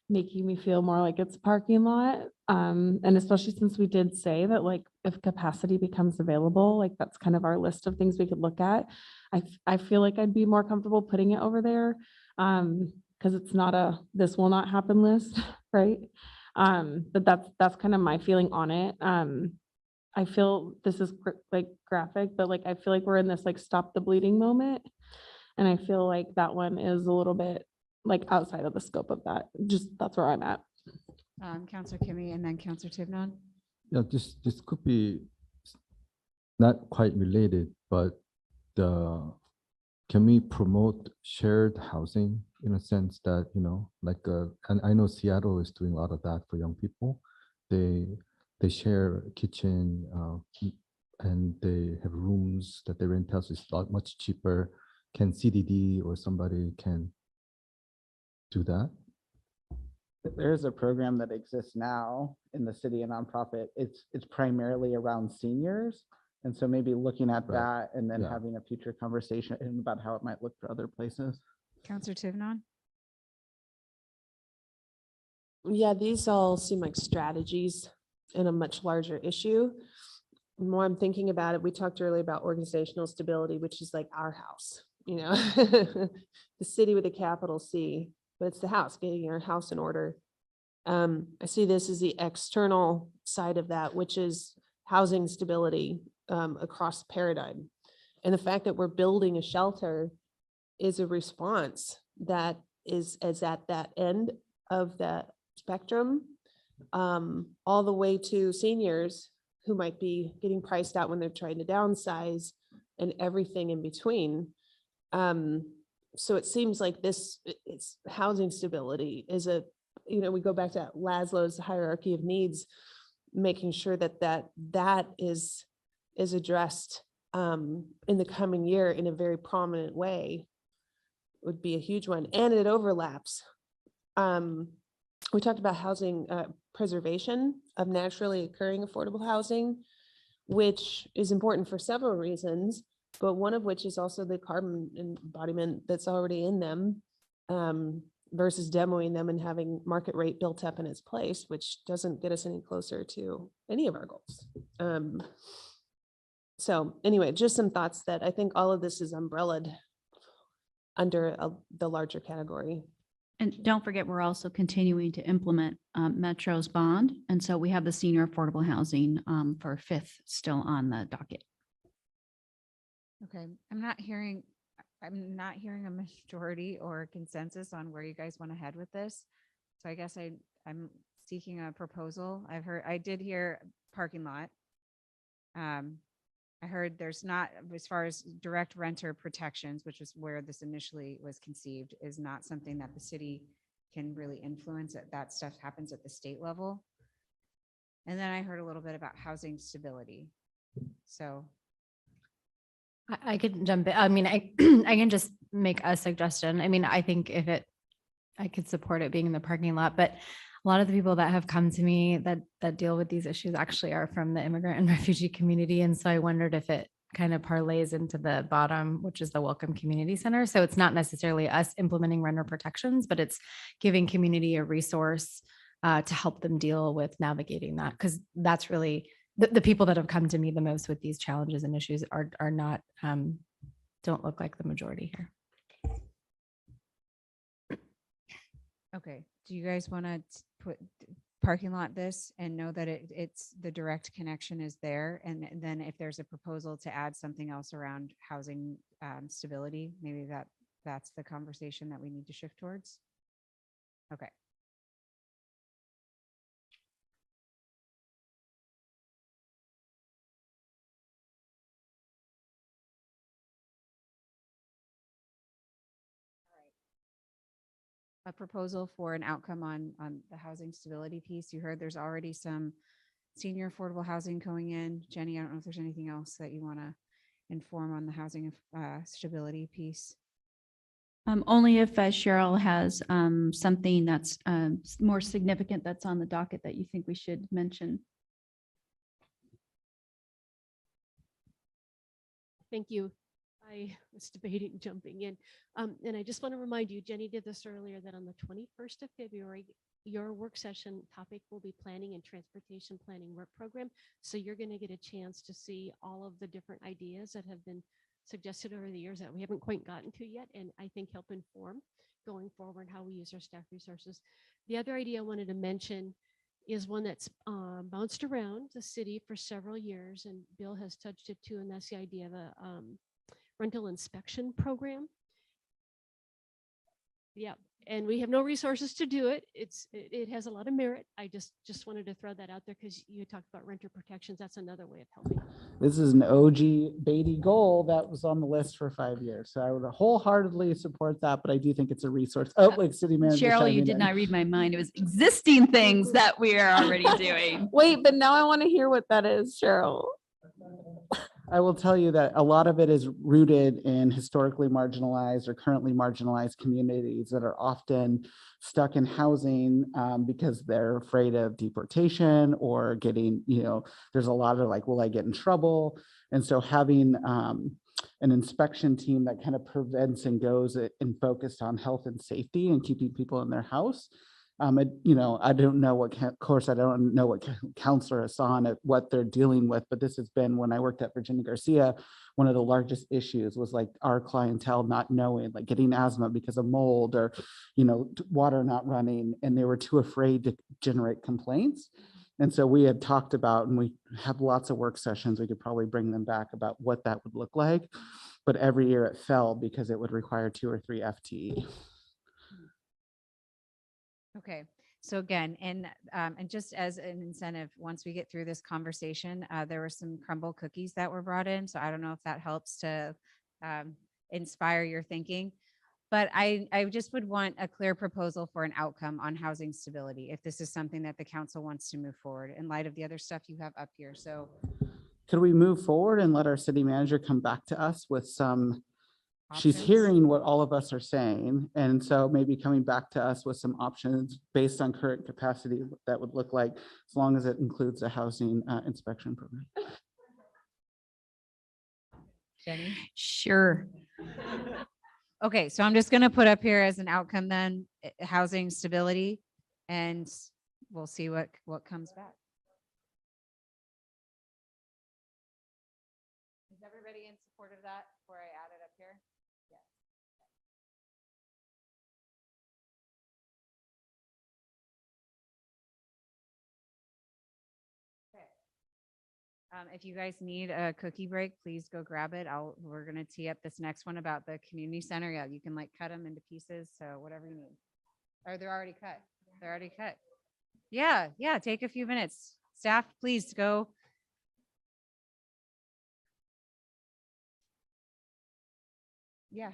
making me feel more like it's a parking lot. And especially since we did say that like if capacity becomes available, like that's kind of our list of things we could look at. I feel like I'd be more comfortable putting it over there. Because it's not a this will not happen list, right? But that's kind of my feeling on it. I feel this is like graphic, but like I feel like we're in this like stop the bleeding moment. And I feel like that one is a little bit like outside of the scope of that. Just that's where I'm at. Counselor Kimmy and then Counselor Tivnon. Yeah, this could be not quite related, but can we promote shared housing in a sense that, like, and I know Seattle is doing a lot of that for young people. They share a kitchen, and they have rooms that they rent out, so it's a lot much cheaper. Can CDD or somebody can do that? There's a program that exists now in the city, a nonprofit. It's primarily around seniors. And so maybe looking at that and then having a future conversation about how it might look for other places. Counselor Tivnon. Yeah, these all seem like strategies in a much larger issue. The more I'm thinking about it, we talked earlier about organizational stability, which is like our house, the city with a capital C, but it's the house, getting our house in order. I see this as the external side of that, which is housing stability across the paradigm. And the fact that we're building a shelter is a response that is at that end of the spectrum, all the way to seniors who might be getting priced out when they're trying to downsize and everything in between. So it seems like it's housing stability is we go back to Maslow's hierarchy of needs, making sure that is addressed in the coming year in a very prominent way would be a huge one. And it overlaps. We talked about housing preservation of naturally occurring affordable housing, which is important for several reasons, but one of which is also the carbon embodiment that's already in them, versus demoing them and having market rate built up in its place, which doesn't get us any closer to any of our goals. So anyway, just some thoughts that I think all of this is umbrellaed under the larger category. And don't forget, we're also continuing to implement Metro's bond. And so we have the senior affordable housing for 5th still on the docket. Okay, I'm not hearing a majority or a consensus on where you guys want to head with this. So I guess I'm seeking a proposal. I did hear parking lot. I heard there's not, as far as direct renter protections, which is where this initially was conceived, is not something that the city can really influence. That stuff happens at the state level. And then I heard a little bit about housing stability. So I could jump in. I mean, I can just make a suggestion. I mean, I think I could support it being in the parking lot, but a lot of the people that have come to me that deal with these issues actually are from the immigrant and refugee community. And so I wondered if it kind of parlays into the bottom, which is the Welcome Community Center. So it's not necessarily us implementing renter protections, but it's giving community a resource to help them deal with navigating that. Because that's really the people that have come to me the most with these challenges and issues are not, don't look like the majority here. okay, do you guys want to put parking lot this and know that it's the direct connection is there? And then if there's a proposal to add something else around housing stability, maybe that's the conversation that we need to shift towards. Okay. A proposal for an outcome on the housing stability piece. You heard there's already some senior affordable housing going in. Jenny, I don't know if there's anything else that you want to inform on the housing stability piece. Only if Cheryl has something that's more significant that's on the docket that you think we should mention. Thank you. I was debating jumping in. And I just want to remind you, Jenny did this earlier, that on the 21st of February, your work session topic will be planning and transportation planning work program. So you're going to get a chance to see all of the different ideas that have been suggested over the years that we haven't quite gotten to yet, and I think help inform going forward how we use our staff resources. The other idea I wanted to mention is one that's bounced around the city for several years, and Bill has touched it too, and that's the idea of a rental inspection program. Yeah, and we have no resources to do it. It has a lot of merit. I just wanted to throw that out there because you talked about renter protections. That's another way of helping. This is an OG Beatty goal that was on the list for 5 years. So I would wholeheartedly support that, but I do think it's a resource. Oh, like city manager. Cheryl, you chiming did in. not read my mind. It was existing things that we are already doing. Wait, but now I want to hear what that is, Cheryl. I will tell you that a lot of it is rooted in historically marginalized or currently marginalized communities that are often stuck in housing because they're afraid of deportation or getting, there's a lot of like, will I get in trouble? And so having an inspection team that kind of prevents and goes and focused on health and safety and keeping people in their house. I don't know what, of course, I don't know what Counselor Hassan, what they're dealing with, but this has been, when I worked at Virginia Garcia, one of the largest issues was like our clientele not knowing, like getting asthma because of mold or, water not running, and they were too afraid to generate complaints. And so we had talked about, and we have lots of work sessions, we could probably bring them back about what that would look like. But every year it fell because it would require 2 or 3 FTE. Okay, so again, and just as an incentive, once we get through this conversation, there were some crumble cookies that were brought in. So I don't know if that helps to inspire your thinking. But I just would want a clear proposal for an outcome on housing stability, if this is something that the council wants to move forward in light of the other stuff you have up here. So Could we move forward and let our city manager come back to us with some, she's options? hearing what all of us are saying. And so maybe coming back to us with some options based on current capacity, what that would look like, as long as it includes a housing inspection program. Jenny? Sure. Okay, so I'm just going to put up here as an outcome then, housing stability, and we'll see what comes back. Is everybody in support of that before I add it up here? Yes. Okay. If you guys need a cookie break, please go grab it. We're going to tee up this next one about the community center. Yeah, you can like cut them into pieces. So whatever you need. Or they're already cut. They're already cut. Yeah, take a few minutes. Staff, please go. Yeah.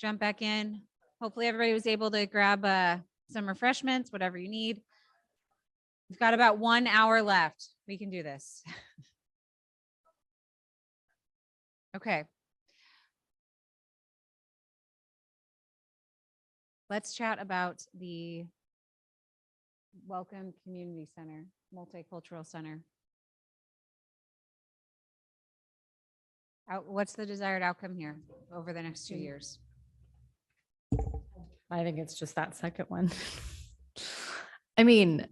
jump back in. Hopefully everybody was able to grab some refreshments, whatever you need. We've got about 1 hour left. We can do this. Okay. Let's chat about the Welcome Community Center, Multicultural Center. What's the desired outcome here over the next 2 years? I think it's just that second one. I mean,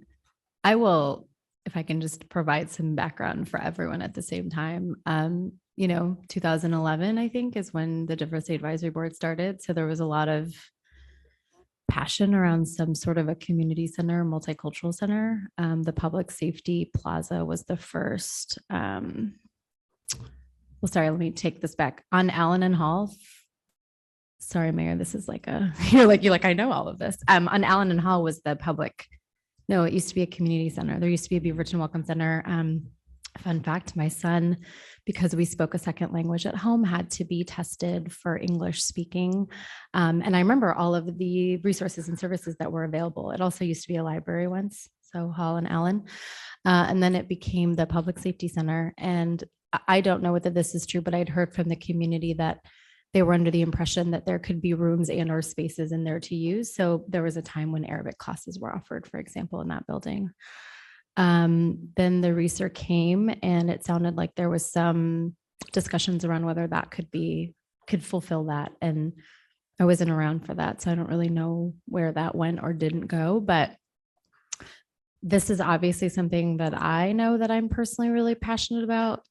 I will, if I can just provide some background for everyone at the same time. 2011, I think, is when the Diversity Advisory Board started. So there was a lot of passion around some sort of a community center, multicultural center. The Public Safety Plaza was the first. Well, sorry, let me take this back. On Allen and Hall. Sorry, Mayor, this is like you're like, I know all of this. On Allen and Hall was the public. No, it used to be a community center. There used to be a Beaverton Welcome Center. Fun fact, my son, because we spoke a second language at home, had to be tested for English speaking. And I remember all of the resources and services that were available. It also used to be a library once, so Hall and Allen. And then it became the Public Safety Center. And I don't know whether this is true, but I'd heard from the community that they were under the impression that there could be rooms and or spaces in there to use. So there was a time when Arabic classes were offered, for example, in that building. Then the research came and it sounded like there was some discussions around whether that could fulfill that. And I wasn't around for that, so I don't really know where that went or didn't go, but this is obviously something that I know that I'm personally really passionate about.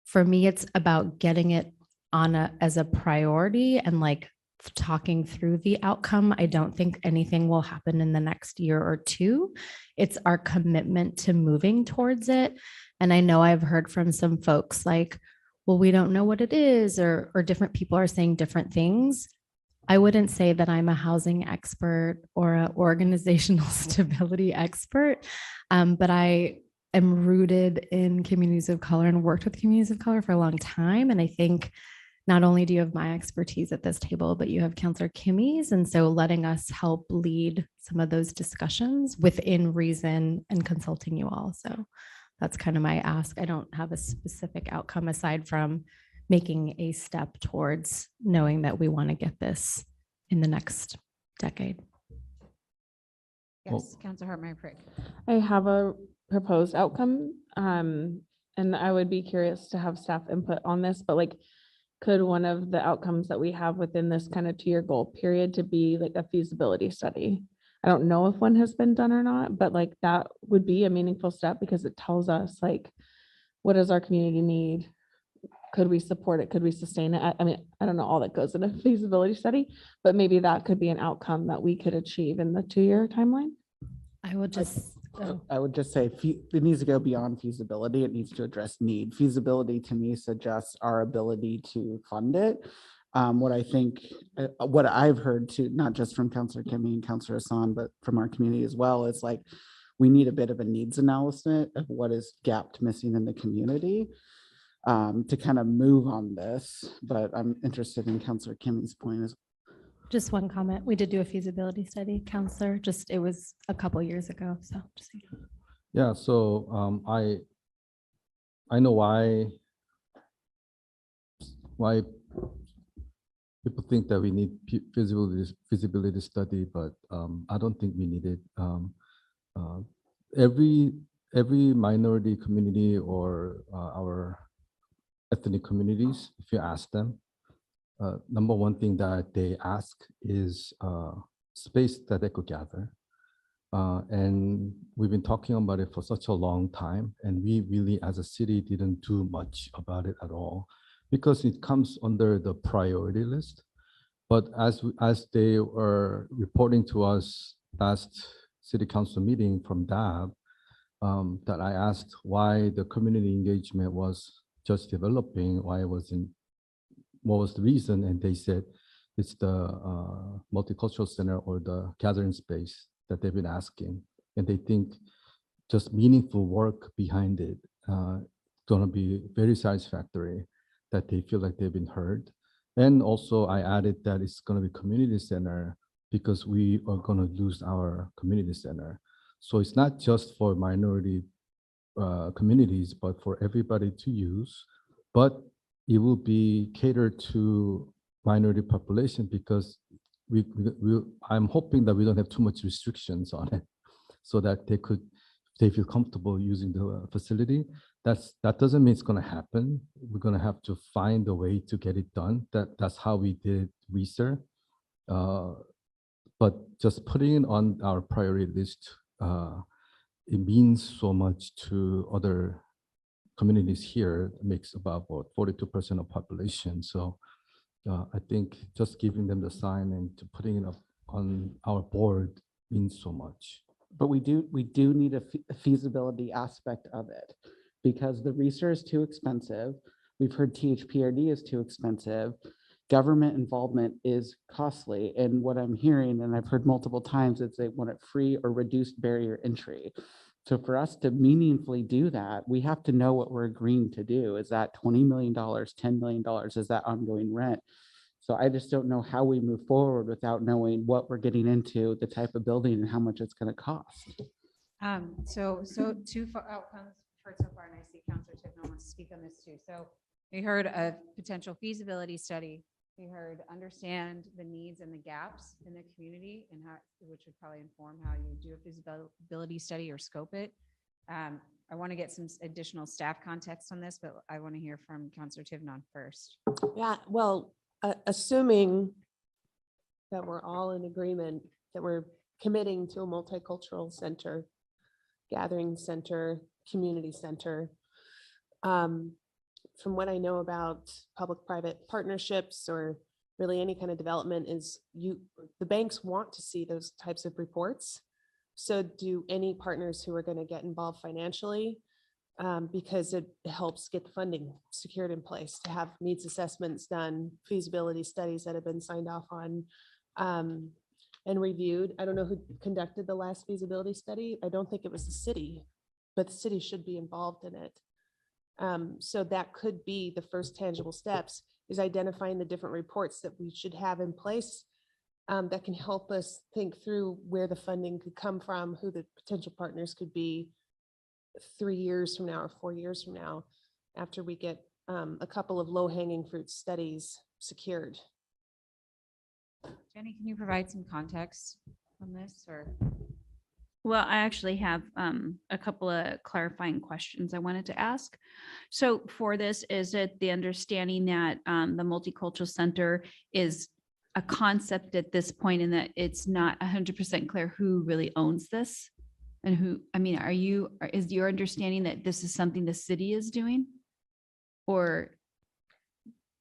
For me, it's about getting it on as a priority and like talking through the outcome. I don't think anything will happen in the next year or two. It's our commitment to moving towards it. And I know I've heard from some folks like, well, we don't know what it is, or different people are saying different things. I wouldn't say that I'm a housing expert or an organizational stability expert, but I am rooted in communities of color and worked with communities of color for a long time. And I think not only do you have my expertise at this table, but you have Councillor Kimmy's. And so letting us help lead some of those discussions within reason and consulting you all. So that's kind of my ask. I don't have a specific outcome aside from making a step towards knowing that we want to get this in the next decade. Yes, Councillor Hart-Meyer-Prick. I have a proposed outcome, and I would be curious to have staff input on this, but like, could one of the outcomes that we have within this kind of 2-year goal period to be like a feasibility study? I don't know if one has been done or not, but like that would be a meaningful step because it tells us like, what does our community need? Could we support it? Could we sustain it? I mean, I don't know all that goes in a feasibility study, but maybe that could be an outcome that we could achieve in the 2-year timeline. I would just I would just say it needs to go beyond feasibility. It needs to address need. Feasibility to me suggests our ability to fund it. What I think, what I've heard too, not just from Councillor Kimmy and Councillor Hassan, but from our community as well, is like, we need a bit of a needs analysis of what is gapped missing in the community to kind of move on this. But I'm interested in Councillor Kimmy's point as just one comment. We did do a feasibility study, Councillor, it was a couple years ago. So just so you know. Yeah, so I know why people think that we need feasibility study, but I don't think we need it. Every minority community or our ethnic communities, if you ask them, number one thing that they ask is space that they could gather. And we've been talking about it for such a long time, and we really as a city didn't do much about it at all because it comes under the priority list. But as they were reporting to us last city council meeting from DAB, that I asked why the community engagement was just developing, why it wasn't, what was the reason? And they said it's the multicultural center or the gathering space that they've been asking. And they think just meaningful work behind it gonna be very satisfactory, that they feel like they've been heard. And also I added that it's going to be community center because we are going to lose our community center. So it's not just for minority communities, but for everybody to use. But it will be catered to minority population because I'm hoping that we don't have too much restrictions on it, so that they feel comfortable using the facility. That doesn't mean it's going to happen. We're going to have to find a way to get it done. That's how we did research. But just putting it on our priority list, it means so much to other communities here. It makes about 42% of population. So I think just giving them the sign and to putting it up on our board means so much. But we do need a feasibility aspect of it, because the research is too expensive. We've heard THPRD is too expensive. Government involvement is costly. And what I'm hearing, and I've heard multiple times, is they want it free or reduced barrier entry. So for us to meaningfully do that, we have to know what we're agreeing to do. Is that $20 million, $10 million? Is that ongoing rent? So I just don't know how we move forward without knowing what we're getting into, the type of building and how much it's going to cost. So two outcomes heard so far, and I see Councilor Tiffin wants to speak on this too. So we heard a potential feasibility study. We heard understand the needs and the gaps in the community, and how, which would probably inform how you do a feasibility study or scope it. I want to get some additional staff context on this, but I want to hear from Councilor Tivenon first. Yeah, well, assuming that we're all in agreement that we're committing to a multicultural center, gathering center, community center. From what I know about public-private partnerships or really any kind of development is the banks want to see those types of reports. So do any partners who are going to get involved financially, because it helps get the funding secured in place to have needs assessments done, feasibility studies that have been signed off on and reviewed. I don't know who conducted the last feasibility study. I don't think it was the city, but the city should be involved in it. So that could be the first tangible steps, is identifying the different reports that we should have in place that can help us think through where the funding could come from, who the potential partners could be 3 years from now or 4 years from now, after we get a couple of low-hanging fruit studies secured. Jenny, can you provide some context on this, or? Well, I actually have a couple of clarifying questions I wanted to ask. So for this, is it the understanding that the Multicultural Center is a concept at this point, and that it's not 100% clear who really owns this? And who, I mean, is your understanding that this is something the city is doing? Or,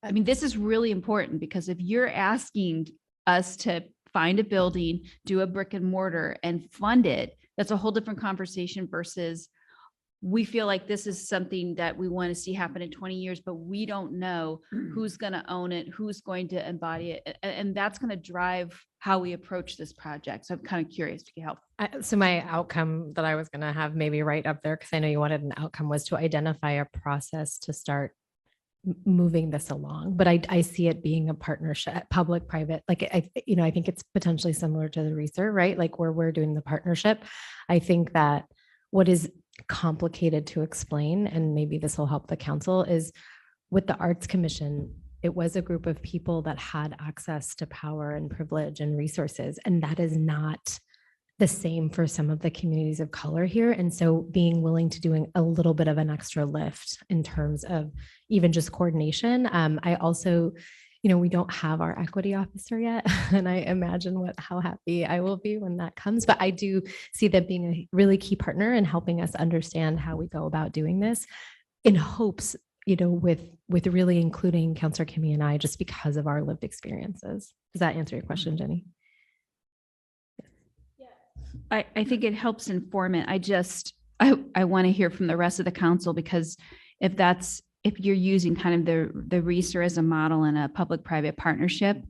I mean, this is really important, because if you're asking us to find a building, do a brick and mortar and fund it, that's a whole different conversation versus we feel like this is something that we want to see happen in 20 years, but we don't know who's going to own it, who's going to embody it. And that's going to drive how we approach this project. So I'm kind of curious if you can help. So my outcome that I was going to have maybe right up there, because I know you wanted an outcome, was to identify a process to start moving this along. But I see it being a partnership, public-private, like I think it's potentially similar to the research, right? Like where we're doing the partnership. I think that what is complicated to explain, and maybe this will help the council, is with the Arts Commission, it was a group of people that had access to power and privilege and resources. And that is not the same for some of the communities of color here. And so being willing to doing a little bit of an extra lift in terms of even just coordination. I also, we don't have our equity officer yet. And I imagine how happy I will be when that comes. But I do see that being a really key partner in helping us understand how we go about doing this, in hopes, with really including Councilor Kimmy and I, just because of our lived experiences. Does that answer your question, Jenny? I think it helps inform it. I want to hear from the rest of the council, because if you're using kind of the RESER as a model in a public-private partnership,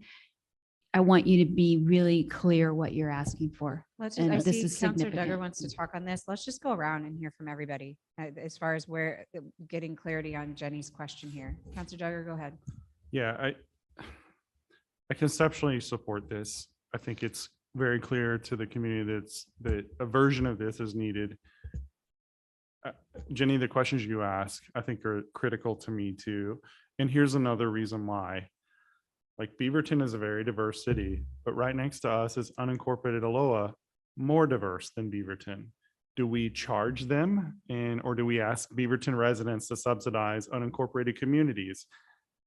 I want you to be really clear what you're asking for. Let's And just, I this see is Councilor Duggar significant. wants to talk on this. Let's just go around and hear from everybody as far as where getting clarity on Jenny's question here. Councilor Duggar, go ahead. Yeah, I conceptually support this. I think it's very clear to the community that a version of this is needed. Jenny, the questions you ask, I think are critical to me too. And here's another reason why. Like Beaverton is a very diverse city, but right next to us is unincorporated Aloha, more diverse than Beaverton. Do we charge them or do we ask Beaverton residents to subsidize unincorporated communities?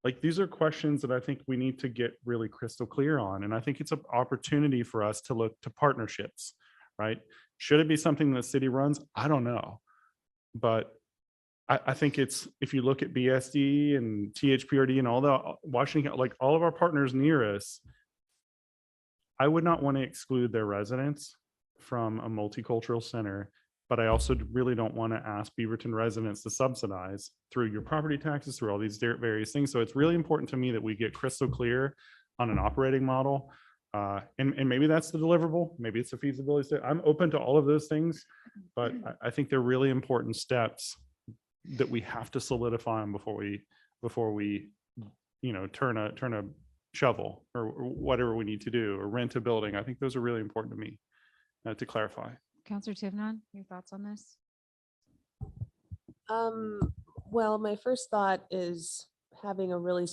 Like these are questions that I think we need to get really crystal clear on. And I think it's an opportunity for us to look to partnerships, right? Should it be something the city runs? I don't know. But I think it's, if you look at BSD and THPRD and all the Washington, like all of our partners near us, I would not want to exclude their residents from a multicultural center, but I also really don't want to ask Beaverton residents to subsidize through your property taxes, through all these various things. So it's really important to me that we get crystal clear on an operating model. And maybe that's the deliverable, maybe it's a feasibility study. I'm open to all of those things, but I think they're really important steps that we have to solidify them before we, you know, turn a shovel or whatever we need to do, or rent a building. I think those are really important to me to clarify. Counselor Tivnan, your thoughts on this? Well, my first thought is having a really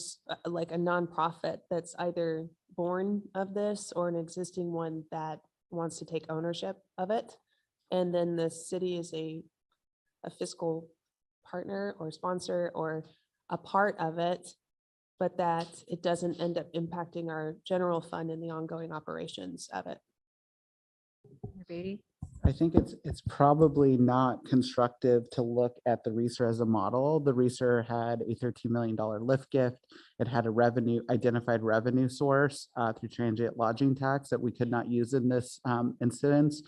like a nonprofit that's either born of this or an existing one that wants to take ownership of it. And then the city is a fiscal partner or sponsor or a part of it, but that it doesn't end up impacting our general fund and the ongoing operations of it. Beatty? I think it's probably not constructive to look at the RESER as a model. The RESER had a $13 million lift gift. It had a identified revenue source through transient lodging tax that we could not use in this incidence.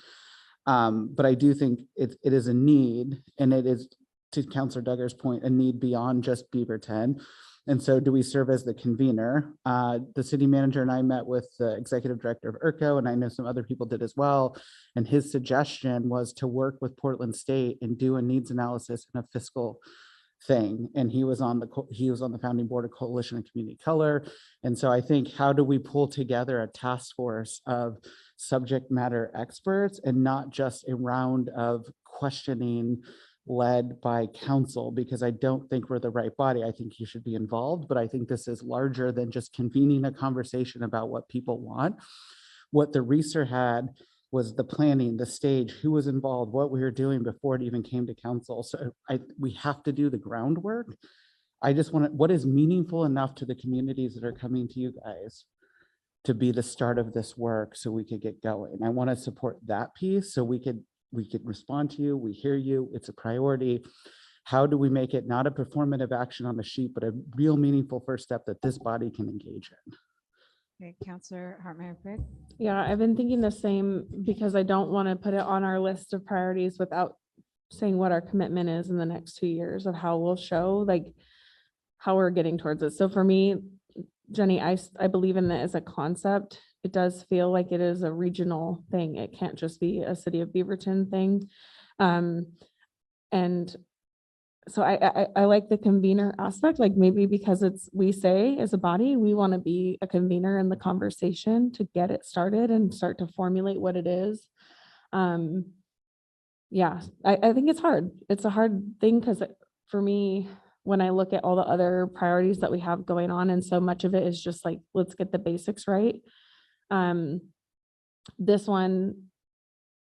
But I do think it is a need, and it is, to Councilor Duggar's point, a need beyond just Beaverton. And so do we serve as the convener? The city manager and I met with the executive director of ERCO, and I know some other people did as well. And his suggestion was to work with Portland State and do a needs analysis and a fiscal thing. And he was on the founding board of Coalition of Community Color. And so I think, how do we pull together a task force of subject matter experts and not just a round of questioning led by council, because I don't think we're the right body. I think you should be involved, but I think this is larger than just convening a conversation about what people want. What the RESER had was the planning, the stage, who was involved, what we were doing before it even came to council. So we have to do the groundwork. I just want to, what is meaningful enough to the communities that are coming to you guys to be the start of this work so we could get going. I want to support that piece so we could respond to you, we hear you, it's a priority. How do we make it not a performative action on the sheet, but a real meaningful first step that this body can engage in? Okay, Counselor Hartmeyer-Prick. Yeah, I've been thinking the same, because I don't want to put it on our list of priorities without saying what our commitment is in the next 2 years of how we'll show like how we're getting towards it. So for me, Jenny, I believe in it as a concept. It does feel like it is a regional thing. It can't just be a city of Beaverton thing. And so I like the convener aspect, like maybe because we say as a body, we want to be a convener in the conversation to get it started and start to formulate what it is. Yeah, I think it's hard. It's a hard thing because for me, when I look at all the other priorities that we have going on, and so much of it is just like, let's get the basics right. This one,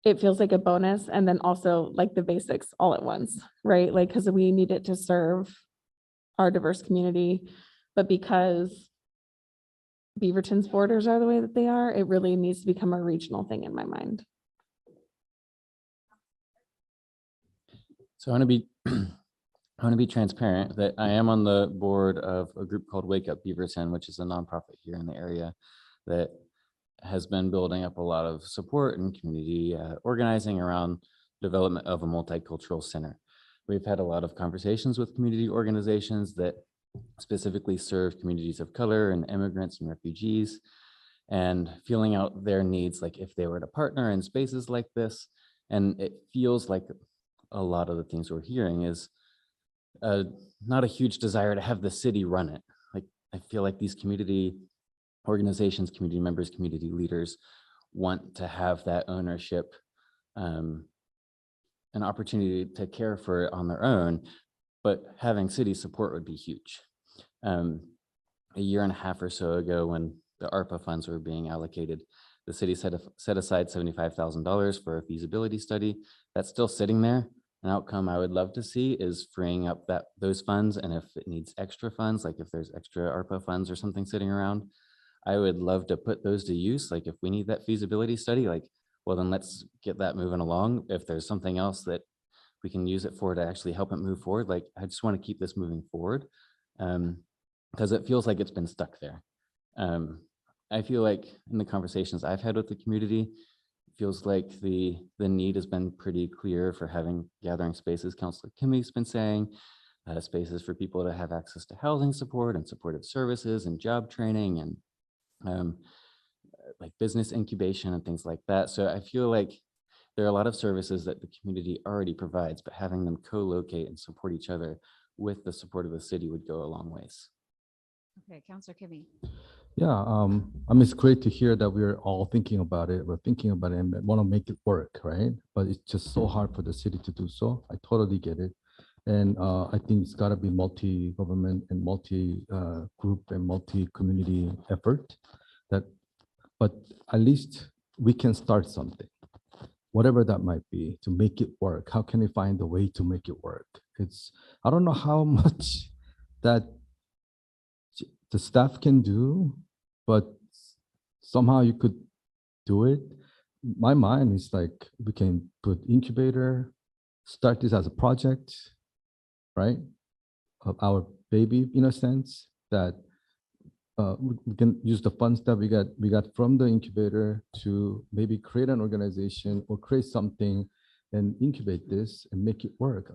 it feels like a bonus, and then also like the basics all at once, right? Like, because we need it to serve our diverse community, but because Beaverton's borders are the way that they are, it really needs to become a regional thing in my mind. So I want to be transparent that I am on the board of a group called Wake Up Beaverton, which is a nonprofit here in the area that has been building up a lot of support and community organizing around development of a multicultural center. We've had a lot of conversations with community organizations that specifically serve communities of color and immigrants and refugees, and feeling out their needs, like if they were to partner in spaces like this. And it feels like a lot of the things we're hearing is not a huge desire to have the city run it. Like, I feel like these community organizations, community members, community leaders want to have that ownership, an opportunity to care for it on their own, but having city support would be huge. A year and a half or so ago, when the ARPA funds were being allocated, the city set aside $75,000 for a feasibility study. That's still sitting there. An outcome I would love to see is freeing up those funds, and if it needs extra funds, like if there's extra ARPA funds or something sitting around, I would love to put those to use. Like if we need that feasibility study, like, well, then let's get that moving along. If there's something else that we can use it for to actually help it move forward, like I just want to keep this moving forward, because it feels like it's been stuck there. I feel like in the conversations I've had with the community, it feels like the need has been pretty clear for having gathering spaces. Councilor Kimmy's been saying, spaces for people to have access to housing support and supportive services and job training and like business incubation and things like that. So I feel like there are a lot of services that the community already provides, but having them co-locate and support each other with the support of the city would go a long ways. Okay, Councilor Kimmy. Yeah, I mean, it's great to hear that we're all thinking about it. We're thinking about it and want to make it work, right? But it's just so hard for the city to do so. I totally get it. And I think it's got to be multi-government and multi-group and multi-community effort. But at least we can start something, whatever that might be, to make it work. How can we find a way to make it work? I don't know how much that the staff can do, but somehow you could do it. My mind is like, we can put incubator, start this as a project, right? Of our baby, in a sense, that we can use the funds that we got from the incubator to maybe create an organization or create something and incubate this and make it work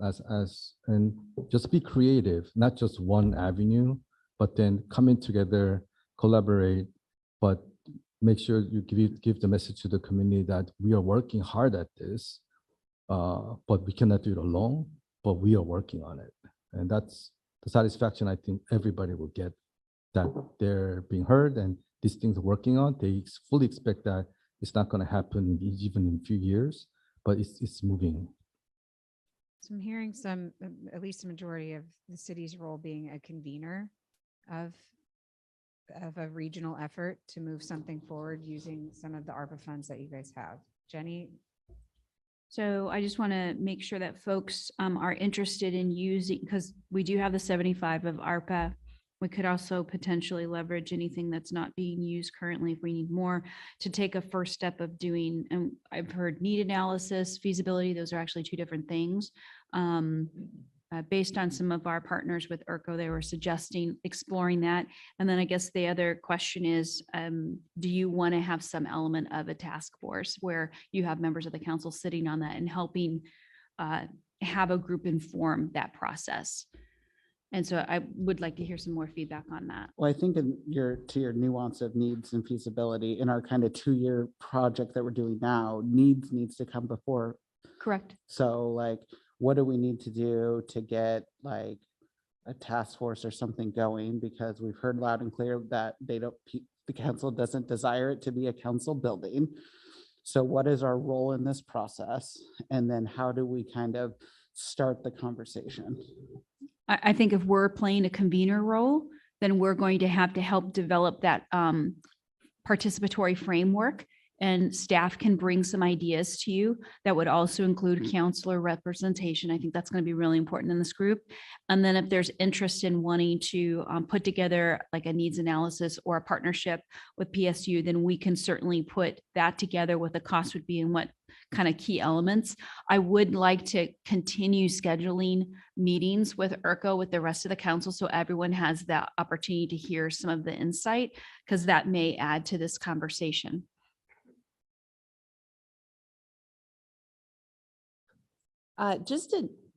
and just be creative, not just one avenue, but then coming together, collaborate, but make sure you give the message to the community that we are working hard at this, but we cannot do it alone, but we are working on it. And that's the satisfaction I think everybody will get, that they're being heard and these things are working on. They fully expect that it's not going to happen even in a few years, but it's moving. So I'm hearing at least a majority of the city's role being a convener of a regional effort to move something forward using some of the ARPA funds that you guys have. Jenny? So I just want to make sure that folks are interested in using, because we do have the 75 of ARPA. We could also potentially leverage anything that's not being used currently if we need more, to take a first step of doing, and I've heard need analysis, feasibility, those are actually two different things. Based on some of our partners with ERCO, they were suggesting exploring that. And then I guess the other question is, do you want to have some element of a task force where you have members of the council sitting on that and helping have a group inform that process? And so I would like to hear some more feedback on that. Well, I think to your nuance of needs and feasibility, in our kind of 2-year project that we're doing now, needs to come before. Correct. So like, what do we need to do to get like a task force or something going? Because we've heard loud and clear that the council doesn't desire it to be a council building. So what is our role in this process? And then how do we kind of start the conversation? I think if we're playing a convener role, then we're going to have to help develop that participatory framework, and staff can bring some ideas to you that would also include counselor representation. I think that's going to be really important in this group. And then if there's interest in wanting to put together like a needs analysis or a partnership with PSU, then we can certainly put that together, what the cost would be and what kind of key elements. I would like to continue scheduling meetings with ERCO with the rest of the council, so everyone has that opportunity to hear some of the insight, because that may add to this conversation. Just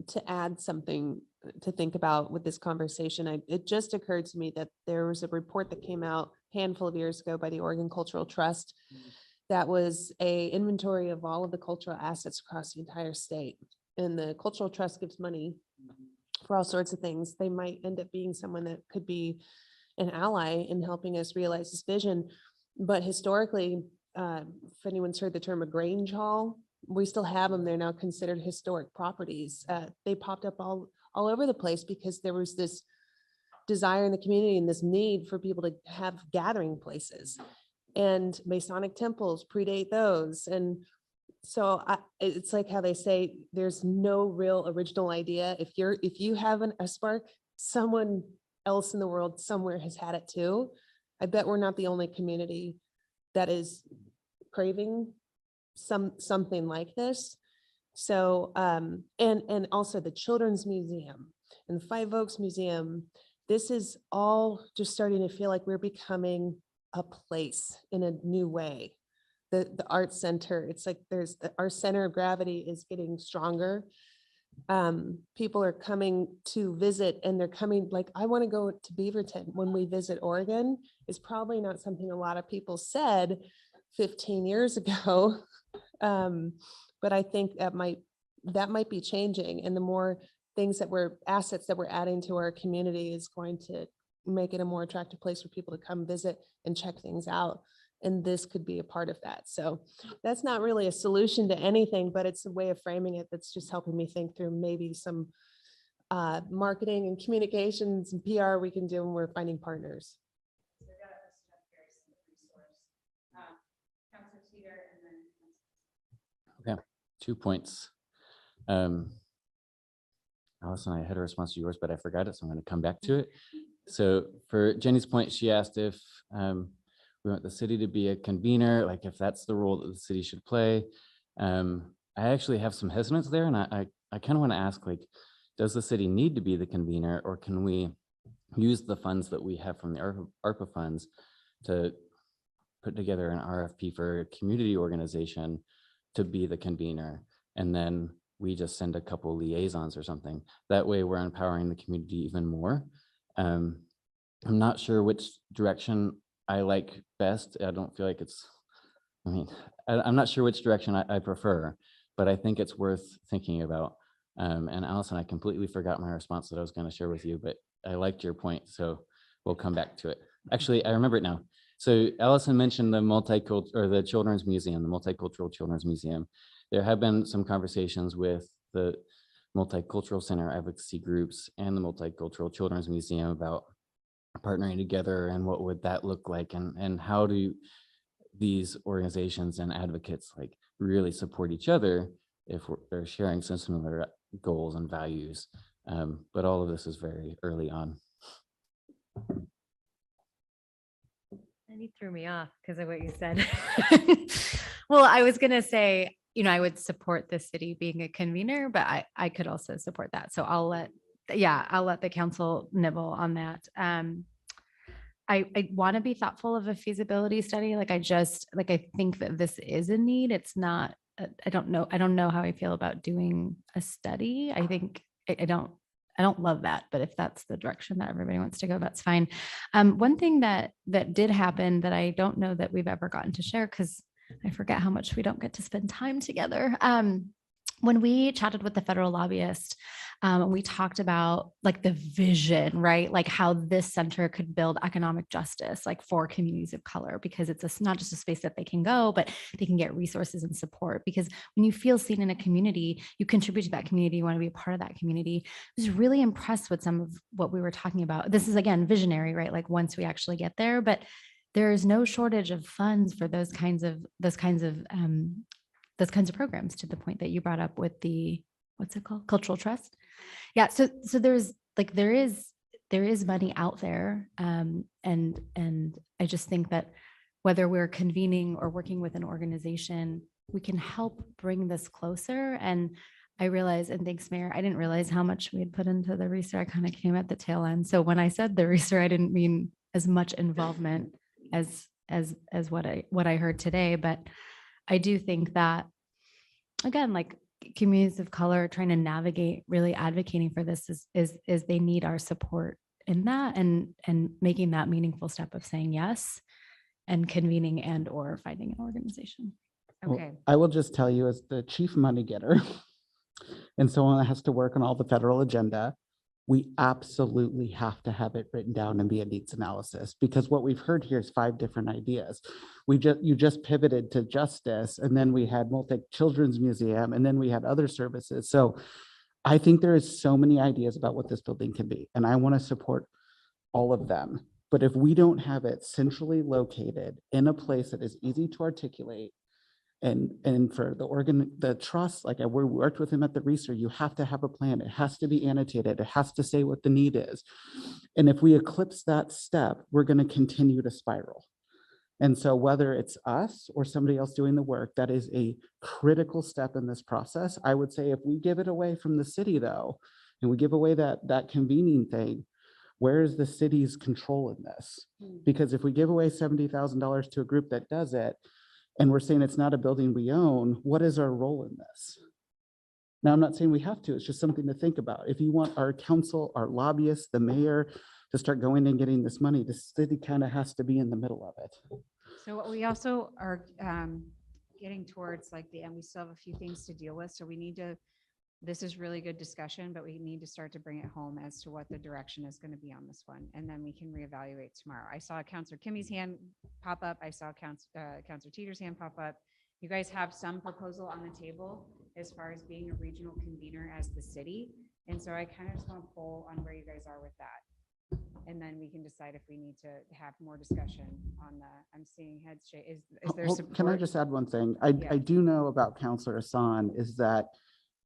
to add something to think about with this conversation, it just occurred to me that there was a report that came out a handful of years ago by the Oregon Cultural Trust that was a inventory of all of the cultural assets across the entire state. And the Cultural Trust gives money for all sorts of things. They might end up being someone that could be an ally in helping us realize this vision. But historically, if anyone's heard the term a Grange Hall, we still have them. They're now considered historic properties. They popped up all over the place because there was this desire in the community and this need for people to have gathering places. And Masonic temples predate those. And so it's like how they say, there's no real original idea. If you have a spark, someone else in the world somewhere has had it too. I bet we're not the only community that is craving something like this. So, and also the Children's Museum and the Five Oaks Museum, this is all just starting to feel like we're becoming a place in a new way. The art center, it's like our center of gravity is getting stronger. People are coming to visit, and they're coming like, I want to go to Beaverton when we visit Oregon. Is probably not something a lot of people said 15 years ago. But I think that might be changing, and the more assets that we're adding to our community is going to make it a more attractive place for people to come visit and check things out. And this could be a part of that. So that's not really a solution to anything, but it's a way of framing it that's just helping me think through maybe some marketing and communications and PR we can do when we're finding partners. Okay, 2 points. Allison, I had a response to yours, but I forgot it, so I'm going to come back to it. So for Jenny's point, she asked if we want the city to be a convener, like if that's the role that the city should play. I actually have some hesitance there, and I kind of want to ask, like, does the city need to be the convener, or can we use the funds that we have from the ARPA funds to put together an RFP for a community organization to be the convener, and then we just send a couple liaisons or something? That way we're empowering the community even more. I'm not sure which direction I like best. I don't feel like I'm not sure which direction I prefer, but I think it's worth thinking about. And Allison, I completely forgot my response that I was going to share with you, but I liked your point, so we'll come back to it. Actually, I remember it now. So Allison mentioned the Children's Museum, the Multicultural Children's Museum. There have been some conversations with the Multicultural Center advocacy groups and the Multicultural Children's Museum about partnering together, and what would that look like, and how do these organizations and advocates like really support each other if they're sharing some similar goals and values. But all of this is very early on. And you threw me off because of what you said. Well, I was going to say, I would support the city being a convener, but I could also support that. So I'll let the council nibble on that. I want to be thoughtful of a feasibility study. I think that this is a need. It's not, I don't know how I feel about doing a study. I think I don't love that, but if that's the direction that everybody wants to go, that's fine. One thing that did happen that I don't know that we've ever gotten to share, because I forget how much we don't get to spend time together. When we chatted with the federal lobbyist, we talked about like the vision, right? Like how this center could build economic justice, like for communities of color, because it's not just a space that they can go, but they can get resources and support. Because when you feel seen in a community, you contribute to that community, you want to be a part of that community. I was really impressed with some of what we were talking about. This is, again, visionary, right? Like once we actually get there, but there is no shortage of funds for those kinds of programs, to the point that you brought up with the, what's it called? Cultural Trust. Yeah. So there is money out there. And I just think that whether we're convening or working with an organization, we can help bring this closer. And I realize, and thanks, Mayor, I didn't realize how much we had put into the RESER. I kind of came at the tail end. So when I said the RESER, I didn't mean as much involvement as what I heard today. But I do think that, again, like communities of color trying to navigate really advocating for this is they need our support in that, and making that meaningful step of saying yes and convening and or finding an organization. Well, Okay. I will just tell you, as the chief money getter and someone that has to work on all the federal agenda, we absolutely have to have it written down and be a needs analysis, because what we've heard here is 5 different ideas. You just pivoted to justice, and then we had children's museum, and then we had other services. So I think there is so many ideas about what this building can be, and I want to support all of them. But if we don't have it centrally located in a place that is easy to articulate, and for the trust, like we worked with him at the research, you have to have a plan. It has to be annotated. It has to say what the need is. And if we eclipse that step, we're going to continue to spiral. And so whether it's us or somebody else doing the work, that is a critical step in this process. I would say if we give it away from the city though, and we give away that convening thing, where is the city's control in this? Because if we give away $70,000 to a group that does it, and we're saying it's not a building we own, what is our role in this? Now, I'm not saying we have to, it's just something to think about. If you want our council, our lobbyists, the mayor to start going and getting this money, the city kind of has to be in the middle of it. So what we also are getting towards like the end, we still have a few things to deal with. So we need to, this is really good discussion, but we need to start to bring it home as to what the direction is going to be on this one. And then we can reevaluate tomorrow. I saw Councilor Kimmy's hand pop up. I saw Councilor Teeter's hand pop up. You guys have some proposal on the table as far as being a regional convener as the city. And so I kind of just want to poll on where you guys are with that. And then we can decide if we need to have more discussion on the, I'm seeing heads shake. Is there support? Can I just add one thing? I do know about Councilor Hassan is that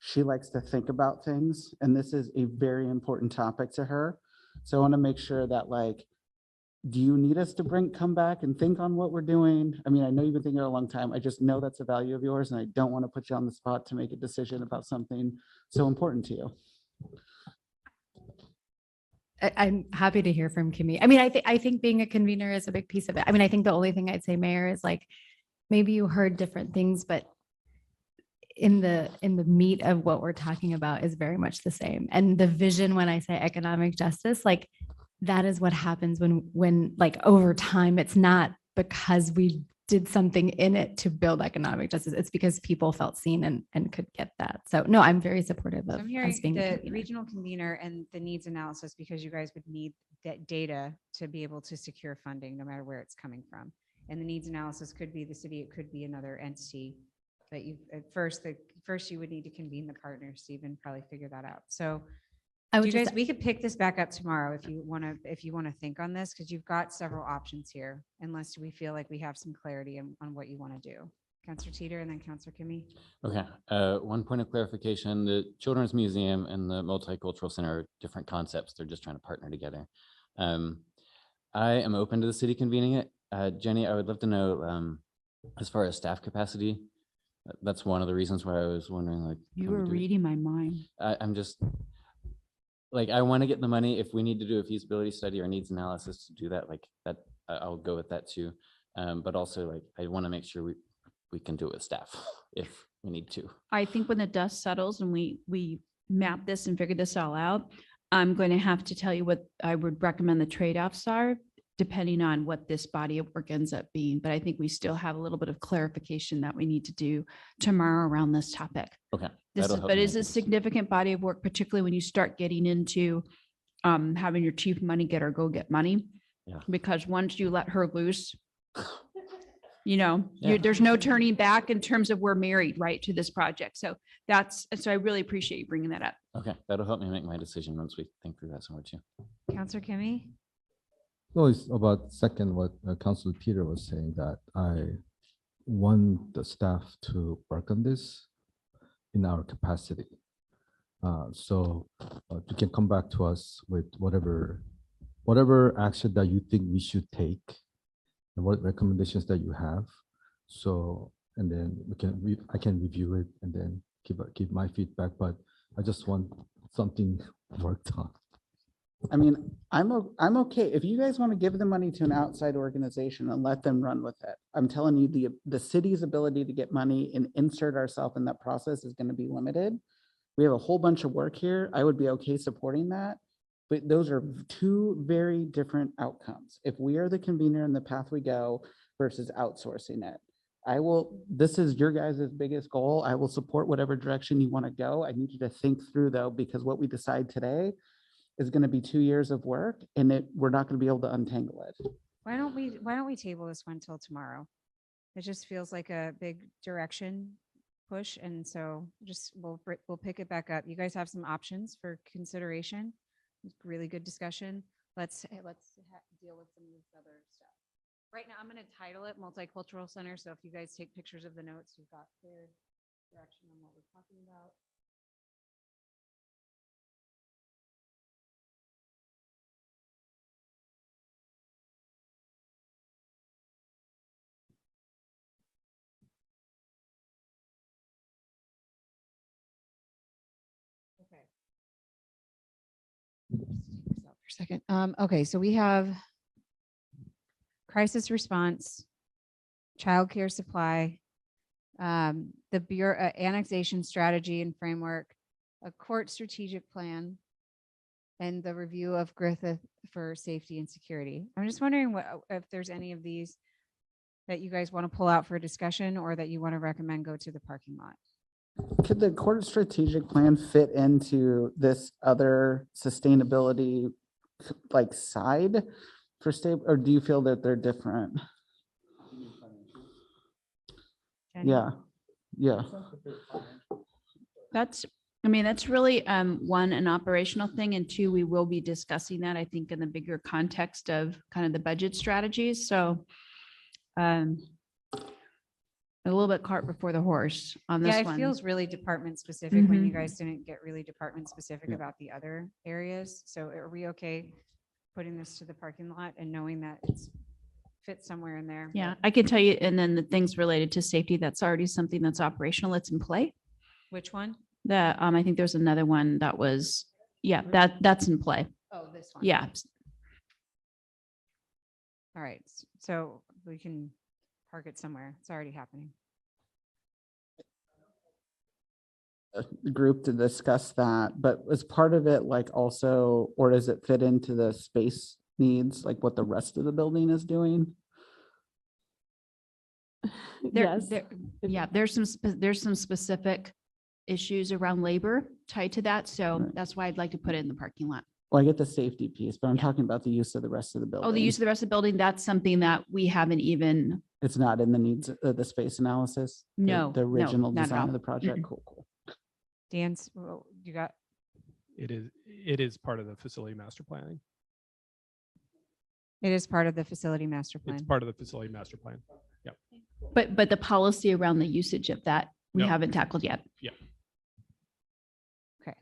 she likes to think about things, and this is a very important topic to her. So I want to make sure that, like, do you need us to come back and think on what we're doing? I mean, I know you've been thinking a long time. I just know that's a value of yours, and I don't want to put you on the spot to make a decision about something so important to you. I'm happy to hear from Kimmy. I mean, I think being a convener is a big piece of it. I mean, I think the only thing I'd say, Mayor, is like, maybe you heard different things, but in the meat of what we're talking about is very much the same. And the vision, when I say economic justice, like that is what happens when like over time, it's not because we did something in it to build economic justice. It's because people felt seen and could get that. So no, I'm very supportive So of I'm us hearing being a the convener. regional convener and the needs analysis, because you guys would need that data to be able to secure funding, no matter where it's coming from. And the needs analysis could be the city, it could be another entity. But you, first you would need to convene the partners to even probably figure that out. So I would you guys, just- we could pick this back up tomorrow if you want to think on this, because you've got several options here, unless we feel like we have some clarity on what you want to do. Councilor Teeter and then Councilor Kimmy. Okay, one point of clarification, the Children's Museum and the Multicultural Center are different concepts. They're just trying to partner together. I am open to the city convening it. Jenny, I would love to know, as far as staff capacity, that's one of the reasons why I was wondering, like. You can we were do- reading my mind. I'm just, like, I want to get the money. If we need to do a feasibility study or needs analysis to do that, like that, I'll go with that too. But also, like, I want to make sure we can do it with staff if we need to. I think when the dust settles and we map this and figure this all out, I'm going to have to tell you what I would recommend the trade-offs are, depending on what this body of work ends up being. But I think we still have a little bit of clarification that we need to do tomorrow around this topic. Okay. This that'll is, help but me it's make a significant body of work, particularly when you start getting into having your chief money getter go get money. Yeah. Because once you let her loose, you know, Yeah. there's no turning back in terms of we're married, right, to this project. So so I really appreciate you bringing that up. Okay, that'll help me make my decision once we think through that some more too. Councilor Kimmy. No, it's about second what Councilor Peter was saying, that I want the staff to work on this in our capacity. So you can come back to us with whatever action that you think we should take and what recommendations that you have. So, and then I can review it and then give my feedback, but I just want something worked on. I mean, I'm okay. If you guys want to give the money to an outside organization and let them run with it, I'm telling you, the city's ability to get money and insert ourselves in that process is going to be limited. We have a whole bunch of work here. I would be okay supporting that. But those are two very different outcomes. If we are the convener in the path we go versus outsourcing it, this is your guys' biggest goal. I will support whatever direction you want to go. I need you to think through though, because what we decide today is going to be 2 years of work and we're not going to be able to untangle it. Why don't we table this one till tomorrow? It just feels like a big direction push. And so just, we'll pick it back up. You guys have some options for consideration. Really good discussion. Let's deal with some of this other stuff. Right now, I'm going to title it Multicultural Center. So if you guys take pictures of the notes, you've got clear direction on what we're talking about. Okay. Just take this out for a second. Okay, so we have crisis response, childcare supply, the bureau annexation strategy and framework, a court strategic plan, and the review of Griffith for safety and security. I'm just wondering if there's any of these that you guys want to pull out for discussion or that you want to recommend go to the parking lot. Could the court strategic plan fit into this other sustainability like side for state, or do you feel that they're different? Jenny? Yeah. That's really one, an operational thing, and two, we will be discussing that, I think, in the bigger context of kind of the budget strategies. So a little bit cart before the horse on this Yeah, one. it feels really department specific when you Mhm. guys didn't get really department specific about the other areas. So are we okay putting this to the parking lot and knowing that it's fits somewhere in there? Yeah, I can tell you, and then the things related to safety, that's already something that's operational, that's in play. Which one? I think there's another one that was, yeah, that's in play. Oh, this one. Yeah. All right, so we can park it somewhere. It's already happening. The group to discuss that, but is part of it like also, or does it fit into the space needs, like what the rest of the building is doing? Yes. Yeah, there's some specific issues around labor tied to that. So that's why I'd like to put it in the parking lot. Well, I get the safety piece, but I'm talking about the use of the rest of the building. Oh, the use of the rest of the building, that's something that we haven't even, It's not in the needs of the space analysis? The- No, The no, original not at design all. of the project? Mm-mm. Cool. Dan's, you got, It is part of the facility master planning. it is part of the facility master plan. It's part of the facility master plan. Yep. but the policy around the usage of that, we No. haven't tackled yet. Yeah. Okay.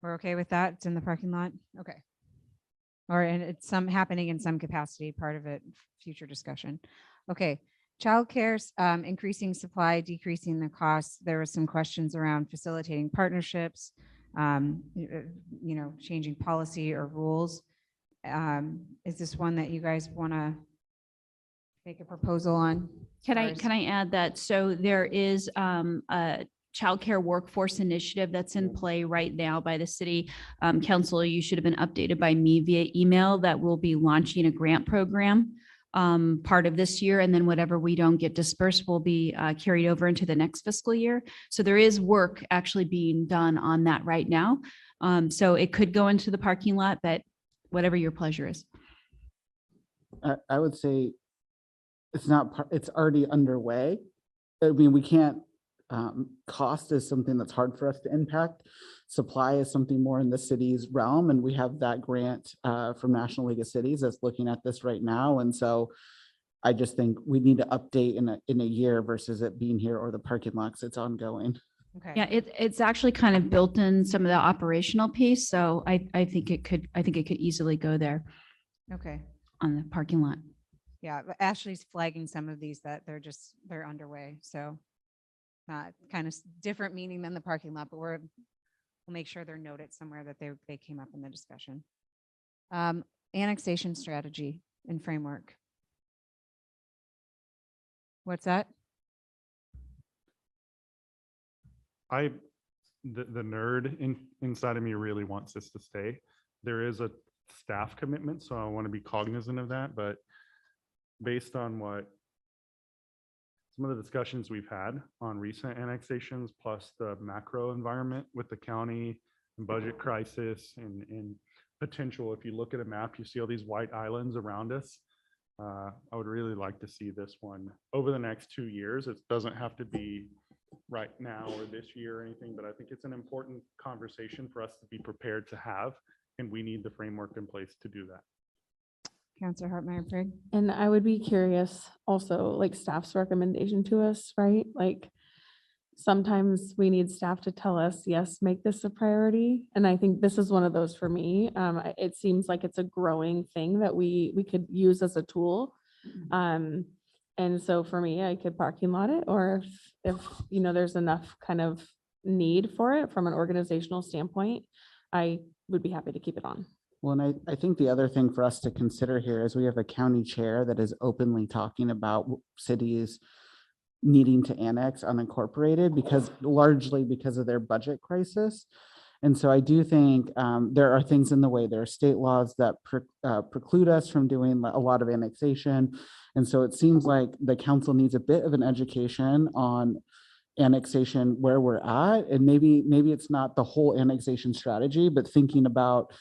We're okay with that? It's in the parking lot? Okay. And it's happening in some capacity, part of it, future discussion. Okay. Childcare's increasing supply, decreasing the costs. There were some questions around facilitating partnerships, changing policy or rules. Is this one that you guys want to make a proposal on? Can I add that? So there is a childcare workforce initiative that's in play right now by the city council. You should have been updated by me via email that we'll be launching a grant program part of this year, and then whatever we don't get dispersed will be carried over into the next fiscal year. So there is work actually being done on that right now. So it could go into the parking lot, but whatever your pleasure is. I would say it's not, it's already underway. I mean, we can't, cost is something that's hard for us to impact. Supply is something more in the city's realm, and we have that grant from National League of Cities that's looking at this right now. And so I just think we need to update in a year versus it being here or the parking lots. It's ongoing. Okay. Yeah, it's actually kind of built in some of the operational piece. So I think it could easily go there Okay. on the parking lot. Yeah, but Ashley's flagging some of these that they're underway. So kind of different meaning than the parking lot, but we'll make sure they're noted somewhere that they came up in the discussion. Annexation strategy and framework. What's that? The nerd inside of me really wants this to stay. There is a staff commitment, so I want to be cognizant of that, but based on what some of the discussions we've had on recent annexations, plus the macro environment with the county and budget crisis and potential. If you look at a map, you see all these white islands around us. I would really like to see this one over the next 2 years. It doesn't have to be right now or this year or anything, but I think it's an important conversation for us to be prepared to have, and we need the framework in place to do that. Counselor Hartmeyer Prig. And I would be curious also, like staff's recommendation to us, right? Like sometimes we need staff to tell us, yes, make this a priority. And I think this is one of those for me. It seems like it's a growing thing that we could use as a tool. And so for me, I could parking lot it, or if you know, there's enough kind of need for it from an organizational standpoint, I would be happy to keep it on. Well, and I think the other thing for us to consider here is we have a county chair that is openly talking about cities needing to annex unincorporated largely because of their budget crisis. And so I do think there are things in the way. There are state laws that preclude us from doing a lot of annexation. And so it seems like the council needs a bit of an education on annexation where we're at. And maybe it's not the whole annexation strategy, but thinking about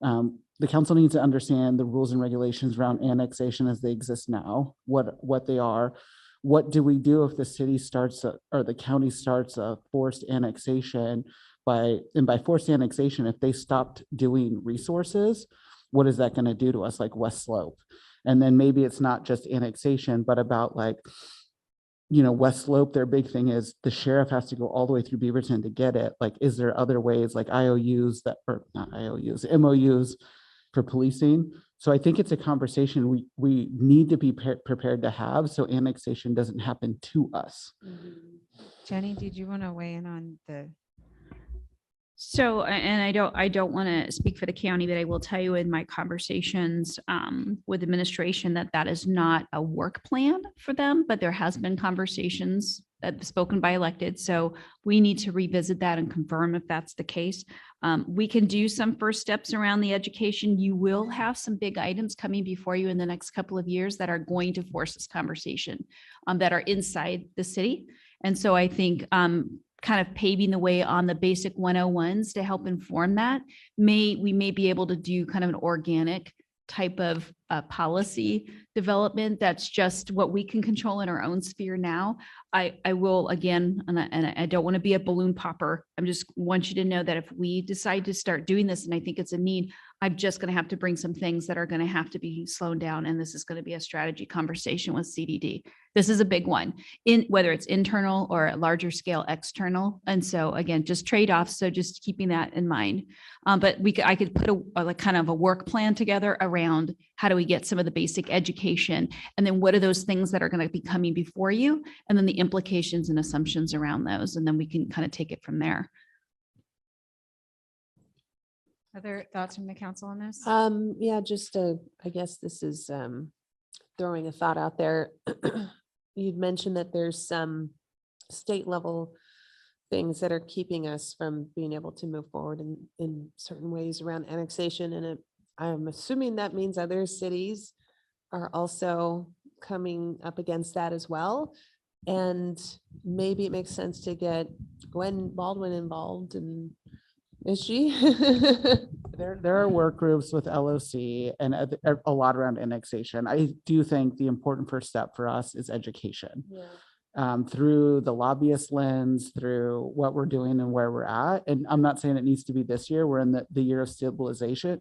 the council needs to understand the rules and regulations around annexation as they exist now, what they are. What do we do if the city starts or the county starts a forced annexation by forced annexation, if they stopped doing resources, what is that going to do to us, like West Slope? And then maybe it's not just annexation, but about like, you know, West Slope, their big thing is the sheriff has to go all the way through Beaverton to get it. Like, is there other ways like IOUs or not IOUs, MOUs for policing? So I think it's a conversation we need to be prepared to have so annexation doesn't happen to us. Jenny, did you want to weigh in on the? So, and I don't want to speak for the county, but I will tell you in my conversations with administration that is not a work plan for them, but there has been conversations spoken by elected. So we need to revisit that and confirm if that's the case. We can do some first steps around the education. You will have some big items coming before you in the next couple of years that are going to force this conversation that are inside the city. And so I think kind of paving the way on the basic 101s to help inform that, we may be able to do kind of an organic type of policy development that's just what we can control in our own sphere now. I will again, and I don't want to be a balloon popper. I just want you to know that if we decide to start doing this, and I think it's a need, I'm just going to have to bring some things that are going to have to be slowed down. And this is going to be a strategy conversation with CDD. This is a big one, whether it's internal or a larger scale external. And so again, just trade-offs. So just keeping that in mind. But I could put a kind of a work plan together around how do we get some of the basic education, and then what are those things that are going to be coming before you, and then the implications and assumptions around those, and then we can kind of take it from there. Other thoughts from the council on this? Yeah, just I guess this is throwing a thought out there. You'd mentioned that there's some state level things that are keeping us from being able to move forward in certain ways around annexation. And I'm assuming that means other cities are also coming up against that as well. And maybe it makes sense to get Gwen Baldwin involved. And is she? There are work groups with LOC and a lot around annexation. I do think the important first step for us is education. Yeah. Through the lobbyist lens, through what we're doing and where we're at. And I'm not saying it needs to be this year. We're in the year of stabilization.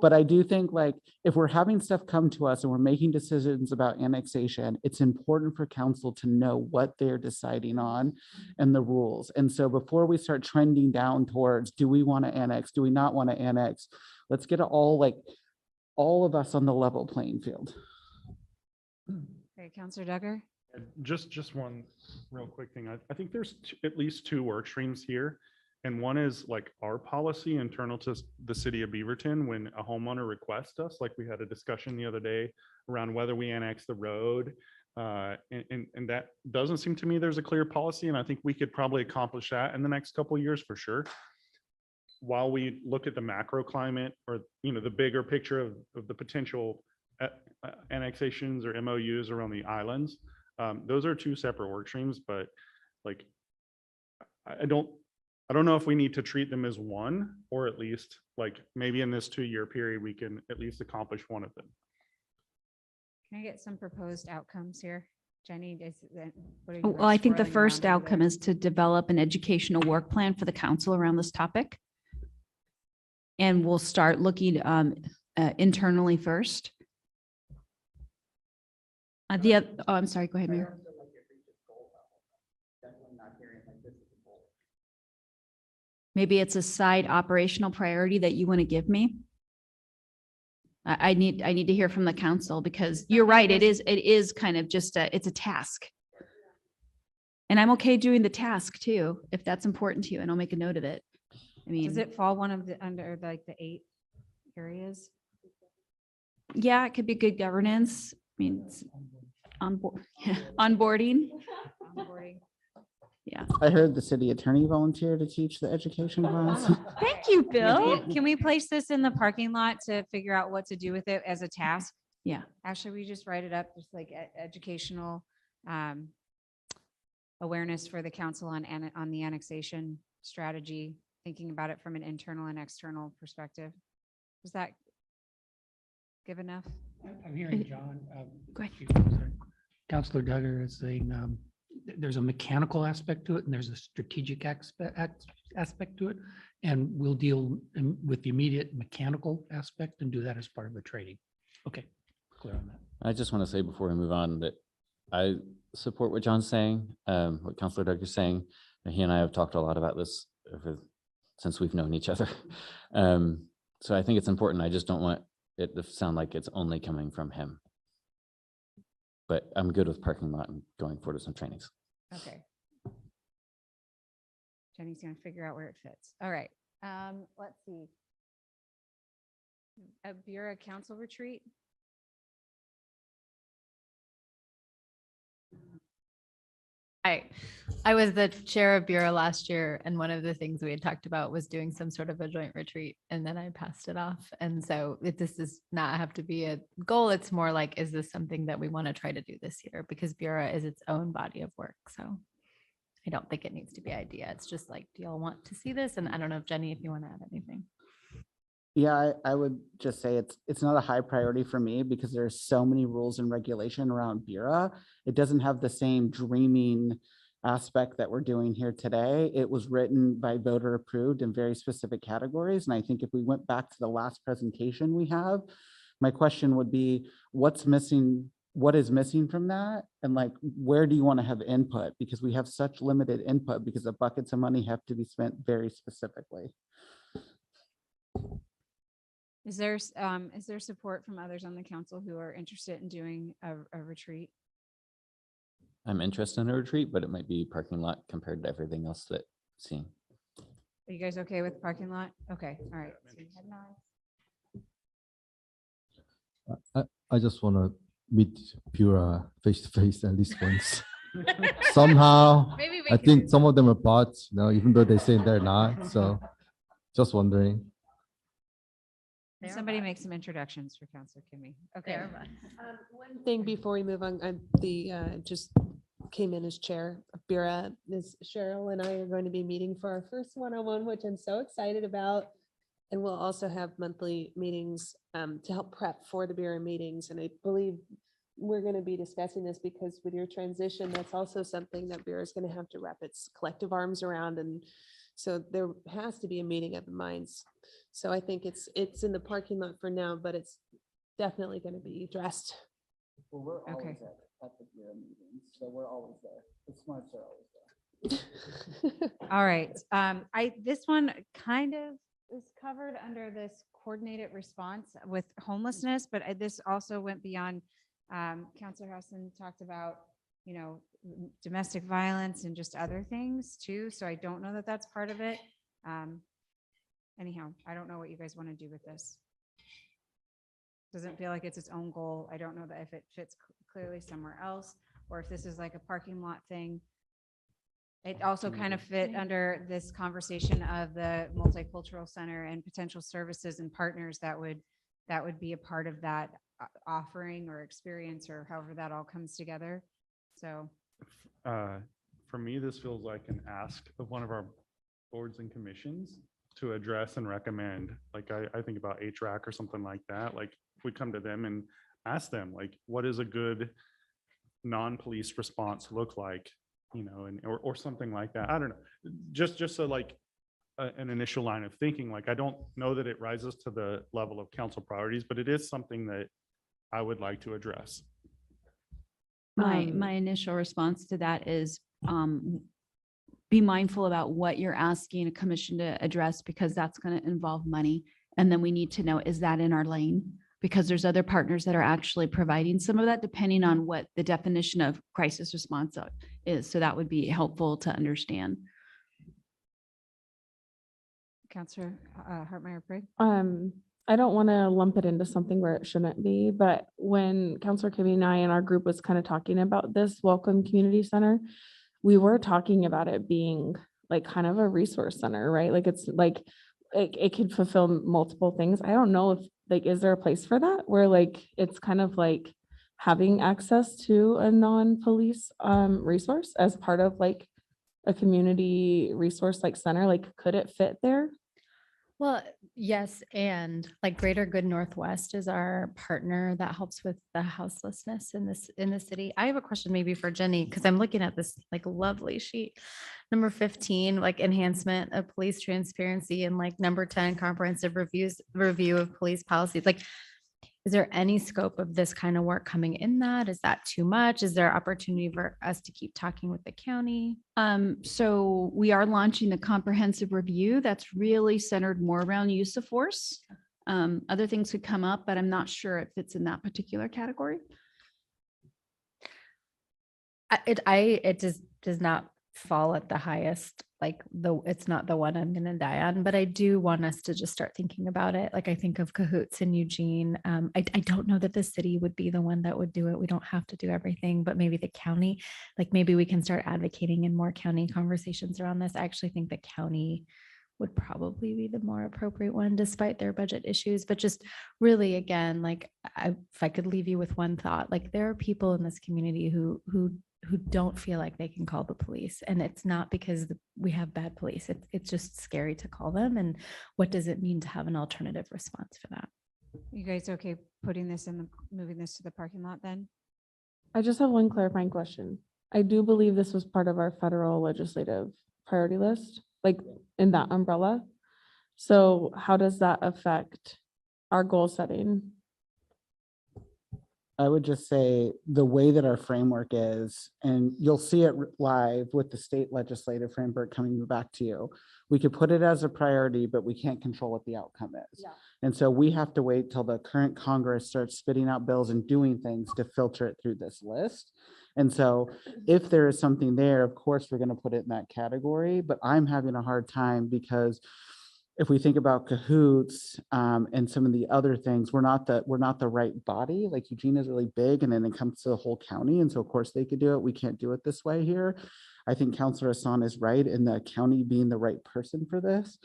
But I do think like if we're having stuff come to us and we're making decisions about annexation, it's important for council to know what they're deciding on and the rules. And so before we start trending down towards, do we want to annex? Do we not want to annex? Let's get all of us on the level playing field. Okay, Councilor Duggar. Just one real quick thing. I think there's at least 2 work streams here. And one is like our policy internal to the city of Beaverton when a homeowner requests us, like we had a discussion the other day around whether we annex the road. And that doesn't seem to me there's a clear policy. And I think we could probably accomplish that in the next couple of years for sure. While we look at the macro climate or, you know, the bigger picture of the potential annexations or MOUs around the islands, those are 2 separate work streams, but like, I don't I don't know if we need to treat them as one, or at least like maybe in this 2-year period, we can at least accomplish one of them. Can I get some proposed outcomes here? Jenny, what are you Well, I think the swirling first around over outcome there? is to develop an educational work plan for the council around this topic. And we'll start looking internally first. I'm sorry, go ahead, Mayor. Maybe it's a side operational priority that you want to give me. I need to hear from the council, because you're right, it is kind of just it's a task. And I'm okay doing the task too, if that's important to you, and I'll make a note of it. I mean, Does it fall under like the 8 areas? yeah, it could be good governance. I mean, onboarding. Onboarding. Yeah. I heard the city attorney volunteer to teach the education class. Thank you, Bill. Can we place this in the parking lot to figure out what to do with it as a task? Yeah. Actually, we just write it up, just like educational awareness for the council on the annexation strategy, thinking about it from an internal and external perspective. Does that give enough? I'm hearing John. Go ahead. Sorry. Counselor Duggar is saying there's a mechanical aspect to it and there's a strategic aspect to it. And we'll deal with the immediate mechanical aspect and do that as part of the training. Okay, clear on that. I just want to say before we move on that I support what John's saying, what Councilor Duggar is saying. He and I have talked a lot about this since we've known each other. So I think it's important. I just don't want it to sound like it's only coming from him. But I'm good with parking lot and going forward to some trainings. Okay. Jenny's gonna figure out where it fits. All right. Let's see. A Bureau Council retreat. I was the chair of Bureau last year, and one of the things we had talked about was doing some sort of a joint retreat, and then I passed it off. And so this does not have to be a goal. It's more like, is this something that we want to try to do this year? Because Bureau is its own body of work. So I don't think it needs to be idea. It's just like, do y'all want to see this? And I don't know if Jenny, if you want to add anything. Yeah, I would just say it's not a high priority for me because there's so many rules and regulation around Bureau. It doesn't have the same dreaming aspect that we're doing here today. It was written by voter approved in very specific categories. And I think if we went back to the last presentation we have, my question would be, what's missing? What is missing from that? And like, where do you want to have input? Because we have such limited input because the buckets of money have to be spent very specifically. Is there support from others on the council who are interested in doing a retreat? I'm interested in a retreat, but it might be parking lot compared to everything else that I've seen. Are you guys okay with parking lot? Okay, all right. I just want to meet Pura face to face at least once. Somehow, Maybe we I can- think some of them are bots, even though they say they're not. So just wondering. Somebody make some introductions for Councilor Kimmy. Okay. One thing before we move on, just came in as chair of Bureau. Ms. Cheryl and I are going to be meeting for our first one-on-one, which I'm so excited about. And we'll also have monthly meetings to help prep for the Bureau meetings. And I believe we're going to be discussing this because with your transition, that's also something that Bureau is going to have to wrap its collective arms around. And so there has to be a meeting of the minds. So I think it's in the parking lot for now, but it's definitely going to be addressed. Well, we're Okay. always at the Bureau meetings, so we're always there. The smarts are always there. All right. This one kind of is covered under this coordinated response with homelessness, but this also went beyond. Councilor Hassan talked about, domestic violence and just other things too. So I don't know that that's part of it. Anyhow, I don't know what you guys want to do with this. Doesn't feel like it's its own goal. I don't know that if it fits clearly somewhere else, or if this is like a parking lot thing. It also kind of fit under this conversation of the multicultural center and potential services and partners that would be a part of that offering or experience, or however that all comes together. So For me, this feels like an ask of one of our boards and commissions to address and recommend. Like I think about HRAC or something like that. Like we come to them and ask them, like, what is a good non-police response look like, you know, and or something like that. I don't know. Just so like an initial line of thinking. Like I don't know that it rises to the level of council priorities, but it is something that I would like to address. My initial response to that is be mindful about what you're asking a commission to address, because that's going to involve money. And then we need to know, is that in our lane? Because there's other partners that are actually providing some of that, depending on what the definition of crisis response is. So that would be helpful to understand. Counselor Hartmeyer Brigg. I don't want to lump it into something where it shouldn't be, but when Counselor Kimmy and I and our group was kind of talking about this Welcome Community Center, we were talking about it being like kind of a resource center, right? Like it's like it could fulfill multiple things. I don't know if like, is there a place for that where like it's kind of like having access to a non-police resource as part of like a community resource like center? Like, could it fit there? Well, yes, and like Greater Good Northwest is our partner that helps with the houselessness in the city. I have a question maybe for Jenny, because I'm looking at this like lovely sheet. Number 15, like enhancement of police transparency, and like number 10, comprehensive review of police policies. Like, is there any scope of this kind of work coming in that? Is that too much? Is there opportunity for us to keep talking with the county? So we are launching the comprehensive review that's really centered more around use of force. Other things could come up, but I'm not sure it fits in that particular category. It does not fall at the highest, like it's not the one I'm gonna die on, but I do want us to just start thinking about it. Like I think of Cahoots in Eugene. I don't know that the city would be the one that would do it. We don't have to do everything, but maybe the county, like maybe we can start advocating in more county conversations around this. I actually think the county would probably be the more appropriate one despite their budget issues. But just really, again, like if I could leave you with one thought, like there are people in this community who don't feel like they can call the police. And it's not because we have bad police. It's just scary to call them. And what does it mean to have an alternative response for that? You guys okay putting this moving this to the parking lot then? I just have one clarifying question. I do believe this was part of our federal legislative priority list, like in that umbrella. So how does that affect our goal setting? I would just say the way that our framework is, and you'll see it live with the state legislative framework coming back to you. We could put it as a priority, but we can't control what the outcome is. Yeah. And so we have to wait till the current Congress starts spitting out bills and doing things to filter it through this list. And so if there is something there, of course, we're going to put it in that category, but I'm having a hard time because if we think about Cahoots and some of the other things, we're not the right body. Like Eugene is really big, and then it comes to the whole county. And so of course they could do it. We can't do it this way here. I think Councilor Hassan is right in the county being the right person for this.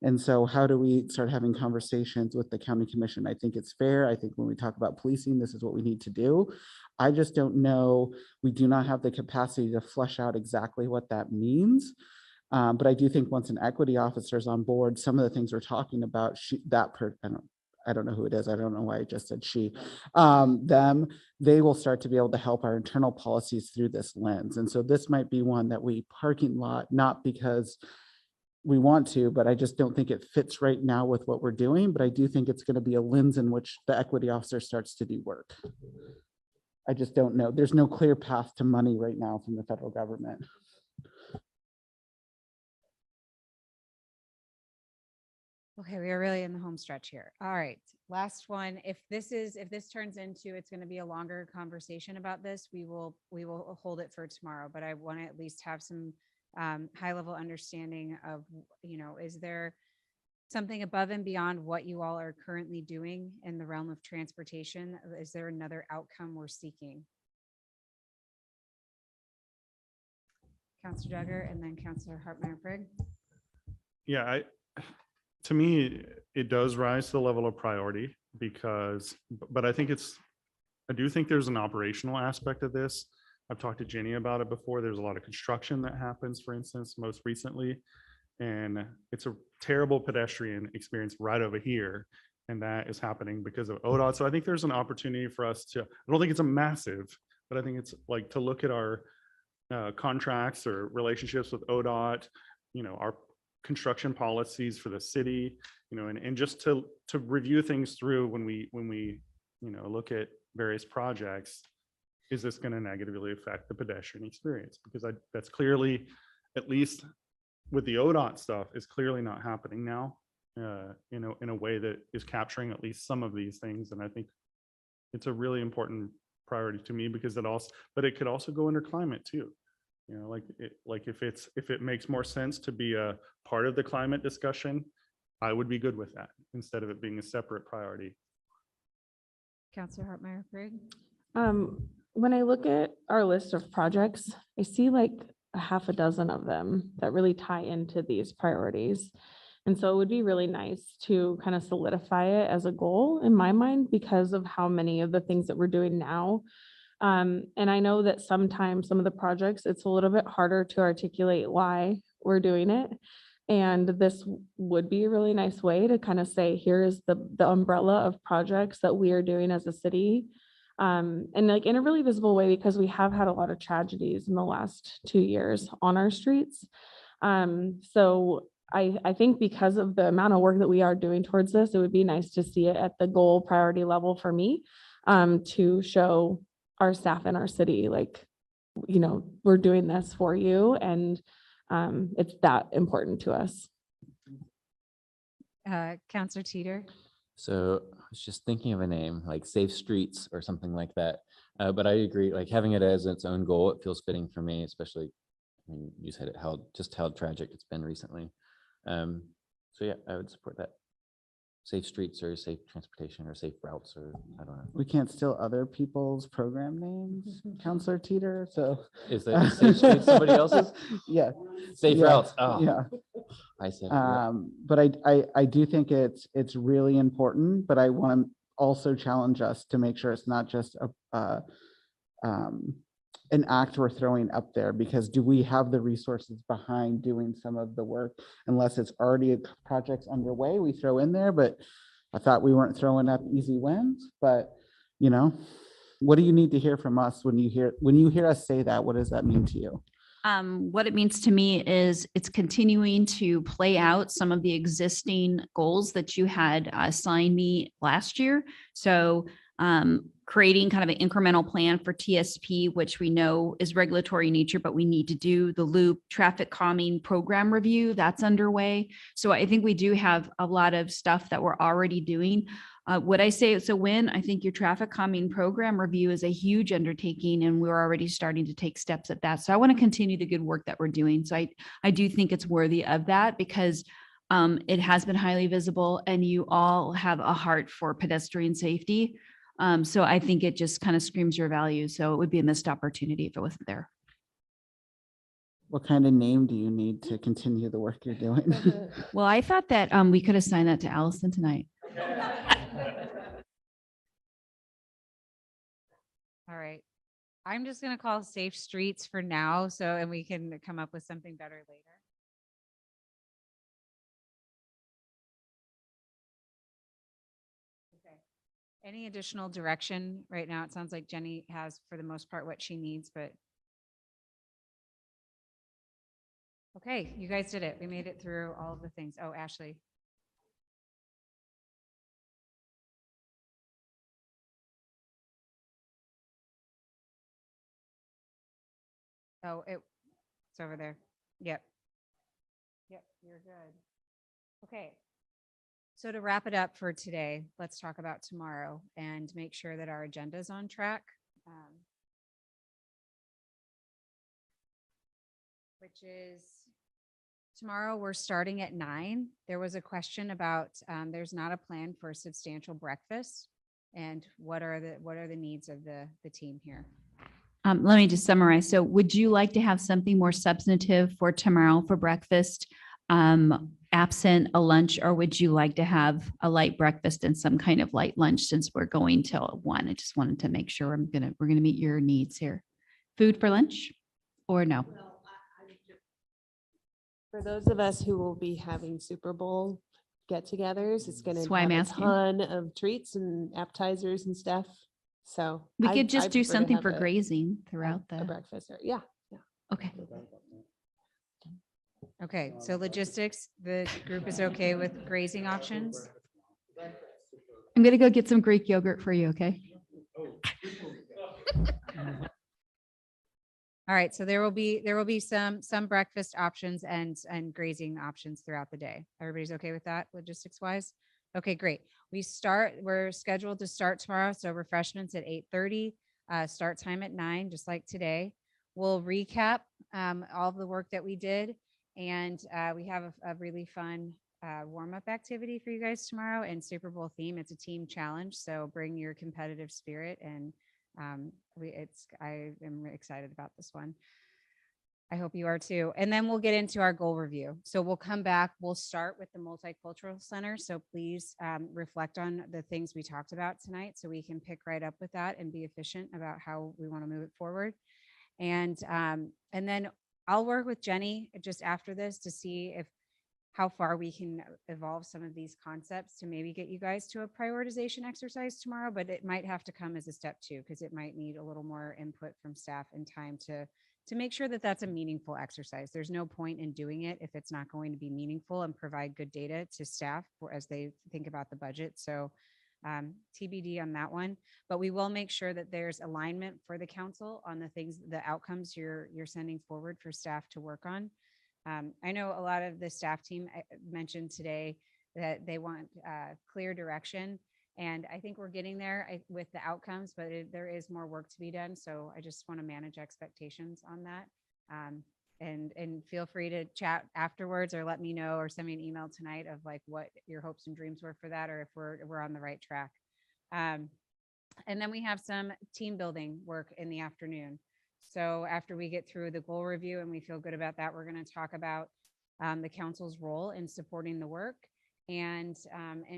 And so how do we start having conversations with the county commission? I think it's fair. I think when we talk about policing, this is what we need to do. I just don't know. We do not have the capacity to flesh out exactly what that means. But I do think once an equity officer is on board, some of the things we're talking about, I don't know who it is. I don't know why I just said she, they will start to be able to help our internal policies through this lens. And so this might be one that we parking lot, not because we want to, but I just don't think it fits right now with what we're doing. But I do think it's going to be a lens in which the equity officer starts to do work. I just don't know. There's no clear path to money right now from the federal government. Okay, we are really in the home stretch here. All right, last one. If this turns into, it's going to be a longer conversation about this, we will hold it for tomorrow. But I want to at least have some high level understanding of, is there something above and beyond what you all are currently doing in the realm of transportation? Is there another outcome we're seeking? Councilor Duggar and then Councilor Hartmeyer Brigg. Yeah, to me, it does rise to the level of priority because, but I do think there's an operational aspect of this. I've talked to Jenny about it before. There's a lot of construction that happens, for instance, most recently. And it's a terrible pedestrian experience right over here. And that is happening because of ODOT. So I think there's an opportunity for us to, I don't think it's a massive, but I think it's like to look at our contracts or relationships with ODOT, our construction policies for the city, and just to review things through when we look at various projects. Is this going to negatively affect the pedestrian experience? Because that's clearly, at least with the ODOT stuff, is clearly not happening now in a way that is capturing at least some of these things. And I think it's a really important priority to me because but it could also go under climate too. If it makes more sense to be a part of the climate discussion, I would be good with that instead of it being a separate priority. Counselor Hartmeyer Craig. When I look at our list of projects, I see like a half a dozen of them that really tie into these priorities. And so it would be really nice to kind of solidify it as a goal in my mind because of how many of the things that we're doing now. And I know that sometimes some of the projects, it's a little bit harder to articulate why we're doing it. And this would be a really nice way to kind of say, here is the umbrella of projects that we are doing as a city. And like in a really visible way, because we have had a lot of tragedies in the last 2 years on our streets. So I think because of the amount of work that we are doing towards this, it would be nice to see it at the goal priority level for me, to show our staff in our city, like, we're doing this for you. And it's that important to us. Counselor Teeter. So I was just thinking of a name like Safe Streets or something like that. But I agree, like having it as its own goal, it feels fitting for me, especially, I mean, you said how tragic it's been recently. So yeah, I would support that. Safe streets or safe transportation or safe routes, or I don't know. We can't steal other people's program names, Counselor Teeter, so. Is that Safe Streets somebody else's? Yeah. Safe Yeah, routes. Oh, yeah. I said. But I do think it's really important, but I want to also challenge us to make sure it's not just an act we're throwing up there, because do we have the resources behind doing some of the work? Unless it's already projects underway, we throw in there, but I thought we weren't throwing up easy wins. But what do you need to hear from us when you hear us say that? What does that mean to you? What it means to me is it's continuing to play out some of the existing goals that you had assigned me last year. So creating kind of an incremental plan for TSP, which we know is regulatory in nature, but we need to do the loop traffic calming program review that's underway. So I think we do have a lot of stuff that we're already doing. Would I say it's a win? I think your traffic calming program review is a huge undertaking, and we're already starting to take steps at that. So I want to continue the good work that we're doing. So I do think it's worthy of that, because it has been highly visible and you all have a heart for pedestrian safety. So I think it just kind of screams your value. So it would be a missed opportunity if it wasn't there. What kind of name do you need to continue the work you're doing? Well, I thought that we could assign that to Allison tonight. All right. I'm just going to call Safe Streets for now. And we can come up with something better later. Any additional direction right now? It sounds like Jenny has, for the most part, what she needs, but. Okay, you guys did it. We made it through all of the things. Oh, Ashley. Oh, it's over there. Yep. Yep, you're good. Okay. So to wrap it up for today, let's talk about tomorrow and make sure that our agenda is on track. Which is tomorrow we're starting at 9. There was a question about there's not a plan for a substantial breakfast, and what are the needs of the team here? Let me just summarize. So would you like to have something more substantive for tomorrow for breakfast, absent a lunch, or would you like to have a light breakfast and some kind of light lunch since we're going till 1? I just wanted to make sure we're gonna meet your needs here. Food for lunch or no? For those of us who will be having Super Bowl get-togethers, it's going That's to why I'm have a asking. ton of treats and appetizers and stuff. So We I- could just I do prefer to something have for a- grazing throughout a the, breakfast. Yeah. okay. Okay, so logistics, the group is okay with grazing options? I'm gonna go get some Greek yogurt for you, okay? All right, so there will be some breakfast options and grazing options throughout the day. Everybody's okay with that, logistics wise? Okay, great. We're scheduled to start tomorrow, so refreshments at 8:30, start time at 9, just like today. We'll recap all of the work that we did, and we have a really fun warm-up activity for you guys tomorrow and Super Bowl theme. It's a team challenge, so bring your competitive spirit, and I am excited about this one. I hope you are too. And then we'll get into our goal review. So we'll come back. We'll start with the Multicultural Center. So please reflect on the things we talked about tonight so we can pick right up with that and be efficient about how we want to move it forward. And then I'll work with Jenny just after this to see how far we can evolve some of these concepts to maybe get you guys to a prioritization exercise tomorrow, but it might have to come as a step 2 because it might need a little more input from staff and time to make sure that that's a meaningful exercise. There's no point in doing it if it's not going to be meaningful and provide good data to staff as they think about the budget. So TBD on that one, but we will make sure that there's alignment for the council on the outcomes you're sending forward for staff to work on. I know a lot of the staff team mentioned today that they want clear direction, and I think we're getting there with the outcomes, but there is more work to be done. So I just want to manage expectations on that. And feel free to chat afterwards or let me know or send me an email tonight of like what your hopes and dreams were for that, or if we're on the right track. And then we have some team building work in the afternoon. So after we get through the goal review and we feel good about that, we're going to talk about the council's role in supporting the work and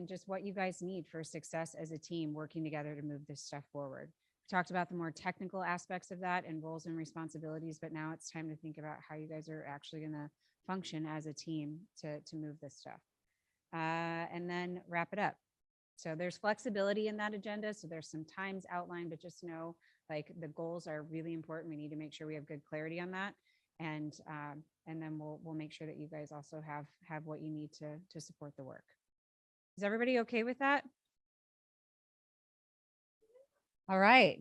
just what you guys need for success as a team working together to move this stuff forward. We talked about the more technical aspects of that and roles and responsibilities, but now it's time to think about how you guys are actually going to function as a team to move this stuff. And then wrap it up. So there's flexibility in that agenda. So there's some times outlined, but just know like the goals are really important. We need to make sure we have good clarity on that. And then we'll make sure that you guys also have what you need to support the work. Is everybody okay with that? All right,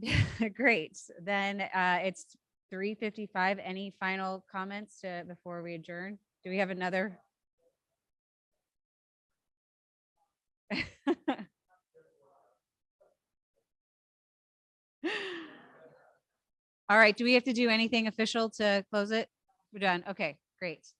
great. Then it's 3:55. Any final comments before we adjourn? Do we have another? All right, do we have to do anything official to close it? We're done. Okay, great.